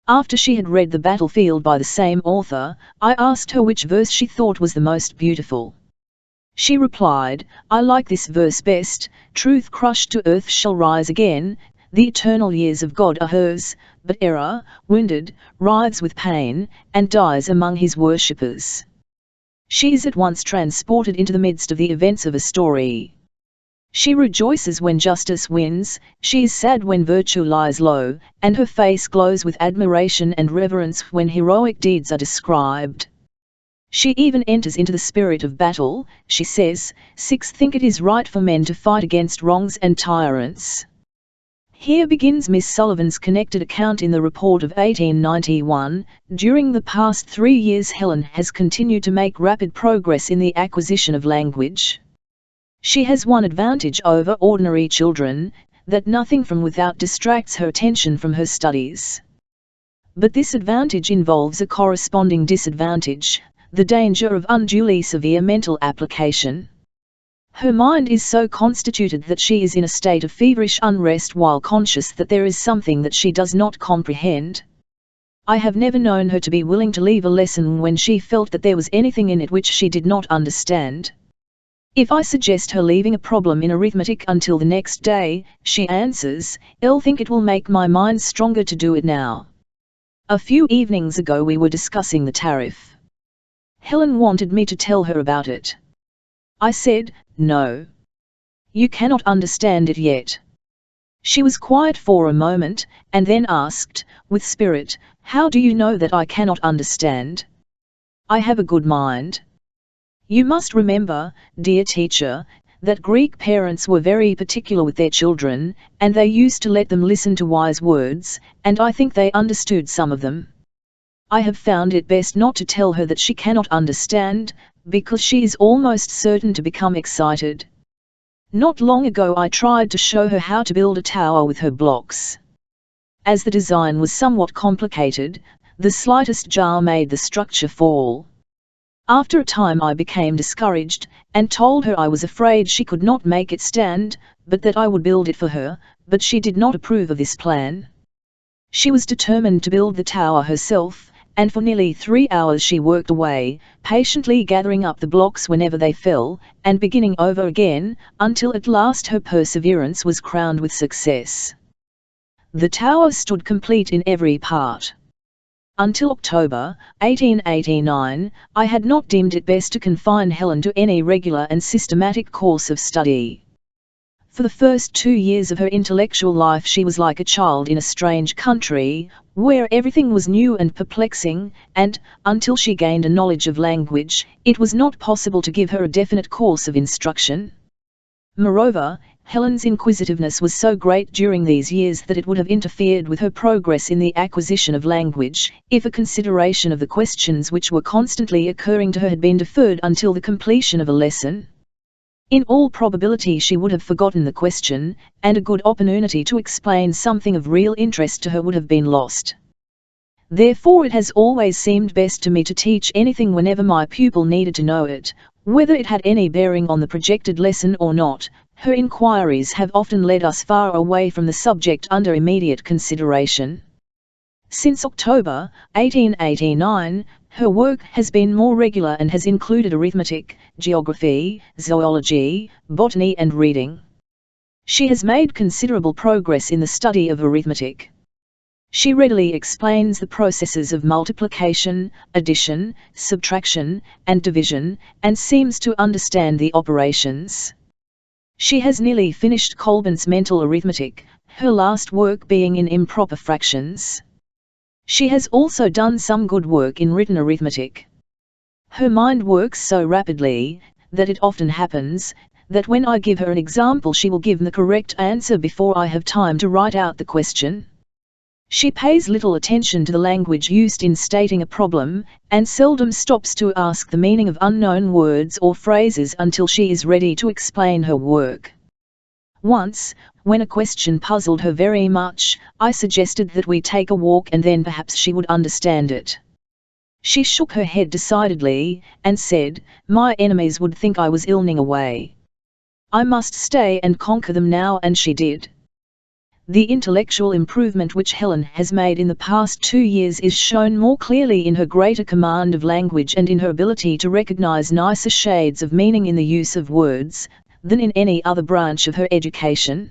After she had read The Battlefield by the same author, I asked her which verse she thought was the most beautiful. She replied, "I like this verse best: truth crushed to earth shall rise again, the eternal years of God are hers, but error, wounded, writhes with pain, and dies among his worshippers." She is at once transported into the midst of the events of a story. She rejoices when justice wins, she is sad when virtue lies low, and her face glows with admiration and reverence when heroic deeds are described. She even enters into the spirit of battle. She says, "Six think it is right for men to fight against wrongs and tyrants." Here begins Miss Sullivan's connected account in the report of 1891. During the past 3 years Helen has continued to make rapid progress in the acquisition of language. She has one advantage over ordinary children, that nothing from without distracts her attention from her studies. But this advantage involves a corresponding disadvantage, the danger of unduly severe mental application. Her mind is so constituted that she is in a state of feverish unrest while conscious that there is something that she does not comprehend. I have never known her to be willing to leave a lesson when she felt that there was anything in it which she did not understand. If I suggest her leaving a problem in arithmetic until the next day, she answers, "I'll think it will make my mind stronger to do it now." A few evenings ago we were discussing the tariff. Helen wanted me to tell her about it. I said, "No. You cannot understand it yet." She was quiet for a moment, and then asked, with spirit, "How do you know that I cannot understand?" "I have a good mind. You must remember, dear teacher, that Greek parents were very particular with their children, and they used to let them listen to wise words, and I think they understood some of them. I have found it best not to tell her that she cannot understand, because she is almost certain to become excited. Not long ago I tried to show her how to build a tower with her blocks. As the design was somewhat complicated, the slightest jar made the structure fall. After a time I became discouraged, and told her I was afraid she could not make it stand, but that I would build it for her, but she did not approve of this plan. She was determined to build the tower herself, and for nearly 3 hours she worked away, patiently gathering up the blocks whenever they fell, and beginning over again, until at last her perseverance was crowned with success. The tower stood complete in every part. Until October 1889, I had not deemed it best to confine Helen to any regular and systematic course of study. For the first 2 years of her intellectual life she was like a child in a strange country, where everything was new and perplexing, and, until she gained a knowledge of language, it was not possible to give her a definite course of instruction. Moreover, Helen's inquisitiveness was so great during these years that it would have interfered with her progress in the acquisition of language, if a consideration of the questions which were constantly occurring to her had been deferred until the completion of a lesson. In all probability she would have forgotten the question, and a good opportunity to explain something of real interest to her would have been lost. Therefore it has always seemed best to me to teach anything whenever my pupil needed to know it, whether it had any bearing on the projected lesson or not. Her inquiries have often led us far away from the subject under immediate consideration. Since October 1889, her work has been more regular and has included arithmetic, geography, zoology, botany and reading. She has made considerable progress in the study of arithmetic. She readily explains the processes of multiplication, addition, subtraction, and division, and seems to understand the operations. She has nearly finished Colburn's mental arithmetic, her last work being in improper fractions. She has also done some good work in written arithmetic. Her mind works so rapidly, that it often happens, that when I give her an example she will give the correct answer before I have time to write out the question. She pays little attention to the language used in stating a problem, and seldom stops to ask the meaning of unknown words or phrases until she is ready to explain her work. Once, when a question puzzled her very much, I suggested that we take a walk and then perhaps she would understand it. She shook her head decidedly, and said, "My enemies would think I was illning away. I must stay and conquer them now," and she did. The intellectual improvement which Helen has made in the past 2 years is shown more clearly in her greater command of language and in her ability to recognize nicer shades of meaning in the use of words, than in any other branch of her education.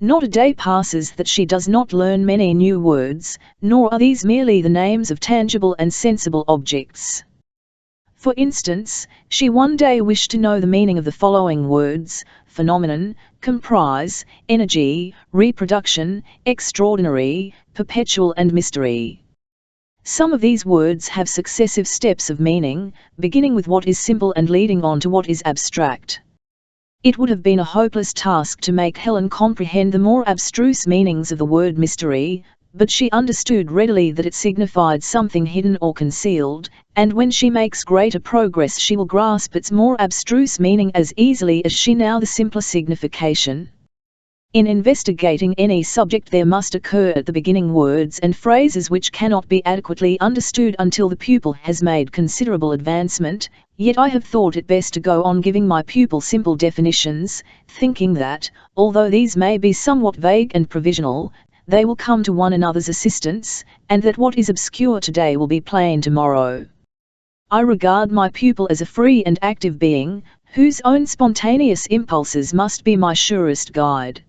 Not a day passes that she does not learn many new words, nor are these merely the names of tangible and sensible objects. For instance, she one day wished to know the meaning of the following words: phenomenon, comprise, energy, reproduction, extraordinary, perpetual and mystery. Some of these words have successive steps of meaning, beginning with what is simple and leading on to what is abstract. It would have been a hopeless task to make Helen comprehend the more abstruse meanings of the word mystery, but she understood readily that it signified something hidden or concealed, and when she makes greater progress she will grasp its more abstruse meaning as easily as she now the simpler signification. In investigating any subject there must occur at the beginning words and phrases which cannot be adequately understood until the pupil has made considerable advancement, yet I have thought it best to go on giving my pupil simple definitions, thinking that, although these may be somewhat vague and provisional, they will come to one another's assistance, and that what is obscure today will be plain tomorrow. I regard my pupil as a free and active being, whose own spontaneous impulses must be my surest guide.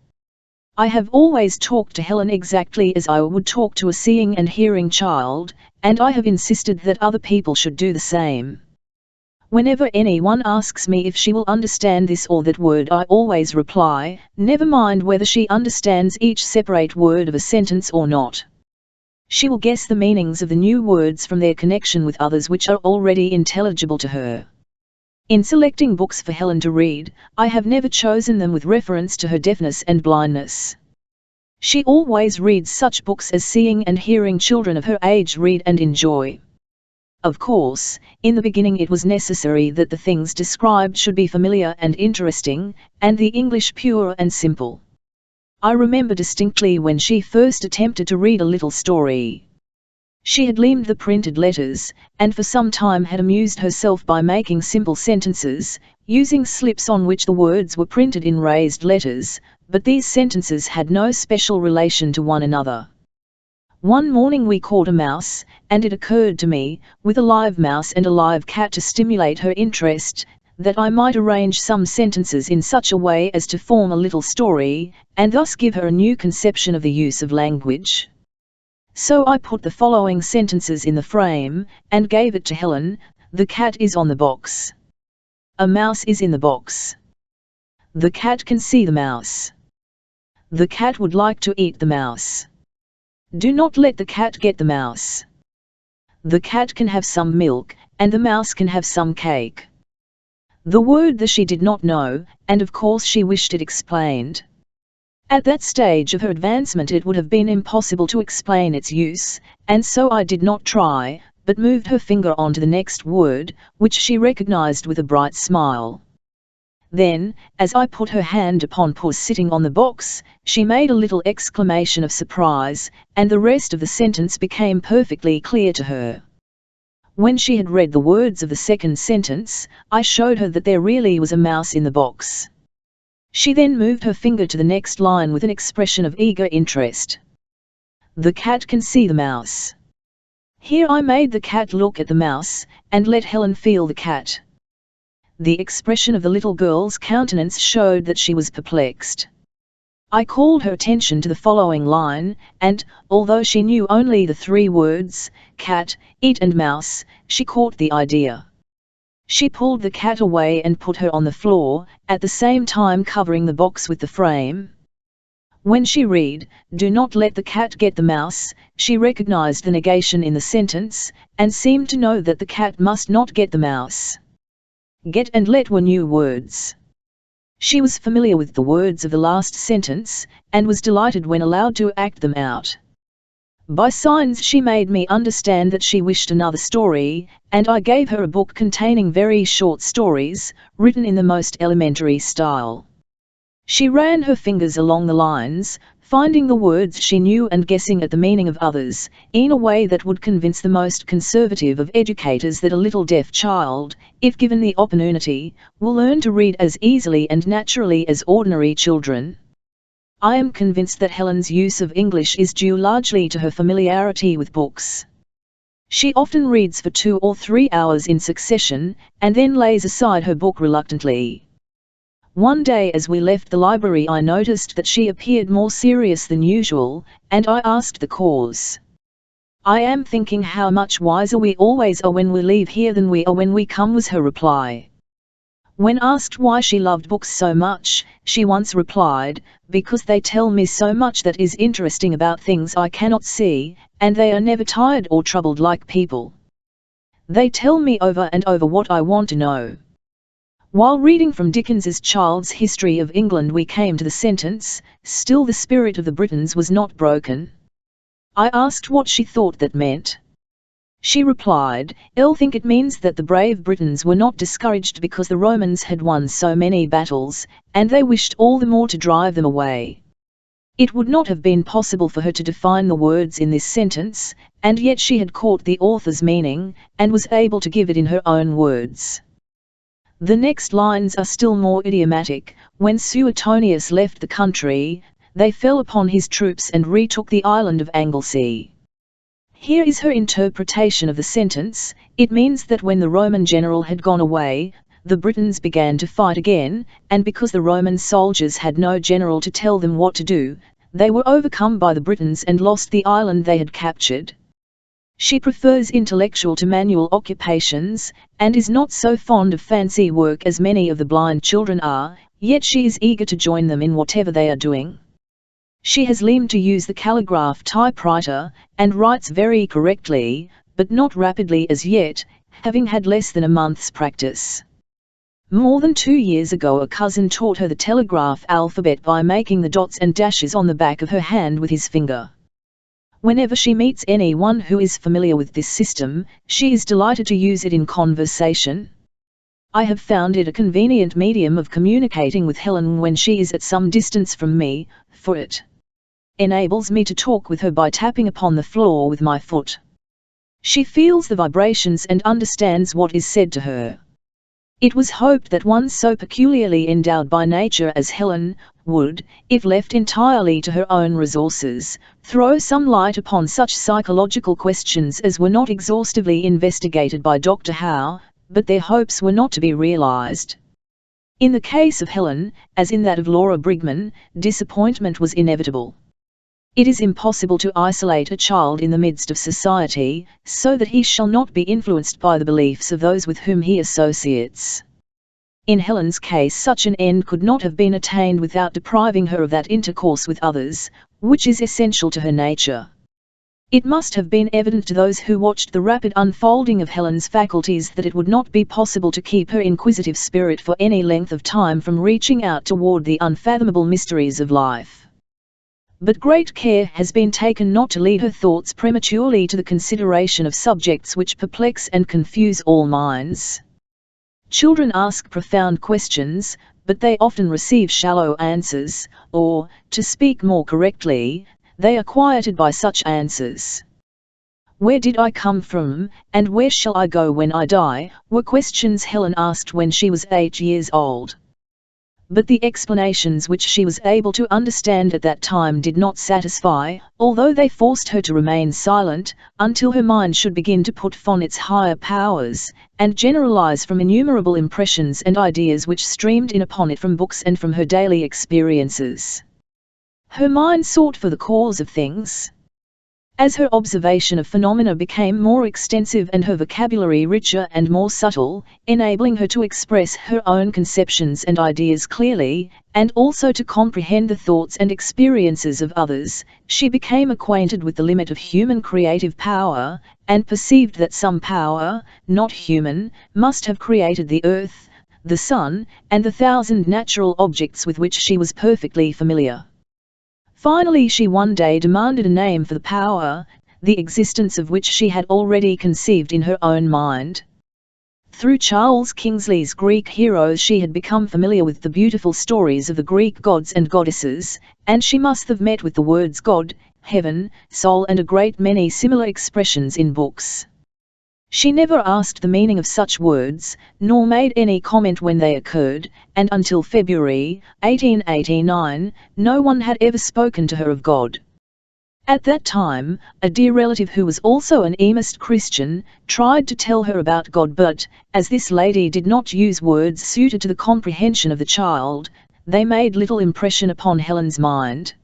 I have always talked to Helen exactly as I would talk to a seeing and hearing child, and I have insisted that other people should do the same. Whenever anyone asks me if she will understand this or that word, I always reply, never mind whether she understands each separate word of a sentence or not. She will guess the meanings of the new words from their connection with others which are already intelligible to her. In selecting books for Helen to read, I have never chosen them with reference to her deafness and blindness. She always reads such books as seeing and hearing children of her age read and enjoy. Of course, in the beginning it was necessary that the things described should be familiar and interesting, and the English pure and simple. I remember distinctly when she first attempted to read a little story. She had limned the printed letters, and for some time had amused herself by making simple sentences, using slips on which the words were printed in raised letters, but these sentences had no special relation to one another. One morning we caught a mouse, and it occurred to me, with a live mouse and a live cat to stimulate her interest, that I might arrange some sentences in such a way as to form a little story, and thus give her a new conception of the use of language. So I put the following sentences in the frame, and gave it to Helen. The cat is on the box. A mouse is in the box. The cat can see the mouse. The cat would like to eat the mouse. Do not let the cat get the mouse. The cat can have some milk, and the mouse can have some cake. The word "the" she did not know, and of course she wished it explained. At that stage of her advancement it would have been impossible to explain its use, and so I did not try, but moved her finger on to the next word, which she recognized with a bright smile. Then, as I put her hand upon puss sitting on the box, she made a little exclamation of surprise, and the rest of the sentence became perfectly clear to her. When she had read the words of the second sentence, I showed her that there really was a mouse in the box. She then moved her finger to the next line with an expression of eager interest. The cat can see the mouse. Here I made the cat look at the mouse, and let Helen feel the cat. The expression of the little girl's countenance showed that she was perplexed. I called her attention to the following line, and, although she knew only the three words, cat, eat and mouse, she caught the idea. She pulled the cat away and put her on the floor, at the same time covering the box with the frame. When she read, "Do not let the cat get the mouse," she recognized the negation in the sentence, and seemed to know that the cat must not get the mouse. Get and let were new words. She was familiar with the words of the last sentence, and was delighted when allowed to act them out. By signs she made me understand that she wished another story, and I gave her a book containing very short stories, written in the most elementary style. She ran her fingers along the lines, finding the words she knew and guessing at the meaning of others, in a way that would convince the most conservative of educators that a little deaf child, if given the opportunity, will learn to read as easily and naturally as ordinary children. I am convinced that Helen's use of English is due largely to her familiarity with books. She often reads for 2 or 3 hours in succession, and then lays aside her book reluctantly. One day as we left the library I noticed that she appeared more serious than usual, and I asked the cause. "I am thinking how much wiser we always are when we leave here than we are when we come," was her reply. When asked why she loved books so much, she once replied, "Because they tell me so much that is interesting about things I cannot see, and they are never tired or troubled like people. They tell me over and over what I want to know." While reading from Dickens's Child's History of England we came to the sentence, "Still the spirit of the Britons was not broken." I asked what she thought that meant. She replied, "I think it means that the brave Britons were not discouraged because the Romans had won so many battles, and they wished all the more to drive them away." It would not have been possible for her to define the words in this sentence, and yet she had caught the author's meaning, and was able to give it in her own words. The next lines are still more idiomatic. "When Suetonius left the country, they fell upon his troops and retook the island of Anglesey." Here is her interpretation of the sentence. It means that when the Roman general had gone away, the Britons began to fight again, and because the Roman soldiers had no general to tell them what to do, they were overcome by the Britons and lost the island they had captured. She prefers intellectual to manual occupations, and is not so fond of fancy work as many of the blind children are, yet she is eager to join them in whatever they are doing. She has learned to use the calligraph typewriter, and writes very correctly, but not rapidly as yet, having had less than a month's practice. More than 2 years ago a cousin taught her the telegraph alphabet by making the dots and dashes on the back of her hand with his finger. Whenever she meets anyone who is familiar with this system, she is delighted to use it in conversation. I have found it a convenient medium of communicating with Helen when she is at some distance from me, for it enables me to talk with her by tapping upon the floor with my foot. She feels the vibrations and understands what is said to her. It was hoped that one so peculiarly endowed by nature as Helen would, if left entirely to her own resources, throw some light upon such psychological questions as were not exhaustively investigated by Dr. Howe, but their hopes were not to be realized. In the case of Helen, as in that of Laura Brigman, disappointment was inevitable. It is impossible to isolate a child in the midst of society, so that he shall not be influenced by the beliefs of those with whom he associates. In Helen's case, such an end could not have been attained without depriving her of that intercourse with others, which is essential to her nature. It must have been evident to those who watched the rapid unfolding of Helen's faculties that it would not be possible to keep her inquisitive spirit for any length of time from reaching out toward the unfathomable mysteries of life. But great care has been taken not to lead her thoughts prematurely to the consideration of subjects which perplex and confuse all minds. Children ask profound questions, but they often receive shallow answers, or, to speak more correctly, they are quieted by such answers. "Where did I come from, and where shall I go when I die?" were questions Helen asked when she was 8 years old. But the explanations which she was able to understand at that time did not satisfy, although they forced her to remain silent, until her mind should begin to put on its higher powers, and generalize from innumerable impressions and ideas which streamed in upon it from books and from her daily experiences. Her mind sought for the cause of things. As her observation of phenomena became more extensive and her vocabulary richer and more subtle, enabling her to express her own conceptions and ideas clearly, and also to comprehend the thoughts and experiences of others, she became acquainted with the limit of human creative power, and perceived that some power, not human, must have created the earth, the sun, and the thousand natural objects with which she was perfectly familiar. Finally, she one day demanded a name for the power, the existence of which she had already conceived in her own mind. Through Charles Kingsley's Greek heroes she had become familiar with the beautiful stories of the Greek gods and goddesses, and she must have met with the words God, heaven, soul and a great many similar expressions in books. She never asked the meaning of such words, nor made any comment when they occurred, and until February 1889, no one had ever spoken to her of God. At that time, a dear relative who was also an earnest Christian, tried to tell her about God, but, as this lady did not use words suited to the comprehension of the child, they made little impression upon Helen's mind.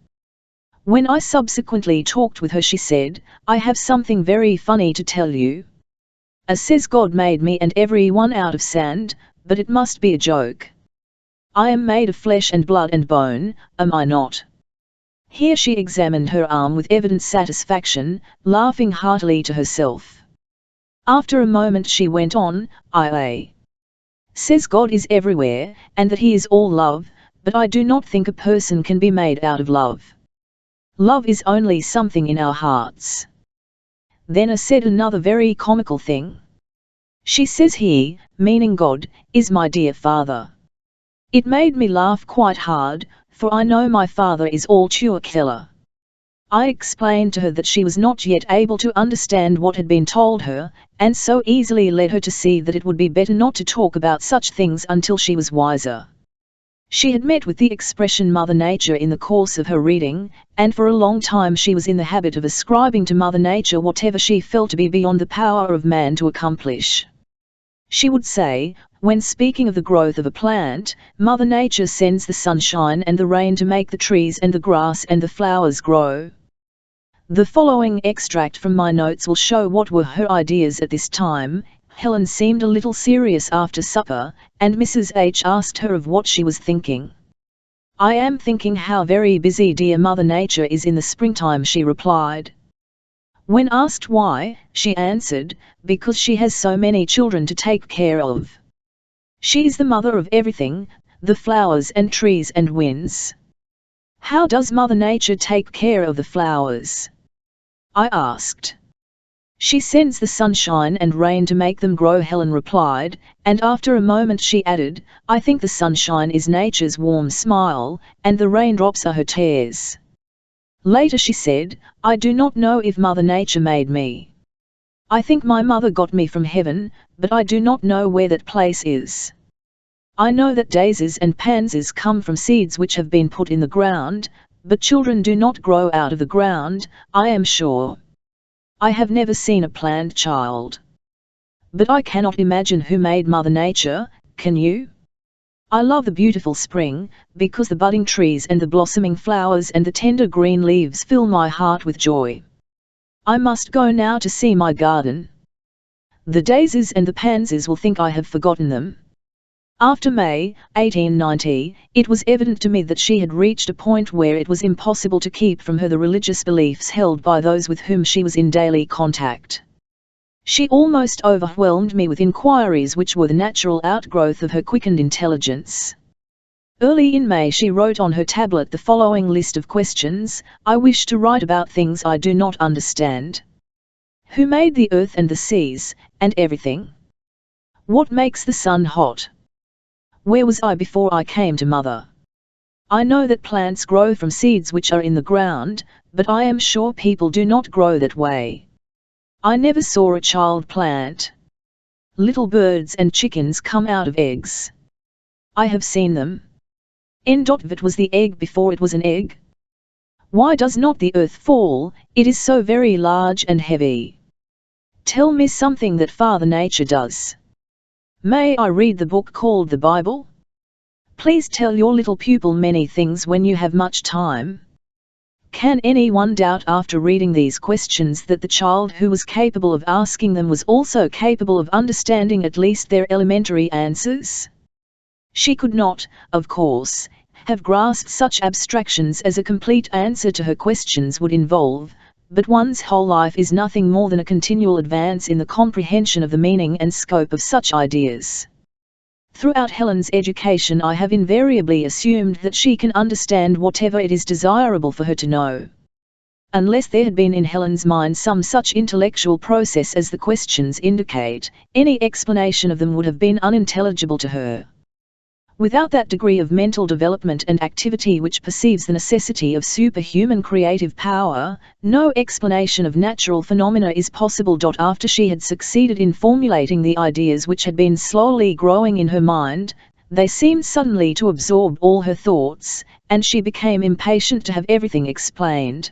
When I subsequently talked with her, she said, "I have something very funny to tell you. Says God made me and everyone out of sand, but it must be a joke. I am made of flesh and blood and bone, am I not?" Here she examined her arm with evident satisfaction, laughing heartily to herself. After a moment she went on, "I says God is everywhere, and that he is all love, but I do not think a person can be made out of love. Love is only something in our hearts." Then said another very comical thing. She says he, meaning God, is my dear father. It made me laugh quite hard, for I know my father is Keller. I explained to her that she was not yet able to understand what had been told her, and so easily led her to see that it would be better not to talk about such things until she was wiser. She had met with the expression Mother Nature in the course of her reading, and for a long time she was in the habit of ascribing to Mother Nature whatever she felt to be beyond the power of man to accomplish. She would say, when speaking of the growth of a plant, Mother Nature sends the sunshine and the rain to make the trees and the grass and the flowers grow. The following extract from my notes will show what were her ideas at this time. Helen seemed a little serious after supper, and Mrs. H. asked her of what she was thinking. "I am thinking how very busy dear Mother Nature is in the springtime," she replied. When asked why, she answered, "Because she has so many children to take care of. She is the mother of everything, the flowers and trees and winds." "How does Mother Nature take care of the flowers?" I asked. She sends the sunshine and rain to make them grow, Helen replied, and after a moment she added, I think the sunshine is nature's warm smile, and the raindrops are her tears. Later she said, I do not know if Mother Nature made me. I think my mother got me from heaven, but I do not know where that place is. I know that daisies and pansies come from seeds which have been put in the ground, but children do not grow out of the ground, I am sure. I have never seen a planned child. But I cannot imagine who made Mother Nature, can you? I love the beautiful spring, because the budding trees and the blossoming flowers and the tender green leaves fill my heart with joy. I must go now to see my garden. The daisies and the pansies will think I have forgotten them. After May 1890, it was evident to me that she had reached a point where it was impossible to keep from her the religious beliefs held by those with whom she was in daily contact. She almost overwhelmed me with inquiries which were the natural outgrowth of her quickened intelligence. Early in May she wrote on her tablet the following list of questions: I wish to write about things I do not understand. Who made the earth and the seas, and everything? What makes the sun hot? Where was I before I came to Mother? I know that plants grow from seeds which are in the ground, but I am sure people do not grow that way. I never saw a child plant. Little birds and chickens come out of eggs. I have seen them. What was the egg before it was an egg? Why does not the earth fall? It is so very large and heavy. Tell me something that Father Nature does. May I read the book called the Bible? Please tell your little pupil many things when you have much time. Can anyone doubt after reading these questions that the child who was capable of asking them was also capable of understanding at least their elementary answers? She could not, of course, have grasped such abstractions as a complete answer to her questions would involve, but one's whole life is nothing more than a continual advance in the comprehension of the meaning and scope of such ideas. Throughout Helen's education I have invariably assumed that she can understand whatever it is desirable for her to know. Unless there had been in Helen's mind some such intellectual process as the questions indicate, any explanation of them would have been unintelligible to her. Without that degree of mental development and activity which perceives the necessity of superhuman creative power, no explanation of natural phenomena is possible. After she had succeeded in formulating the ideas which had been slowly growing in her mind, they seemed suddenly to absorb all her thoughts, and she became impatient to have everything explained.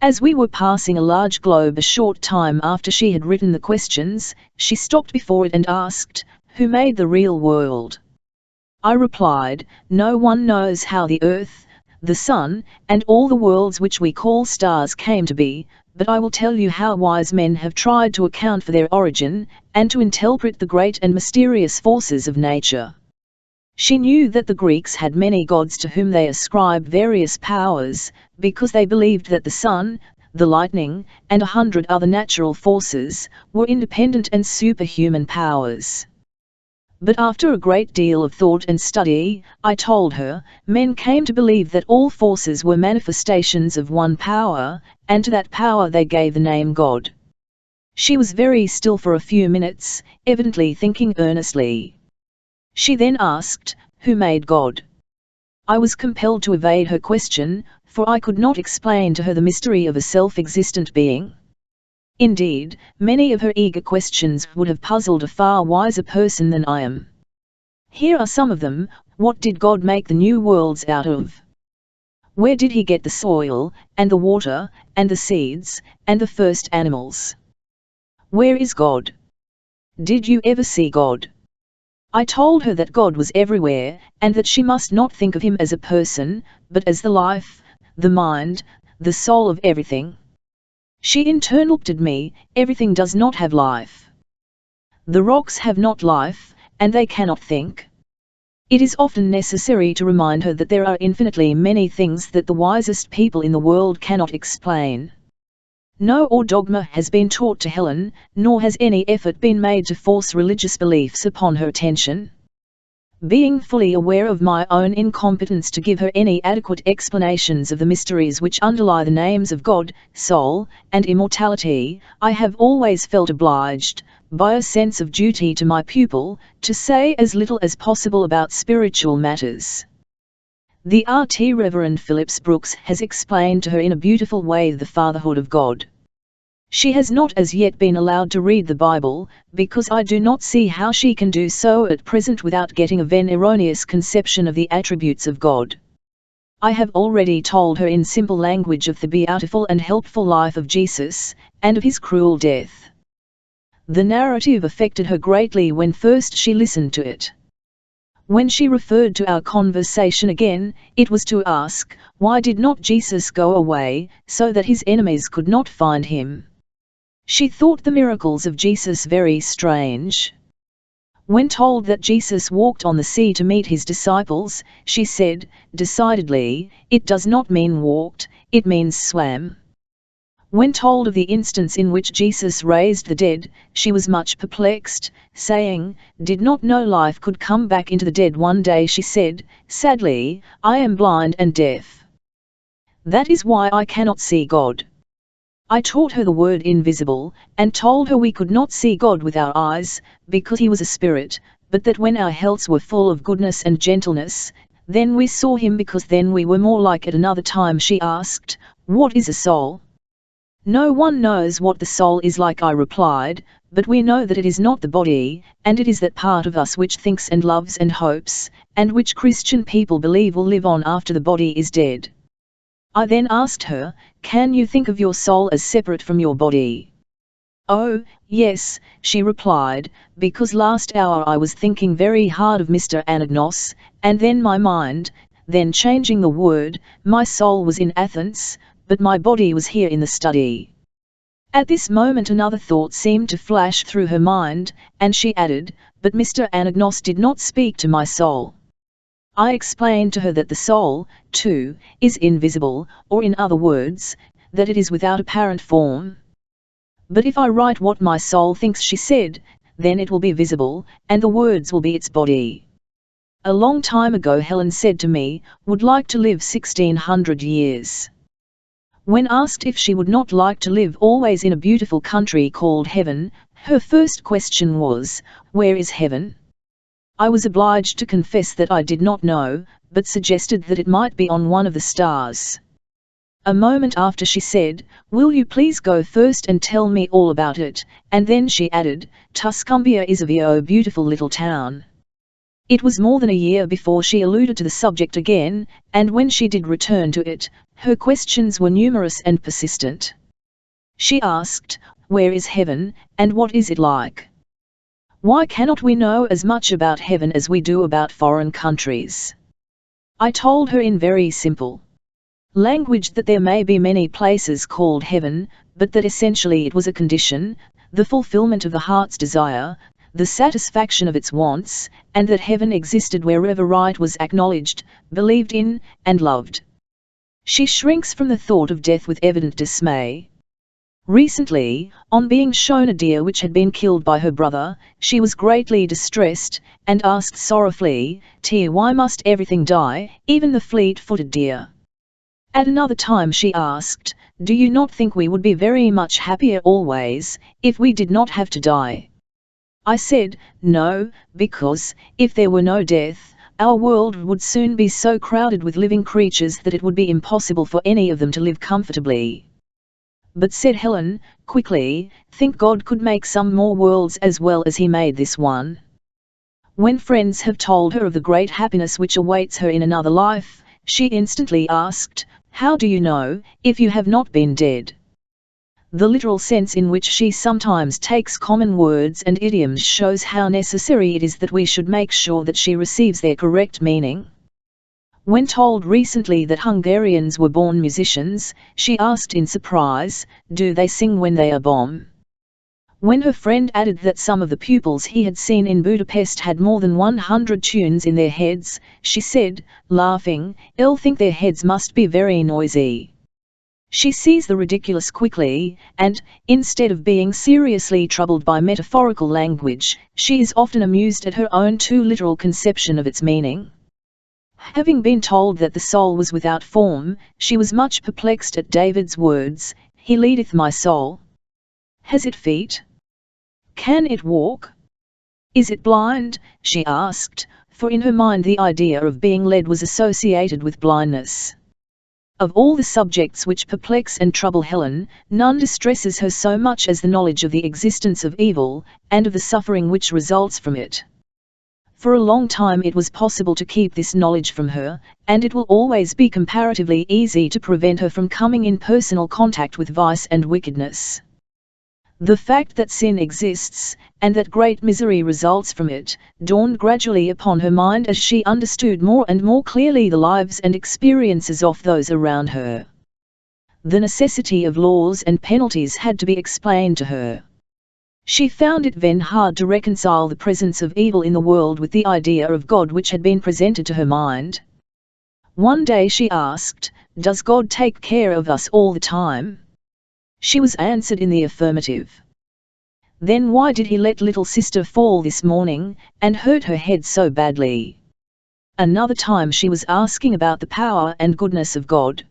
As we were passing a large globe a short time after she had written the questions, she stopped before it and asked, "Who made the real world?" I replied, "No one knows how the earth, the sun, and all the worlds which we call stars came to be, but I will tell you how wise men have tried to account for their origin, and to interpret the great and mysterious forces of nature." She knew that the Greeks had many gods to whom they ascribed various powers, because they believed that the sun, the lightning, and 100 other natural forces, were independent and superhuman powers. But after a great deal of thought and study, I told her, men came to believe that all forces were manifestations of one power, and to that power they gave the name God. She was very still for a few minutes, evidently thinking earnestly. She then asked, "Who made God?" I was compelled to evade her question, for I could not explain to her the mystery of a self-existent being. Indeed, many of her eager questions would have puzzled a far wiser person than I am. Here are some of them. What did God make the new worlds out of? Where did he get the soil, and the water, and the seeds, and the first animals? Where is God? Did you ever see God? I told her that God was everywhere, and that she must not think of him as a person, but as the life, the mind, the soul of everything. She in turn looked at me. "Everything does not have life. The rocks have not life, and they cannot think." It is often necessary to remind her that there are infinitely many things that the wisest people in the world cannot explain. No dogma has been taught to Helen, nor has any effort been made to force religious beliefs upon her attention. Being fully aware of my own incompetence to give her any adequate explanations of the mysteries which underlie the names of God, soul, and immortality, I have always felt obliged, by a sense of duty to my pupil, to say as little as possible about spiritual matters. The RT Reverend Phillips Brooks has explained to her in a beautiful way the fatherhood of God. She has not as yet been allowed to read the Bible, because I do not see how she can do so at present without getting a vain erroneous conception of the attributes of God. I have already told her in simple language of the beautiful and helpful life of Jesus, and of his cruel death. The narrative affected her greatly when first she listened to it. When she referred to our conversation again, it was to ask, why did not Jesus go away, so that his enemies could not find him? She thought the miracles of Jesus very strange. When told that Jesus walked on the sea to meet his disciples, she said, decidedly, it does not mean walked, it means swam. When told of the instance in which Jesus raised the dead, she was much perplexed, saying, did not know life could come back into the dead one day. She said, sadly, I am blind and deaf. That is why I cannot see God. I taught her the word invisible, and told her we could not see God with our eyes, because he was a spirit, but that when our hearts were full of goodness and gentleness, then we saw him, because then we were more like it. Another time she asked, what is a soul? No one knows what the soul is like, I replied, but we know that it is not the body, and it is that part of us which thinks and loves and hopes, and which Christian people believe will live on after the body is dead. I then asked her, can you think of your soul as separate from your body? Oh, yes, she replied, because last hour I was thinking very hard of Mr. Anagnos, and then my mind, then changing the word, my soul was in Athens, but my body was here in the study. At this moment another thought seemed to flash through her mind, and she added, but Mr. Anagnos did not speak to my soul. I explained to her that the soul, too, is invisible, or in other words, that it is without apparent form. But if I write what my soul thinks, she said, then it will be visible, and the words will be its body. A long time ago Helen said to me, would like to live 1600 years. When asked if she would not like to live always in a beautiful country called heaven, her first question was, where is heaven? I was obliged to confess that I did not know, but suggested that it might be on one of the stars. A moment after she said, will you please go first and tell me all about it, and then she added, Tuscumbia is a very beautiful little town. It was more than a year before she alluded to the subject again, and when she did return to it, her questions were numerous and persistent. She asked, where is heaven, and what is it like? Why cannot we know as much about heaven as we do about foreign countries? I told her in very simple language that there may be many places called heaven, but that essentially it was a condition, the fulfillment of the heart's desire, the satisfaction of its wants, and that heaven existed wherever right was acknowledged, believed in, and loved. She shrinks from the thought of death with evident dismay. Recently, on being shown a deer which had been killed by her brother, she was greatly distressed, and asked sorrowfully, Dear, why must everything die, even the fleet-footed deer? At another time she asked, do you not think we would be very much happier always, if we did not have to die? I said, no, because, if there were no death, our world would soon be so crowded with living creatures that it would be impossible for any of them to live comfortably. But said Helen, quickly, think God could make some more worlds as well as he made this one. When friends have told her of the great happiness which awaits her in another life, she instantly asked, how do you know, if you have not been dead? The literal sense in which she sometimes takes common words and idioms shows how necessary it is that we should make sure that she receives their correct meaning. When told recently that Hungarians were born musicians, she asked in surprise, do they sing when they are bomb? When her friend added that some of the pupils he had seen in Budapest had more than 100 tunes in their heads, she said, laughing, I'll think their heads must be very noisy. She sees the ridiculous quickly, and, instead of being seriously troubled by metaphorical language, she is often amused at her own too literal conception of its meaning. Having been told that the soul was without form, she was much perplexed at David's words, "He leadeth my soul. Has it feet? Can it walk? Is it blind?" she asked, for in her mind the idea of being led was associated with blindness. Of all the subjects which perplex and trouble Helen, none distresses her so much as the knowledge of the existence of evil, and of the suffering which results from it. For a long time it was possible to keep this knowledge from her, and it will always be comparatively easy to prevent her from coming in personal contact with vice and wickedness. The fact that sin exists, and that great misery results from it, dawned gradually upon her mind as she understood more and more clearly the lives and experiences of those around her. The necessity of laws and penalties had to be explained to her. She found it then hard to reconcile the presence of evil in the world with the idea of God which had been presented to her mind. One day she asked, "Does God take care of us all the time?" She was answered in the affirmative. "Then why did he let little sister fall this morning, and hurt her head so badly?" Another time she was asking about the power and goodness of God.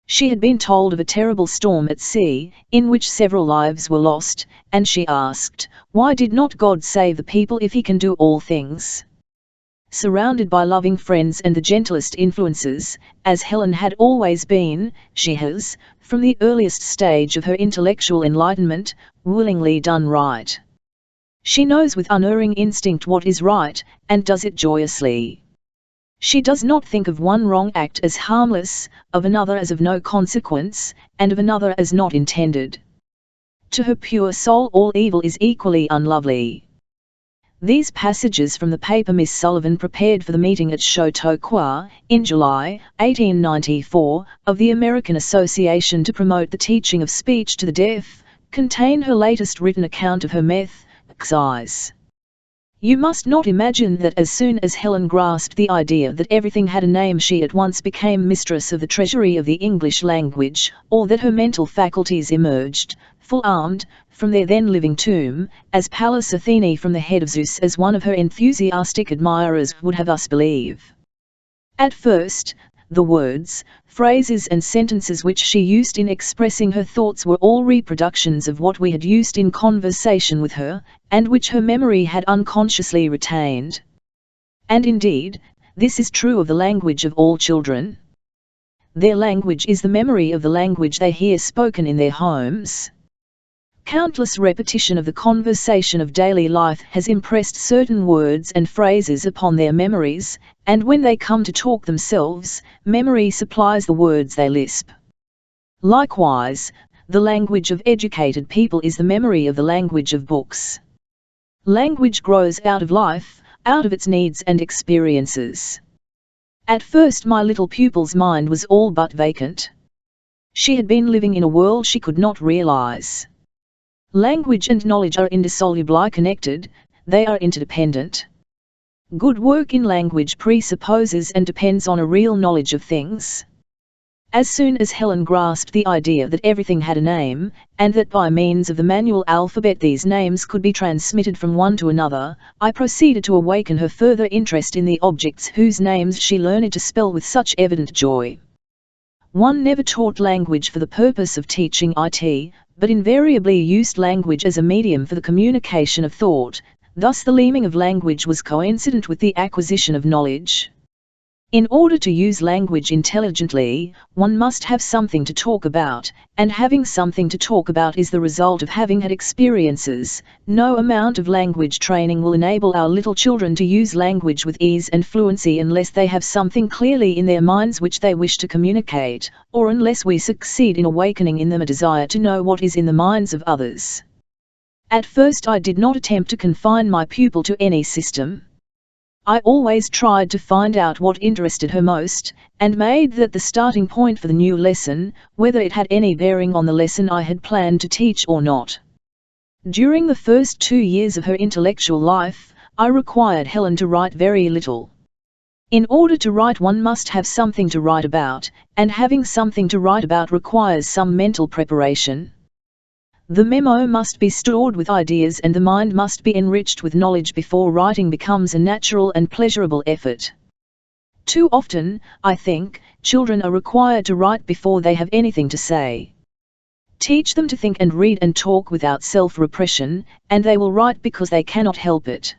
She had been told of a terrible storm at sea, in which several lives were lost, and she asked, "Why did not God save the people if he can do all things?" Surrounded by loving friends and the gentlest influences, as Helen had always been, she has, from the earliest stage of her intellectual enlightenment, willingly done right. She knows with unerring instinct what is right, and does it joyously. She does not think of one wrong act as harmless, of another as of no consequence, and of another as not intended. To her pure soul all evil is equally unlovely. These passages from the paper Miss Sullivan prepared for the meeting at Chautauqua, in July, 1894, of the American Association to Promote the Teaching of Speech to the Deaf, contain her latest written account of her exercise. You must not imagine that as soon as Helen grasped the idea that everything had a name she at once became mistress of the treasury of the English language, or that her mental faculties emerged, full-armed, from their then-living tomb, as Pallas Athene from the head of Zeus, as one of her enthusiastic admirers would have us believe. At first, the words, phrases and sentences which she used in expressing her thoughts were all reproductions of what we had used in conversation with her, and which her memory had unconsciously retained. And indeed, this is true of the language of all children. Their language is the memory of the language they hear spoken in their homes. Countless repetition of the conversation of daily life has impressed certain words and phrases upon their memories, and when they come to talk themselves, memory supplies the words they lisp. Likewise, the language of educated people is the memory of the language of books. Language grows out of life, out of its needs and experiences. At first my little pupil's mind was all but vacant. She had been living in a world she could not realize. Language and knowledge are indissolubly connected, they are interdependent. Good work in language presupposes and depends on a real knowledge of things. As soon as Helen grasped the idea that everything had a name, and that by means of the manual alphabet these names could be transmitted from one to another, I proceeded to awaken her further interest in the objects whose names she learned to spell with such evident joy. One never taught language for the purpose of teaching it, but invariably used language as a medium for the communication of thought. Thus the learning of language was coincident with the acquisition of knowledge. In order to use language intelligently, one must have something to talk about, and having something to talk about is the result of having had experiences. No amount of language training will enable our little children to use language with ease and fluency unless they have something clearly in their minds which they wish to communicate, or unless we succeed in awakening in them a desire to know what is in the minds of others. At first I did not attempt to confine my pupil to any system. I always tried to find out what interested her most, and made that the starting point for the new lesson, whether it had any bearing on the lesson I had planned to teach or not. During the first 2 years of her intellectual life, I required Helen to write very little. In order to write, one must have something to write about, and having something to write about requires some mental preparation. The memo must be stored with ideas and the mind must be enriched with knowledge before writing becomes a natural and pleasurable effort. Too often, I think, children are required to write before they have anything to say. Teach them to think and read and talk without self-repression, and they will write because they cannot help it.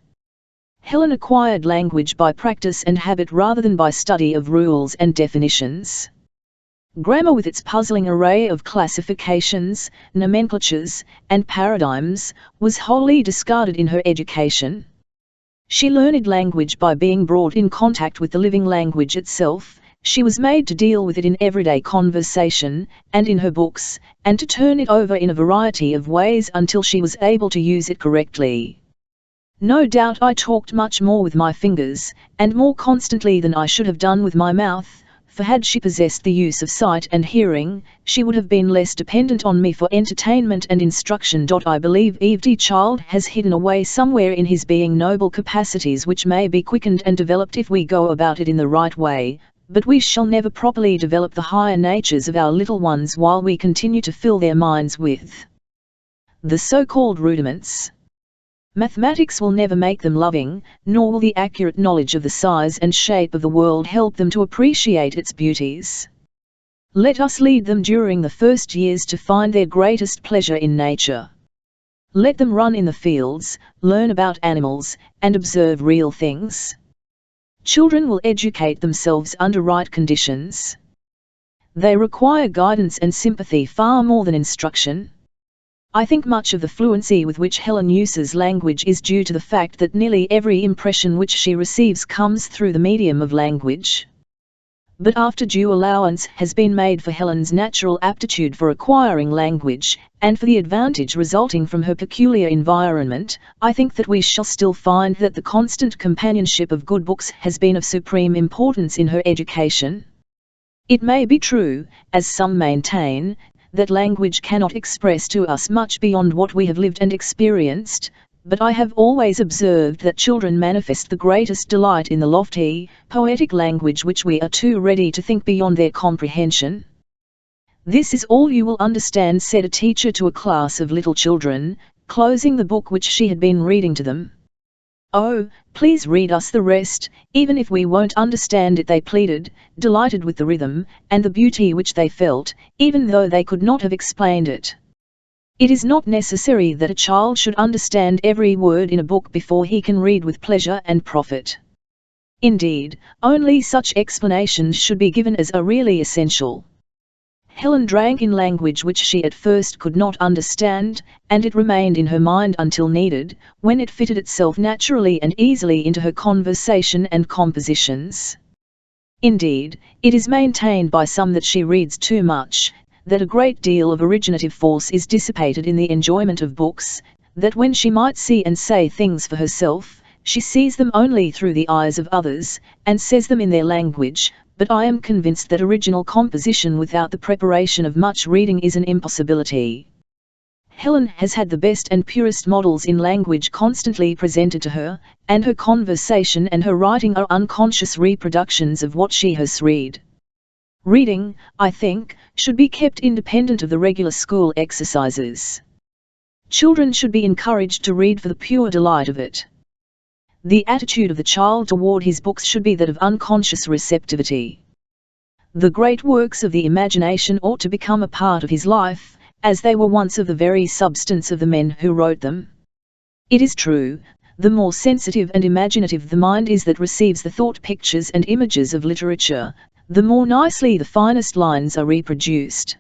Helen acquired language by practice and habit rather than by study of rules and definitions. Grammar with its puzzling array of classifications, nomenclatures, and paradigms, was wholly discarded in her education. She learned language by being brought in contact with the living language itself. She was made to deal with it in everyday conversation, and in her books, and to turn it over in a variety of ways until she was able to use it correctly. No doubt I talked much more with my fingers, and more constantly than I should have done with my mouth, for had she possessed the use of sight and hearing, she would have been less dependent on me for entertainment and instruction. I believe every child has hidden away somewhere in his being noble capacities which may be quickened and developed if we go about it in the right way, but we shall never properly develop the higher natures of our little ones while we continue to fill their minds with the so-called rudiments. Mathematics will never make them loving, nor will the accurate knowledge of the size and shape of the world help them to appreciate its beauties. Let us lead them during the first years to find their greatest pleasure in nature. Let them run in the fields, learn about animals, and observe real things. Children will educate themselves under right conditions. They require guidance and sympathy far more than instruction. I think much of the fluency with which Helen uses language is due to the fact that nearly every impression which she receives comes through the medium of language. But after due allowance has been made for Helen's natural aptitude for acquiring language, and for the advantage resulting from her peculiar environment, I think that we shall still find that the constant companionship of good books has been of supreme importance in her education. It may be true, as some maintain, that language cannot express to us much beyond what we have lived and experienced, but I have always observed that children manifest the greatest delight in the lofty, poetic language which we are too ready to think beyond their comprehension. "This is all you will understand," said a teacher to a class of little children, closing the book which she had been reading to them. "Oh, please read us the rest, even if we won't understand it," they pleaded, delighted with the rhythm, and the beauty which they felt, even though they could not have explained it. It is not necessary that a child should understand every word in a book before he can read with pleasure and profit. Indeed, only such explanations should be given as are really essential. Helen drank in language which she at first could not understand, and it remained in her mind until needed, when it fitted itself naturally and easily into her conversation and compositions. Indeed, it is maintained by some that she reads too much, that a great deal of originative force is dissipated in the enjoyment of books, that when she might see and say things for herself, she sees them only through the eyes of others, and says them in their language. But I am convinced that original composition without the preparation of much reading is an impossibility. Helen has had the best and purest models in language constantly presented to her, and her conversation and her writing are unconscious reproductions of what she has read. Reading, I think, should be kept independent of the regular school exercises. Children should be encouraged to read for the pure delight of it. The attitude of the child toward his books should be that of unconscious receptivity. The great works of the imagination ought to become a part of his life, as they were once of the very substance of the men who wrote them. It is true, the more sensitive and imaginative the mind is that receives the thought pictures and images of literature, the more nicely the finest lines are reproduced.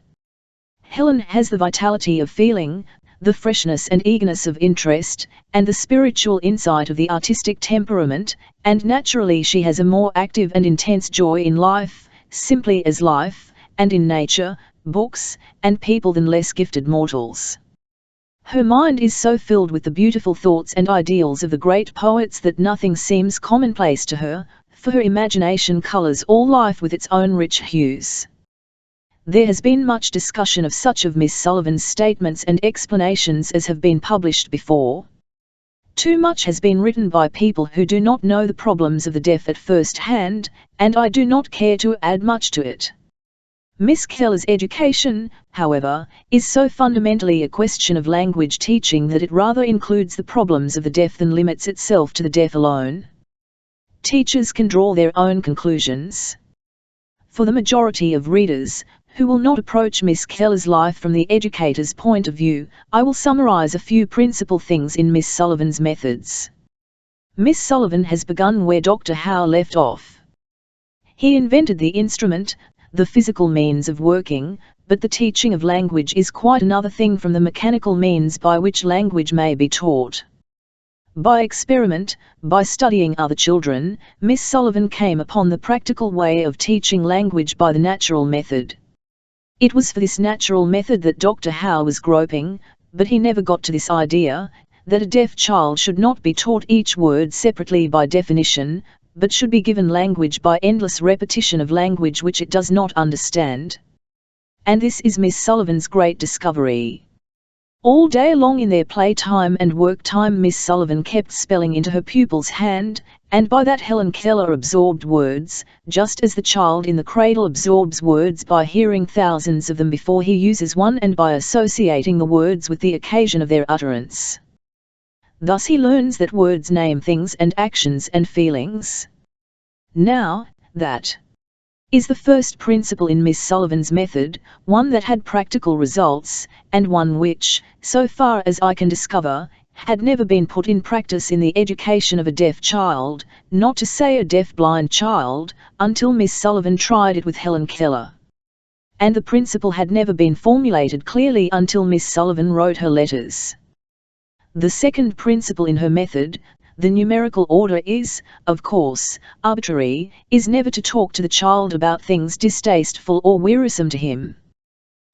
Helen has the vitality of feeling, the freshness and eagerness of interest, and the spiritual insight of the artistic temperament, and naturally she has a more active and intense joy in life, simply as life, and in nature, books, and people than less gifted mortals. Her mind is so filled with the beautiful thoughts and ideals of the great poets that nothing seems commonplace to her, for her imagination colours all life with its own rich hues. There has been much discussion of such of Miss Sullivan's statements and explanations as have been published before. Too much has been written by people who do not know the problems of the deaf at first hand, and I do not care to add much to it. Miss Keller's education, however, is so fundamentally a question of language teaching that it rather includes the problems of the deaf than limits itself to the deaf alone. Teachers can draw their own conclusions. For the majority of readers, who will not approach Miss Keller's life from the educator's point of view, I will summarize a few principal things in Miss Sullivan's methods. Miss Sullivan has begun where Dr. Howe left off. He invented the instrument, the physical means of working, but the teaching of language is quite another thing from the mechanical means by which language may be taught. By experiment, by studying other children, Miss Sullivan came upon the practical way of teaching language by the natural method. It was for this natural method that Dr. Howe was groping, but he never got to this idea, that a deaf child should not be taught each word separately by definition, but should be given language by endless repetition of language which it does not understand. And this is Miss Sullivan's great discovery. All day long in their playtime and work time Miss Sullivan kept spelling into her pupil's hand, and by that Helen Keller absorbed words, just as the child in the cradle absorbs words by hearing thousands of them before he uses one and by associating the words with the occasion of their utterance. Thus he learns that words name things and actions and feelings. Now, that is the first principle in Miss Sullivan's method, one that had practical results, and one which, so far as I can discover, had never been put in practice in the education of a deaf child, not to say a deaf-blind child, until Miss Sullivan tried it with Helen Keller. And the principle had never been formulated clearly until Miss Sullivan wrote her letters. The second principle in her method, the numerical order is, of course, arbitrary, is never to talk to the child about things distasteful or wearisome to him.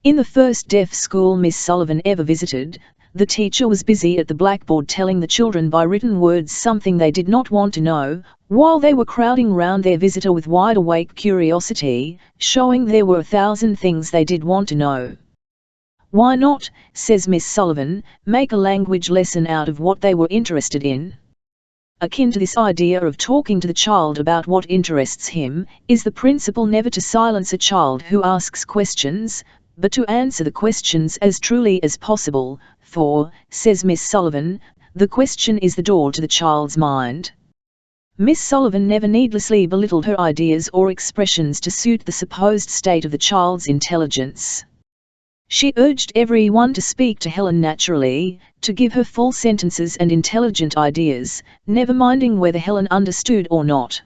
In the first deaf school Miss Sullivan ever visited, the teacher was busy at the blackboard telling the children by written words something they did not want to know, while they were crowding round their visitor with wide-awake curiosity, showing there were 1,000 things they did want to know. Why not, says Miss Sullivan, make a language lesson out of what they were interested in? Akin to this idea of talking to the child about what interests him, is the principle never to silence a child who asks questions, but to answer the questions as truly as possible, for, says Miss Sullivan, the question is the door to the child's mind. Miss Sullivan never needlessly belittled her ideas or expressions to suit the supposed state of the child's intelligence. She urged everyone to speak to Helen naturally, to give her full sentences and intelligent ideas, never minding whether Helen understood or not.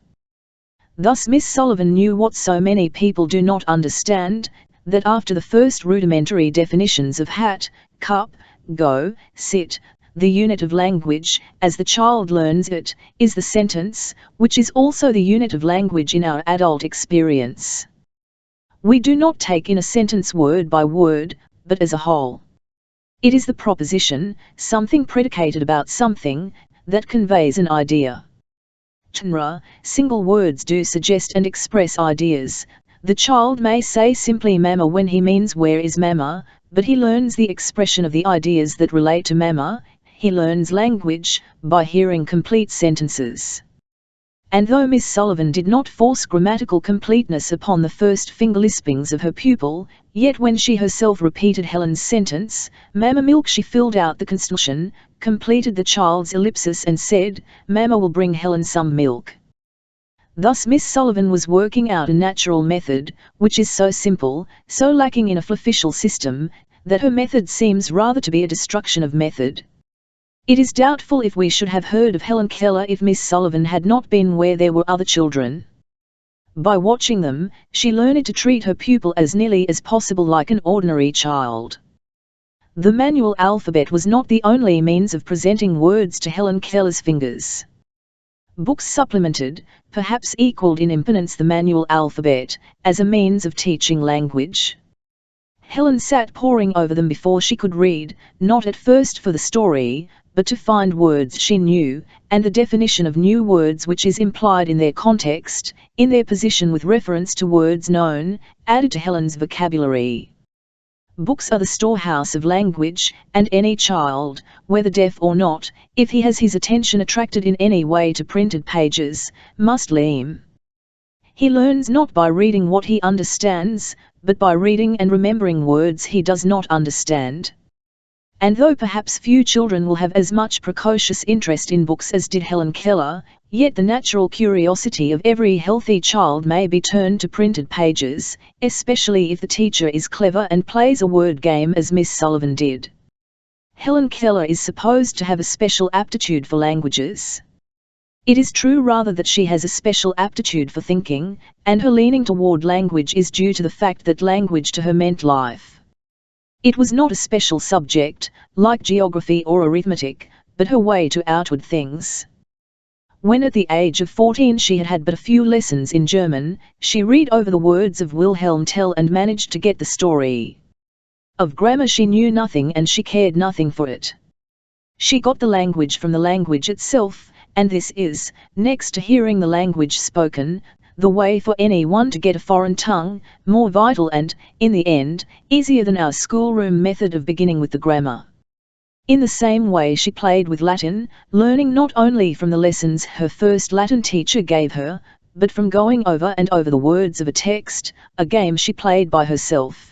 Thus Miss Sullivan knew what so many people do not understand, that after the first rudimentary definitions of hat, cup, go, sit, the unit of language, as the child learns it, is the sentence, which is also the unit of language in our adult experience. We do not take in a sentence word by word, but as a whole. It is the proposition, something predicated about something, that conveys an idea. Single words do suggest and express ideas. The child may say simply Mama when he means where is Mama, but he learns the expression of the ideas that relate to Mama. He learns language by hearing complete sentences. And though Miss Sullivan did not force grammatical completeness upon the first finger-lispings of her pupil, yet when she herself repeated Helen's sentence, Mama milk, she filled out the construction, completed the child's ellipsis and said, Mama will bring Helen some milk. Thus Miss Sullivan was working out a natural method, which is so simple, so lacking in a official system, that her method seems rather to be a destruction of method. It is doubtful if we should have heard of Helen Keller if Miss Sullivan had not been where there were other children. By watching them, she learned to treat her pupil as nearly as possible like an ordinary child. The manual alphabet was not the only means of presenting words to Helen Keller's fingers. Books supplemented, perhaps equalled in imponence the manual alphabet, as a means of teaching language. Helen sat poring over them before she could read, not at first for the story, but to find words she knew, and the definition of new words which is implied in their context, in their position with reference to words known, added to Helen's vocabulary. Books are the storehouse of language, and any child, whether deaf or not, if he has his attention attracted in any way to printed pages, must learn. He learns not by reading what he understands, but by reading and remembering words he does not understand. And though perhaps few children will have as much precocious interest in books as did Helen Keller, yet the natural curiosity of every healthy child may be turned to printed pages, especially if the teacher is clever and plays a word game as Miss Sullivan did. Helen Keller is supposed to have a special aptitude for languages. It is true rather that she has a special aptitude for thinking, and her leaning toward language is due to the fact that language to her meant life. It was not a special subject, like geography or arithmetic, but her way to outward things. When at the age of 14 she had had but a few lessons in German, she read over the words of Wilhelm Tell and managed to get the story. Of grammar she knew nothing and she cared nothing for it. She got the language from the language itself, and this is, next to hearing the language spoken, the way for anyone to get a foreign tongue, more vital and, in the end, easier than our schoolroom method of beginning with the grammar. In the same way she played with Latin, learning not only from the lessons her first Latin teacher gave her, but from going over and over the words of a text, a game she played by herself.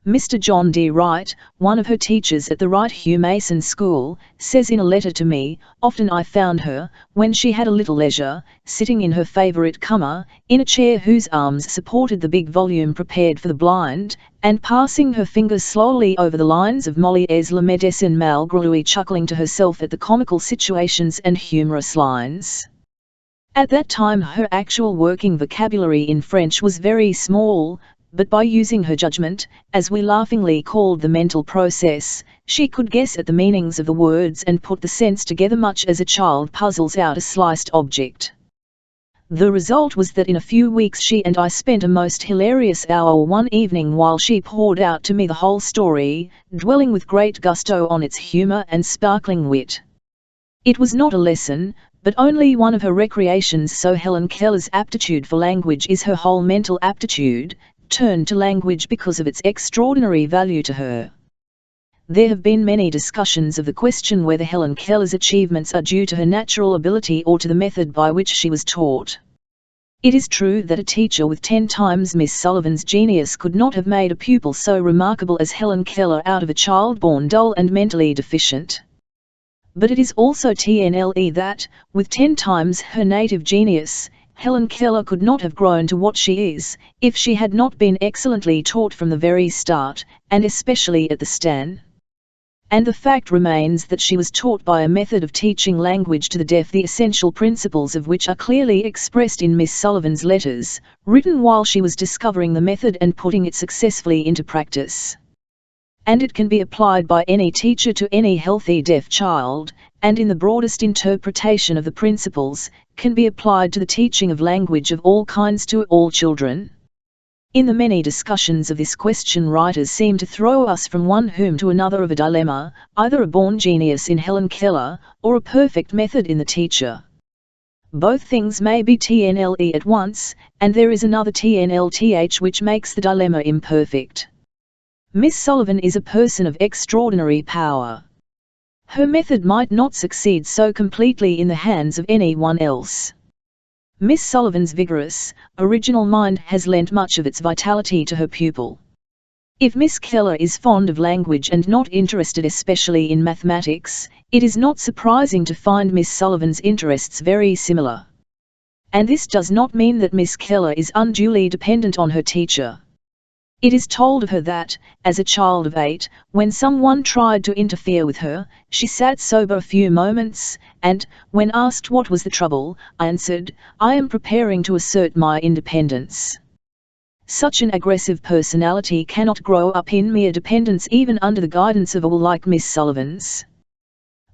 Mr. John D. Wright, one of her teachers at the Wright Hugh Mason School, says in a letter to me, often I found her, when she had a little leisure, sitting in her favourite cummer, in a chair whose arms supported the big volume prepared for the blind, and passing her fingers slowly over the lines of Molière's La Médecine Malgré, chuckling to herself at the comical situations and humorous lines. At that time her actual working vocabulary in French was very small, but by using her judgment, as we laughingly called the mental process, she could guess at the meanings of the words and put the sense together much as a child puzzles out a sliced object. The result was that in a few weeks she and I spent a most hilarious hour one evening while she poured out to me the whole story, dwelling with great gusto on its humour and sparkling wit. It was not a lesson, but only one of her recreations, so Helen Keller's aptitude for language is her whole mental aptitude, turned to language because of its extraordinary value to her. There have been many discussions of the question whether Helen Keller's achievements are due to her natural ability or to the method by which she was taught. It is true that a teacher with 10 times Miss Sullivan's genius could not have made a pupil so remarkable as Helen Keller out of a child born dull and mentally deficient. But it is also TNLE that, with 10 times her native genius, Helen Keller could not have grown to what she is, if she had not been excellently taught from the very start, and especially at the stand. And the fact remains that she was taught by a method of teaching language to the deaf, the essential principles of which are clearly expressed in Miss Sullivan's letters, written while she was discovering the method and putting it successfully into practice. And it can be applied by any teacher to any healthy deaf child, and in the broadest interpretation of the principles, can be applied to the teaching of language of all kinds to all children. In the many discussions of this question, writers seem to throw us from one whom to another of a dilemma, either a born genius in Helen Keller, or a perfect method in the teacher. Both things may be TNLE at once, and there is another TNLTH which makes the dilemma imperfect. Miss Sullivan is a person of extraordinary power. Her method might not succeed so completely in the hands of anyone else. Miss Sullivan's vigorous, original mind has lent much of its vitality to her pupil. If Miss Keller is fond of language and not interested especially in mathematics, it is not surprising to find Miss Sullivan's interests very similar. And this does not mean that Miss Keller is unduly dependent on her teacher. It is told of her that, as a child of 8, when someone tried to interfere with her, she sat sober a few moments, and, when asked what was the trouble, answered, "I am preparing to assert my independence." Such an aggressive personality cannot grow up in mere dependence even under the guidance of a will like Miss Sullivan's.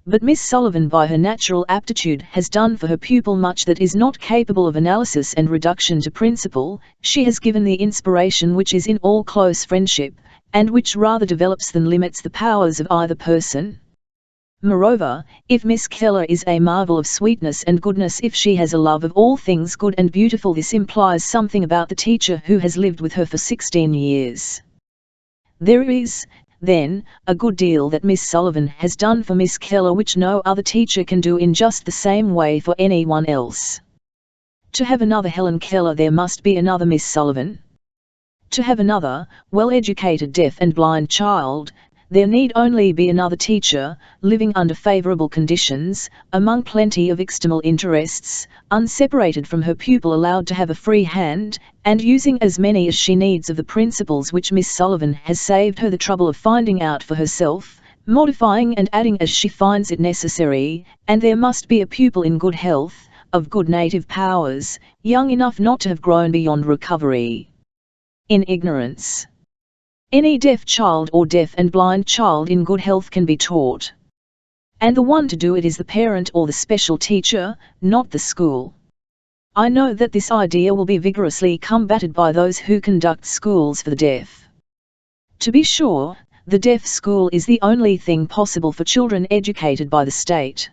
But Miss Sullivan, by her natural aptitude, has done for her pupil much that is not capable of analysis and reduction to principle. She has given the inspiration which is in all close friendship, and which rather develops than limits the powers of either person. Moreover, if Miss Keller is a marvel of sweetness and goodness, if she has a love of all things good and beautiful, this implies something about the teacher who has lived with her for 16 years. There is, then, a good deal that Miss Sullivan has done for Miss Keller which no other teacher can do in just the same way for anyone else. To have another Helen Keller there must be another Miss Sullivan. To have another, well-educated deaf and blind child, there need only be another teacher, living under favourable conditions, among plenty of external interests, unseparated from her pupil, allowed to have a free hand, and using as many as she needs of the principles which Miss Sullivan has saved her the trouble of finding out for herself, modifying and adding as she finds it necessary, and there must be a pupil in good health, of good native powers, young enough not to have grown beyond recovery in ignorance. Any deaf child or deaf and blind child in good health can be taught. And the one to do it is the parent or the special teacher, not the school. I know that this idea will be vigorously combated by those who conduct schools for the deaf. To be sure, the deaf school is the only thing possible for children educated by the state.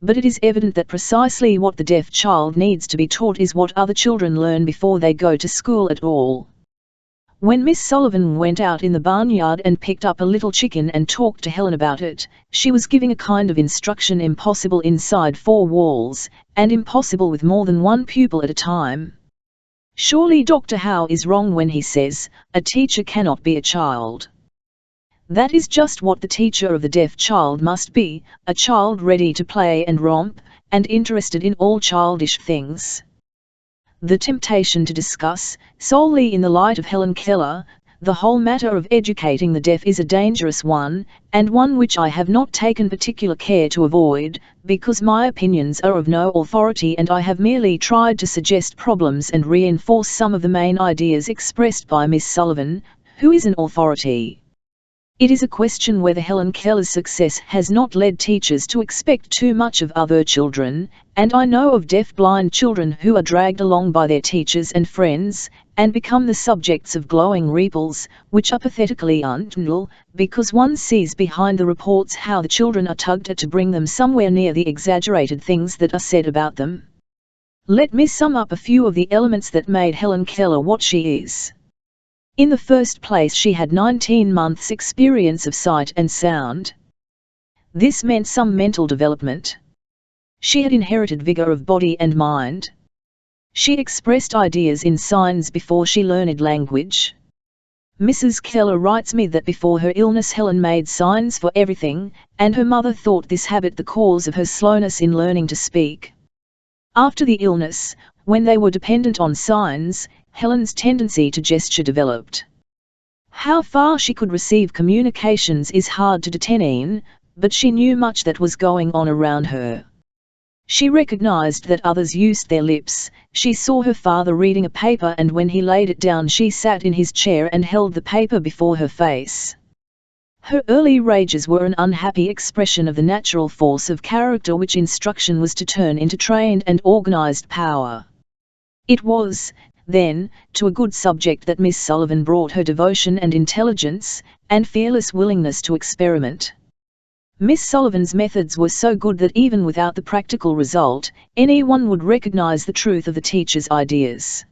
But it is evident that precisely what the deaf child needs to be taught is what other children learn before they go to school at all. When Miss Sullivan went out in the barnyard and picked up a little chicken and talked to Helen about it, she was giving a kind of instruction impossible inside four walls, and impossible with more than one pupil at a time. Surely Dr. Howe is wrong when he says, a teacher cannot be a child. That is just what the teacher of the deaf child must be, a child ready to play and romp, and interested in all childish things. The temptation to discuss, solely in the light of Helen Keller, the whole matter of educating the deaf is a dangerous one, and one which I have not taken particular care to avoid, because my opinions are of no authority and I have merely tried to suggest problems and reinforce some of the main ideas expressed by Miss Sullivan, who is an authority. It is a question whether Helen Keller's success has not led teachers to expect too much of other children, and I know of deaf-blind children who are dragged along by their teachers and friends, and become the subjects of glowing repels, which are pathetically unreal, because one sees behind the reports how the children are tugged at to bring them somewhere near the exaggerated things that are said about them. Let me sum up a few of the elements that made Helen Keller what she is. In the first place, she had 19 months' experience of sight and sound. This meant some mental development. She had inherited vigor of body and mind. She expressed ideas in signs before she learned language. Mrs. Keller writes me that before her illness Helen made signs for everything, and her mother thought this habit the cause of her slowness in learning to speak. After the illness, when they were dependent on signs, Helen's tendency to gesture developed. How far she could receive communications is hard to determine, but she knew much that was going on around her. She recognized that others used their lips. She saw her father reading a paper, and when he laid it down she sat in his chair and held the paper before her face. Her early rages were an unhappy expression of the natural force of character which instruction was to turn into trained and organized power. It was, then, to a good subject that Miss Sullivan brought her devotion and intelligence, and fearless willingness to experiment. Miss Sullivan's methods were so good that even without the practical result, anyone would recognize the truth of the teacher's ideas.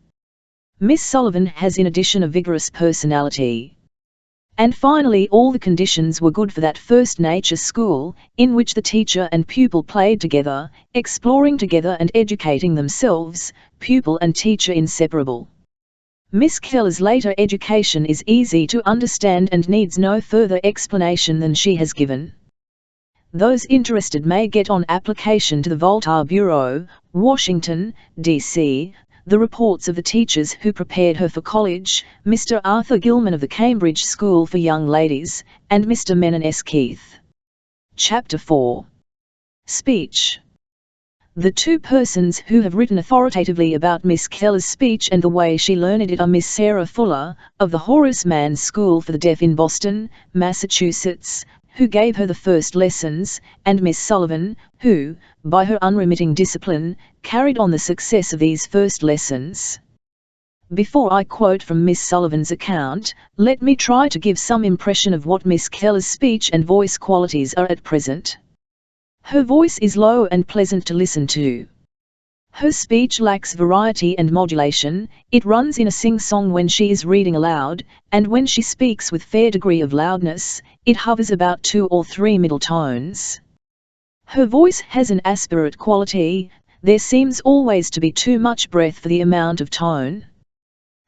Miss Sullivan has in addition a vigorous personality. And finally, all the conditions were good for that first nature school, in which the teacher and pupil played together, exploring together and educating themselves, pupil and teacher inseparable. Miss Keller's later education is easy to understand and needs no further explanation than she has given. Those interested may get on application to the Voltaire Bureau, Washington, D.C., the reports of the teachers who prepared her for college, Mr. Arthur Gilman of the Cambridge School for Young Ladies, and Mr. Menon S. Keith. Chapter 4. Speech. The two persons who have written authoritatively about Miss Keller's speech and the way she learned it are Miss Sarah Fuller, of the Horace Mann School for the Deaf in Boston, Massachusetts, who gave her the first lessons, and Miss Sullivan, who, by her unremitting discipline, carried on the success of these first lessons. Before I quote from Miss Sullivan's account, let me try to give some impression of what Miss Keller's speech and voice qualities are at present. Her voice is low and pleasant to listen to. Her speech lacks variety and modulation, it runs in a sing-song when she is reading aloud, and when she speaks with fair degree of loudness, it hovers about 2 or 3 middle tones. Her voice has an aspirate quality, there seems always to be too much breath for the amount of tone.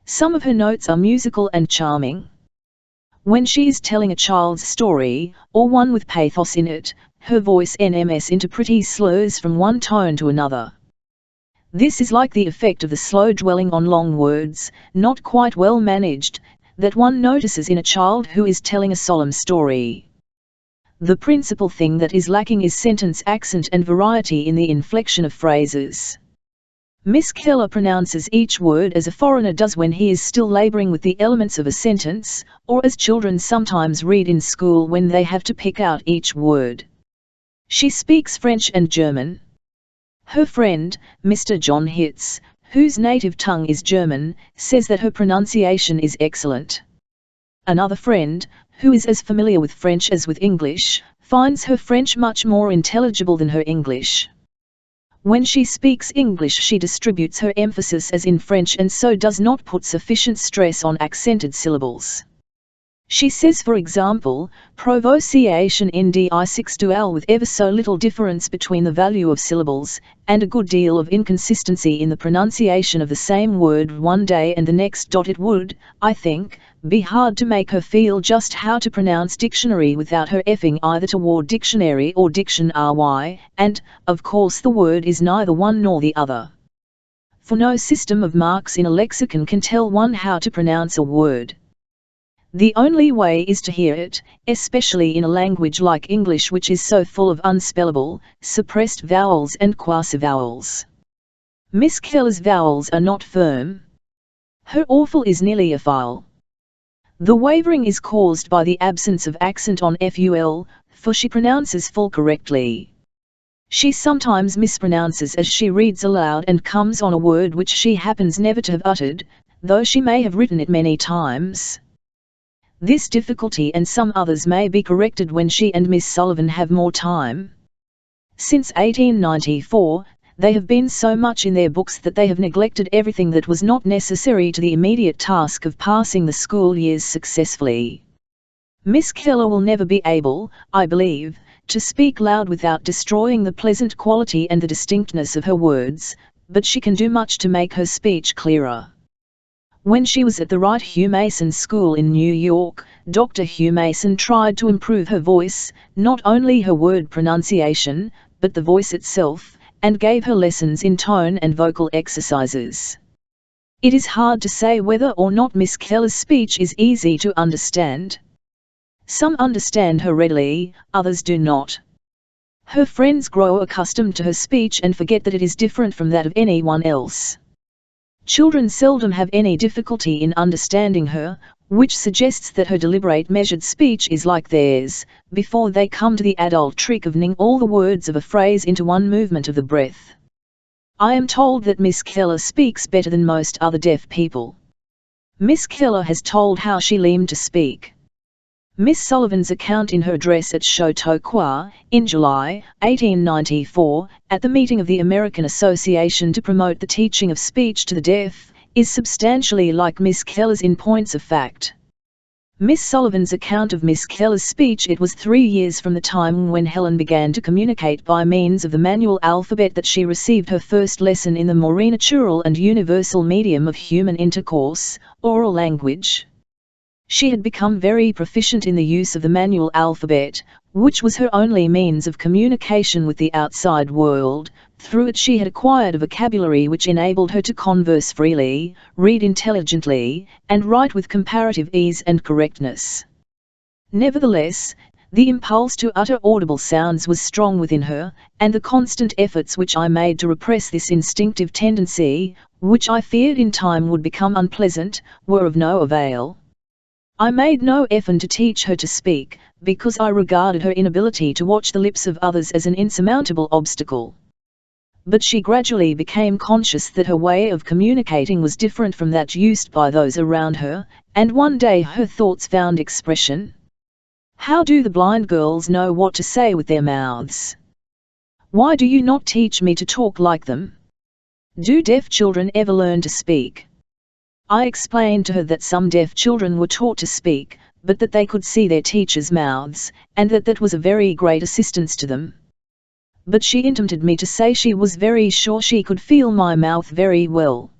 Some of her notes are musical and charming. When she is telling a child's story, or one with pathos in it, her voice NMS into pretty slurs from one tone to another. This is like the effect of the slow dwelling on long words, not quite well managed, that one notices in a child who is telling a solemn story. The principal thing that is lacking is sentence accent and variety in the inflection of phrases. Miss Keller pronounces each word as a foreigner does when he is still laboring with the elements of a sentence, or as children sometimes read in school when they have to pick out each word. She speaks French and German. Her friend, Mr. John Hitz, whose native tongue is German, says that her pronunciation is excellent. Another friend, who is as familiar with French as with English, finds her French much more intelligible than her English. When she speaks English she distributes her emphasis as in French and so does not put sufficient stress on accented syllables. She says, for example, provocation in di6 dual with ever so little difference between the value of syllables, and a good deal of inconsistency in the pronunciation of the same word one day and the next. It would, I think, be hard to make her feel just how to pronounce dictionary without her effing either toward dictionary or diction ry, and, of course the word is neither one nor the other. For no system of marks in a lexicon can tell one how to pronounce a word. The only way is to hear it, especially in a language like English which is so full of unspellable, suppressed vowels and quasi-vowels. Miss Keller's vowels are not firm. Her awful is nearly a file. The wavering is caused by the absence of accent on ful, for she pronounces full correctly. She sometimes mispronounces as she reads aloud and comes on a word which she happens never to have uttered, though she may have written it many times. This difficulty and some others may be corrected when she and Miss Sullivan have more time. Since 1894, they have been so much in their books that they have neglected everything that was not necessary to the immediate task of passing the school years successfully. Miss Keller will never be able, I believe, to speak loud without destroying the pleasant quality and the distinctness of her words, but she can do much to make her speech clearer. When she was at the Wright Hugh Mason School in New York, Dr. Hugh Mason tried to improve her voice, not only her word pronunciation, but the voice itself, and gave her lessons in tone and vocal exercises. It is hard to say whether or not Miss Keller's speech is easy to understand. Some understand her readily, others do not. Her friends grow accustomed to her speech and forget that it is different from that of anyone else. Children seldom have any difficulty in understanding her, which suggests that her deliberate measured speech is like theirs, before they come to the adult trick of knitting all the words of a phrase into one movement of the breath. I am told that Miss Keller speaks better than most other deaf people. Miss Keller has told how she learned to speak. Miss Sullivan's account in her address at Chautauqua, in July, 1894, at the meeting of the American Association to promote the teaching of speech to the deaf, is substantially like Miss Keller's in points of fact. Miss Sullivan's account of Miss Keller's speech: it was 3 years from the time when Helen began to communicate by means of the manual alphabet that she received her first lesson in the more natural and universal medium of human intercourse, oral language. She had become very proficient in the use of the manual alphabet, which was her only means of communication with the outside world. Through it she had acquired a vocabulary which enabled her to converse freely, read intelligently, and write with comparative ease and correctness. Nevertheless, the impulse to utter audible sounds was strong within her, and the constant efforts which I made to repress this instinctive tendency, which I feared in time would become unpleasant, were of no avail. I made no effort to teach her to speak, because I regarded her inability to watch the lips of others as an insurmountable obstacle. But she gradually became conscious that her way of communicating was different from that used by those around her, and one day her thoughts found expression. How do the blind girls know what to say with their mouths? Why do you not teach me to talk like them? Do deaf children ever learn to speak? I explained to her that some deaf children were taught to speak, but that they could see their teachers' mouths, and that was a very great assistance to them. But she intimated me to say she was very sure she could feel my mouth very well.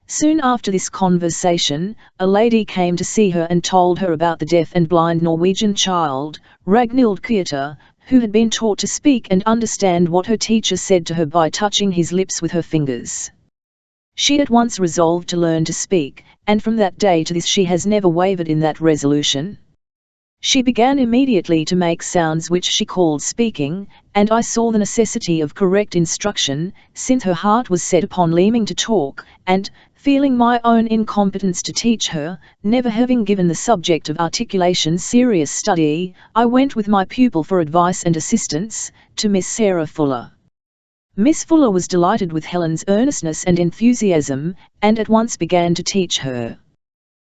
Soon after this conversation, a lady came to see her and told her about the deaf and blind Norwegian child, Ragnhild Kjøter, who had been taught to speak and understand what her teacher said to her by touching his lips with her fingers. She at once resolved to learn to speak, and from that day to this she has never wavered in that resolution. She began immediately to make sounds which she called speaking, and I saw the necessity of correct instruction, since her heart was set upon learning to talk, and, feeling my own incompetence to teach her, never having given the subject of articulation serious study, I went with my pupil for advice and assistance, to Miss Sarah Fuller. Miss Fuller was delighted with Helen's earnestness and enthusiasm, and at once began to teach her.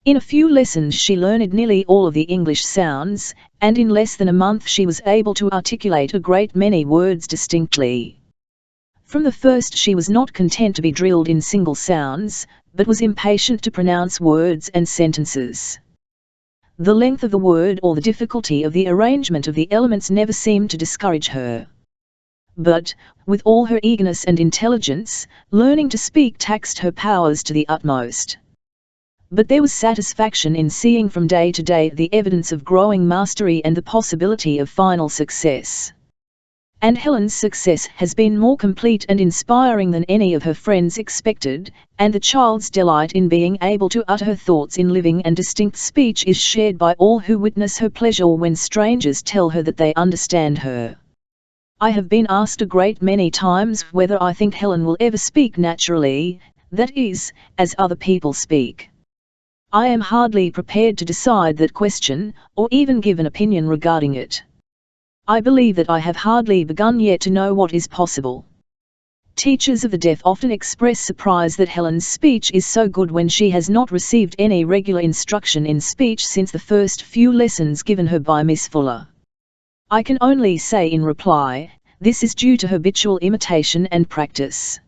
In a few lessons she learned nearly all of the English sounds, and in less than a month she was able to articulate a great many words distinctly. From the first she was not content to be drilled in single sounds, but was impatient to pronounce words and sentences. The length of the word or the difficulty of the arrangement of the elements never seemed to discourage her. But, with all her eagerness and intelligence, learning to speak taxed her powers to the utmost. But there was satisfaction in seeing from day to day the evidence of growing mastery and the possibility of final success. And Helen's success has been more complete and inspiring than any of her friends expected, and the child's delight in being able to utter her thoughts in living and distinct speech is shared by all who witness her pleasure when strangers tell her that they understand her. I have been asked a great many times whether I think Helen will ever speak naturally, that is, as other people speak. I am hardly prepared to decide that question, or even give an opinion regarding it. I believe that I have hardly begun yet to know what is possible. Teachers of the deaf often express surprise that Helen's speech is so good when she has not received any regular instruction in speech since the first few lessons given her by Miss Fuller. I can only say in reply, this is due to habitual imitation and practice.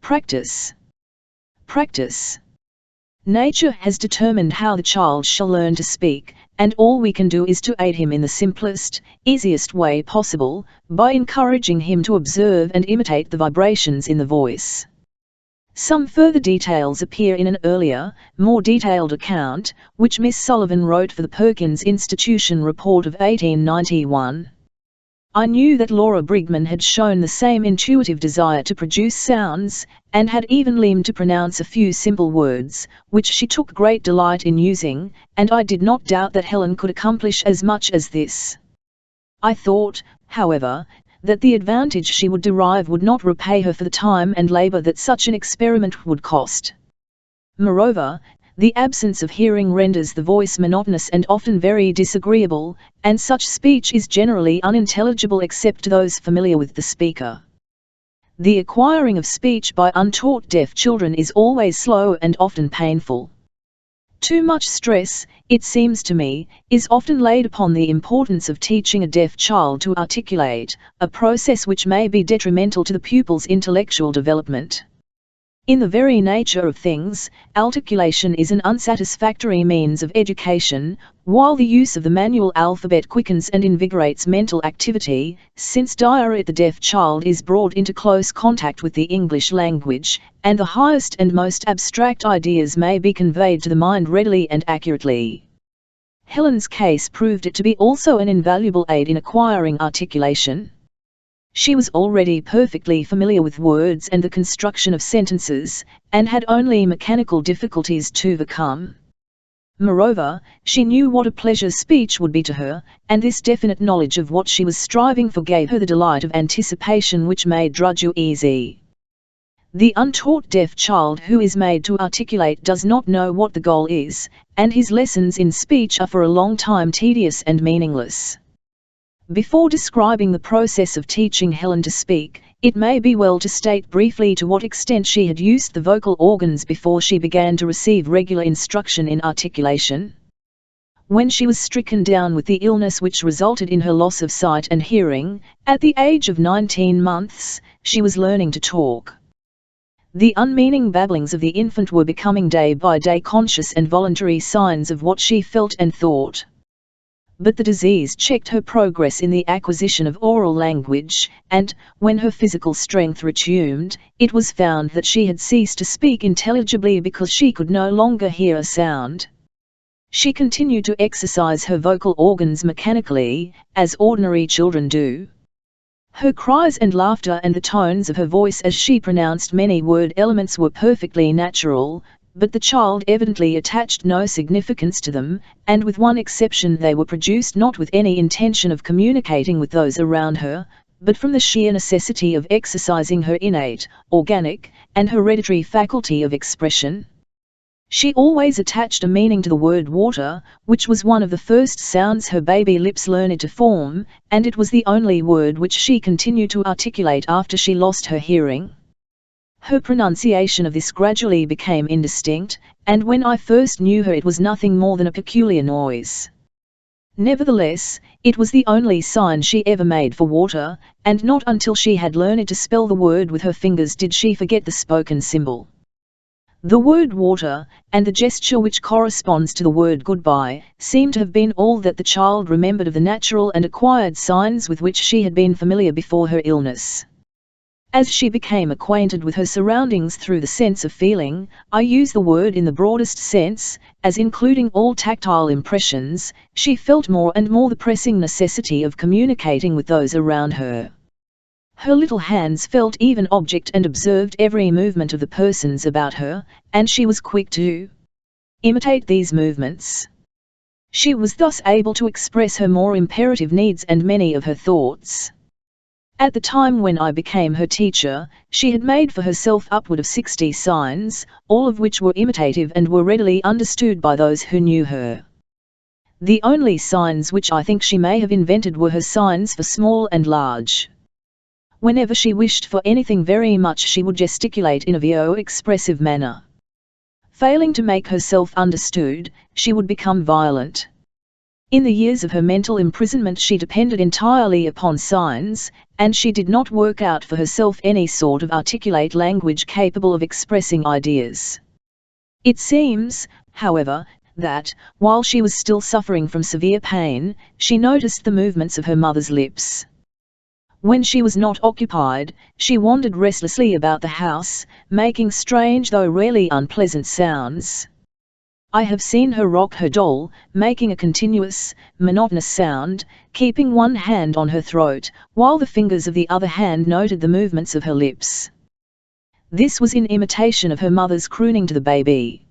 Practice. Practice. Nature has determined how the child shall learn to speak, and all we can do is to aid him in the simplest, easiest way possible, by encouraging him to observe and imitate the vibrations in the voice. Some further details appear in an earlier, more detailed account, which Miss Sullivan wrote for the Perkins Institution Report of 1891. I knew that Laura Brigman had shown the same intuitive desire to produce sounds, and had even learned to pronounce a few simple words, which she took great delight in using, and I did not doubt that Helen could accomplish as much as this. I thought, however, that the advantage she would derive would not repay her for the time and labor that such an experiment would cost. Moreover, the absence of hearing renders the voice monotonous and often very disagreeable, and such speech is generally unintelligible except to those familiar with the speaker. The acquiring of speech by untaught deaf children is always slow and often painful. Too much stress, it seems to me, is often laid upon the importance of teaching a deaf child to articulate, a process which may be detrimental to the pupil's intellectual development. In the very nature of things, articulation is an unsatisfactory means of education, while the use of the manual alphabet quickens and invigorates mental activity, since the deaf child is brought into close contact with the English language, and the highest and most abstract ideas may be conveyed to the mind readily and accurately. Helen's case proved it to be also an invaluable aid in acquiring articulation. She was already perfectly familiar with words and the construction of sentences, and had only mechanical difficulties to overcome. Moreover, she knew what a pleasure speech would be to her, and this definite knowledge of what she was striving for gave her the delight of anticipation which made drudgery easy. The untaught deaf child who is made to articulate does not know what the goal is, and his lessons in speech are for a long time tedious and meaningless. Before describing the process of teaching Helen to speak, it may be well to state briefly to what extent she had used the vocal organs before she began to receive regular instruction in articulation. When she was stricken down with the illness which resulted in her loss of sight and hearing, at the age of 19 months, she was learning to talk. The unmeaning babblings of the infant were becoming day by day conscious and voluntary signs of what she felt and thought. But the disease checked her progress in the acquisition of oral language, and, when her physical strength resumed, it was found that she had ceased to speak intelligibly because she could no longer hear a sound. She continued to exercise her vocal organs mechanically, as ordinary children do. Her cries and laughter and the tones of her voice as she pronounced many word elements were perfectly natural, but the child evidently attached no significance to them, and with one exception they were produced not with any intention of communicating with those around her, but from the sheer necessity of exercising her innate, organic, and hereditary faculty of expression. She always attached a meaning to the word water, which was one of the first sounds her baby lips learned to form, and it was the only word which she continued to articulate after she lost her hearing. Her pronunciation of this gradually became indistinct, and when I first knew her it was nothing more than a peculiar noise. Nevertheless, it was the only sign she ever made for water, and not until she had learned to spell the word with her fingers did she forget the spoken symbol. The word water, and the gesture which corresponds to the word goodbye, seemed to have been all that the child remembered of the natural and acquired signs with which she had been familiar before her illness. As she became acquainted with her surroundings through the sense of feeling, I use the word in the broadest sense, as including all tactile impressions, she felt more and more the pressing necessity of communicating with those around her. Her little hands felt even object and observed every movement of the persons about her, and she was quick to imitate these movements. She was thus able to express her more imperative needs and many of her thoughts. At the time when I became her teacher, she had made for herself upward of 60 signs, all of which were imitative and were readily understood by those who knew her. The only signs which I think she may have invented were her signs for small and large. Whenever she wished for anything very much she would gesticulate in a expressive manner. Failing to make herself understood, she would become violent. In the years of her mental imprisonment she depended entirely upon signs, and she did not work out for herself any sort of articulate language capable of expressing ideas. It seems, however, that, while she was still suffering from severe pain, she noticed the movements of her mother's lips. When she was not occupied, she wandered restlessly about the house, making strange though rarely unpleasant sounds. I have seen her rock her doll, making a continuous, monotonous sound, keeping one hand on her throat, while the fingers of the other hand noted the movements of her lips. This was in imitation of her mother's crooning to the baby.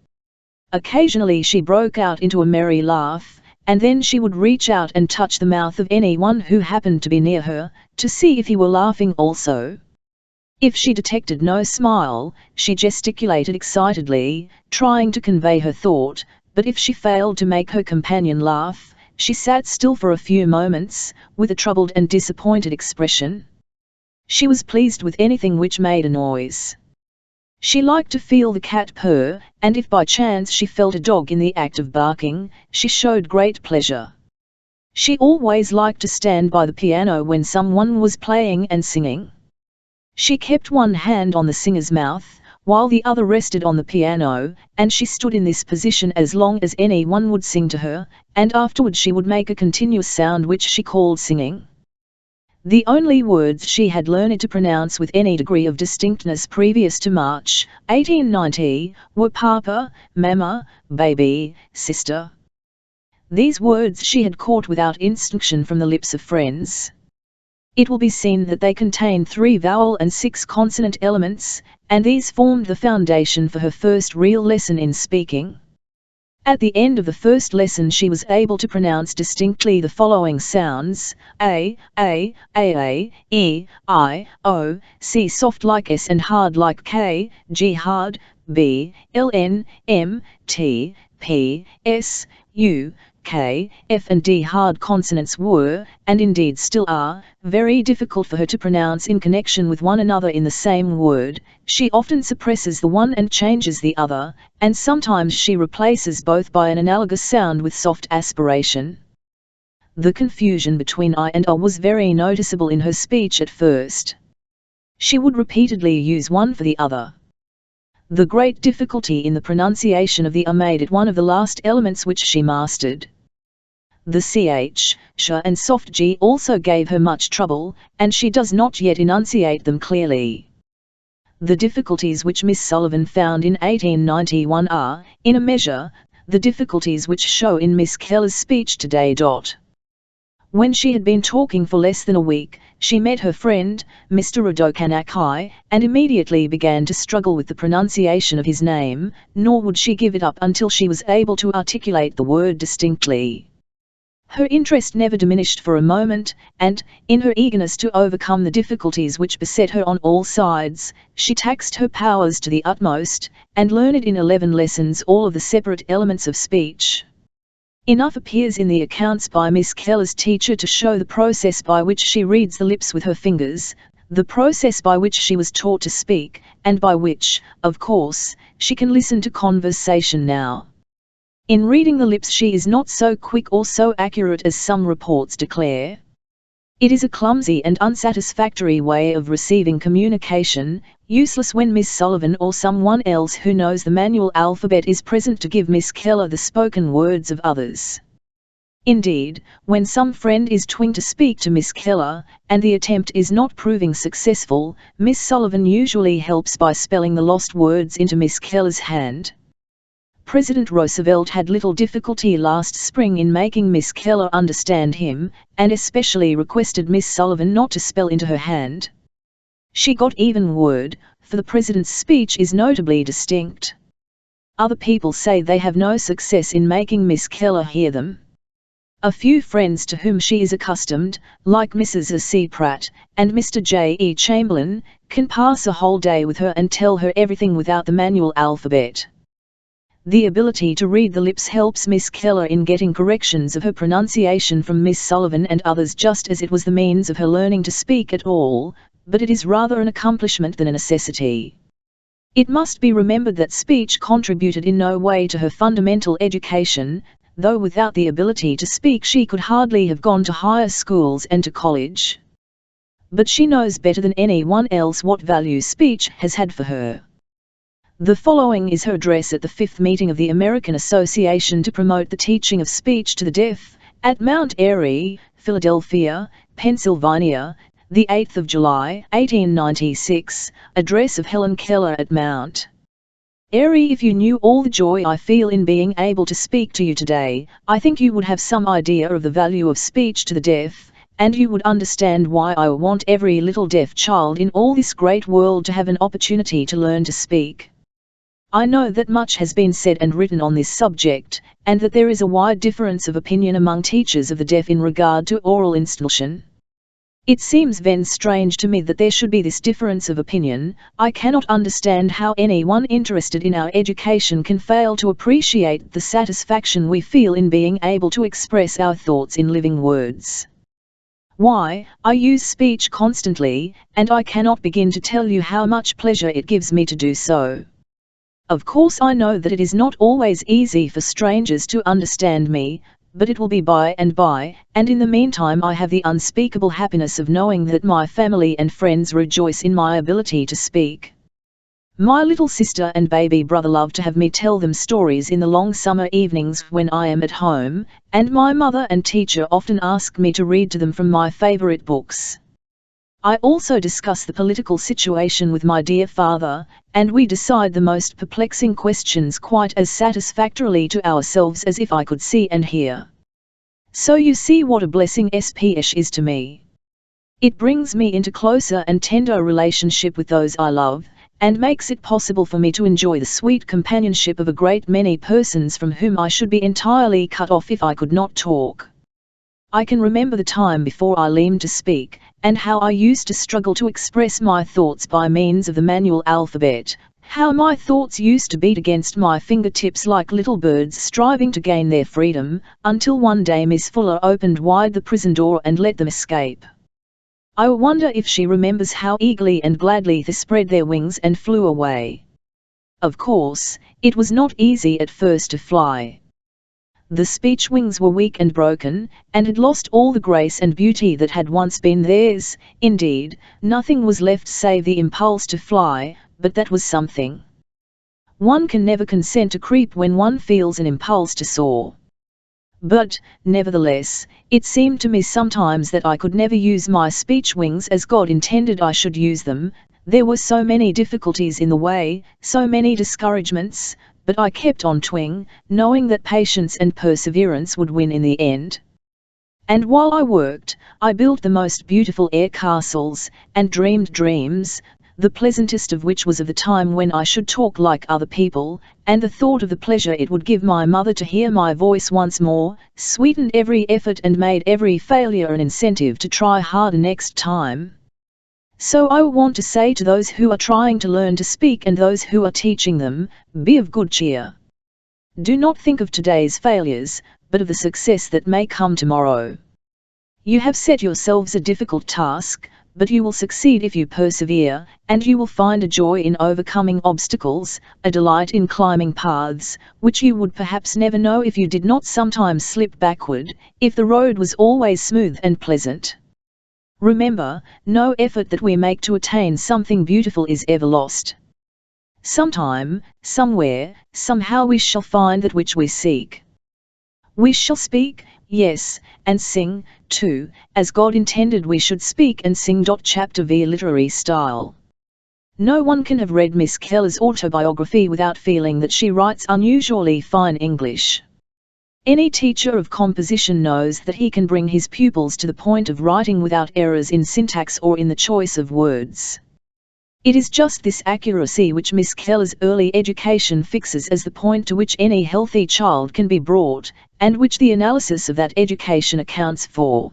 Occasionally she broke out into a merry laugh, and then she would reach out and touch the mouth of anyone who happened to be near her, to see if he were laughing also. If she detected no smile, she gesticulated excitedly, trying to convey her thought, but if she failed to make her companion laugh, she sat still for a few moments, with a troubled and disappointed expression. She was pleased with anything which made a noise. She liked to feel the cat purr, and if by chance she felt a dog in the act of barking, she showed great pleasure. She always liked to stand by the piano when someone was playing and singing. She kept one hand on the singer's mouth, while the other rested on the piano, and she stood in this position as long as anyone would sing to her, and afterwards she would make a continuous sound which she called singing. The only words she had learned to pronounce with any degree of distinctness previous to March, 1890, were Papa, Mama, Baby, Sister. These words she had caught without instruction from the lips of friends. It will be seen that they contain 3 vowel and 6 consonant elements, and these formed the foundation for her first real lesson in speaking. At the end of the first lesson she was able to pronounce distinctly the following sounds: A, E, I, O, C soft like S and hard like K, G hard, B, L, N, M, T, P, S, U, K, F and D. Hard consonants were, and indeed still are, very difficult for her to pronounce in connection with one another in the same word. She often suppresses the one and changes the other, and sometimes she replaces both by an analogous sound with soft aspiration. The confusion between I and A was very noticeable in her speech at first. She would repeatedly use one for the other. The great difficulty in the pronunciation of the made it one of the last elements which she mastered. The ch, sh and soft g also gave her much trouble, and she does not yet enunciate them clearly. The difficulties which Miss Sullivan found in 1891 are, in a measure, the difficulties which show in Miss Keller's speech today. When she had been talking for less than a week, she met her friend, Mr. Radokanaki, and immediately began to struggle with the pronunciation of his name, nor would she give it up until she was able to articulate the word distinctly. Her interest never diminished for a moment, and, in her eagerness to overcome the difficulties which beset her on all sides, she taxed her powers to the utmost, and learned in 11 lessons all of the separate elements of speech. Enough appears in the accounts by Miss Keller's teacher to show the process by which she reads the lips with her fingers, the process by which she was taught to speak, and by which, of course, she can listen to conversation now. In reading the lips she is not so quick or so accurate as some reports declare. It is a clumsy and unsatisfactory way of receiving communication, useless when Miss Sullivan or someone else who knows the manual alphabet is present to give Miss Keller the spoken words of others. Indeed, when some friend is trying to speak to Miss Keller, and the attempt is not proving successful, Miss Sullivan usually helps by spelling the lost words into Miss Keller's hand. President Roosevelt had little difficulty last spring in making Miss Keller understand him, and especially requested Miss Sullivan not to spell into her hand. She got even word, for the President's speech is notably distinct. Other people say they have no success in making Miss Keller hear them. A few friends to whom she is accustomed, like Mrs. C. Pratt, and Mr. J. E. Chamberlain, can pass a whole day with her and tell her everything without the manual alphabet. The ability to read the lips helps Miss Keller in getting corrections of her pronunciation from Miss Sullivan and others, just as it was the means of her learning to speak at all, but it is rather an accomplishment than a necessity. It must be remembered that speech contributed in no way to her fundamental education, though without the ability to speak she could hardly have gone to higher schools and to college. But she knows better than anyone else what value speech has had for her. The following is her address at the 5th meeting of the American Association to promote the teaching of speech to the deaf, at Mount Airy, Philadelphia, Pennsylvania, the 8th of July, 1896, address of Helen Keller at Mount Airy. If you knew all the joy I feel in being able to speak to you today, I think you would have some idea of the value of speech to the deaf, and you would understand why I want every little deaf child in all this great world to have an opportunity to learn to speak. I know that much has been said and written on this subject, and that there is a wide difference of opinion among teachers of the deaf in regard to oral instruction. It seems then strange to me that there should be this difference of opinion. I cannot understand how anyone interested in our education can fail to appreciate the satisfaction we feel in being able to express our thoughts in living words. Why, I use speech constantly, and I cannot begin to tell you how much pleasure it gives me to do so. Of course I know that it is not always easy for strangers to understand me, but it will be by and by, and in the meantime I have the unspeakable happiness of knowing that my family and friends rejoice in my ability to speak. My little sister and baby brother love to have me tell them stories in the long summer evenings when I am at home, and my mother and teacher often ask me to read to them from my favorite books. I also discuss the political situation with my dear father, and we decide the most perplexing questions quite as satisfactorily to ourselves as if I could see and hear. So you see what a blessing speech is to me. It brings me into closer and tender relationship with those I love, and makes it possible for me to enjoy the sweet companionship of a great many persons from whom I should be entirely cut off if I could not talk. I can remember the time before I learned to speak, and how I used to struggle to express my thoughts by means of the manual alphabet, how my thoughts used to beat against my fingertips like little birds striving to gain their freedom, until one day Miss Fuller opened wide the prison door and let them escape. I wonder if she remembers how eagerly and gladly they spread their wings and flew away. Of course, it was not easy at first to fly. The speech wings were weak and broken, and had lost all the grace and beauty that had once been theirs. Indeed, nothing was left save the impulse to fly, but that was something. One can never consent to creep when one feels an impulse to soar. But, nevertheless, it seemed to me sometimes that I could never use my speech wings as God intended I should use them. There were so many difficulties in the way, so many discouragements, but I kept on twing, knowing that patience and perseverance would win in the end. And while I worked, I built the most beautiful air castles, and dreamed dreams, the pleasantest of which was of the time when I should talk like other people, and the thought of the pleasure it would give my mother to hear my voice once more, sweetened every effort and made every failure an incentive to try harder next time. So I want to say to those who are trying to learn to speak and those who are teaching them, be of good cheer. Do not think of today's failures, but of the success that may come tomorrow. You have set yourselves a difficult task, but you will succeed if you persevere, and you will find a joy in overcoming obstacles, a delight in climbing paths, which you would perhaps never know if you did not sometimes slip backward, if the road was always smooth and pleasant. Remember, no effort that we make to attain something beautiful is ever lost. Sometime, somewhere, somehow we shall find that which we seek. We shall speak, yes, and sing, too, as God intended we should speak and sing. Chapter V. Literary style. No one can have read Miss Keller's autobiography without feeling that she writes unusually fine English. Any teacher of composition knows that he can bring his pupils to the point of writing without errors in syntax or in the choice of words. It is just this accuracy which Miss Keller's early education fixes as the point to which any healthy child can be brought, and which the analysis of that education accounts for.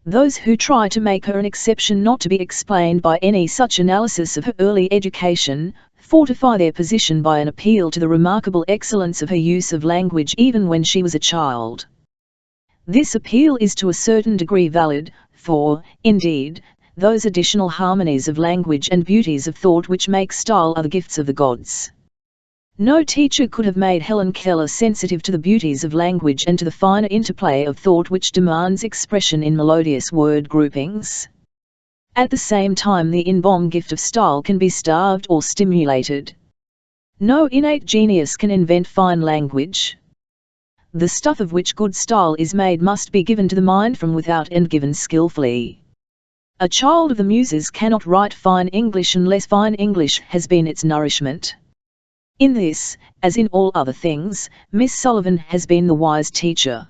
Those who try to make her an exception not to be explained by any such analysis of her early education, fortify their position by an appeal to the remarkable excellence of her use of language even when she was a child. This appeal is to a certain degree valid, for, indeed, those additional harmonies of language and beauties of thought which make style are the gifts of the gods. No teacher could have made Helen Keller sensitive to the beauties of language and to the finer interplay of thought which demands expression in melodious word groupings. At the same time, the inborn gift of style can be starved or stimulated. No innate genius can invent fine language. The stuff of which good style is made must be given to the mind from without and given skillfully. A child of the Muses cannot write fine English unless fine English has been its nourishment. In this, as in all other things, Miss Sullivan has been the wise teacher.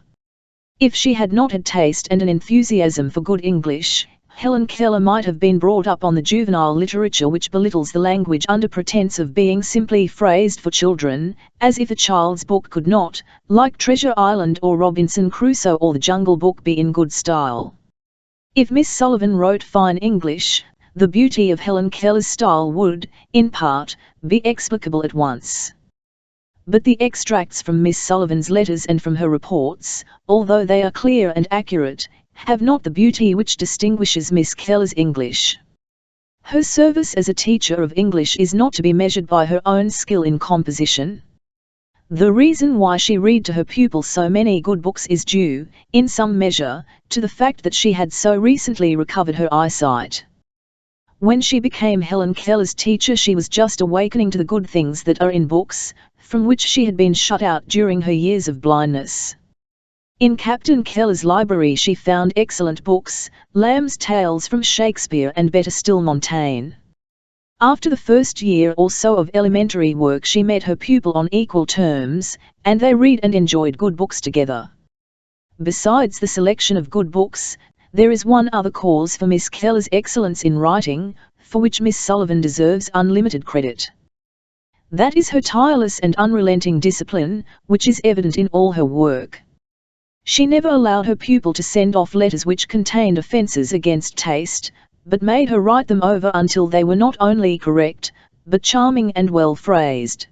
If she had not had taste and an enthusiasm for good English, Helen Keller might have been brought up on the juvenile literature which belittles the language under pretense of being simply phrased for children, as if a child's book could not, like Treasure Island or Robinson Crusoe or The Jungle Book, be in good style. If Miss Sullivan wrote fine English, the beauty of Helen Keller's style would, in part, be explicable at once. But the extracts from Miss Sullivan's letters and from her reports, although they are clear and accurate, have not the beauty which distinguishes Miss Keller's English. Her service as a teacher of English is not to be measured by her own skill in composition. The reason why she read to her pupils so many good books is due, in some measure, to the fact that she had so recently recovered her eyesight. When she became Helen Keller's teacher, she was just awakening to the good things that are in books, from which she had been shut out during her years of blindness. In Captain Keller's library she found excellent books, Lamb's Tales from Shakespeare and better still Montaigne. After the first year or so of elementary work she met her pupil on equal terms, and they read and enjoyed good books together. Besides the selection of good books, there is one other cause for Miss Keller's excellence in writing, for which Miss Sullivan deserves unlimited credit. That is her tireless and unrelenting discipline, which is evident in all her work. She never allowed her pupil to send off letters which contained offences against taste, but made her write them over until they were not only correct, but charming and well phrased.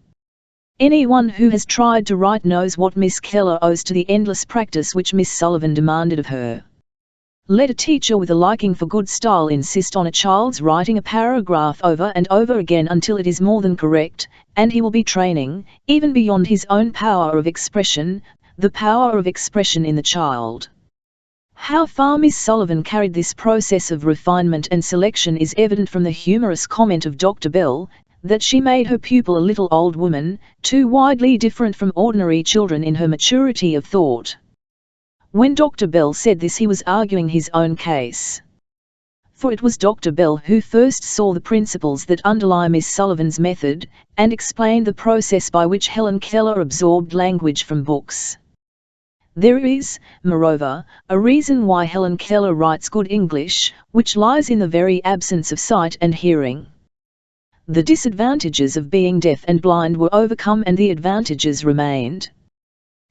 Anyone who has tried to write knows what Miss Keller owes to the endless practice which Miss Sullivan demanded of her. Let a teacher with a liking for good style insist on a child's writing a paragraph over and over again until it is more than correct, and he will be training, even beyond his own power of expression, the power of expression in the child. How far Miss Sullivan carried this process of refinement and selection is evident from the humorous comment of Dr. Bell, that she made her pupil a little old woman, too widely different from ordinary children in her maturity of thought. When Dr. Bell said this, he was arguing his own case. For it was Dr. Bell who first saw the principles that underlie Miss Sullivan's method, and explained the process by which Helen Keller absorbed language from books. There is, moreover, a reason why Helen Keller writes good English, which lies in the very absence of sight and hearing. The disadvantages of being deaf and blind were overcome and the advantages remained.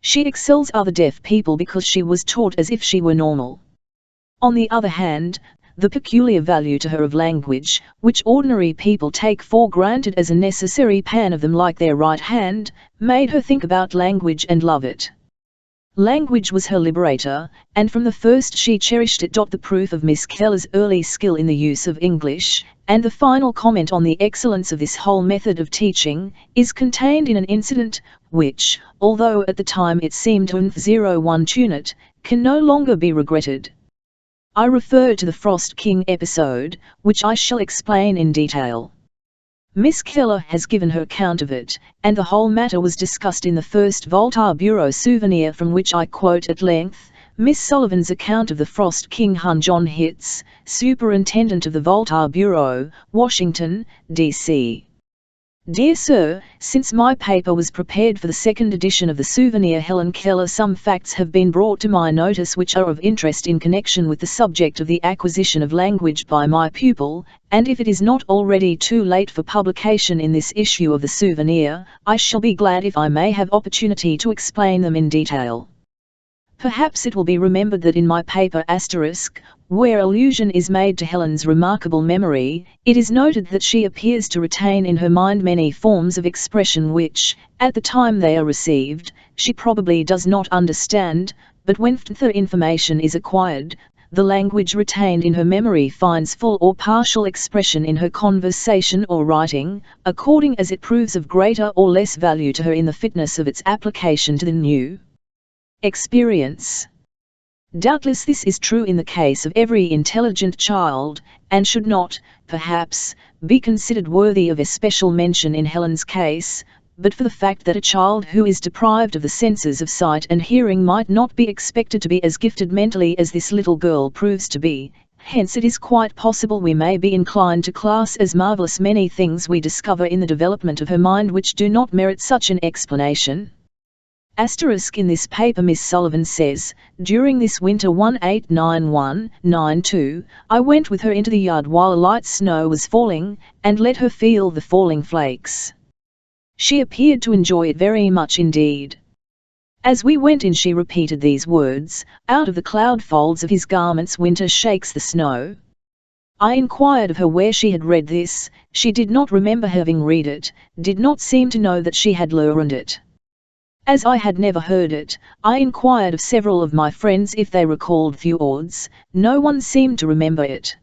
She excels other deaf people because she was taught as if she were normal. On the other hand, the peculiar value to her of language, which ordinary people take for granted as a necessary pan of them like their right hand, made her think about language and love it. Language was her liberator, and from the first she cherished it. The proof of Miss Keller's early skill in the use of English, and the final comment on the excellence of this whole method of teaching, is contained in an incident, which, although at the time it seemed unfortunate, can no longer be regretted. I refer to the Frost King episode, which I shall explain in detail. Miss Keller has given her account of it, and the whole matter was discussed in the first Voltaire Bureau souvenir, from which I quote at length Miss Sullivan's account of the Frost King. John Hitz, Superintendent of the Voltaire Bureau, Washington, D.C. Dear Sir, since my paper was prepared for the second edition of the souvenir Helen Keller, some facts have been brought to my notice which are of interest in connection with the subject of the acquisition of language by my pupil, and if it is not already too late for publication in this issue of the souvenir, I shall be glad if I may have opportunity to explain them in detail. Perhaps it will be remembered that in my paper *, where allusion is made to Helen's remarkable memory, it is noted that she appears to retain in her mind many forms of expression which, at the time they are received, she probably does not understand, but when further information is acquired, the language retained in her memory finds full or partial expression in her conversation or writing, according as it proves of greater or less value to her in the fitness of its application to the new experience. Doubtless this is true in the case of every intelligent child, and should not, perhaps, be considered worthy of especial mention in Helen's case, but for the fact that a child who is deprived of the senses of sight and hearing might not be expected to be as gifted mentally as this little girl proves to be. Hence it is quite possible we may be inclined to class as marvelous many things we discover in the development of her mind which do not merit such an explanation. In this paper Miss Sullivan says, during this winter 1891-92, I went with her into the yard while a light snow was falling, and let her feel the falling flakes. She appeared to enjoy it very much indeed. As we went in she repeated these words, out of the cloud folds of his garments winter shakes the snow. I inquired of her where she had read this. She did not remember having read it, did not seem to know that she had learned it. As I had never heard it, I inquired of several of my friends if they recalled the words. No one seemed to remember it.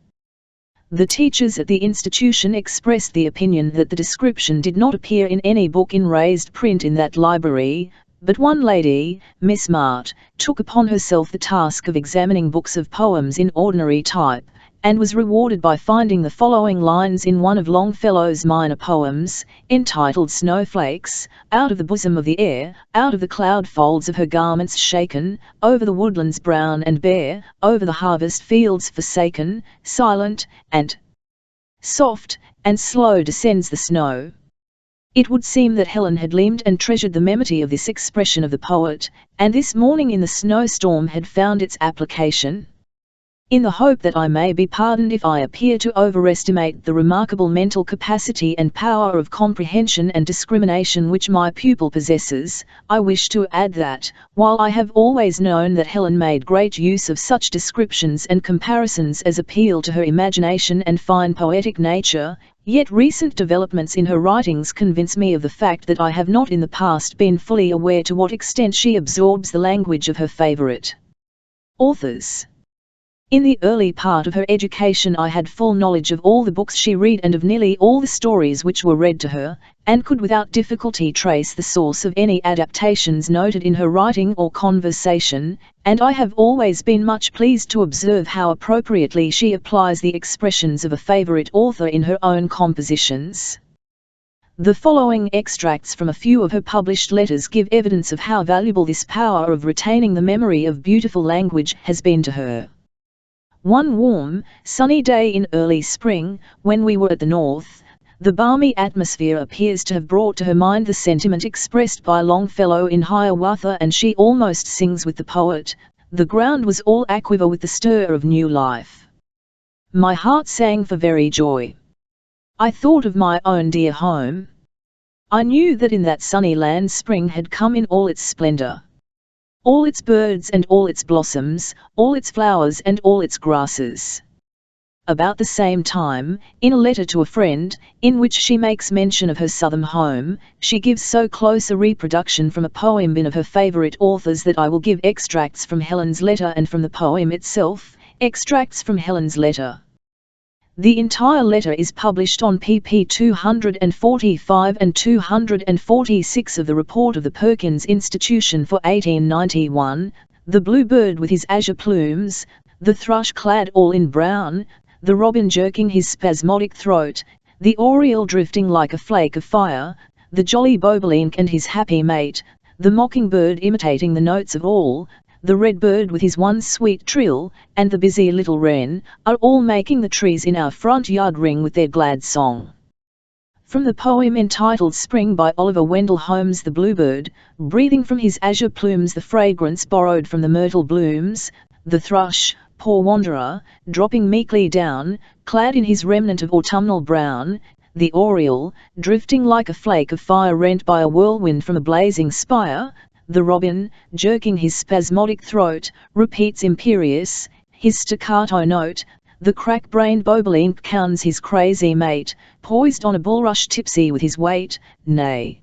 The teachers at the institution expressed the opinion that the description did not appear in any book in raised print in that library, but one lady, Miss Mart, took upon herself the task of examining books of poems in ordinary type, and was rewarded by finding the following lines in one of Longfellow's minor poems, entitled Snowflakes: out of the bosom of the air, out of the cloud folds of her garments shaken, over the woodlands brown and bare, over the harvest fields forsaken, silent, and soft, and slow descends the snow. It would seem that Helen had limbed and treasured the memory of this expression of the poet, and this morning in the snowstorm had found its application. In the hope that I may be pardoned if I appear to overestimate the remarkable mental capacity and power of comprehension and discrimination which my pupil possesses, I wish to add that, while I have always known that Helen made great use of such descriptions and comparisons as appeal to her imagination and fine poetic nature, yet recent developments in her writings convince me of the fact that I have not in the past been fully aware to what extent she absorbs the language of her favorite authors. In the early part of her education I had full knowledge of all the books she read and of nearly all the stories which were read to her, and could without difficulty trace the source of any adaptations noted in her writing or conversation, and I have always been much pleased to observe how appropriately she applies the expressions of a favorite author in her own compositions. The following extracts from a few of her published letters give evidence of how valuable this power of retaining the memory of beautiful language has been to her. One warm, sunny day in early spring, when we were at the north, the balmy atmosphere appears to have brought to her mind the sentiment expressed by Longfellow in Hiawatha, and she almost sings with the poet, "The ground was all aquiver with the stir of new life. My heart sang for very joy. I thought of my own dear home. I knew that in that sunny land spring had come in all its splendor. All its birds and all its blossoms, all its flowers and all its grasses." About the same time, in a letter to a friend, in which she makes mention of her southern home, she gives so close a reproduction from a poem by one of her favorite authors that I will give extracts from Helen's letter and from the poem itself, extracts from Helen's letter. The entire letter is published on pp. 245 and 246 of the Report of the Perkins Institution for 1891, "The bluebird with his azure plumes, the thrush clad all in brown, the robin jerking his spasmodic throat, the oriole drifting like a flake of fire, the jolly bobolink and his happy mate, the mockingbird imitating the notes of all, the redbird with his one sweet trill, and the busy little wren, are all making the trees in our front yard ring with their glad song." From the poem entitled Spring by Oliver Wendell Holmes, the bluebird, breathing from his azure plumes the fragrance borrowed from the myrtle blooms, the thrush, poor wanderer, dropping meekly down, clad in his remnant of autumnal brown, the oriole, drifting like a flake of fire rent by a whirlwind from a blazing spire, the robin, jerking his spasmodic throat, repeats imperious, his staccato note, the crack-brained bobolink counts his crazy mate, poised on a bulrush tipsy with his weight, nay.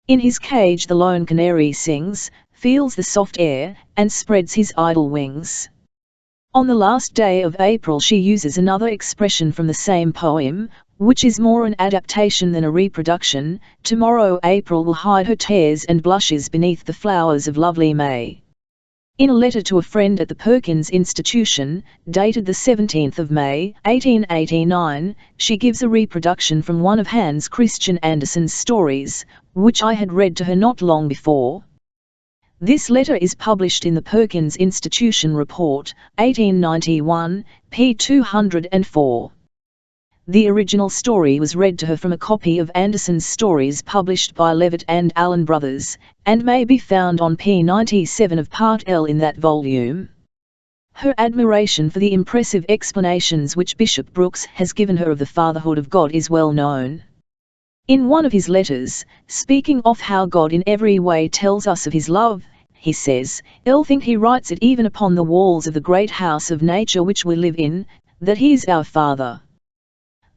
In his cage the lone canary sings, feels the soft air, and spreads his idle wings. On the last day of April she uses another expression from the same poem, which is more an adaptation than a reproduction, "Tomorrow April will hide her tears and blushes beneath the flowers of lovely May." In a letter to a friend at the Perkins Institution, dated the 17th of May, 1889, she gives a reproduction from one of Hans Christian Andersen's stories, which I had read to her not long before. This letter is published in the Perkins Institution Report, 1891, p. 204. The original story was read to her from a copy of Andersen's stories published by Levitt and Allen Brothers, and may be found on p. 97 of Part L in that volume. Her admiration for the impressive explanations which Bishop Brooks has given her of the fatherhood of God is well known. In one of his letters, speaking of how God in every way tells us of his love, he says, "I think he writes it even upon the walls of the great house of nature which we live in, that he is our Father."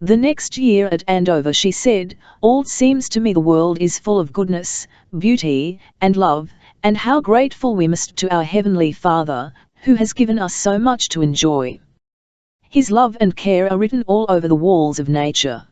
The next year at Andover she said, "All seems to me the world is full of goodness, beauty, and love, and how grateful we must to our Heavenly Father, who has given us so much to enjoy. His love and care are written all over the walls of nature."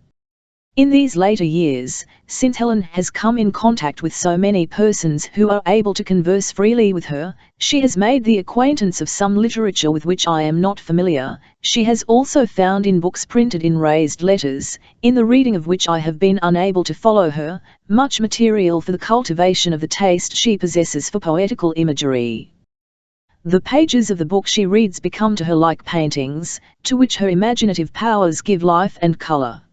In these later years, since Helen has come in contact with so many persons who are able to converse freely with her, she has made the acquaintance of some literature with which I am not familiar. She has also found in books printed in raised letters, in the reading of which I have been unable to follow her, much material for the cultivation of the taste she possesses for poetical imagery. The pages of the book she reads become to her like paintings, to which her imaginative powers give life and color.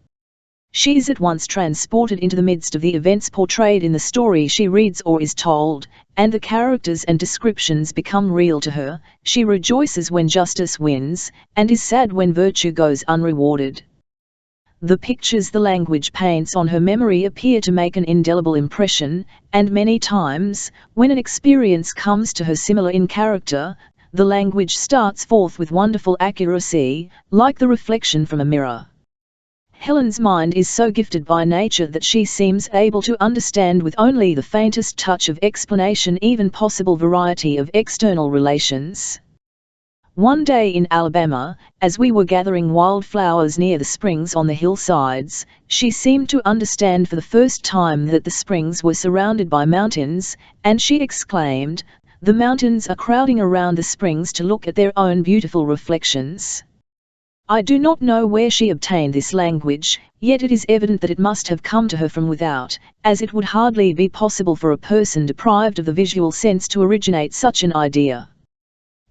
She is at once transported into the midst of the events portrayed in the story she reads or is told, and the characters and descriptions become real to her. She rejoices when justice wins, and is sad when virtue goes unrewarded. The pictures the language paints on her memory appear to make an indelible impression, and many times, when an experience comes to her similar in character, the language starts forth with wonderful accuracy, like the reflection from a mirror. Helen's mind is so gifted by nature that she seems able to understand with only the faintest touch of explanation even possible variety of external relations. One day in Alabama, as we were gathering wildflowers near the springs on the hillsides, she seemed to understand for the first time that the springs were surrounded by mountains, and she exclaimed, "The mountains are crowding around the springs to look at their own beautiful reflections." I do not know where she obtained this language, yet it is evident that it must have come to her from without, as it would hardly be possible for a person deprived of the visual sense to originate such an idea.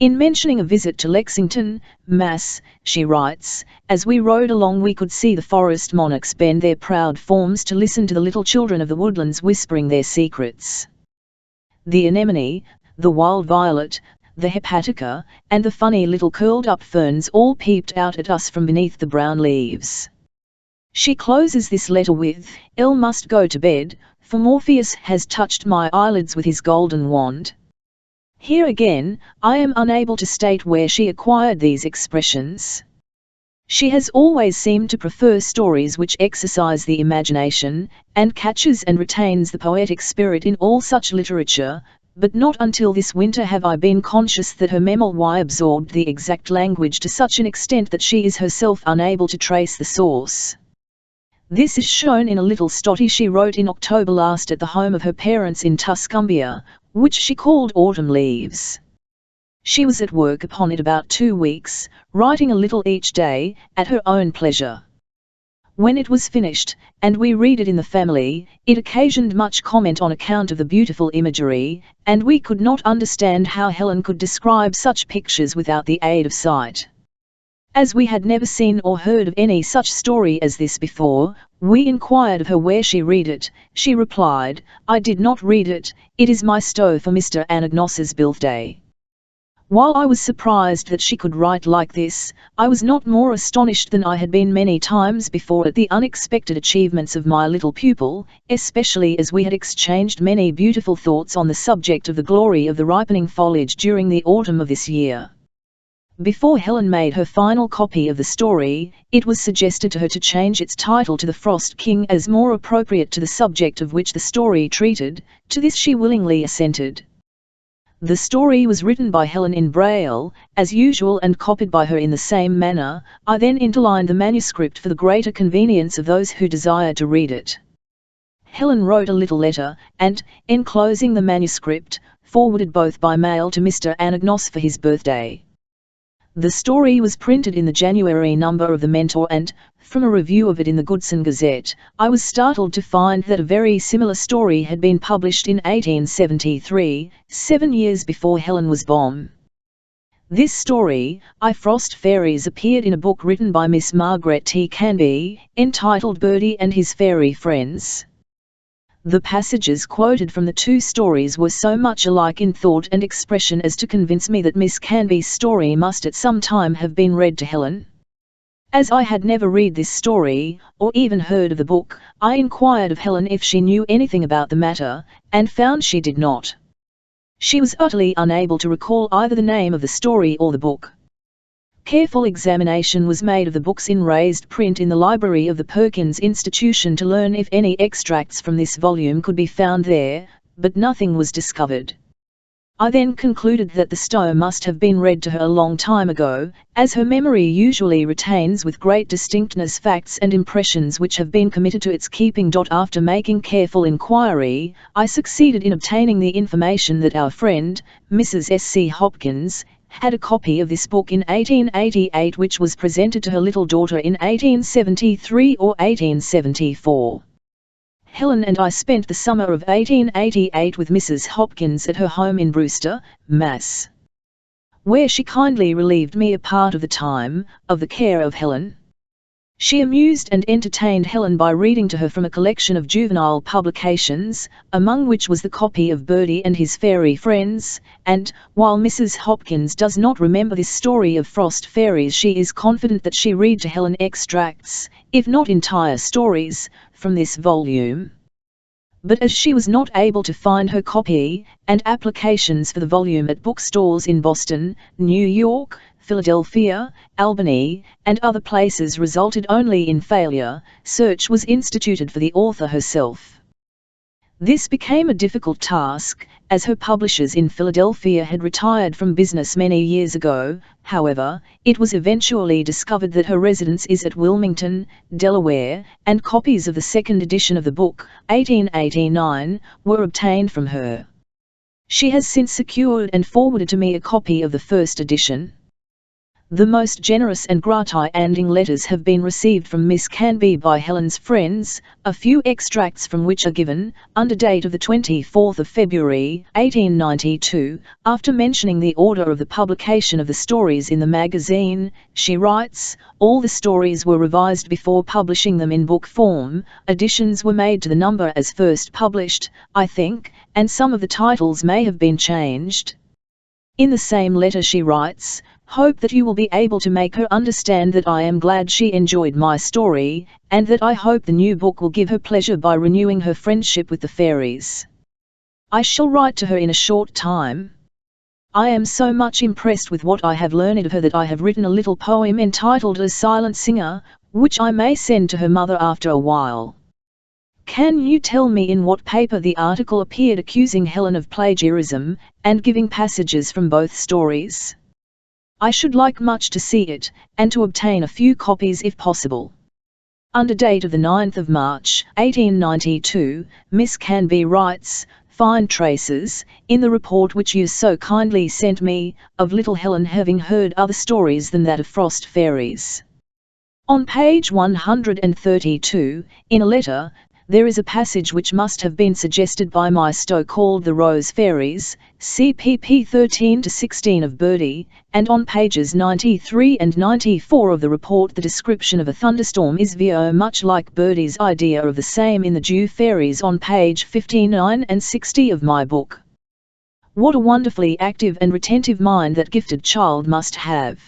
In mentioning a visit to Lexington, Mass., she writes, "As we rode along we could see the forest monarchs bend their proud forms to listen to the little children of the woodlands whispering their secrets. The anemone, the wild violet, the hepatica, and the funny little curled-up ferns all peeped out at us from beneath the brown leaves." She closes this letter with, "Elle must go to bed, for Morpheus has touched my eyelids with his golden wand." Here again, I am unable to state where she acquired these expressions. She has always seemed to prefer stories which exercise the imagination, and catches and retains the poetic spirit in all such literature, but not until this winter have I been conscious that her memoir absorbed the exact language to such an extent that she is herself unable to trace the source. This is shown in a little story she wrote in October last at the home of her parents in Tuscumbia, which she called Autumn Leaves. She was at work upon it about 2 weeks, writing a little each day, at her own pleasure. When it was finished, and we read it in the family, it occasioned much comment on account of the beautiful imagery, and we could not understand how Helen could describe such pictures without the aid of sight. As we had never seen or heard of any such story as this before, we inquired of her where she read it. She replied, "I did not read it, it is my stow for Mr. Anagnos's birthday." While I was surprised that she could write like this, I was not more astonished than I had been many times before at the unexpected achievements of my little pupil, especially as we had exchanged many beautiful thoughts on the subject of the glory of the ripening foliage during the autumn of this year. Before Helen made her final copy of the story, it was suggested to her to change its title to The Frost King as more appropriate to the subject of which the story treated. To this she willingly assented. The story was written by Helen in Braille, as usual, and copied by her in the same manner. I then interlined the manuscript for the greater convenience of those who desired to read it. Helen wrote a little letter, and, enclosing the manuscript, forwarded both by mail to Mr. Anagnos for his birthday. The story was printed in the January number of the Mentor, and, from a review of it in the Goodson Gazette, I was startled to find that a very similar story had been published in 1873, 7 years before Helen was born. This story, I Frost Fairies, appeared in a book written by Miss Margaret T. Canby, entitled Birdie and His Fairy Friends. The passages quoted from the two stories were so much alike in thought and expression as to convince me that Miss Canby's story must at some time have been read to Helen. As I had never read this story, or even heard of the book, I inquired of Helen if she knew anything about the matter, and found she did not. She was utterly unable to recall either the name of the story or the book. Careful examination was made of the books in raised print in the library of the Perkins Institution to learn if any extracts from this volume could be found there, but nothing was discovered. I then concluded that the story must have been read to her a long time ago, as her memory usually retains with great distinctness facts and impressions which have been committed to its keeping. After making careful inquiry, I succeeded in obtaining the information that our friend, Mrs. S.C. Hopkins, had a copy of this book in 1888 which was presented to her little daughter in 1873 or 1874. Helen and I spent the summer of 1888 with Mrs. Hopkins at her home in Brewster, Mass., where she kindly relieved me a part of the time, of the care of Helen. She amused and entertained Helen by reading to her from a collection of juvenile publications, among which was the copy of Birdie and His Fairy Friends, and, while Mrs. Hopkins does not remember this story of Frost Fairies, she is confident that she read to Helen extracts, if not entire stories, from this volume. But as she was not able to find her copy, and applications for the volume at bookstores in Boston, New York, Philadelphia, Albany, and other places resulted only in failure, search was instituted for the author herself. This became a difficult task, as her publishers in Philadelphia had retired from business many years ago. However, it was eventually discovered that her residence is at Wilmington, Delaware, and copies of the second edition of the book, 1889, were obtained from her. She has since secured and forwarded to me a copy of the first edition. The most generous and gratifying letters have been received from Miss Canby by Helen's friends, a few extracts from which are given, under date of the 24th of February, 1892, after mentioning the order of the publication of the stories in the magazine. She writes, "All the stories were revised before publishing them in book form, additions were made to the number as first published, I think, and some of the titles may have been changed." In the same letter she writes, "Hope that you will be able to make her understand that I am glad she enjoyed my story, and that I hope the new book will give her pleasure by renewing her friendship with the fairies. I shall write to her in a short time. I am so much impressed with what I have learned of her that I have written a little poem entitled A Silent Singer, which I may send to her mother after a while. Can you tell me in what paper the article appeared accusing Helen of plagiarism, and giving passages from both stories? I should like much to see it, and to obtain a few copies if possible." Under date of the 9th of March, 1892, Miss Canby writes, "Find traces, in the report which you so kindly sent me, of little Helen having heard other stories than that of frost fairies." On page 132, in a letter, there is a passage which must have been suggested by my Stowe called The Rose Fairies, CPP 13-16 of Birdie, and on pages 93 and 94 of the report the description of a thunderstorm is very much like Birdie's idea of the same in the Dew Fairies on page 59 and 60 of my book. What a wonderfully active and retentive mind that gifted child must have!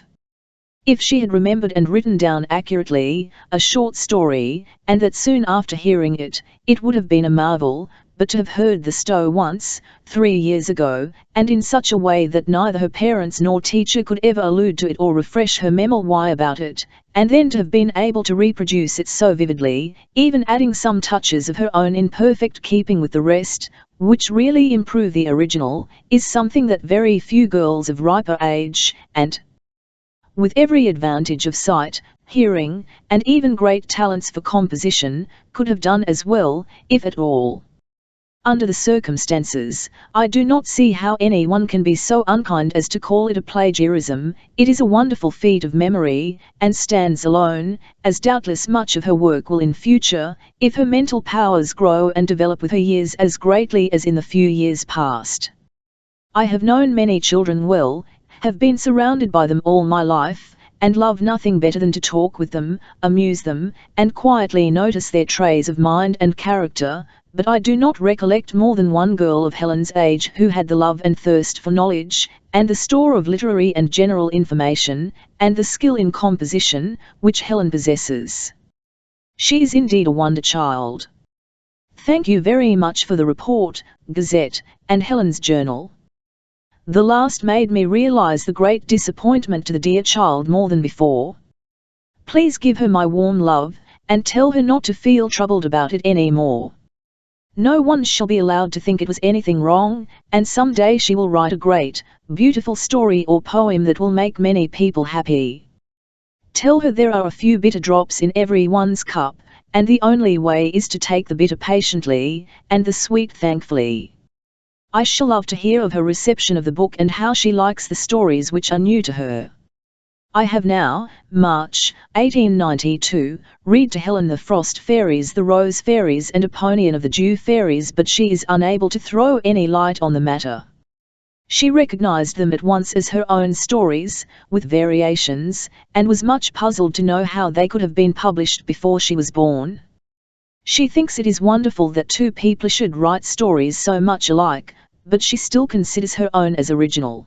If she had remembered and written down accurately a short story, and that soon after hearing it, it would have been a marvel, but to have heard the Stowe once, 3 years ago, and in such a way that neither her parents nor teacher could ever allude to it or refresh her memory about it, and then to have been able to reproduce it so vividly, even adding some touches of her own in perfect keeping with the rest, which really improve the original, is something that very few girls of riper age, and with every advantage of sight, hearing, and even great talents for composition, could have done as well, if at all. Under the circumstances, I do not see how anyone can be so unkind as to call it a plagiarism. It is a wonderful feat of memory, and stands alone, as doubtless much of her work will in future, if her mental powers grow and develop with her years as greatly as in the few years past. I have known many children well, have been surrounded by them all my life, and love nothing better than to talk with them, amuse them, and quietly notice their traits of mind and character, but I do not recollect more than one girl of Helen's age who had the love and thirst for knowledge, and the store of literary and general information, and the skill in composition, which Helen possesses. She is indeed a wonder child. Thank you very much for the report, Gazette, and Helen's Journal. The last made me realize the great disappointment to the dear child more than before. Please give her my warm love, and tell her not to feel troubled about it any more. No one shall be allowed to think it was anything wrong, and some day she will write a great, beautiful story or poem that will make many people happy. Tell her there are a few bitter drops in every one's cup, and the only way is to take the bitter patiently, and the sweet thankfully. I shall love to hear of her reception of the book and how she likes the stories which are new to her. I have now, March, 1892, read to Helen the Frost Fairies, the Rose Fairies and a poignant of the Dew Fairies, but she is unable to throw any light on the matter. She recognized them at once as her own stories, with variations, and was much puzzled to know how they could have been published before she was born. She thinks it is wonderful that two people should write stories so much alike, but she still considers her own as original.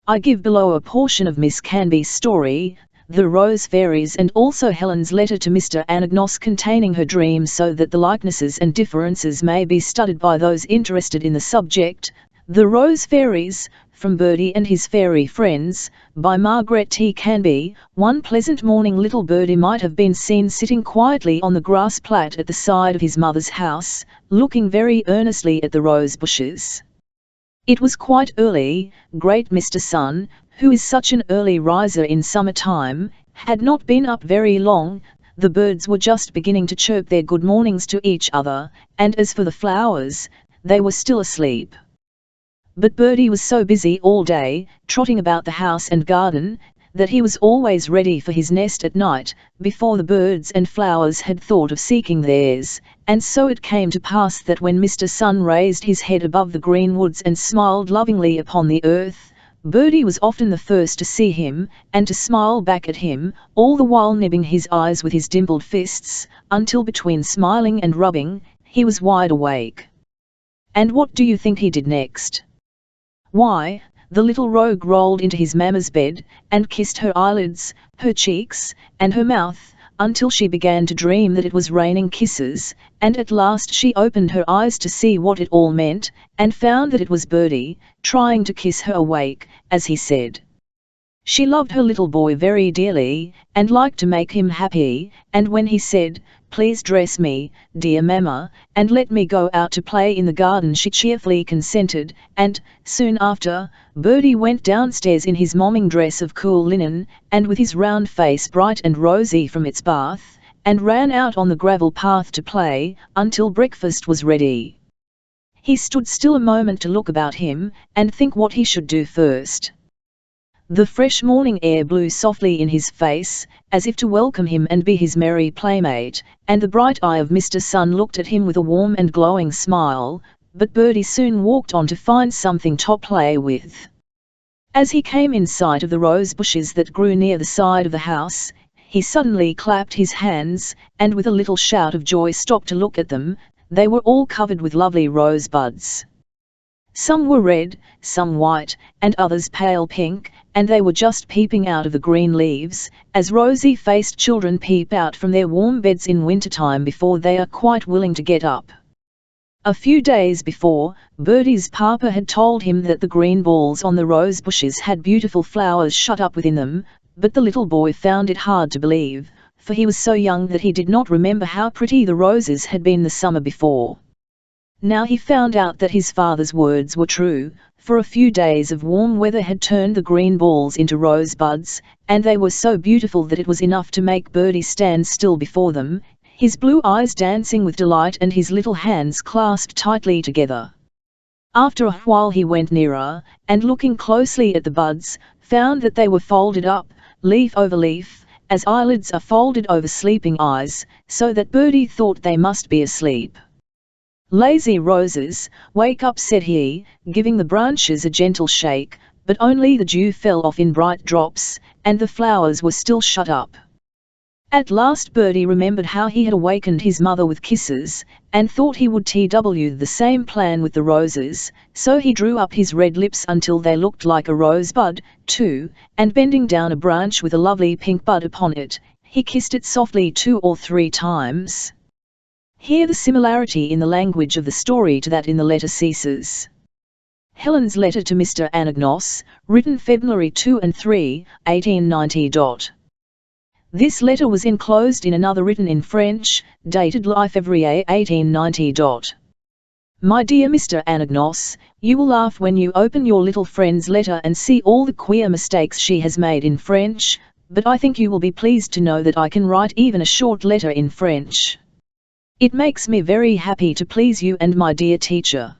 I give below a portion of Miss Canby's story, The Rose Fairies, and also Helen's letter to Mr. Anagnos containing her dream, so that the likenesses and differences may be studied by those interested in the subject. The Rose Fairies, from Birdie and His Fairy Friends, by Margaret T. Canby. One pleasant morning little Birdie might have been seen sitting quietly on the grass plat at the side of his mother's house, looking very earnestly at the rose bushes. It was quite early. Great Mr. Sun, who is such an early riser in summer time, had not been up very long. The birds were just beginning to chirp their good mornings to each other, and as for the flowers, they were still asleep. But Birdie was so busy all day, trotting about the house and garden, that he was always ready for his nest at night, before the birds and flowers had thought of seeking theirs, and so it came to pass that when Mr. Sun raised his head above the green woods and smiled lovingly upon the earth, Birdie was often the first to see him, and to smile back at him, all the while nibbing his eyes with his dimpled fists, until between smiling and rubbing, he was wide awake. And what do you think he did next? Why, the little rogue rolled into his mamma's bed, and kissed her eyelids, her cheeks, and her mouth, until she began to dream that it was raining kisses, and at last she opened her eyes to see what it all meant, and found that it was Birdie, trying to kiss her awake, as he said. She loved her little boy very dearly, and liked to make him happy, and when he said, "Please dress me, dear mamma, and let me go out to play in the garden," she cheerfully consented, and, soon after, Birdie went downstairs in his momming dress of cool linen, and with his round face bright and rosy from its bath, and ran out on the gravel path to play, until breakfast was ready. He stood still a moment to look about him, and think what he should do first. The fresh morning air blew softly in his face, as if to welcome him and be his merry playmate, and the bright eye of Mr. Sun looked at him with a warm and glowing smile, but Birdie soon walked on to find something to play with. As he came in sight of the rose bushes that grew near the side of the house, he suddenly clapped his hands, and with a little shout of joy stopped to look at them. They were all covered with lovely rosebuds. Some were red, some white, and others pale pink, and they were just peeping out of the green leaves, as rosy-faced children peep out from their warm beds in wintertime before they are quite willing to get up. A few days before, Birdie's papa had told him that the green balls on the rose bushes had beautiful flowers shut up within them, but the little boy found it hard to believe, for he was so young that he did not remember how pretty the roses had been the summer before. Now he found out that his father's words were true, for a few days of warm weather had turned the green balls into rosebuds, and they were so beautiful that it was enough to make Birdie stand still before them, his blue eyes dancing with delight and his little hands clasped tightly together. After a while he went nearer, and looking closely at the buds, found that they were folded up, leaf over leaf, as eyelids are folded over sleeping eyes, so that Birdie thought they must be asleep. "Lazy roses, wake up," said he, giving the branches a gentle shake, but only the dew fell off in bright drops, and the flowers were still shut up. At last Birdie remembered how he had awakened his mother with kisses, and thought he would try the same plan with the roses, so he drew up his red lips until they looked like a rosebud, too, and bending down a branch with a lovely pink bud upon it, he kissed it softly 2 or 3 times. Here the similarity in the language of the story to that in the letter ceases. Helen's letter to Mr. Anagnos, written February 2 and 3, 1890. This letter was enclosed in another written in French, dated Le Février 1890. My dear Mr. Anagnos, you will laugh when you open your little friend's letter and see all the queer mistakes she has made in French, but I think you will be pleased to know that I can write even a short letter in French. It makes me very happy to please you and my dear teacher.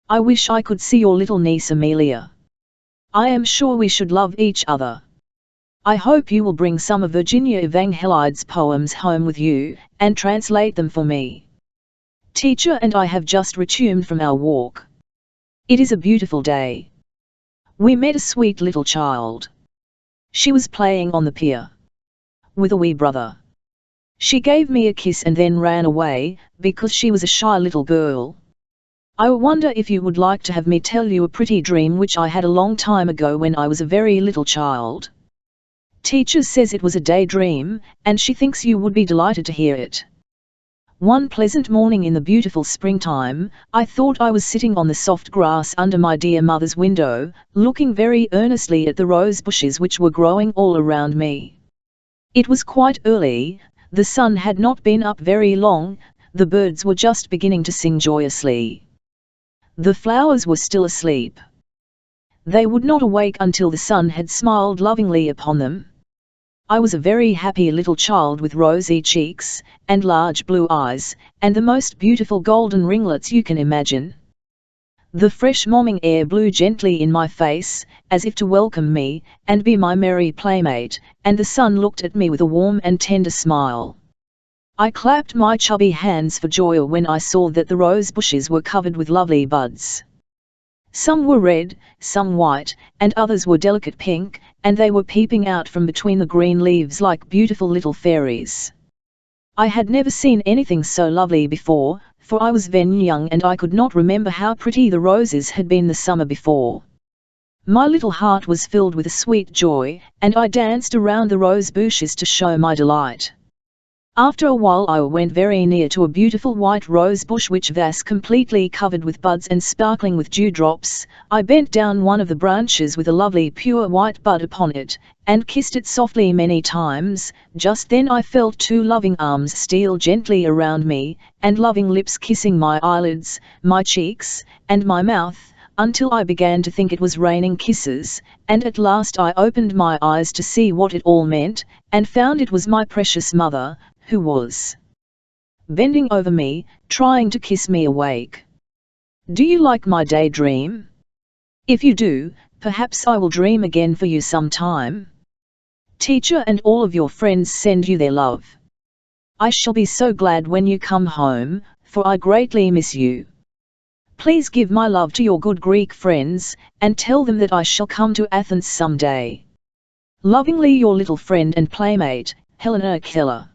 I wish I could see your little niece Amelia. I am sure we should love each other. I hope you will bring some of Virginia Evangelide's poems home with you, and translate them for me. Teacher and I have just returned from our walk. It is a beautiful day. We met a sweet little child. She was playing on the pier with a wee brother. She gave me a kiss and then ran away, because she was a shy little girl. I wonder if you would like to have me tell you a pretty dream which I had a long time ago when I was a very little child. Teacher says it was a daydream, and she thinks you would be delighted to hear it. One pleasant morning in the beautiful springtime, I thought I was sitting on the soft grass under my dear mother's window, looking very earnestly at the rose bushes which were growing all around me. It was quite early. The sun had not been up very long, the birds were just beginning to sing joyously. The flowers were still asleep. They would not awake until the sun had smiled lovingly upon them. I was a very happy little child with rosy cheeks, and large blue eyes, and the most beautiful golden ringlets you can imagine. The fresh morning air blew gently in my face, as if to welcome me, and be my merry playmate, and the sun looked at me with a warm and tender smile. I clapped my chubby hands for joy when I saw that the rose bushes were covered with lovely buds. Some were red, some white, and others were delicate pink, and they were peeping out from between the green leaves like beautiful little fairies. I had never seen anything so lovely before, for I was then young and I could not remember how pretty the roses had been the summer before. My little heart was filled with a sweet joy, and I danced around the rose bushes to show my delight. After a while I went very near to a beautiful white rose bush which was completely covered with buds and sparkling with dewdrops. I bent down one of the branches with a lovely pure white bud upon it, and kissed it softly many times. Just then I felt two loving arms steal gently around me, and loving lips kissing my eyelids, my cheeks, and my mouth, until I began to think it was raining kisses, and at last I opened my eyes to see what it all meant, and found it was my precious mother, who was bending over me, trying to kiss me awake. Do you like my daydream? If you do, perhaps I will dream again for you some time. Teacher and all of your friends send you their love. I shall be so glad when you come home, for I greatly miss you. Please give my love to your good Greek friends, and tell them that I shall come to Athens some day. Lovingly your little friend and playmate, Helen Keller.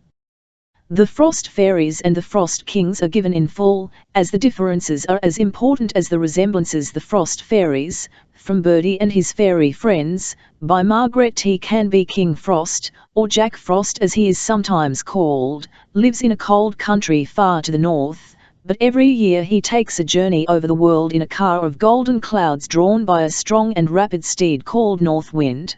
The frost fairies and the frost kings are given in full, as the differences are as important as the resemblances. The frost fairies, from Birdie and his fairy friends, by Margaret T. Canby. King Frost, or Jack Frost as he is sometimes called, lives in a cold country far to the north, but every year he takes a journey over the world in a car of golden clouds drawn by a strong and rapid steed called North Wind.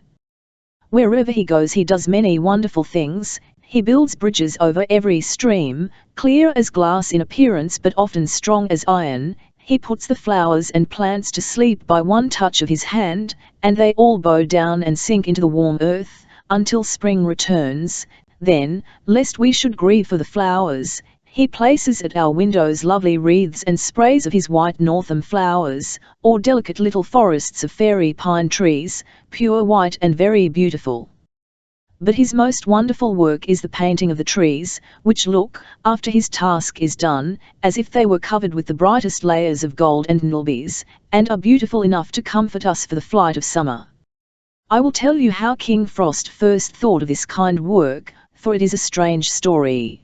Wherever he goes he does many wonderful things. He builds bridges over every stream, clear as glass in appearance but often strong as iron. He puts the flowers and plants to sleep by one touch of his hand, and they all bow down and sink into the warm earth, until spring returns. Then, lest we should grieve for the flowers, he places at our windows lovely wreaths and sprays of his white Northam flowers, or delicate little forests of fairy pine trees, pure white and very beautiful. But his most wonderful work is the painting of the trees, which look, after his task is done, as if they were covered with the brightest layers of gold and nilbies, and are beautiful enough to comfort us for the flight of summer. I will tell you how King Frost first thought of this kind work, for it is a strange story.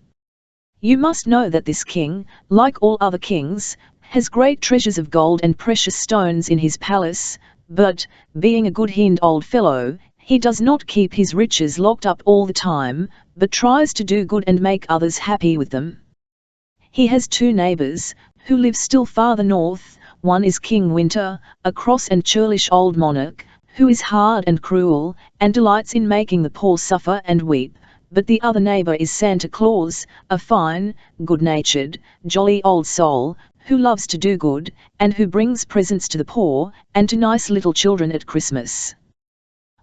You must know that this king, like all other kings, has great treasures of gold and precious stones in his palace, but, being a good-hind old fellow, he does not keep his riches locked up all the time, but tries to do good and make others happy with them. He has two neighbours, who live still farther north. One is King Winter, a cross and churlish old monarch, who is hard and cruel, and delights in making the poor suffer and weep. But the other neighbour is Santa Claus, a fine, good-natured, jolly old soul, who loves to do good, and who brings presents to the poor, and to nice little children at Christmas.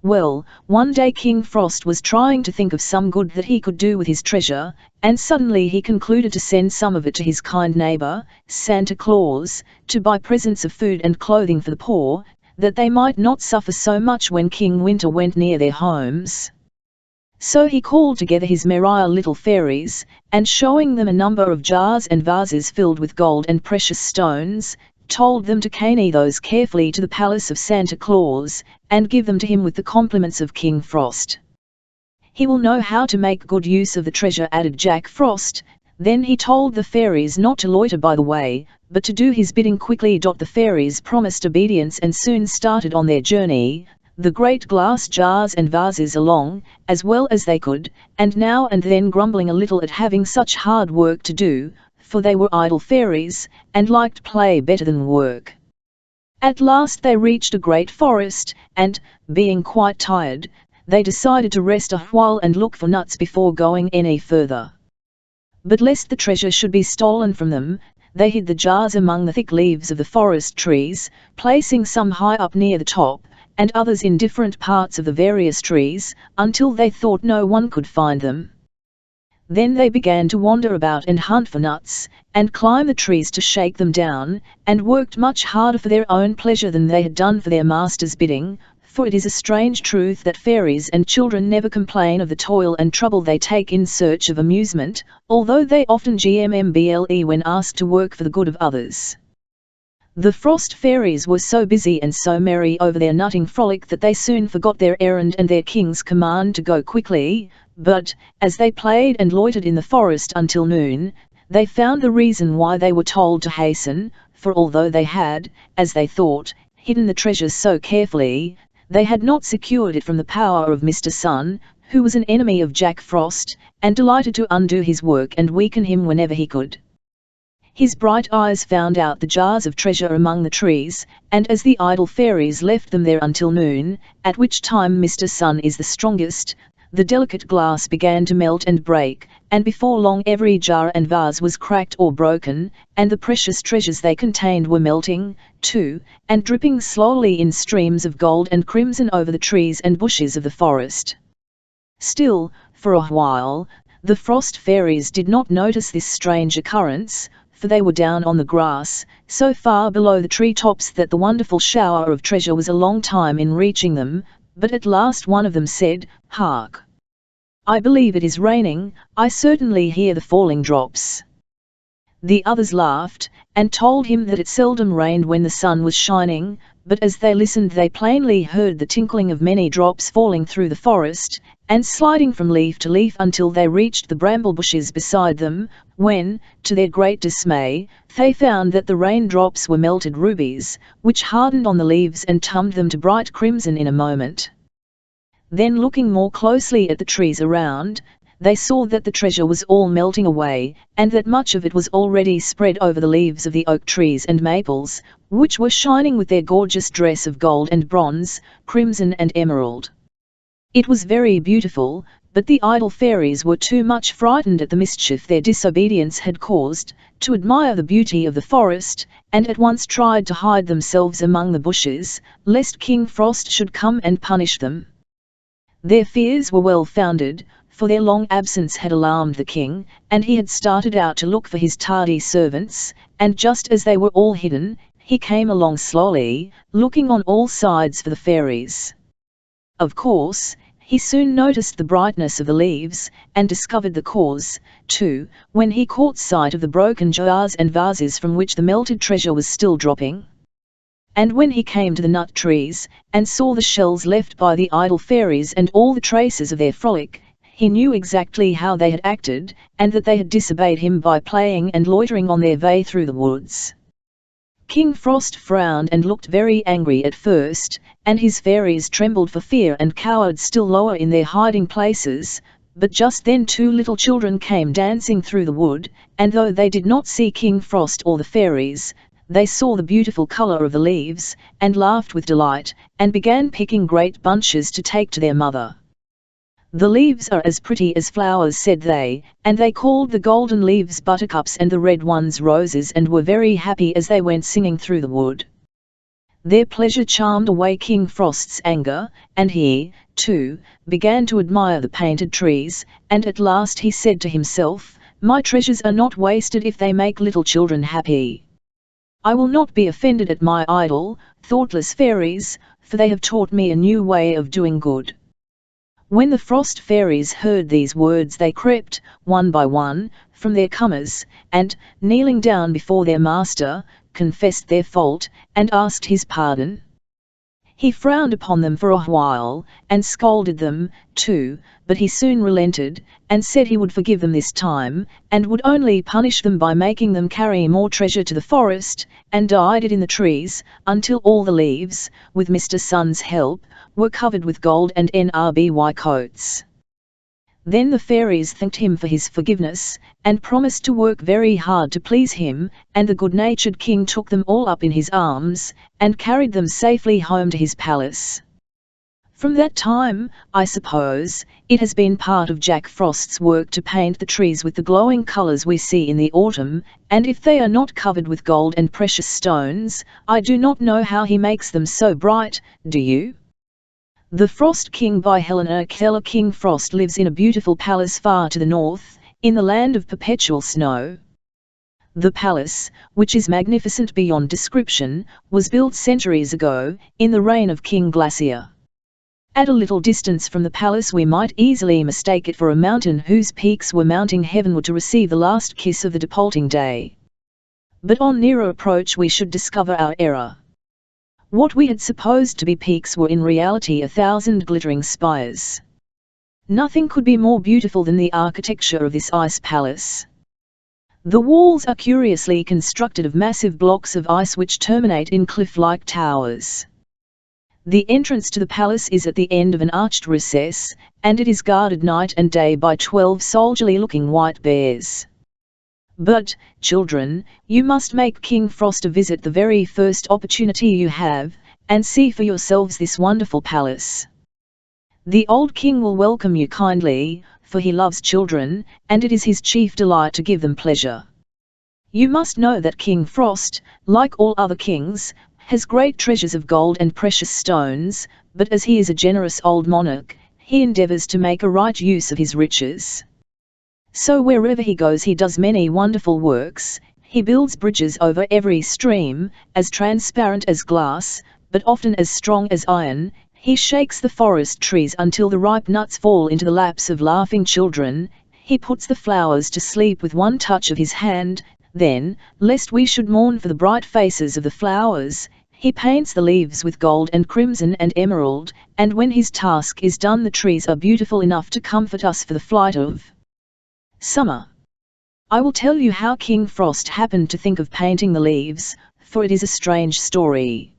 Well, one day King Frost was trying to think of some good that he could do with his treasure, and suddenly he concluded to send some of it to his kind neighbour, Santa Claus, to buy presents of food and clothing for the poor, that they might not suffer so much when King Winter went near their homes. So he called together his merry little fairies, and showing them a number of jars and vases filled with gold and precious stones, told them to carry those carefully to the palace of Santa Claus, and give them to him with the compliments of King Frost. He will know how to make good use of the treasure, added Jack Frost. Then he told the fairies not to loiter by the way, but to do his bidding quickly. The fairies promised obedience and soon started on their journey, the great glass jars and vases along, as well as they could, and now and then grumbling a little at having such hard work to do, for they were idle fairies, and liked play better than work. At last they reached a great forest, and, being quite tired, they decided to rest a while and look for nuts before going any further. But lest the treasure should be stolen from them, they hid the jars among the thick leaves of the forest trees, placing some high up near the top, and others in different parts of the various trees, until they thought no one could find them. Then they began to wander about and hunt for nuts, and climb the trees to shake them down, and worked much harder for their own pleasure than they had done for their master's bidding, for it is a strange truth that fairies and children never complain of the toil and trouble they take in search of amusement, although they often grumble when asked to work for the good of others. The frost fairies were so busy and so merry over their nutting frolic that they soon forgot their errand and their king's command to go quickly, but, as they played and loitered in the forest until noon, they found the reason why they were told to hasten, for although they had, as they thought, hidden the treasure so carefully, they had not secured it from the power of Mr. Sun, who was an enemy of Jack Frost, and delighted to undo his work and weaken him whenever he could. His bright eyes found out the jars of treasure among the trees, and as the idle fairies left them there until noon, at which time Mr. Sun is the strongest, the delicate glass began to melt and break, and before long every jar and vase was cracked or broken, and the precious treasures they contained were melting, too, and dripping slowly in streams of gold and crimson over the trees and bushes of the forest. Still, for a while, the frost fairies did not notice this strange occurrence, for they were down on the grass, so far below the tree-tops that the wonderful shower of treasure was a long time in reaching them, but at last one of them said, "Hark! I believe it is raining, I certainly hear the falling drops." The others laughed, and told him that it seldom rained when the sun was shining, but as they listened they plainly heard the tinkling of many drops falling through the forest, and sliding from leaf to leaf until they reached the bramble bushes beside them, when, to their great dismay, they found that the rain-drops were melted rubies, which hardened on the leaves and turned them to bright crimson in a moment. Then looking more closely at the trees around, they saw that the treasure was all melting away, and that much of it was already spread over the leaves of the oak trees and maples, which were shining with their gorgeous dress of gold and bronze, crimson and emerald. It was very beautiful, but the idle fairies were too much frightened at the mischief their disobedience had caused, to admire the beauty of the forest, and at once tried to hide themselves among the bushes, lest King Frost should come and punish them. Their fears were well founded, for their long absence had alarmed the king, and he had started out to look for his tardy servants, and just as they were all hidden, he came along slowly, looking on all sides for the fairies. Of course, he soon noticed the brightness of the leaves, and discovered the cause, too, when he caught sight of the broken jars and vases from which the melted treasure was still dropping. And when he came to the nut trees, and saw the shells left by the idle fairies and all the traces of their frolic, he knew exactly how they had acted, and that they had disobeyed him by playing and loitering on their way through the woods. King Frost frowned and looked very angry at first, and his fairies trembled for fear and cowered still lower in their hiding places, but just then 2 little children came dancing through the wood, and though they did not see King Frost or the fairies, they saw the beautiful color of the leaves, and laughed with delight, and began picking great bunches to take to their mother. "The leaves are as pretty as flowers," said they, and they called the golden leaves buttercups and the red ones roses, and were very happy as they went singing through the wood. Their pleasure charmed away King Frost's anger, and he, too, began to admire the painted trees, and at last he said to himself, "My treasures are not wasted if they make little children happy. I will not be offended at my idle, thoughtless fairies, for they have taught me a new way of doing good." When the frost fairies heard these words they crept, one by one, from their comers, and, kneeling down before their master, confessed their fault, and asked his pardon. He frowned upon them for a while, and scolded them, too, but he soon relented, and said he would forgive them this time, and would only punish them by making them carry more treasure to the forest, and hide it in the trees, until all the leaves, with Mr. Sun's help, were covered with gold and nrby coats. Then the fairies thanked him for his forgiveness, and promised to work very hard to please him, and the good-natured king took them all up in his arms, and carried them safely home to his palace. From that time, I suppose, it has been part of Jack Frost's work to paint the trees with the glowing colours we see in the autumn, and if they are not covered with gold and precious stones, I do not know how he makes them so bright, do you? The Frost King by Helen Keller. King Frost lives in a beautiful palace far to the north, in the land of perpetual snow. The palace, which is magnificent beyond description, was built centuries ago, in the reign of King Glacier. At a little distance from the palace we might easily mistake it for a mountain whose peaks were mounting heavenward to receive the last kiss of the departing day. But on nearer approach we should discover our error. What we had supposed to be peaks were in reality 1,000 glittering spires. Nothing could be more beautiful than the architecture of this ice palace. The walls are curiously constructed of massive blocks of ice which terminate in cliff-like towers. The entrance to the palace is at the end of an arched recess, and it is guarded night and day by 12 soldierly-looking white bears. But, children, you must make King Frost a visit the very first opportunity you have, and see for yourselves this wonderful palace. The old king will welcome you kindly, for he loves children, and it is his chief delight to give them pleasure. You must know that King Frost, like all other kings, has great treasures of gold and precious stones, but as he is a generous old monarch, he endeavours to make a right use of his riches. So wherever he goes he does many wonderful works. He builds bridges over every stream, as transparent as glass, but often as strong as iron. He shakes the forest trees until the ripe nuts fall into the laps of laughing children. He puts the flowers to sleep with one touch of his hand. Then, lest we should mourn for the bright faces of the flowers, he paints the leaves with gold and crimson and emerald, and when his task is done the trees are beautiful enough to comfort us for the flight of summer. I will tell you how King Frost happened to think of painting the leaves, for it is a strange story.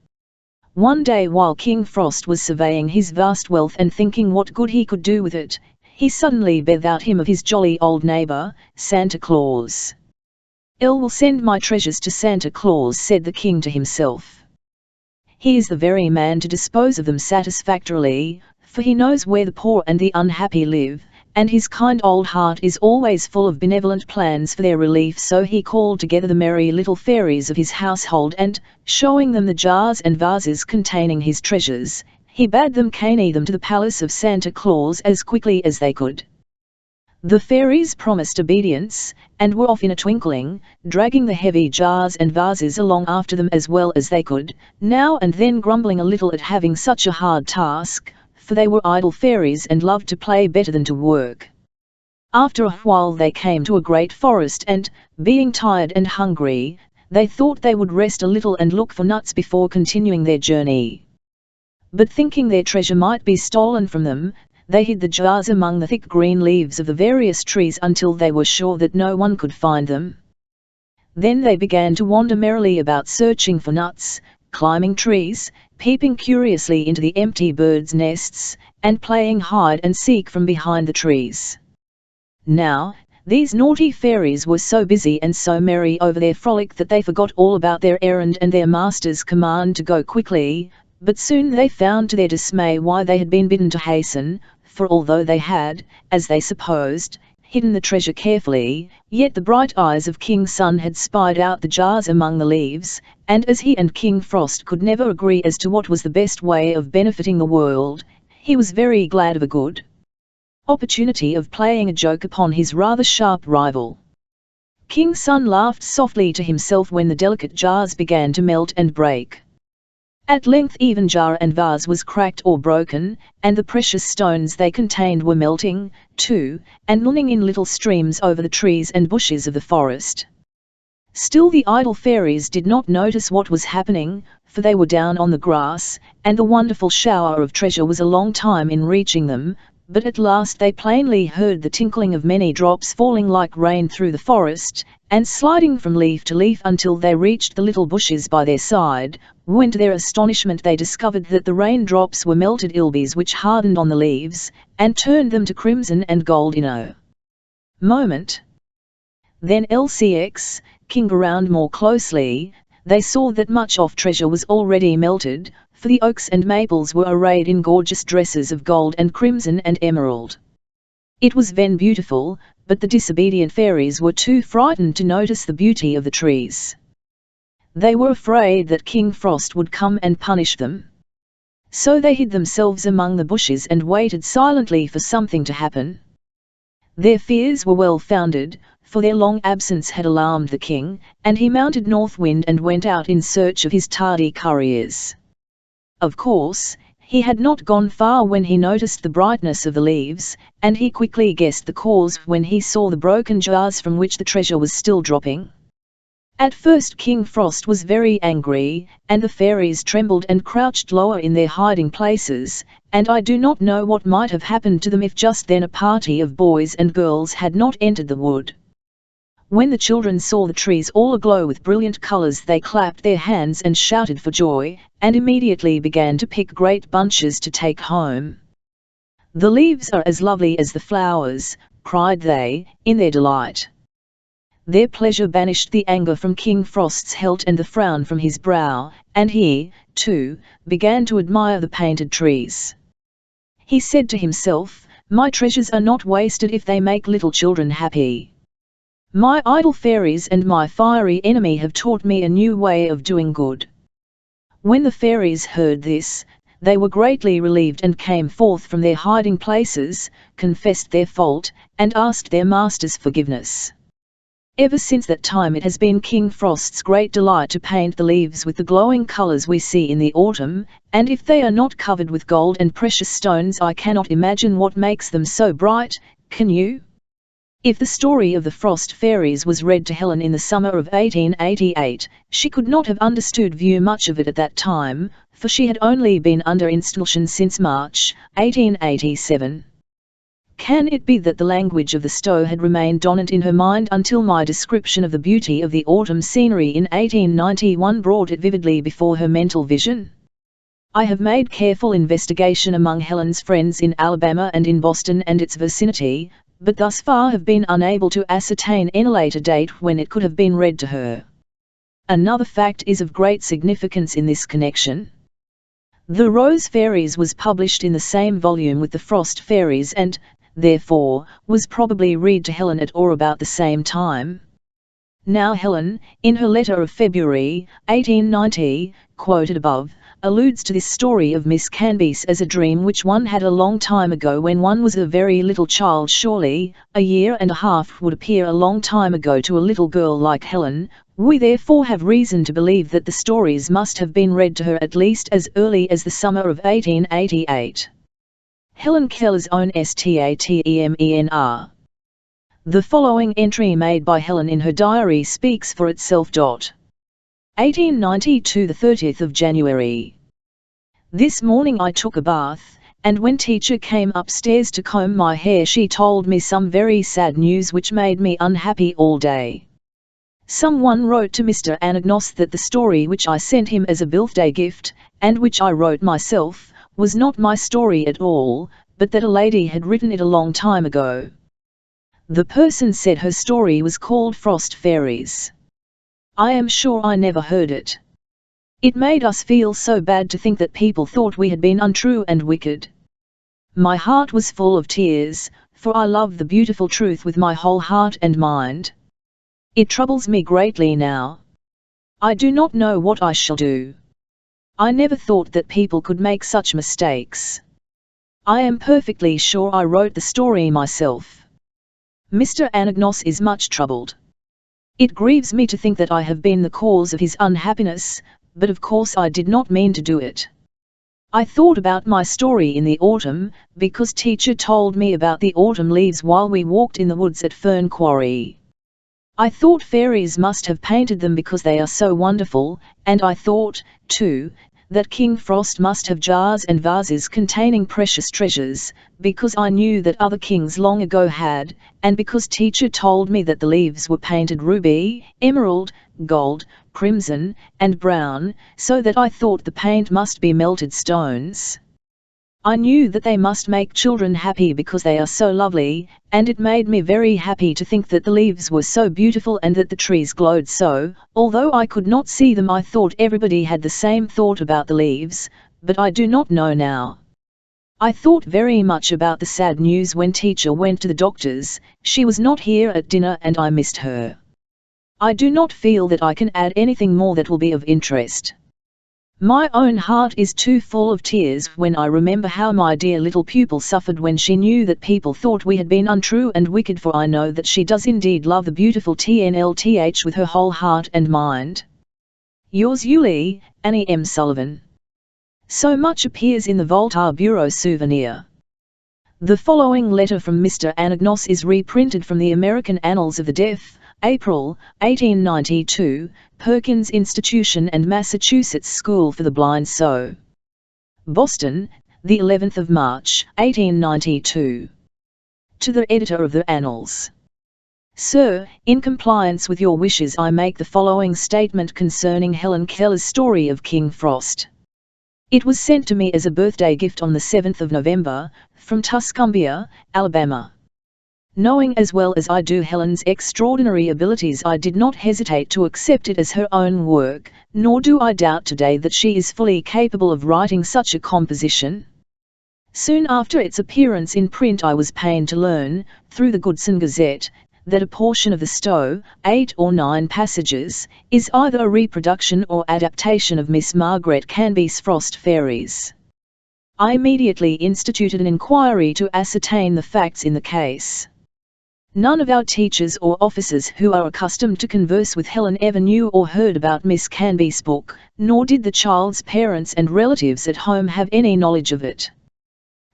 One day while King Frost was surveying his vast wealth and thinking what good he could do with it, he suddenly bethought him of his jolly old neighbour, Santa Claus. "I will send my treasures to Santa Claus," said the king to himself. "He is the very man to dispose of them satisfactorily, for he knows where the poor and the unhappy live, and his kind old heart is always full of benevolent plans for their relief." So he called together the merry little fairies of his household and, showing them the jars and vases containing his treasures, he bade them carry them to the palace of Santa Claus as quickly as they could. The fairies promised obedience, and were off in a twinkling, dragging the heavy jars and vases along after them as well as they could, now and then grumbling a little at having such a hard task, for they were idle fairies and loved to play better than to work. After a while they came to a great forest and, being tired and hungry, they thought they would rest a little and look for nuts before continuing their journey. But thinking their treasure might be stolen from them, they hid the jars among the thick green leaves of the various trees until they were sure that no one could find them. Then they began to wander merrily about searching for nuts, climbing trees, peeping curiously into the empty birds' nests, and playing hide and seek from behind the trees. Now, these naughty fairies were so busy and so merry over their frolic that they forgot all about their errand and their master's command to go quickly, but soon they found to their dismay why they had been bidden to hasten, for although they had, as they supposed, hidden the treasure carefully, yet the bright eyes of King Sun had spied out the jars among the leaves, and as he and King Frost could never agree as to what was the best way of benefiting the world, he was very glad of a good opportunity of playing a joke upon his rather sharp rival. King Sun laughed softly to himself when the delicate jars began to melt and break. At length even jar and vase was cracked or broken, and the precious stones they contained were melting, too, and running in little streams over the trees and bushes of the forest. Still the idle fairies did not notice what was happening, for they were down on the grass, and the wonderful shower of treasure was a long time in reaching them, but at last they plainly heard the tinkling of many drops falling like rain through the forest, and sliding from leaf to leaf until they reached the little bushes by their side, when to their astonishment they discovered that the raindrops were melted ilbies which hardened on the leaves, and turned them to crimson and gold in a moment. Then looking around more closely, they saw that much of treasure was already melted, for the oaks and maples were arrayed in gorgeous dresses of gold and crimson and emerald. It was then beautiful, but the disobedient fairies were too frightened to notice the beauty of the trees. They were afraid that King Frost would come and punish them. So they hid themselves among the bushes and waited silently for something to happen. Their fears were well founded, for their long absence had alarmed the king, and he mounted North Wind and went out in search of his tardy couriers. Of course, He had not gone far when he noticed the brightness of the leaves, and he quickly guessed the cause when he saw the broken jars from which the treasure was still dropping. At first King Frost was very angry, and the fairies trembled and crouched lower in their hiding places, and I do not know what might have happened to them if just then a party of boys and girls had not entered the wood. When the children saw the trees all aglow with brilliant colors, they clapped their hands and shouted for joy, and immediately began to pick great bunches to take home. "The leaves are as lovely as the flowers," cried they, in their delight. Their pleasure banished the anger from King Frost's hilt and the frown from his brow, and he, too, began to admire the painted trees. He said to himself, "My treasures are not wasted if they make little children happy. My idle fairies and my fiery enemy have taught me a new way of doing good." When the fairies heard this, they were greatly relieved and came forth from their hiding places, confessed their fault, and asked their master's forgiveness. Ever since that time it has been King Frost's great delight to paint the leaves with the glowing colors we see in the autumn, and if they are not covered with gold and precious stones, I cannot imagine what makes them so bright, can you? If the story of the Frost Fairies was read to Helen in the summer of 1888, she could not have understood much of it at that time, for she had only been under instruction since March, 1887. Can it be that the language of the stow had remained dominant in her mind until my description of the beauty of the autumn scenery in 1891 brought it vividly before her mental vision? I have made careful investigation among Helen's friends in Alabama and in Boston and its vicinity, but thus far have been unable to ascertain any later date when it could have been read to her. Another fact is of great significance in this connection. The Rose Fairies was published in the same volume with the Frost Fairies and, therefore, was probably read to Helen at or about the same time. Now Helen, in her letter of February, 1890, quoted above, alludes to this story of Miss Canby's as a dream which one had a long time ago when one was a very little child. Surely, a year and a half would appear a long time ago to a little girl like Helen. We therefore have reason to believe that the stories must have been read to her at least as early as the summer of 1888. Helen Keller's own statement. The following entry made by Helen in her diary speaks for itself. 1890 to the 30th of January. This morning I took a bath, and when teacher came upstairs to comb my hair she told me some very sad news which made me unhappy all day. Someone wrote to Mr. Anagnos that the story which I sent him as a birthday gift, and which I wrote myself, was not my story at all, but that a lady had written it a long time ago. The person said her story was called Frost Fairies. I am sure I never heard it. It made us feel so bad to think that people thought we had been untrue and wicked. My heart was full of tears, for I love the beautiful truth with my whole heart and mind. It troubles me greatly now. I do not know what I shall do. I never thought that people could make such mistakes. I am perfectly sure I wrote the story myself. Mr. Anagnos is much troubled. It grieves me to think that I have been the cause of his unhappiness, but of course I did not mean to do it. I thought about my story in the autumn, because teacher told me about the autumn leaves while we walked in the woods at Fern Quarry. I thought fairies must have painted them because they are so wonderful, and I thought, too, that King Frost must have jars and vases containing precious treasures, because I knew that other kings long ago had, and because teacher told me that the leaves were painted ruby, emerald, gold, crimson, and brown, so that I thought the paint must be melted stones. I knew that they must make children happy because they are so lovely, and it made me very happy to think that the leaves were so beautiful and that the trees glowed so. Although I could not see them, I thought everybody had the same thought about the leaves, but I do not know now. I thought very much about the sad news when teacher went to the doctor's. She was not here at dinner and I missed her. I do not feel that I can add anything more that will be of interest. My own heart is too full of tears when I remember how my dear little pupil suffered when she knew that people thought we had been untrue and wicked, for I know that she does indeed love the beautiful TNLTH with her whole heart and mind. Yours Yulee, Annie M. Sullivan. So much appears in the Voltaire Bureau souvenir. The following letter from Mr. Anagnos is reprinted from the American Annals of the Deaf, April, 1892, Perkins Institution and Massachusetts School for the Blind. So, Boston, the 11th of March, 1892. To the editor of the Annals. Sir, in compliance with your wishes I make the following statement concerning Helen Keller's story of King Frost. It was sent to me as a birthday gift on the 7th of November, from Tuscumbia, Alabama. Knowing as well as I do Helen's extraordinary abilities, I did not hesitate to accept it as her own work, nor do I doubt today that she is fully capable of writing such a composition. Soon after its appearance in print I was pained to learn, through the Goodson Gazette, that a portion of the Stowe, 8 or 9 passages, is either a reproduction or adaptation of Miss Margaret Canby's Frost Fairies. I immediately instituted an inquiry to ascertain the facts in the case. None of our teachers or officers who are accustomed to converse with Helen ever knew or heard about Miss Canby's book, nor did the child's parents and relatives at home have any knowledge of it.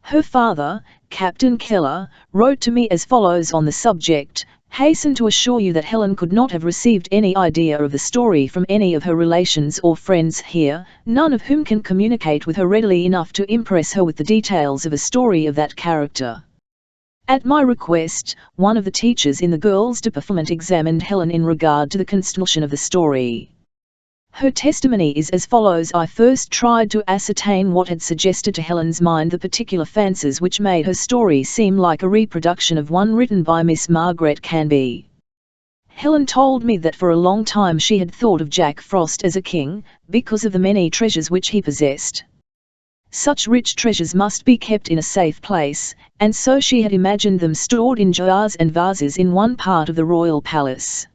Her father, Captain Keller, wrote to me as follows on the subject: "Hasten to assure you that Helen could not have received any idea of the story from any of her relations or friends here, none of whom can communicate with her readily enough to impress her with the details of a story of that character." At my request, one of the teachers in the girls' department examined Helen in regard to the construction of the story. Her testimony is as follows: I first tried to ascertain what had suggested to Helen's mind the particular fancies which made her story seem like a reproduction of one written by Miss Margaret Canby. Helen told me that for a long time she had thought of Jack Frost as a king, because of the many treasures which he possessed. Such rich treasures must be kept in a safe place, and so she had imagined them stored in jars and vases in one part of the royal palace.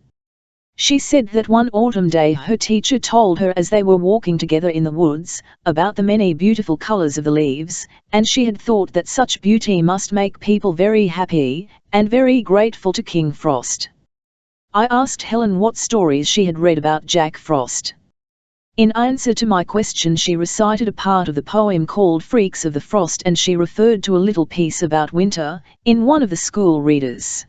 She said that one autumn day her teacher told her as they were walking together in the woods, about the many beautiful colors of the leaves, and she had thought that such beauty must make people very happy, and very grateful to King Frost. I asked Helen what stories she had read about Jack Frost. In answer to my question she recited a part of the poem called Freaks of the Frost, and she referred to a little piece about winter, in one of the school readers.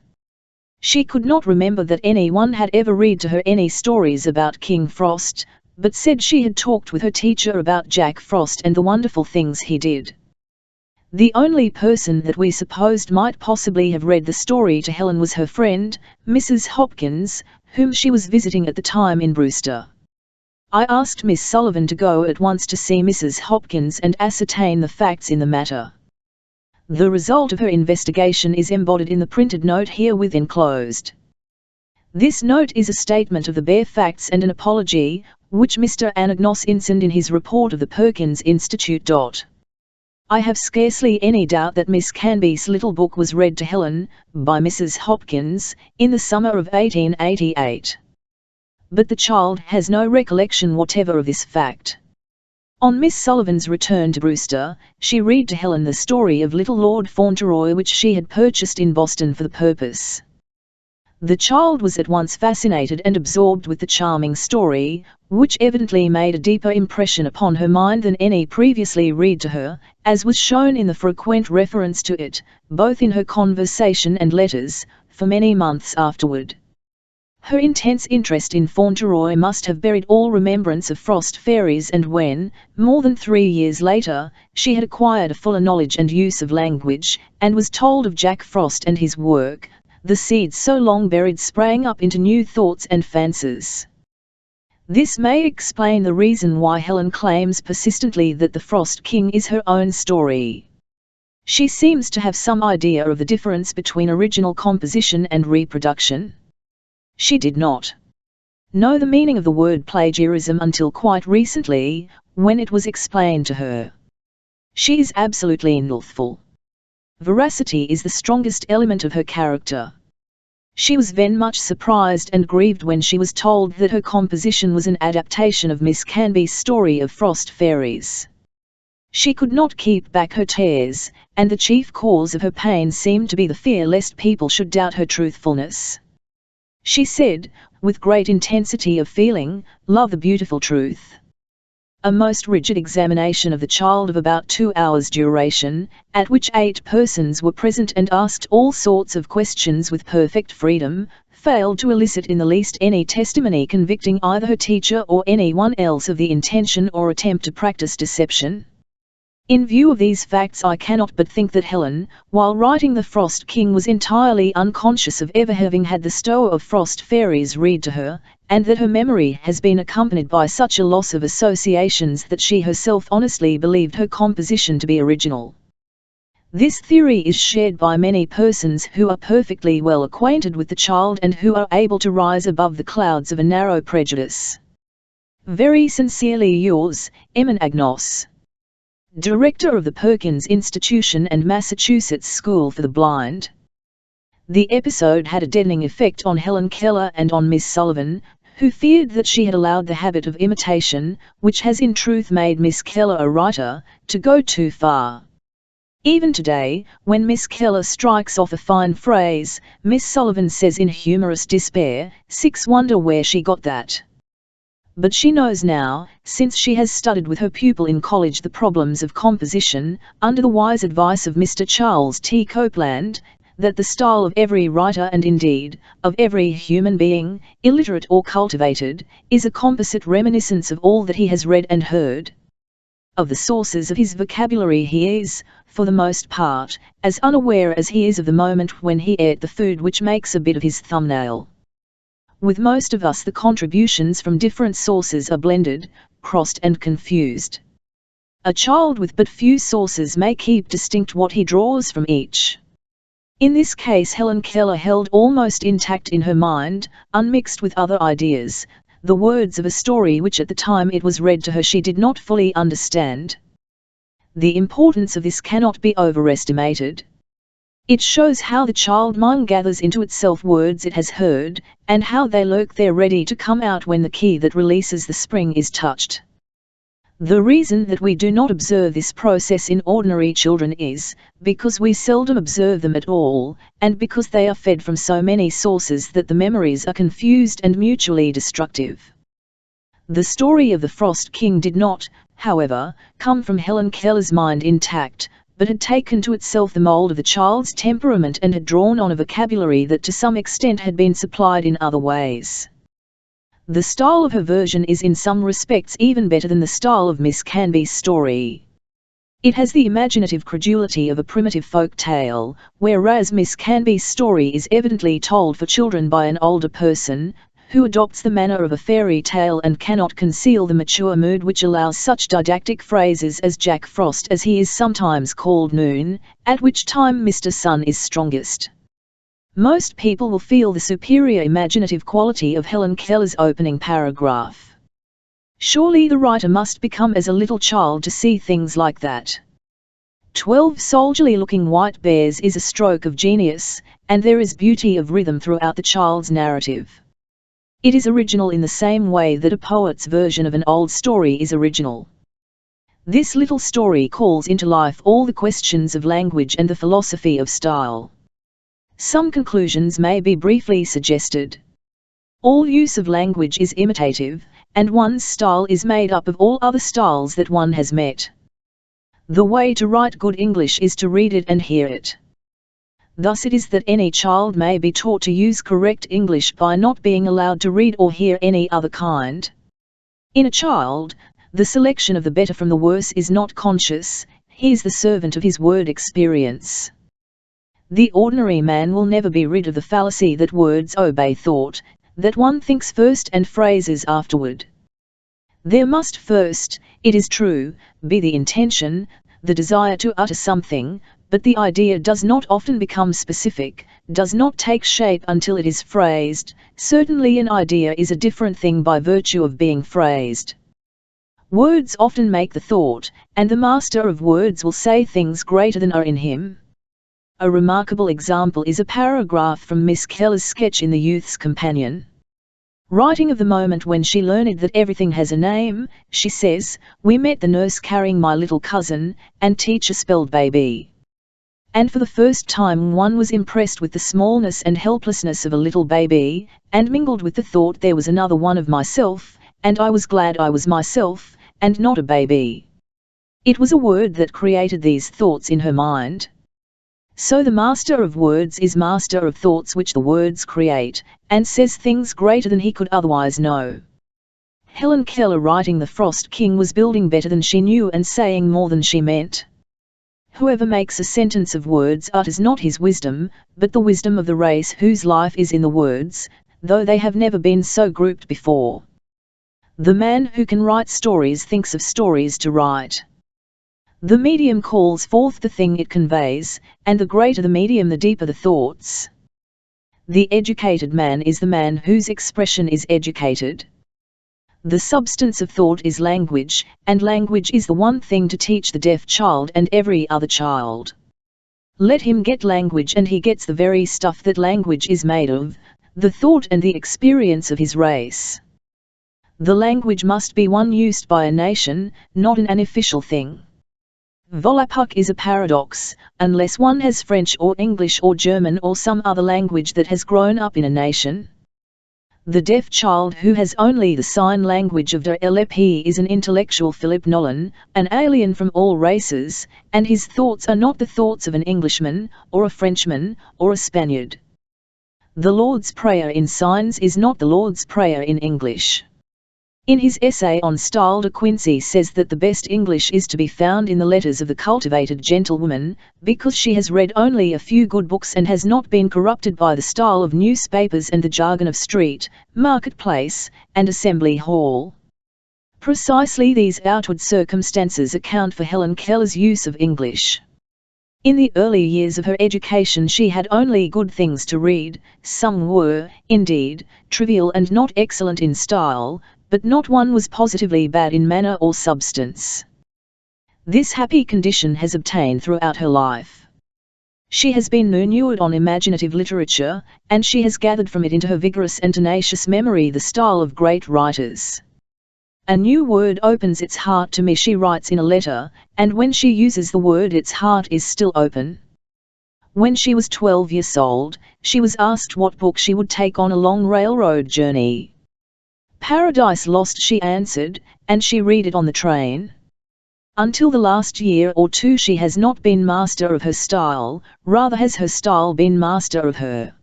She could not remember that anyone had ever read to her any stories about King Frost, but said she had talked with her teacher about Jack Frost and the wonderful things he did. The only person that we supposed might possibly have read the story to Helen was her friend, Mrs. Hopkins, whom she was visiting at the time in Brewster. I asked Miss Sullivan to go at once to see Mrs. Hopkins and ascertain the facts in the matter. The result of her investigation is embodied in the printed note herewith enclosed. This note is a statement of the bare facts and an apology, which Mr. Anagnos insinuated in his report of the Perkins Institute. I have scarcely any doubt that Miss Canby's little book was read to Helen, by Mrs. Hopkins, in the summer of 1888. But the child has no recollection whatever of this fact. On Miss Sullivan's return to Brewster, she read to Helen the story of Little Lord Fauntleroy which she had purchased in Boston for the purpose. The child was at once fascinated and absorbed with the charming story, which evidently made a deeper impression upon her mind than any previously read to her, as was shown in the frequent reference to it, both in her conversation and letters, for many months afterward. Her intense interest in Fauntleroy must have buried all remembrance of Frost Fairies, and when, more than 3 years later, she had acquired a fuller knowledge and use of language, and was told of Jack Frost and his work, the seeds so long buried sprang up into new thoughts and fancies. This may explain the reason why Helen claims persistently that the Frost King is her own story. She seems to have some idea of the difference between original composition and reproduction. She did not know the meaning of the word plagiarism until quite recently, when it was explained to her. She is absolutely truthful. Veracity is the strongest element of her character. She was very much surprised and grieved when she was told that her composition was an adaptation of Miss Canby's story of Frost Fairies. She could not keep back her tears, and the chief cause of her pain seemed to be the fear lest people should doubt her truthfulness. She said, with great intensity of feeling, "Love the beautiful truth. A most rigid examination of the child of about 2 hours duration, at which 8 persons were present and asked all sorts of questions with perfect freedom, failed to elicit in the least any testimony convicting either her teacher or anyone else of the intention or attempt to practice deception. In view of these facts, I cannot but think that Helen, while writing The Frost King, was entirely unconscious of ever having had the Stower of Frost fairies read to her, and that her memory has been accompanied by such a loss of associations that she herself honestly believed her composition to be original. This theory is shared by many persons who are perfectly well acquainted with the child and who are able to rise above the clouds of a narrow prejudice. Very sincerely yours, Emin Agnos, Director of the Perkins Institution and Massachusetts School for the Blind. The episode had a deadening effect on Helen Keller and on Miss Sullivan, who feared that she had allowed the habit of imitation, which has in truth made Miss Keller a writer, to go too far. Even today, when Miss Keller strikes off a fine phrase, Miss Sullivan says in humorous despair, "Six wonder where she got that." But she knows now, since she has studied with her pupil in college the problems of composition, under the wise advice of Mr. Charles T. Copeland, that the style of every writer and indeed, of every human being, illiterate or cultivated, is a composite reminiscence of all that he has read and heard. Of the sources of his vocabulary he is, for the most part, as unaware as he is of the moment when he ate the food which makes a bit of his thumbnail. With most of us the contributions from different sources are blended, crossed and confused. A child with but few sources may keep distinct what he draws from each. In this case Helen Keller held almost intact in her mind, unmixed with other ideas, the words of a story which at the time it was read to her she did not fully understand. The importance of this cannot be overestimated. It shows how the child mind gathers into itself words it has heard, and how they lurk there ready to come out when the key that releases the spring is touched. The reason that we do not observe this process in ordinary children is, because we seldom observe them at all, and because they are fed from so many sources that the memories are confused and mutually destructive. The story of the Frost King did not, however, come from Helen Keller's mind intact, but had taken to itself the mold of the child's temperament and had drawn on a vocabulary that to some extent had been supplied in other ways. The style of her version is in some respects even better than the style of Miss Canby's story. It has the imaginative credulity of a primitive folk tale, whereas Miss Canby's story is evidently told for children by an older person, who adopts the manner of a fairy tale and cannot conceal the mature mood which allows such didactic phrases as Jack Frost, as he is sometimes called Noon, at which time Mr. Sun is strongest. Most people will feel the superior imaginative quality of Helen Keller's opening paragraph. Surely the writer must become as a little child to see things like that. 12 soldierly-looking white bears is a stroke of genius, and there is beauty of rhythm throughout the child's narrative. It is original in the same way that a poet's version of an old story is original. This little story calls into life all the questions of language and the philosophy of style. Some conclusions may be briefly suggested. All use of language is imitative, and one's style is made up of all other styles that one has met. The way to write good English is to read it and hear it. Thus it is that any child may be taught to use correct English by not being allowed to read or hear any other kind. In a child, the selection of the better from the worse is not conscious, he is the servant of his word experience. The ordinary man will never be rid of the fallacy that words obey thought, that one thinks first and phrases afterward. There must first, it is true, be the intention, the desire to utter something, but the idea does not often become specific, does not take shape until it is phrased. Certainly an idea is a different thing by virtue of being phrased. Words often make the thought, and the master of words will say things greater than are in him. A remarkable example is a paragraph from Miss Keller's sketch in The Youth's Companion. Writing of the moment when she learned that everything has a name, she says, "We met the nurse carrying my little cousin, and teacher spelled baby. And for the first time one was impressed with the smallness and helplessness of a little baby, and mingled with the thought there was another one of myself, and I was glad I was myself, and not a baby. It was a word that created these thoughts in her mind. So the master of words is master of thoughts which the words create, and says things greater than he could otherwise know. Helen Keller, writing The Frost King, was building better than she knew and saying more than she meant. Whoever makes a sentence of words utters not his wisdom, but the wisdom of the race whose life is in the words, though they have never been so grouped before. The man who can write stories thinks of stories to write. The medium calls forth the thing it conveys, and the greater the medium the deeper the thoughts. The educated man is the man whose expression is educated. The substance of thought is language, and language is the one thing to teach the deaf child and every other child. Let him get language and he gets the very stuff that language is made of, the thought and the experience of his race. The language must be one used by a nation, not an unofficial thing. Volapük is a paradox, unless one has French or English or German or some other language that has grown up in a nation. The deaf child who has only the sign language of DLP is an intellectual Philip Nolan, an alien from all races, and his thoughts are not the thoughts of an Englishman, or a Frenchman, or a Spaniard. The Lord's Prayer in signs is not the Lord's Prayer in English. In his essay on style, De Quincey says that the best English is to be found in the letters of the cultivated gentlewoman, because she has read only a few good books and has not been corrupted by the style of newspapers and the jargon of street, marketplace, and assembly hall. Precisely these outward circumstances account for Helen Keller's use of English. In the early years of her education she had only good things to read. Some were, indeed, trivial and not excellent in style, but not one was positively bad in manner or substance. This happy condition has obtained throughout her life. She has been inured on imaginative literature, and she has gathered from it into her vigorous and tenacious memory the style of great writers. A new word opens its heart to me, she writes in a letter, and when she uses the word its heart is still open. When she was 12 years old, she was asked what book she would take on a long railroad journey. Paradise Lost, she answered, and she read it on the train. Until the last year or two she has not been master of her style, rather has her style been master of her.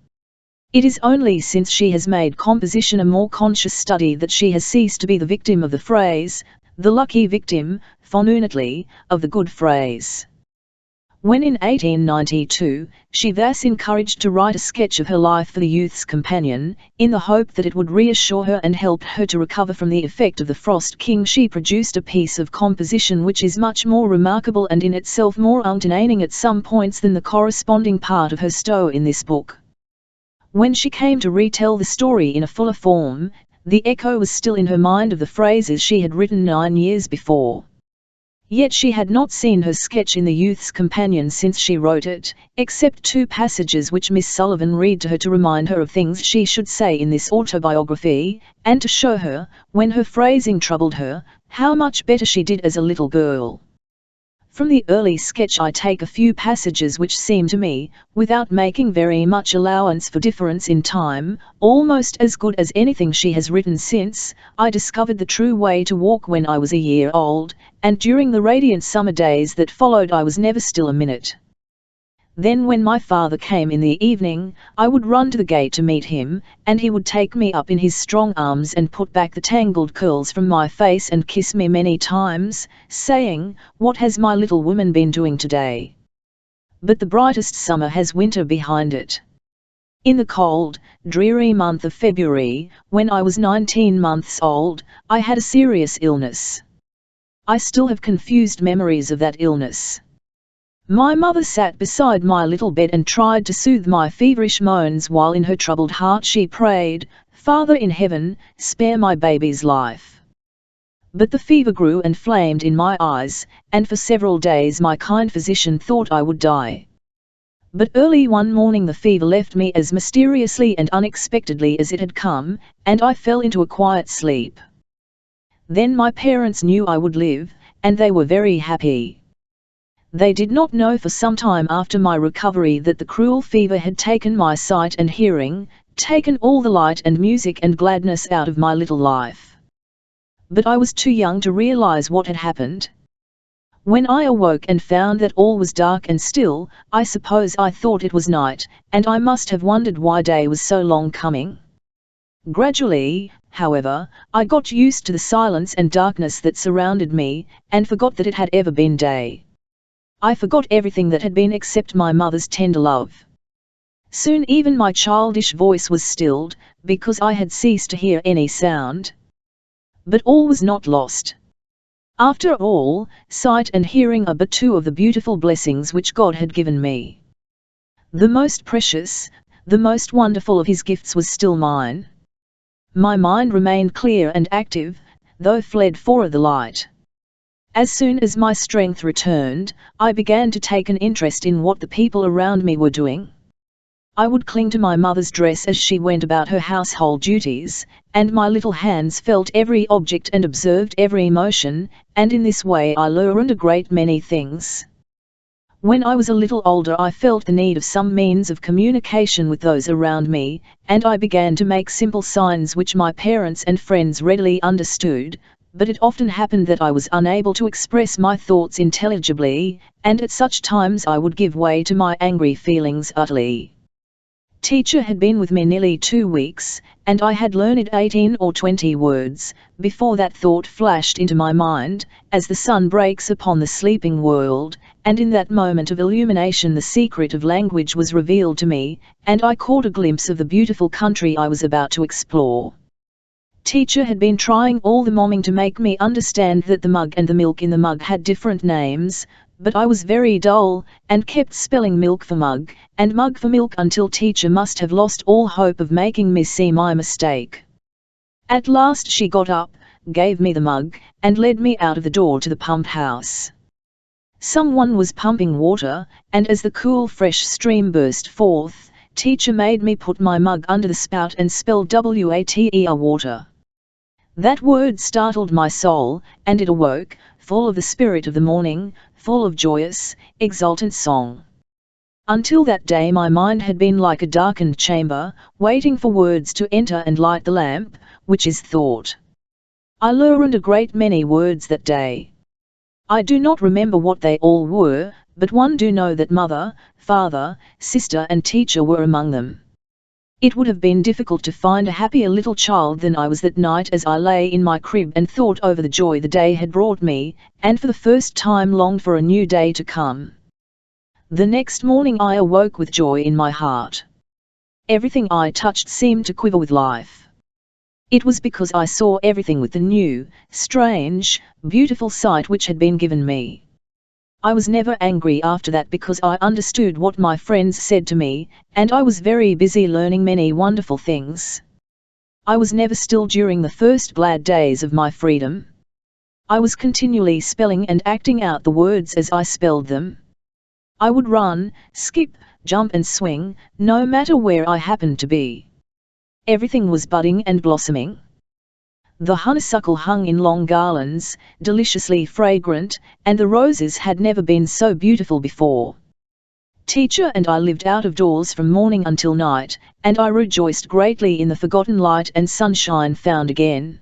It is only since she has made composition a more conscious study that she has ceased to be the victim of the phrase, the lucky victim, fortunately, of the good phrase. When in 1892, she thus encouraged to write a sketch of her life for the Youth's Companion, in the hope that it would reassure her and help her to recover from the effect of the Frost King, she produced a piece of composition which is much more remarkable and in itself more entertaining at some points than the corresponding part of her story in this book. When she came to retell the story in a fuller form, the echo was still in her mind of the phrases she had written 9 years before. Yet she had not seen her sketch in the Youth's Companion since she wrote it, except 2 passages which Miss Sullivan read to her to remind her of things she should say in this autobiography, and to show her, when her phrasing troubled her, how much better she did as a little girl. From the early sketch I take a few passages which seem to me, without making very much allowance for difference in time, almost as good as anything she has written since. I discovered the true way to walk when I was a year old, and during the radiant summer days that followed I was never still a minute. Then when my father came in the evening, I would run to the gate to meet him, and he would take me up in his strong arms and put back the tangled curls from my face and kiss me many times, saying, "What has my little woman been doing today?" But the brightest summer has winter behind it. In the cold, dreary month of February, when I was 19 months old, I had a serious illness. I still have confused memories of that illness. My mother sat beside my little bed and tried to soothe my feverish moans while in her troubled heart she prayed, "Father in heaven, spare my baby's life." But the fever grew and flamed in my eyes, and for several days my kind physician thought I would die. But early one morning the fever left me as mysteriously and unexpectedly as it had come, and I fell into a quiet sleep. Then my parents knew I would live, and they were very happy. They did not know for some time after my recovery that the cruel fever had taken my sight and hearing, taken all the light and music and gladness out of my little life. but I was too young to realize what had happened. When I awoke and found that all was dark and still, I suppose I thought it was night, and I must have wondered why day was so long coming. Gradually, however, I got used to the silence and darkness that surrounded me, and forgot that it had ever been day. I forgot everything that had been except my mother's tender love. Soon even my childish voice was stilled, because I had ceased to hear any sound. But all was not lost. After all, sight and hearing are but two of the beautiful blessings which God had given me. The most precious, the most wonderful of His gifts was still mine. My mind remained clear and active, though fled for the light. As soon as my strength returned, I began to take an interest in what the people around me were doing. I would cling to my mother's dress as she went about her household duties, and my little hands felt every object and observed every motion, and in this way I learned a great many things. When I was a little older I felt the need of some means of communication with those around me, and I began to make simple signs which my parents and friends readily understood, but it often happened that I was unable to express my thoughts intelligibly, and at such times I would give way to my angry feelings utterly. Teacher had been with me nearly 2 weeks, and I had learned 18 or 20 words, before that thought flashed into my mind, as the sun breaks upon the sleeping world, and in that moment of illumination the secret of language was revealed to me, and I caught a glimpse of the beautiful country I was about to explore. Teacher had been trying all the morning to make me understand that the mug and the milk in the mug had different names, but I was very dull, and kept spelling milk for mug, and mug for milk until teacher must have lost all hope of making me see my mistake. At last she got up, gave me the mug, and led me out of the door to the pump house. Someone was pumping water, and as the cool fresh stream burst forth, teacher made me put my mug under the spout and spell water water. That word startled my soul, and it awoke, full of the spirit of the morning, full of joyous, exultant song. Until that day my mind had been like a darkened chamber, waiting for words to enter and light the lamp, which is thought. I learned a great many words that day. I do not remember what they all were, but one do know that mother, father, sister and teacher were among them. It would have been difficult to find a happier little child than I was that night as I lay in my crib and thought over the joy the day had brought me, and for the first time longed for a new day to come. The next morning I awoke with joy in my heart. Everything I touched seemed to quiver with life. It was because I saw everything with the new, strange, beautiful sight which had been given me. I was never angry after that because I understood what my friends said to me, and I was very busy learning many wonderful things. I was never still during the first glad days of my freedom. I was continually spelling and acting out the words as I spelled them. I would run, skip, jump and swing, no matter where I happened to be. Everything was budding and blossoming. The honeysuckle hung in long garlands, deliciously fragrant, and the roses had never been so beautiful before. Teacher and I lived out of doors from morning until night, and I rejoiced greatly in the forgotten light and sunshine found again.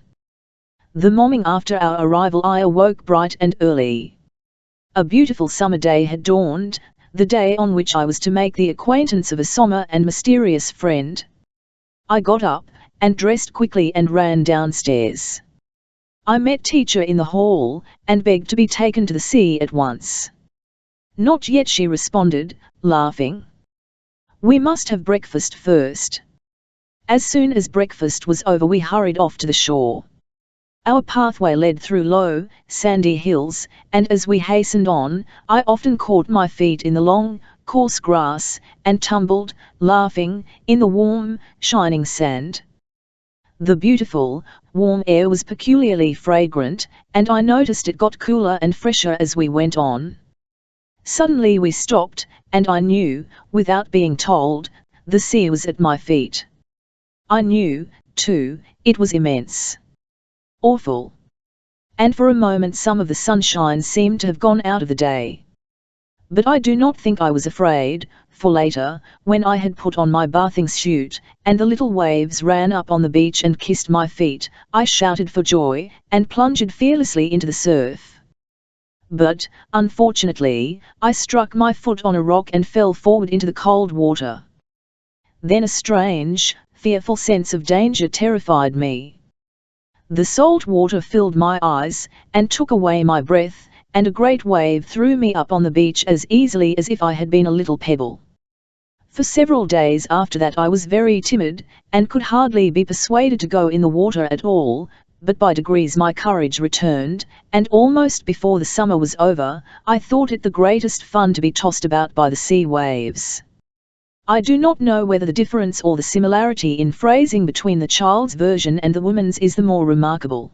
The morning after our arrival I awoke bright and early. A beautiful summer day had dawned, the day on which I was to make the acquaintance of a sombre and mysterious friend. I got up, and dressed quickly and ran downstairs. I met teacher in the hall, and begged to be taken to the sea at once. Not yet, she responded, laughing. We must have breakfast first. As soon as breakfast was over we hurried off to the shore. Our pathway led through low, sandy hills, and as we hastened on, I often caught my feet in the long, coarse grass, and tumbled, laughing, in the warm, shining sand. The beautiful, warm air was peculiarly fragrant, and I noticed it got cooler and fresher as we went on. Suddenly we stopped, and I knew, without being told, the sea was at my feet. I knew, too, it was immense. Awful. And for a moment some of the sunshine seemed to have gone out of the day. But I do not think I was afraid, for later, when I had put on my bathing suit, and the little waves ran up on the beach and kissed my feet, I shouted for joy, and plunged fearlessly into the surf. But, unfortunately, I struck my foot on a rock and fell forward into the cold water. Then a strange, fearful sense of danger terrified me. The salt water filled my eyes, and took away my breath, and a great wave threw me up on the beach as easily as if I had been a little pebble. For several days after that I was very timid, and could hardly be persuaded to go in the water at all, but by degrees my courage returned, and almost before the summer was over, I thought it the greatest fun to be tossed about by the sea waves. I do not know whether the difference or the similarity in phrasing between the child's version and the woman's is the more remarkable.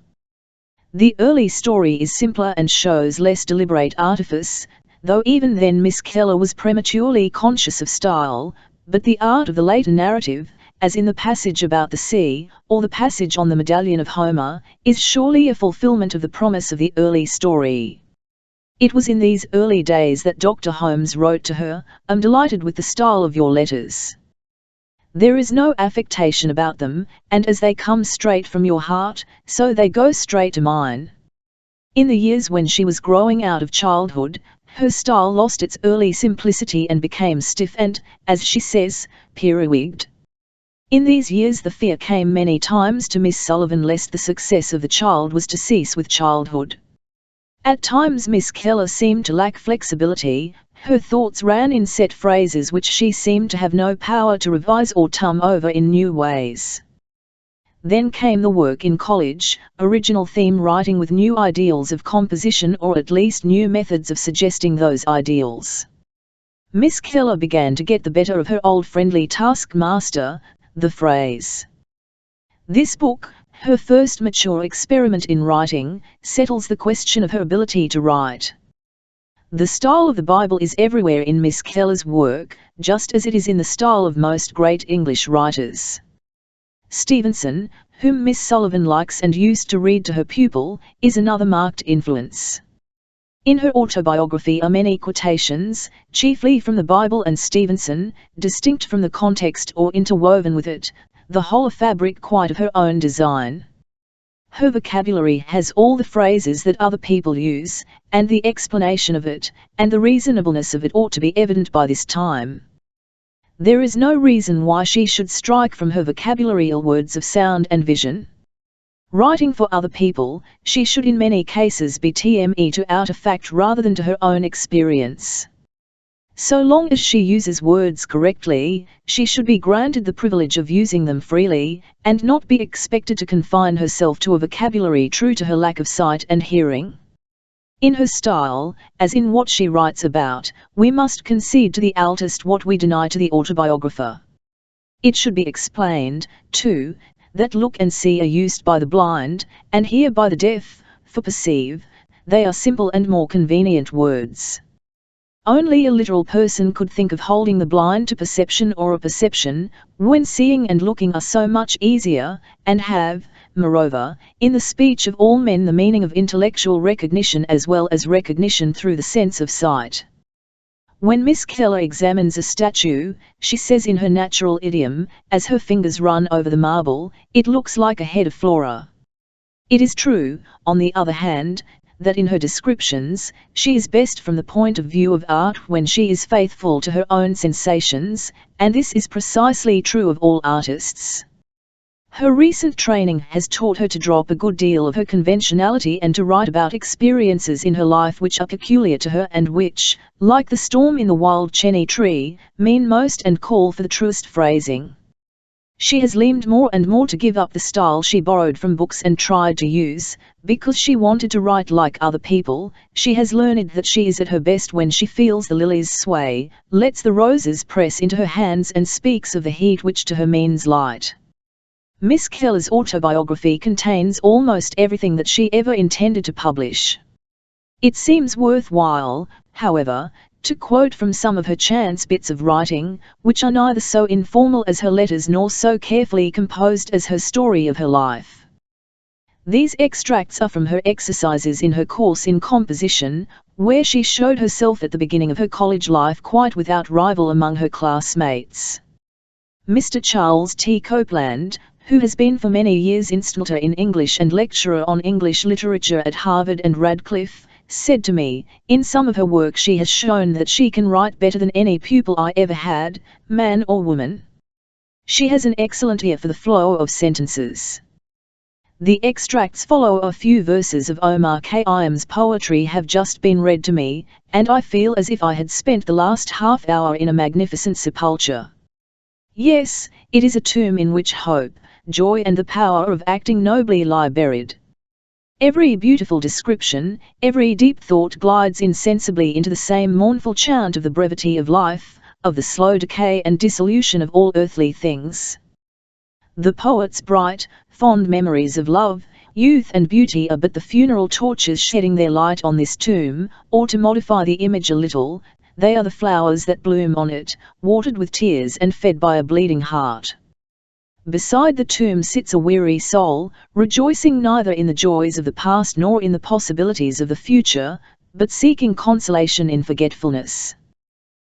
The early story is simpler and shows less deliberate artifice, though even then Miss Keller was prematurely conscious of style, but the art of the later narrative, as in the passage about the sea, or the passage on the medallion of Homer, is surely a fulfillment of the promise of the early story. It was in these early days that Dr. Holmes wrote to her, "I'm delighted with the style of your letters. There is no affectation about them, and as they come straight from your heart, so they go straight to mine." In the years when she was growing out of childhood, her style lost its early simplicity and became stiff and, as she says, periwigged. In these years the fear came many times to Miss Sullivan lest the success of the child was to cease with childhood. At times Miss Keller seemed to lack flexibility. Her thoughts ran in set phrases which she seemed to have no power to revise or tum over in new ways. Then came the work in college, original theme writing with new ideals of composition or at least new methods of suggesting those ideals. Miss Keller began to get the better of her old friendly taskmaster, the phrase. This book, her first mature experiment in writing, settles the question of her ability to write. The style of the Bible is everywhere in Miss Keller's work, just as it is in the style of most great English writers. Stevenson, whom Miss Sullivan likes and used to read to her pupil, is another marked influence. In her autobiography are many quotations, chiefly from the Bible and Stevenson, distinct from the context or interwoven with it, the whole a fabric quite of her own design. Her vocabulary has all the phrases that other people use, and the explanation of it, and the reasonableness of it ought to be evident by this time. There is no reason why she should strike from her vocabulary words of sound and vision. Writing for other people, she should in many cases be TME to out a fact rather than to her own experience. So long as she uses words correctly, she should be granted the privilege of using them freely, and not be expected to confine herself to a vocabulary true to her lack of sight and hearing. In her style, as in what she writes about, we must concede to the altist what we deny to the autobiographer. It should be explained, too, that look and see are used by the blind, and hear by the deaf, for perceive, they are simple and more convenient words. Only a literal person could think of holding the blind to perception or a perception, when seeing and looking are so much easier, and have, moreover, in the speech of all men the meaning of intellectual recognition as well as recognition through the sense of sight. When Miss Keller examines a statue, she says in her natural idiom, as her fingers run over the marble, "It looks like a head of Flora." It is true, on the other hand, that in her descriptions, she is best from the point of view of art when she is faithful to her own sensations, and this is precisely true of all artists. Her recent training has taught her to drop a good deal of her conventionality and to write about experiences in her life which are peculiar to her and which, like the storm in the wild chenny tree, mean most and call for the truest phrasing. She has leaned more and more to give up the style she borrowed from books and tried to use, because she wanted to write like other people. She has learned that she is at her best when she feels the lilies sway, lets the roses press into her hands and speaks of the heat which to her means light. Miss Keller's autobiography contains almost everything that she ever intended to publish. It seems worthwhile, however, to quote from some of her chance bits of writing, which are neither so informal as her letters nor so carefully composed as her story of her life. These extracts are from her exercises in her course in composition, where she showed herself at the beginning of her college life quite without rival among her classmates. Mr. Charles T. Copeland, who has been for many years instructor in English and lecturer on English literature at Harvard and Radcliffe, said to me, in some of her work she has shown that she can write better than any pupil I ever had, man or woman. She has an excellent ear for the flow of sentences. The extracts follow a few verses of Omar Khayyam's poetry have just been read to me, and I feel as if I had spent the last half hour in a magnificent sepulchre. Yes, it is a tomb in which hope, joy and the power of acting nobly lie buried. Every beautiful description, every deep thought glides insensibly into the same mournful chant of the brevity of life, of the slow decay and dissolution of all earthly things. The poet's bright, fond memories of love, youth and beauty are but the funeral torches shedding their light on this tomb, or to modify the image a little, they are the flowers that bloom on it, watered with tears and fed by a bleeding heart. Beside the tomb sits a weary soul, rejoicing neither in the joys of the past nor in the possibilities of the future, but seeking consolation in forgetfulness.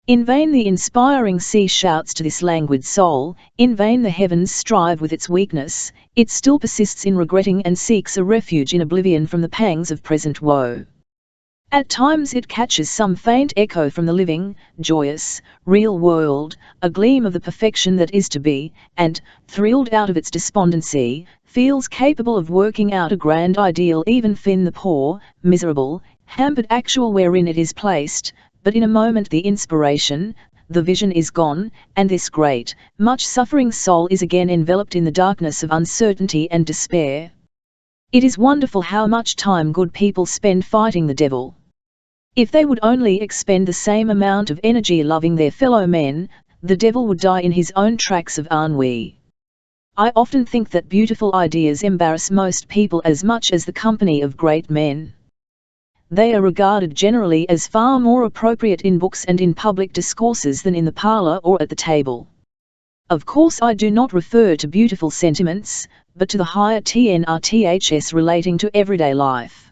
In vain the inspiring sea shouts to this languid soul, in vain the heavens strive with its weakness, it still persists in regretting and seeks a refuge in oblivion from the pangs of present woe. At times it catches some faint echo from the living, joyous, real world, a gleam of the perfection that is to be, and, thrilled out of its despondency, feels capable of working out a grand ideal even in the poor, miserable, hampered actual wherein it is placed, but in a moment the inspiration, the vision is gone, and this great, much suffering soul is again enveloped in the darkness of uncertainty and despair. It is wonderful how much time good people spend fighting the devil. If they would only expend the same amount of energy loving their fellow men, the devil would die in his own tracks of ennui. I often think that beautiful ideas embarrass most people as much as the company of great men. They are regarded generally as far more appropriate in books and in public discourses than in the parlour or at the table. Of course I do not refer to beautiful sentiments, but to the higher TNRTHS relating to everyday life.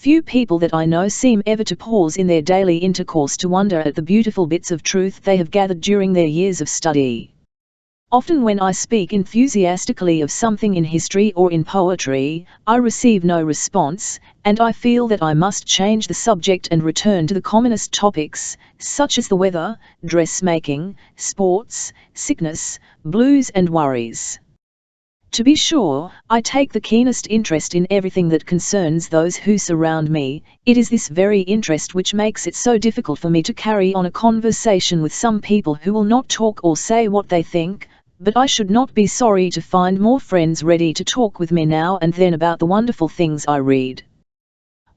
Few people that I know seem ever to pause in their daily intercourse to wonder at the beautiful bits of truth they have gathered during their years of study. Often when I speak enthusiastically of something in history or in poetry, I receive no response, and I feel that I must change the subject and return to the commonest topics, such as the weather, dressmaking, sports, sickness, blues and worries. To be sure, I take the keenest interest in everything that concerns those who surround me. It is this very interest which makes it so difficult for me to carry on a conversation with some people who will not talk or say what they think, but I should not be sorry to find more friends ready to talk with me now and then about the wonderful things I read.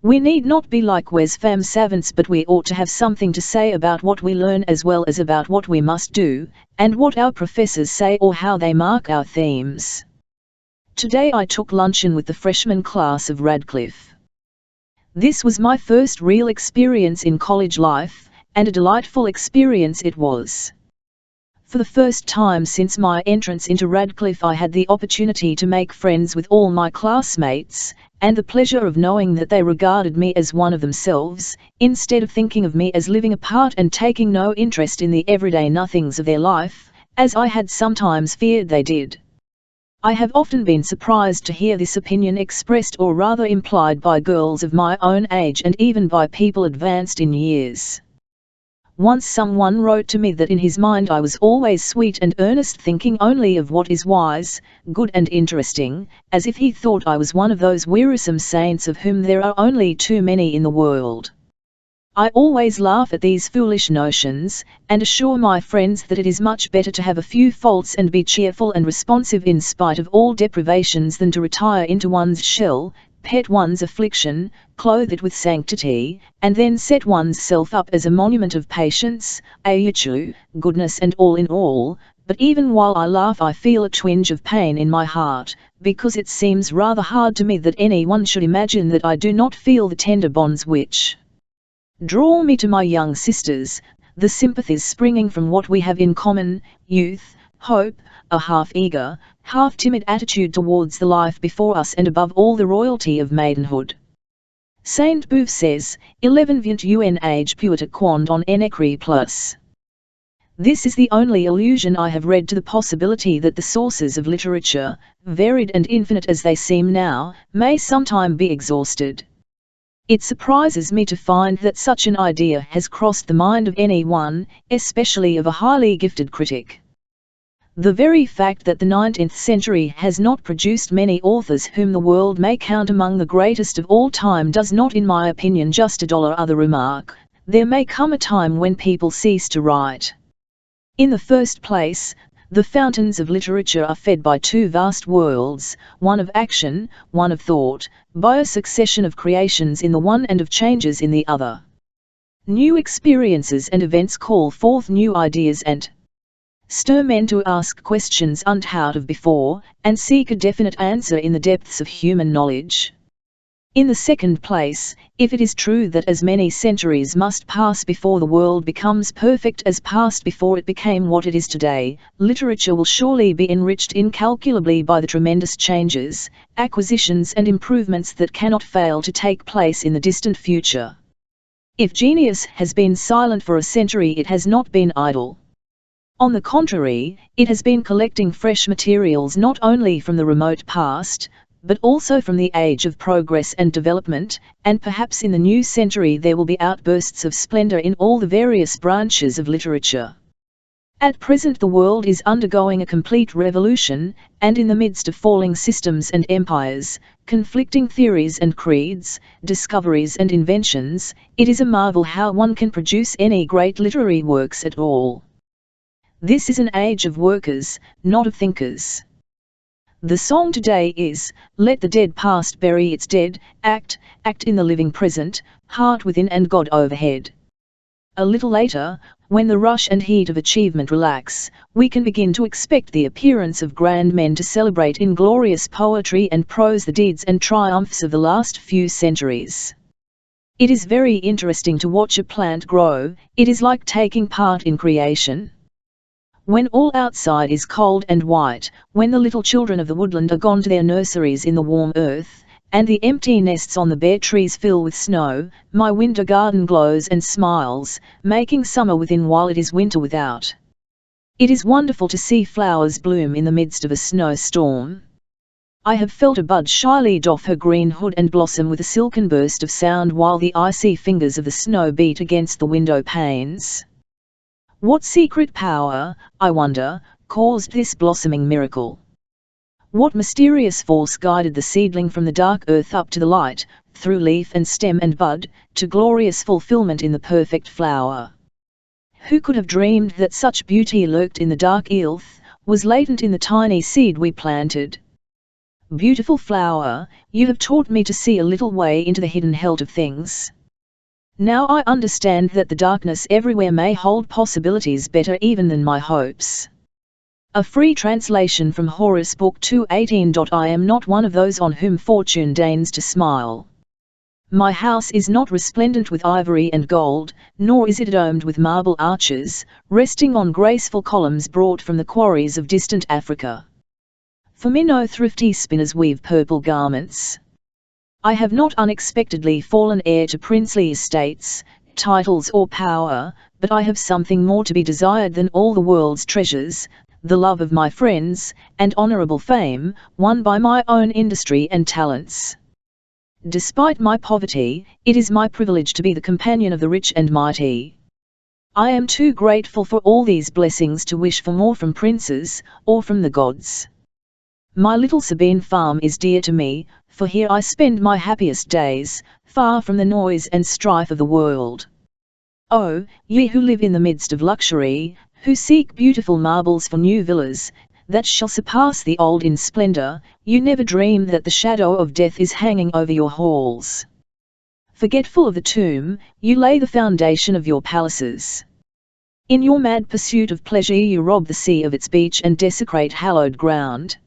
We need not be like les femmes savantes, but we ought to have something to say about what we learn as well as about what we must do, and what our professors say or how they mark our themes. Today I took luncheon with the freshman class of Radcliffe. This was my first real experience in college life, and a delightful experience it was. For the first time since my entrance into Radcliffe I had the opportunity to make friends with all my classmates, and the pleasure of knowing that they regarded me as one of themselves, instead of thinking of me as living apart and taking no interest in the everyday nothings of their life, as I had sometimes feared they did. I have often been surprised to hear this opinion expressed or rather implied by girls of my own age and even by people advanced in years. Once someone wrote to me that in his mind I was always sweet and earnest, thinking only of what is wise, good and interesting, as if he thought I was one of those wearisome saints of whom there are only too many in the world. I always laugh at these foolish notions, and assure my friends that it is much better to have a few faults and be cheerful and responsive in spite of all deprivations than to retire into one's shell, pet one's affliction, clothe it with sanctity, and then set one's self up as a monument of patience, virtue, goodness and all in all. But even while I laugh I feel a twinge of pain in my heart, because it seems rather hard to me that anyone should imagine that I do not feel the tender bonds which draw me to my young sisters, the sympathies springing from what we have in common, youth, hope, a half-eager, half-timid attitude towards the life before us, and above all the royalty of maidenhood. Saint Beuve says, 11 vint un age puita quand on en écrit plus. This is the only allusion I have read to the possibility that the sources of literature, varied and infinite as they seem now, may sometime be exhausted. It surprises me to find that such an idea has crossed the mind of anyone, especially of a highly gifted critic. The very fact that the 19th century has not produced many authors whom the world may count among the greatest of all time does not, in my opinion, just other remark, there may come a time when people cease to write. In the first place, the fountains of literature are fed by two vast worlds, one of action, one of thought, by a succession of creations in the one and of changes in the other. New experiences and events call forth new ideas and stir men to ask questions unthought of before, and seek a definite answer in the depths of human knowledge. In the second place, if it is true that as many centuries must pass before the world becomes perfect as passed before it became what it is today, literature will surely be enriched incalculably by the tremendous changes, acquisitions and improvements that cannot fail to take place in the distant future. If genius has been silent for a century, it has not been idle. On the contrary, it has been collecting fresh materials not only from the remote past, but also from the age of progress and development, and perhaps in the new century there will be outbursts of splendor in all the various branches of literature. At present the world is undergoing a complete revolution, and in the midst of falling systems and empires, conflicting theories and creeds, discoveries and inventions, it is a marvel how one can produce any great literary works at all. This is an age of workers, not of thinkers. The song today is, let the dead past bury its dead, act in the living present, heart within and God overhead. A little later, when the rush and heat of achievement relax, we can begin to expect the appearance of grand men to celebrate in glorious poetry and prose the deeds and triumphs of the last few centuries. It is very interesting to watch a plant grow, it is like taking part in creation. When all outside is cold and white, when the little children of the woodland are gone to their nurseries in the warm earth, and the empty nests on the bare trees fill with snow, my winter garden glows and smiles, making summer within while it is winter without. It is wonderful to see flowers bloom in the midst of a snowstorm. I have felt a bud shyly doff her green hood and blossom with a silken burst of sound while the icy fingers of the snow beat against the window panes. What secret power, I wonder, caused this blossoming miracle? What mysterious force guided the seedling from the dark earth up to the light, through leaf and stem and bud, to glorious fulfillment in the perfect flower? Who could have dreamed that such beauty lurked in the dark earth, was latent in the tiny seed we planted? Beautiful flower, you have taught me to see a little way into the hidden health of things. Now I understand that the darkness everywhere may hold possibilities better even than my hopes. A free translation from Horace Book 2:18. I am not one of those on whom fortune deigns to smile. My house is not resplendent with ivory and gold, nor is it domed with marble arches, resting on graceful columns brought from the quarries of distant Africa. For me no thrifty spinners weave purple garments. I have not unexpectedly fallen heir to princely estates, titles or power, but I have something more to be desired than all the world's treasures, the love of my friends, and honorable fame, won by my own industry and talents. Despite my poverty, it is my privilege to be the companion of the rich and mighty. I am too grateful for all these blessings to wish for more from princes, or from the gods. My little Sabine farm is dear to me, for here I spend my happiest days, far from the noise and strife of the world. Oh, ye who live in the midst of luxury, who seek beautiful marbles for new villas, that shall surpass the old in splendor, you never dream that the shadow of death is hanging over your halls. Forgetful of the tomb, you lay the foundation of your palaces. In your mad pursuit of pleasure you rob the sea of its beach and desecrate hallowed ground.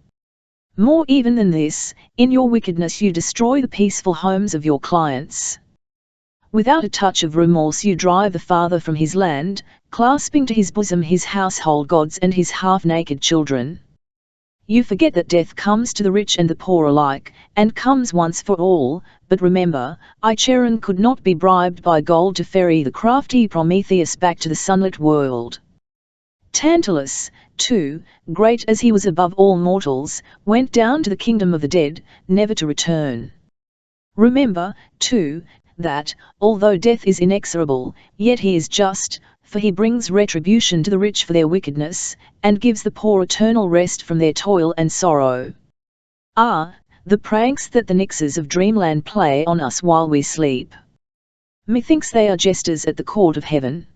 More even than this, in your wickedness you destroy the peaceful homes of your clients. Without a touch of remorse you drive the father from his land, clasping to his bosom his household gods and his half-naked children. You forget that death comes to the rich and the poor alike, and comes once for all, but remember, Charon could not be bribed by gold to ferry the crafty Prometheus back to the sunlit world. Tantalus, too, great as he was above all mortals, went down to the kingdom of the dead, never to return. Remember, too, that, although death is inexorable, yet he is just, for he brings retribution to the rich for their wickedness, and gives the poor eternal rest from their toil and sorrow. Ah, the pranks that the nixes of dreamland play on us while we sleep! Methinks they are jesters at the court of heaven.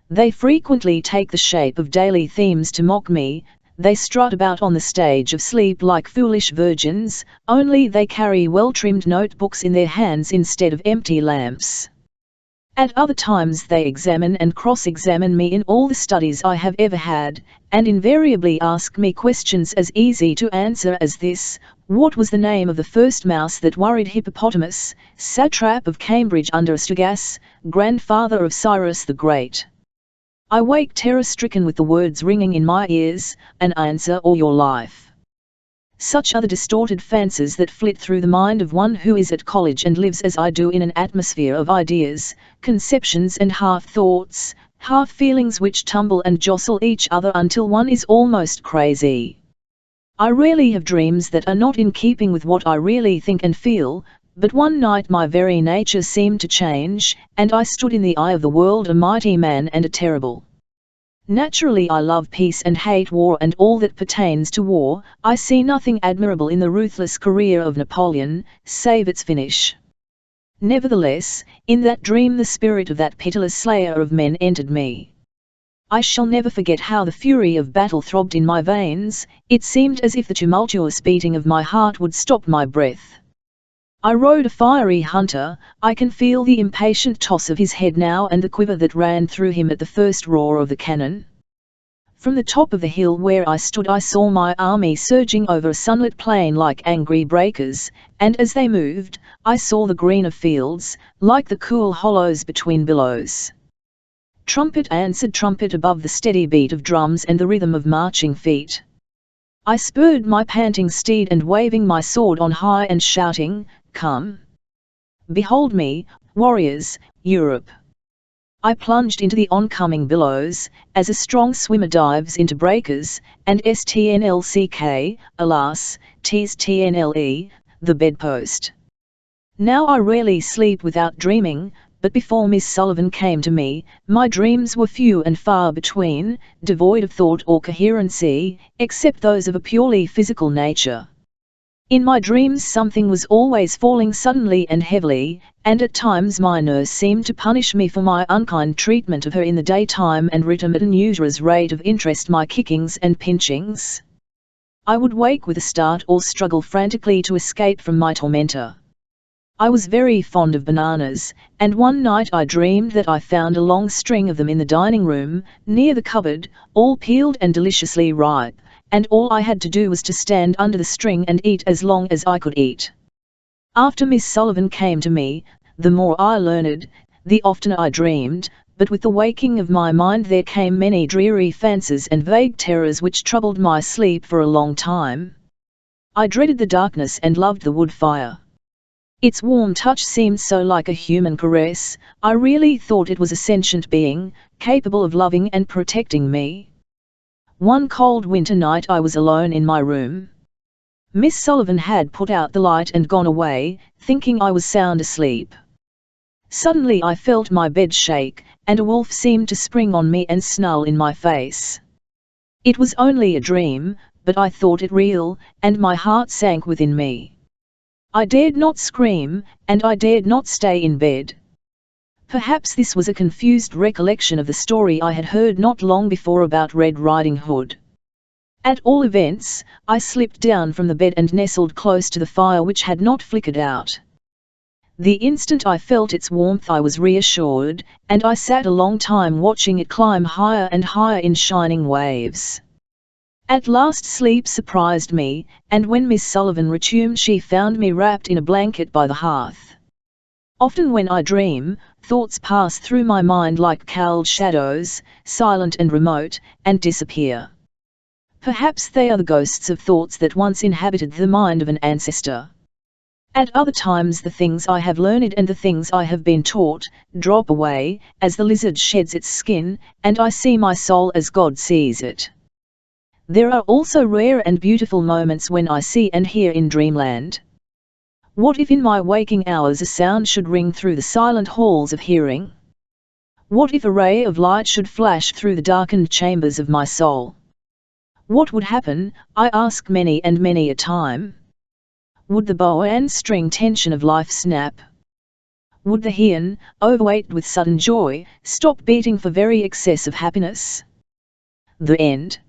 They frequently take the shape of daily themes to mock me. They strut about on the stage of sleep like foolish virgins, only they carry well-trimmed notebooks in their hands instead of empty lamps. At other times they examine and cross-examine me in all the studies I have ever had, and invariably ask me questions as easy to answer as this: what was the name of the first mouse that worried Hippopotamus, satrap of Cambridge under Astragas, grandfather of Cyrus the Great? I wake terror-stricken with the words ringing in my ears: an answer or your life. Such are the distorted fancies that flit through the mind of one who is at college and lives as I do in an atmosphere of ideas, conceptions and half-thoughts, half-feelings which tumble and jostle each other until one is almost crazy. I rarely have dreams that are not in keeping with what I really think and feel, but one night my very nature seemed to change, and I stood in the eye of the world a mighty man and a terrible. Naturally I love peace and hate war and all that pertains to war. I see nothing admirable in the ruthless career of Napoleon, save its finish. Nevertheless, in that dream the spirit of that pitiless slayer of men entered me. I shall never forget how the fury of battle throbbed in my veins. It seemed as if the tumultuous beating of my heart would stop my breath. I rode a fiery hunter. I can feel the impatient toss of his head now and the quiver that ran through him at the first roar of the cannon. From the top of the hill where I stood I saw my army surging over a sunlit plain like angry breakers, and as they moved, I saw the green of fields, like the cool hollows between billows. Trumpet answered trumpet above the steady beat of drums and the rhythm of marching feet. I spurred my panting steed and waving my sword on high and shouting, "Come! Behold me, warriors, Europe!" I plunged into the oncoming billows, as a strong swimmer dives into breakers, and stnlck, alas, tstnle, the bedpost. Now I rarely sleep without dreaming, but before Miss Sullivan came to me, my dreams were few and far between, devoid of thought or coherency, except those of a purely physical nature. In my dreams something was always falling suddenly and heavily, and at times my nurse seemed to punish me for my unkind treatment of her in the daytime and return at an usurer's rate of interest my kickings and pinchings. I would wake with a start or struggle frantically to escape from my tormentor. I was very fond of bananas, and one night I dreamed that I found a long string of them in the dining room, near the cupboard, all peeled and deliciously ripe, and all I had to do was to stand under the string and eat as long as I could eat. After Miss Sullivan came to me, the more I learned, the oftener I dreamed, but with the waking of my mind there came many dreary fancies and vague terrors which troubled my sleep for a long time. I dreaded the darkness and loved the wood fire. Its warm touch seemed so like a human caress. I really thought it was a sentient being, capable of loving and protecting me. One cold winter night I was alone in my room. Miss Sullivan had put out the light and gone away, thinking I was sound asleep. Suddenly I felt my bed shake, and a wolf seemed to spring on me and snarl in my face. It was only a dream, but I thought it real, and my heart sank within me. I dared not scream, and I dared not stay in bed. Perhaps this was a confused recollection of the story I had heard not long before about Red Riding Hood. At all events, I slipped down from the bed and nestled close to the fire which had not flickered out. The instant I felt its warmth I was reassured, and I sat a long time watching it climb higher and higher in shining waves. At last sleep surprised me, and when Miss Sullivan returned she found me wrapped in a blanket by the hearth. Often when I dream, thoughts pass through my mind like cowled shadows, silent and remote, and disappear. Perhaps they are the ghosts of thoughts that once inhabited the mind of an ancestor. At other times the things I have learned and the things I have been taught, drop away, as the lizard sheds its skin, and I see my soul as God sees it. There are also rare and beautiful moments when I see and hear in dreamland. What if in my waking hours a sound should ring through the silent halls of hearing? What if a ray of light should flash through the darkened chambers of my soul? What would happen, I ask many and many a time? Would the bow and string tension of life snap? Would the heian, overweight with sudden joy, stop beating for very excess of happiness? The end.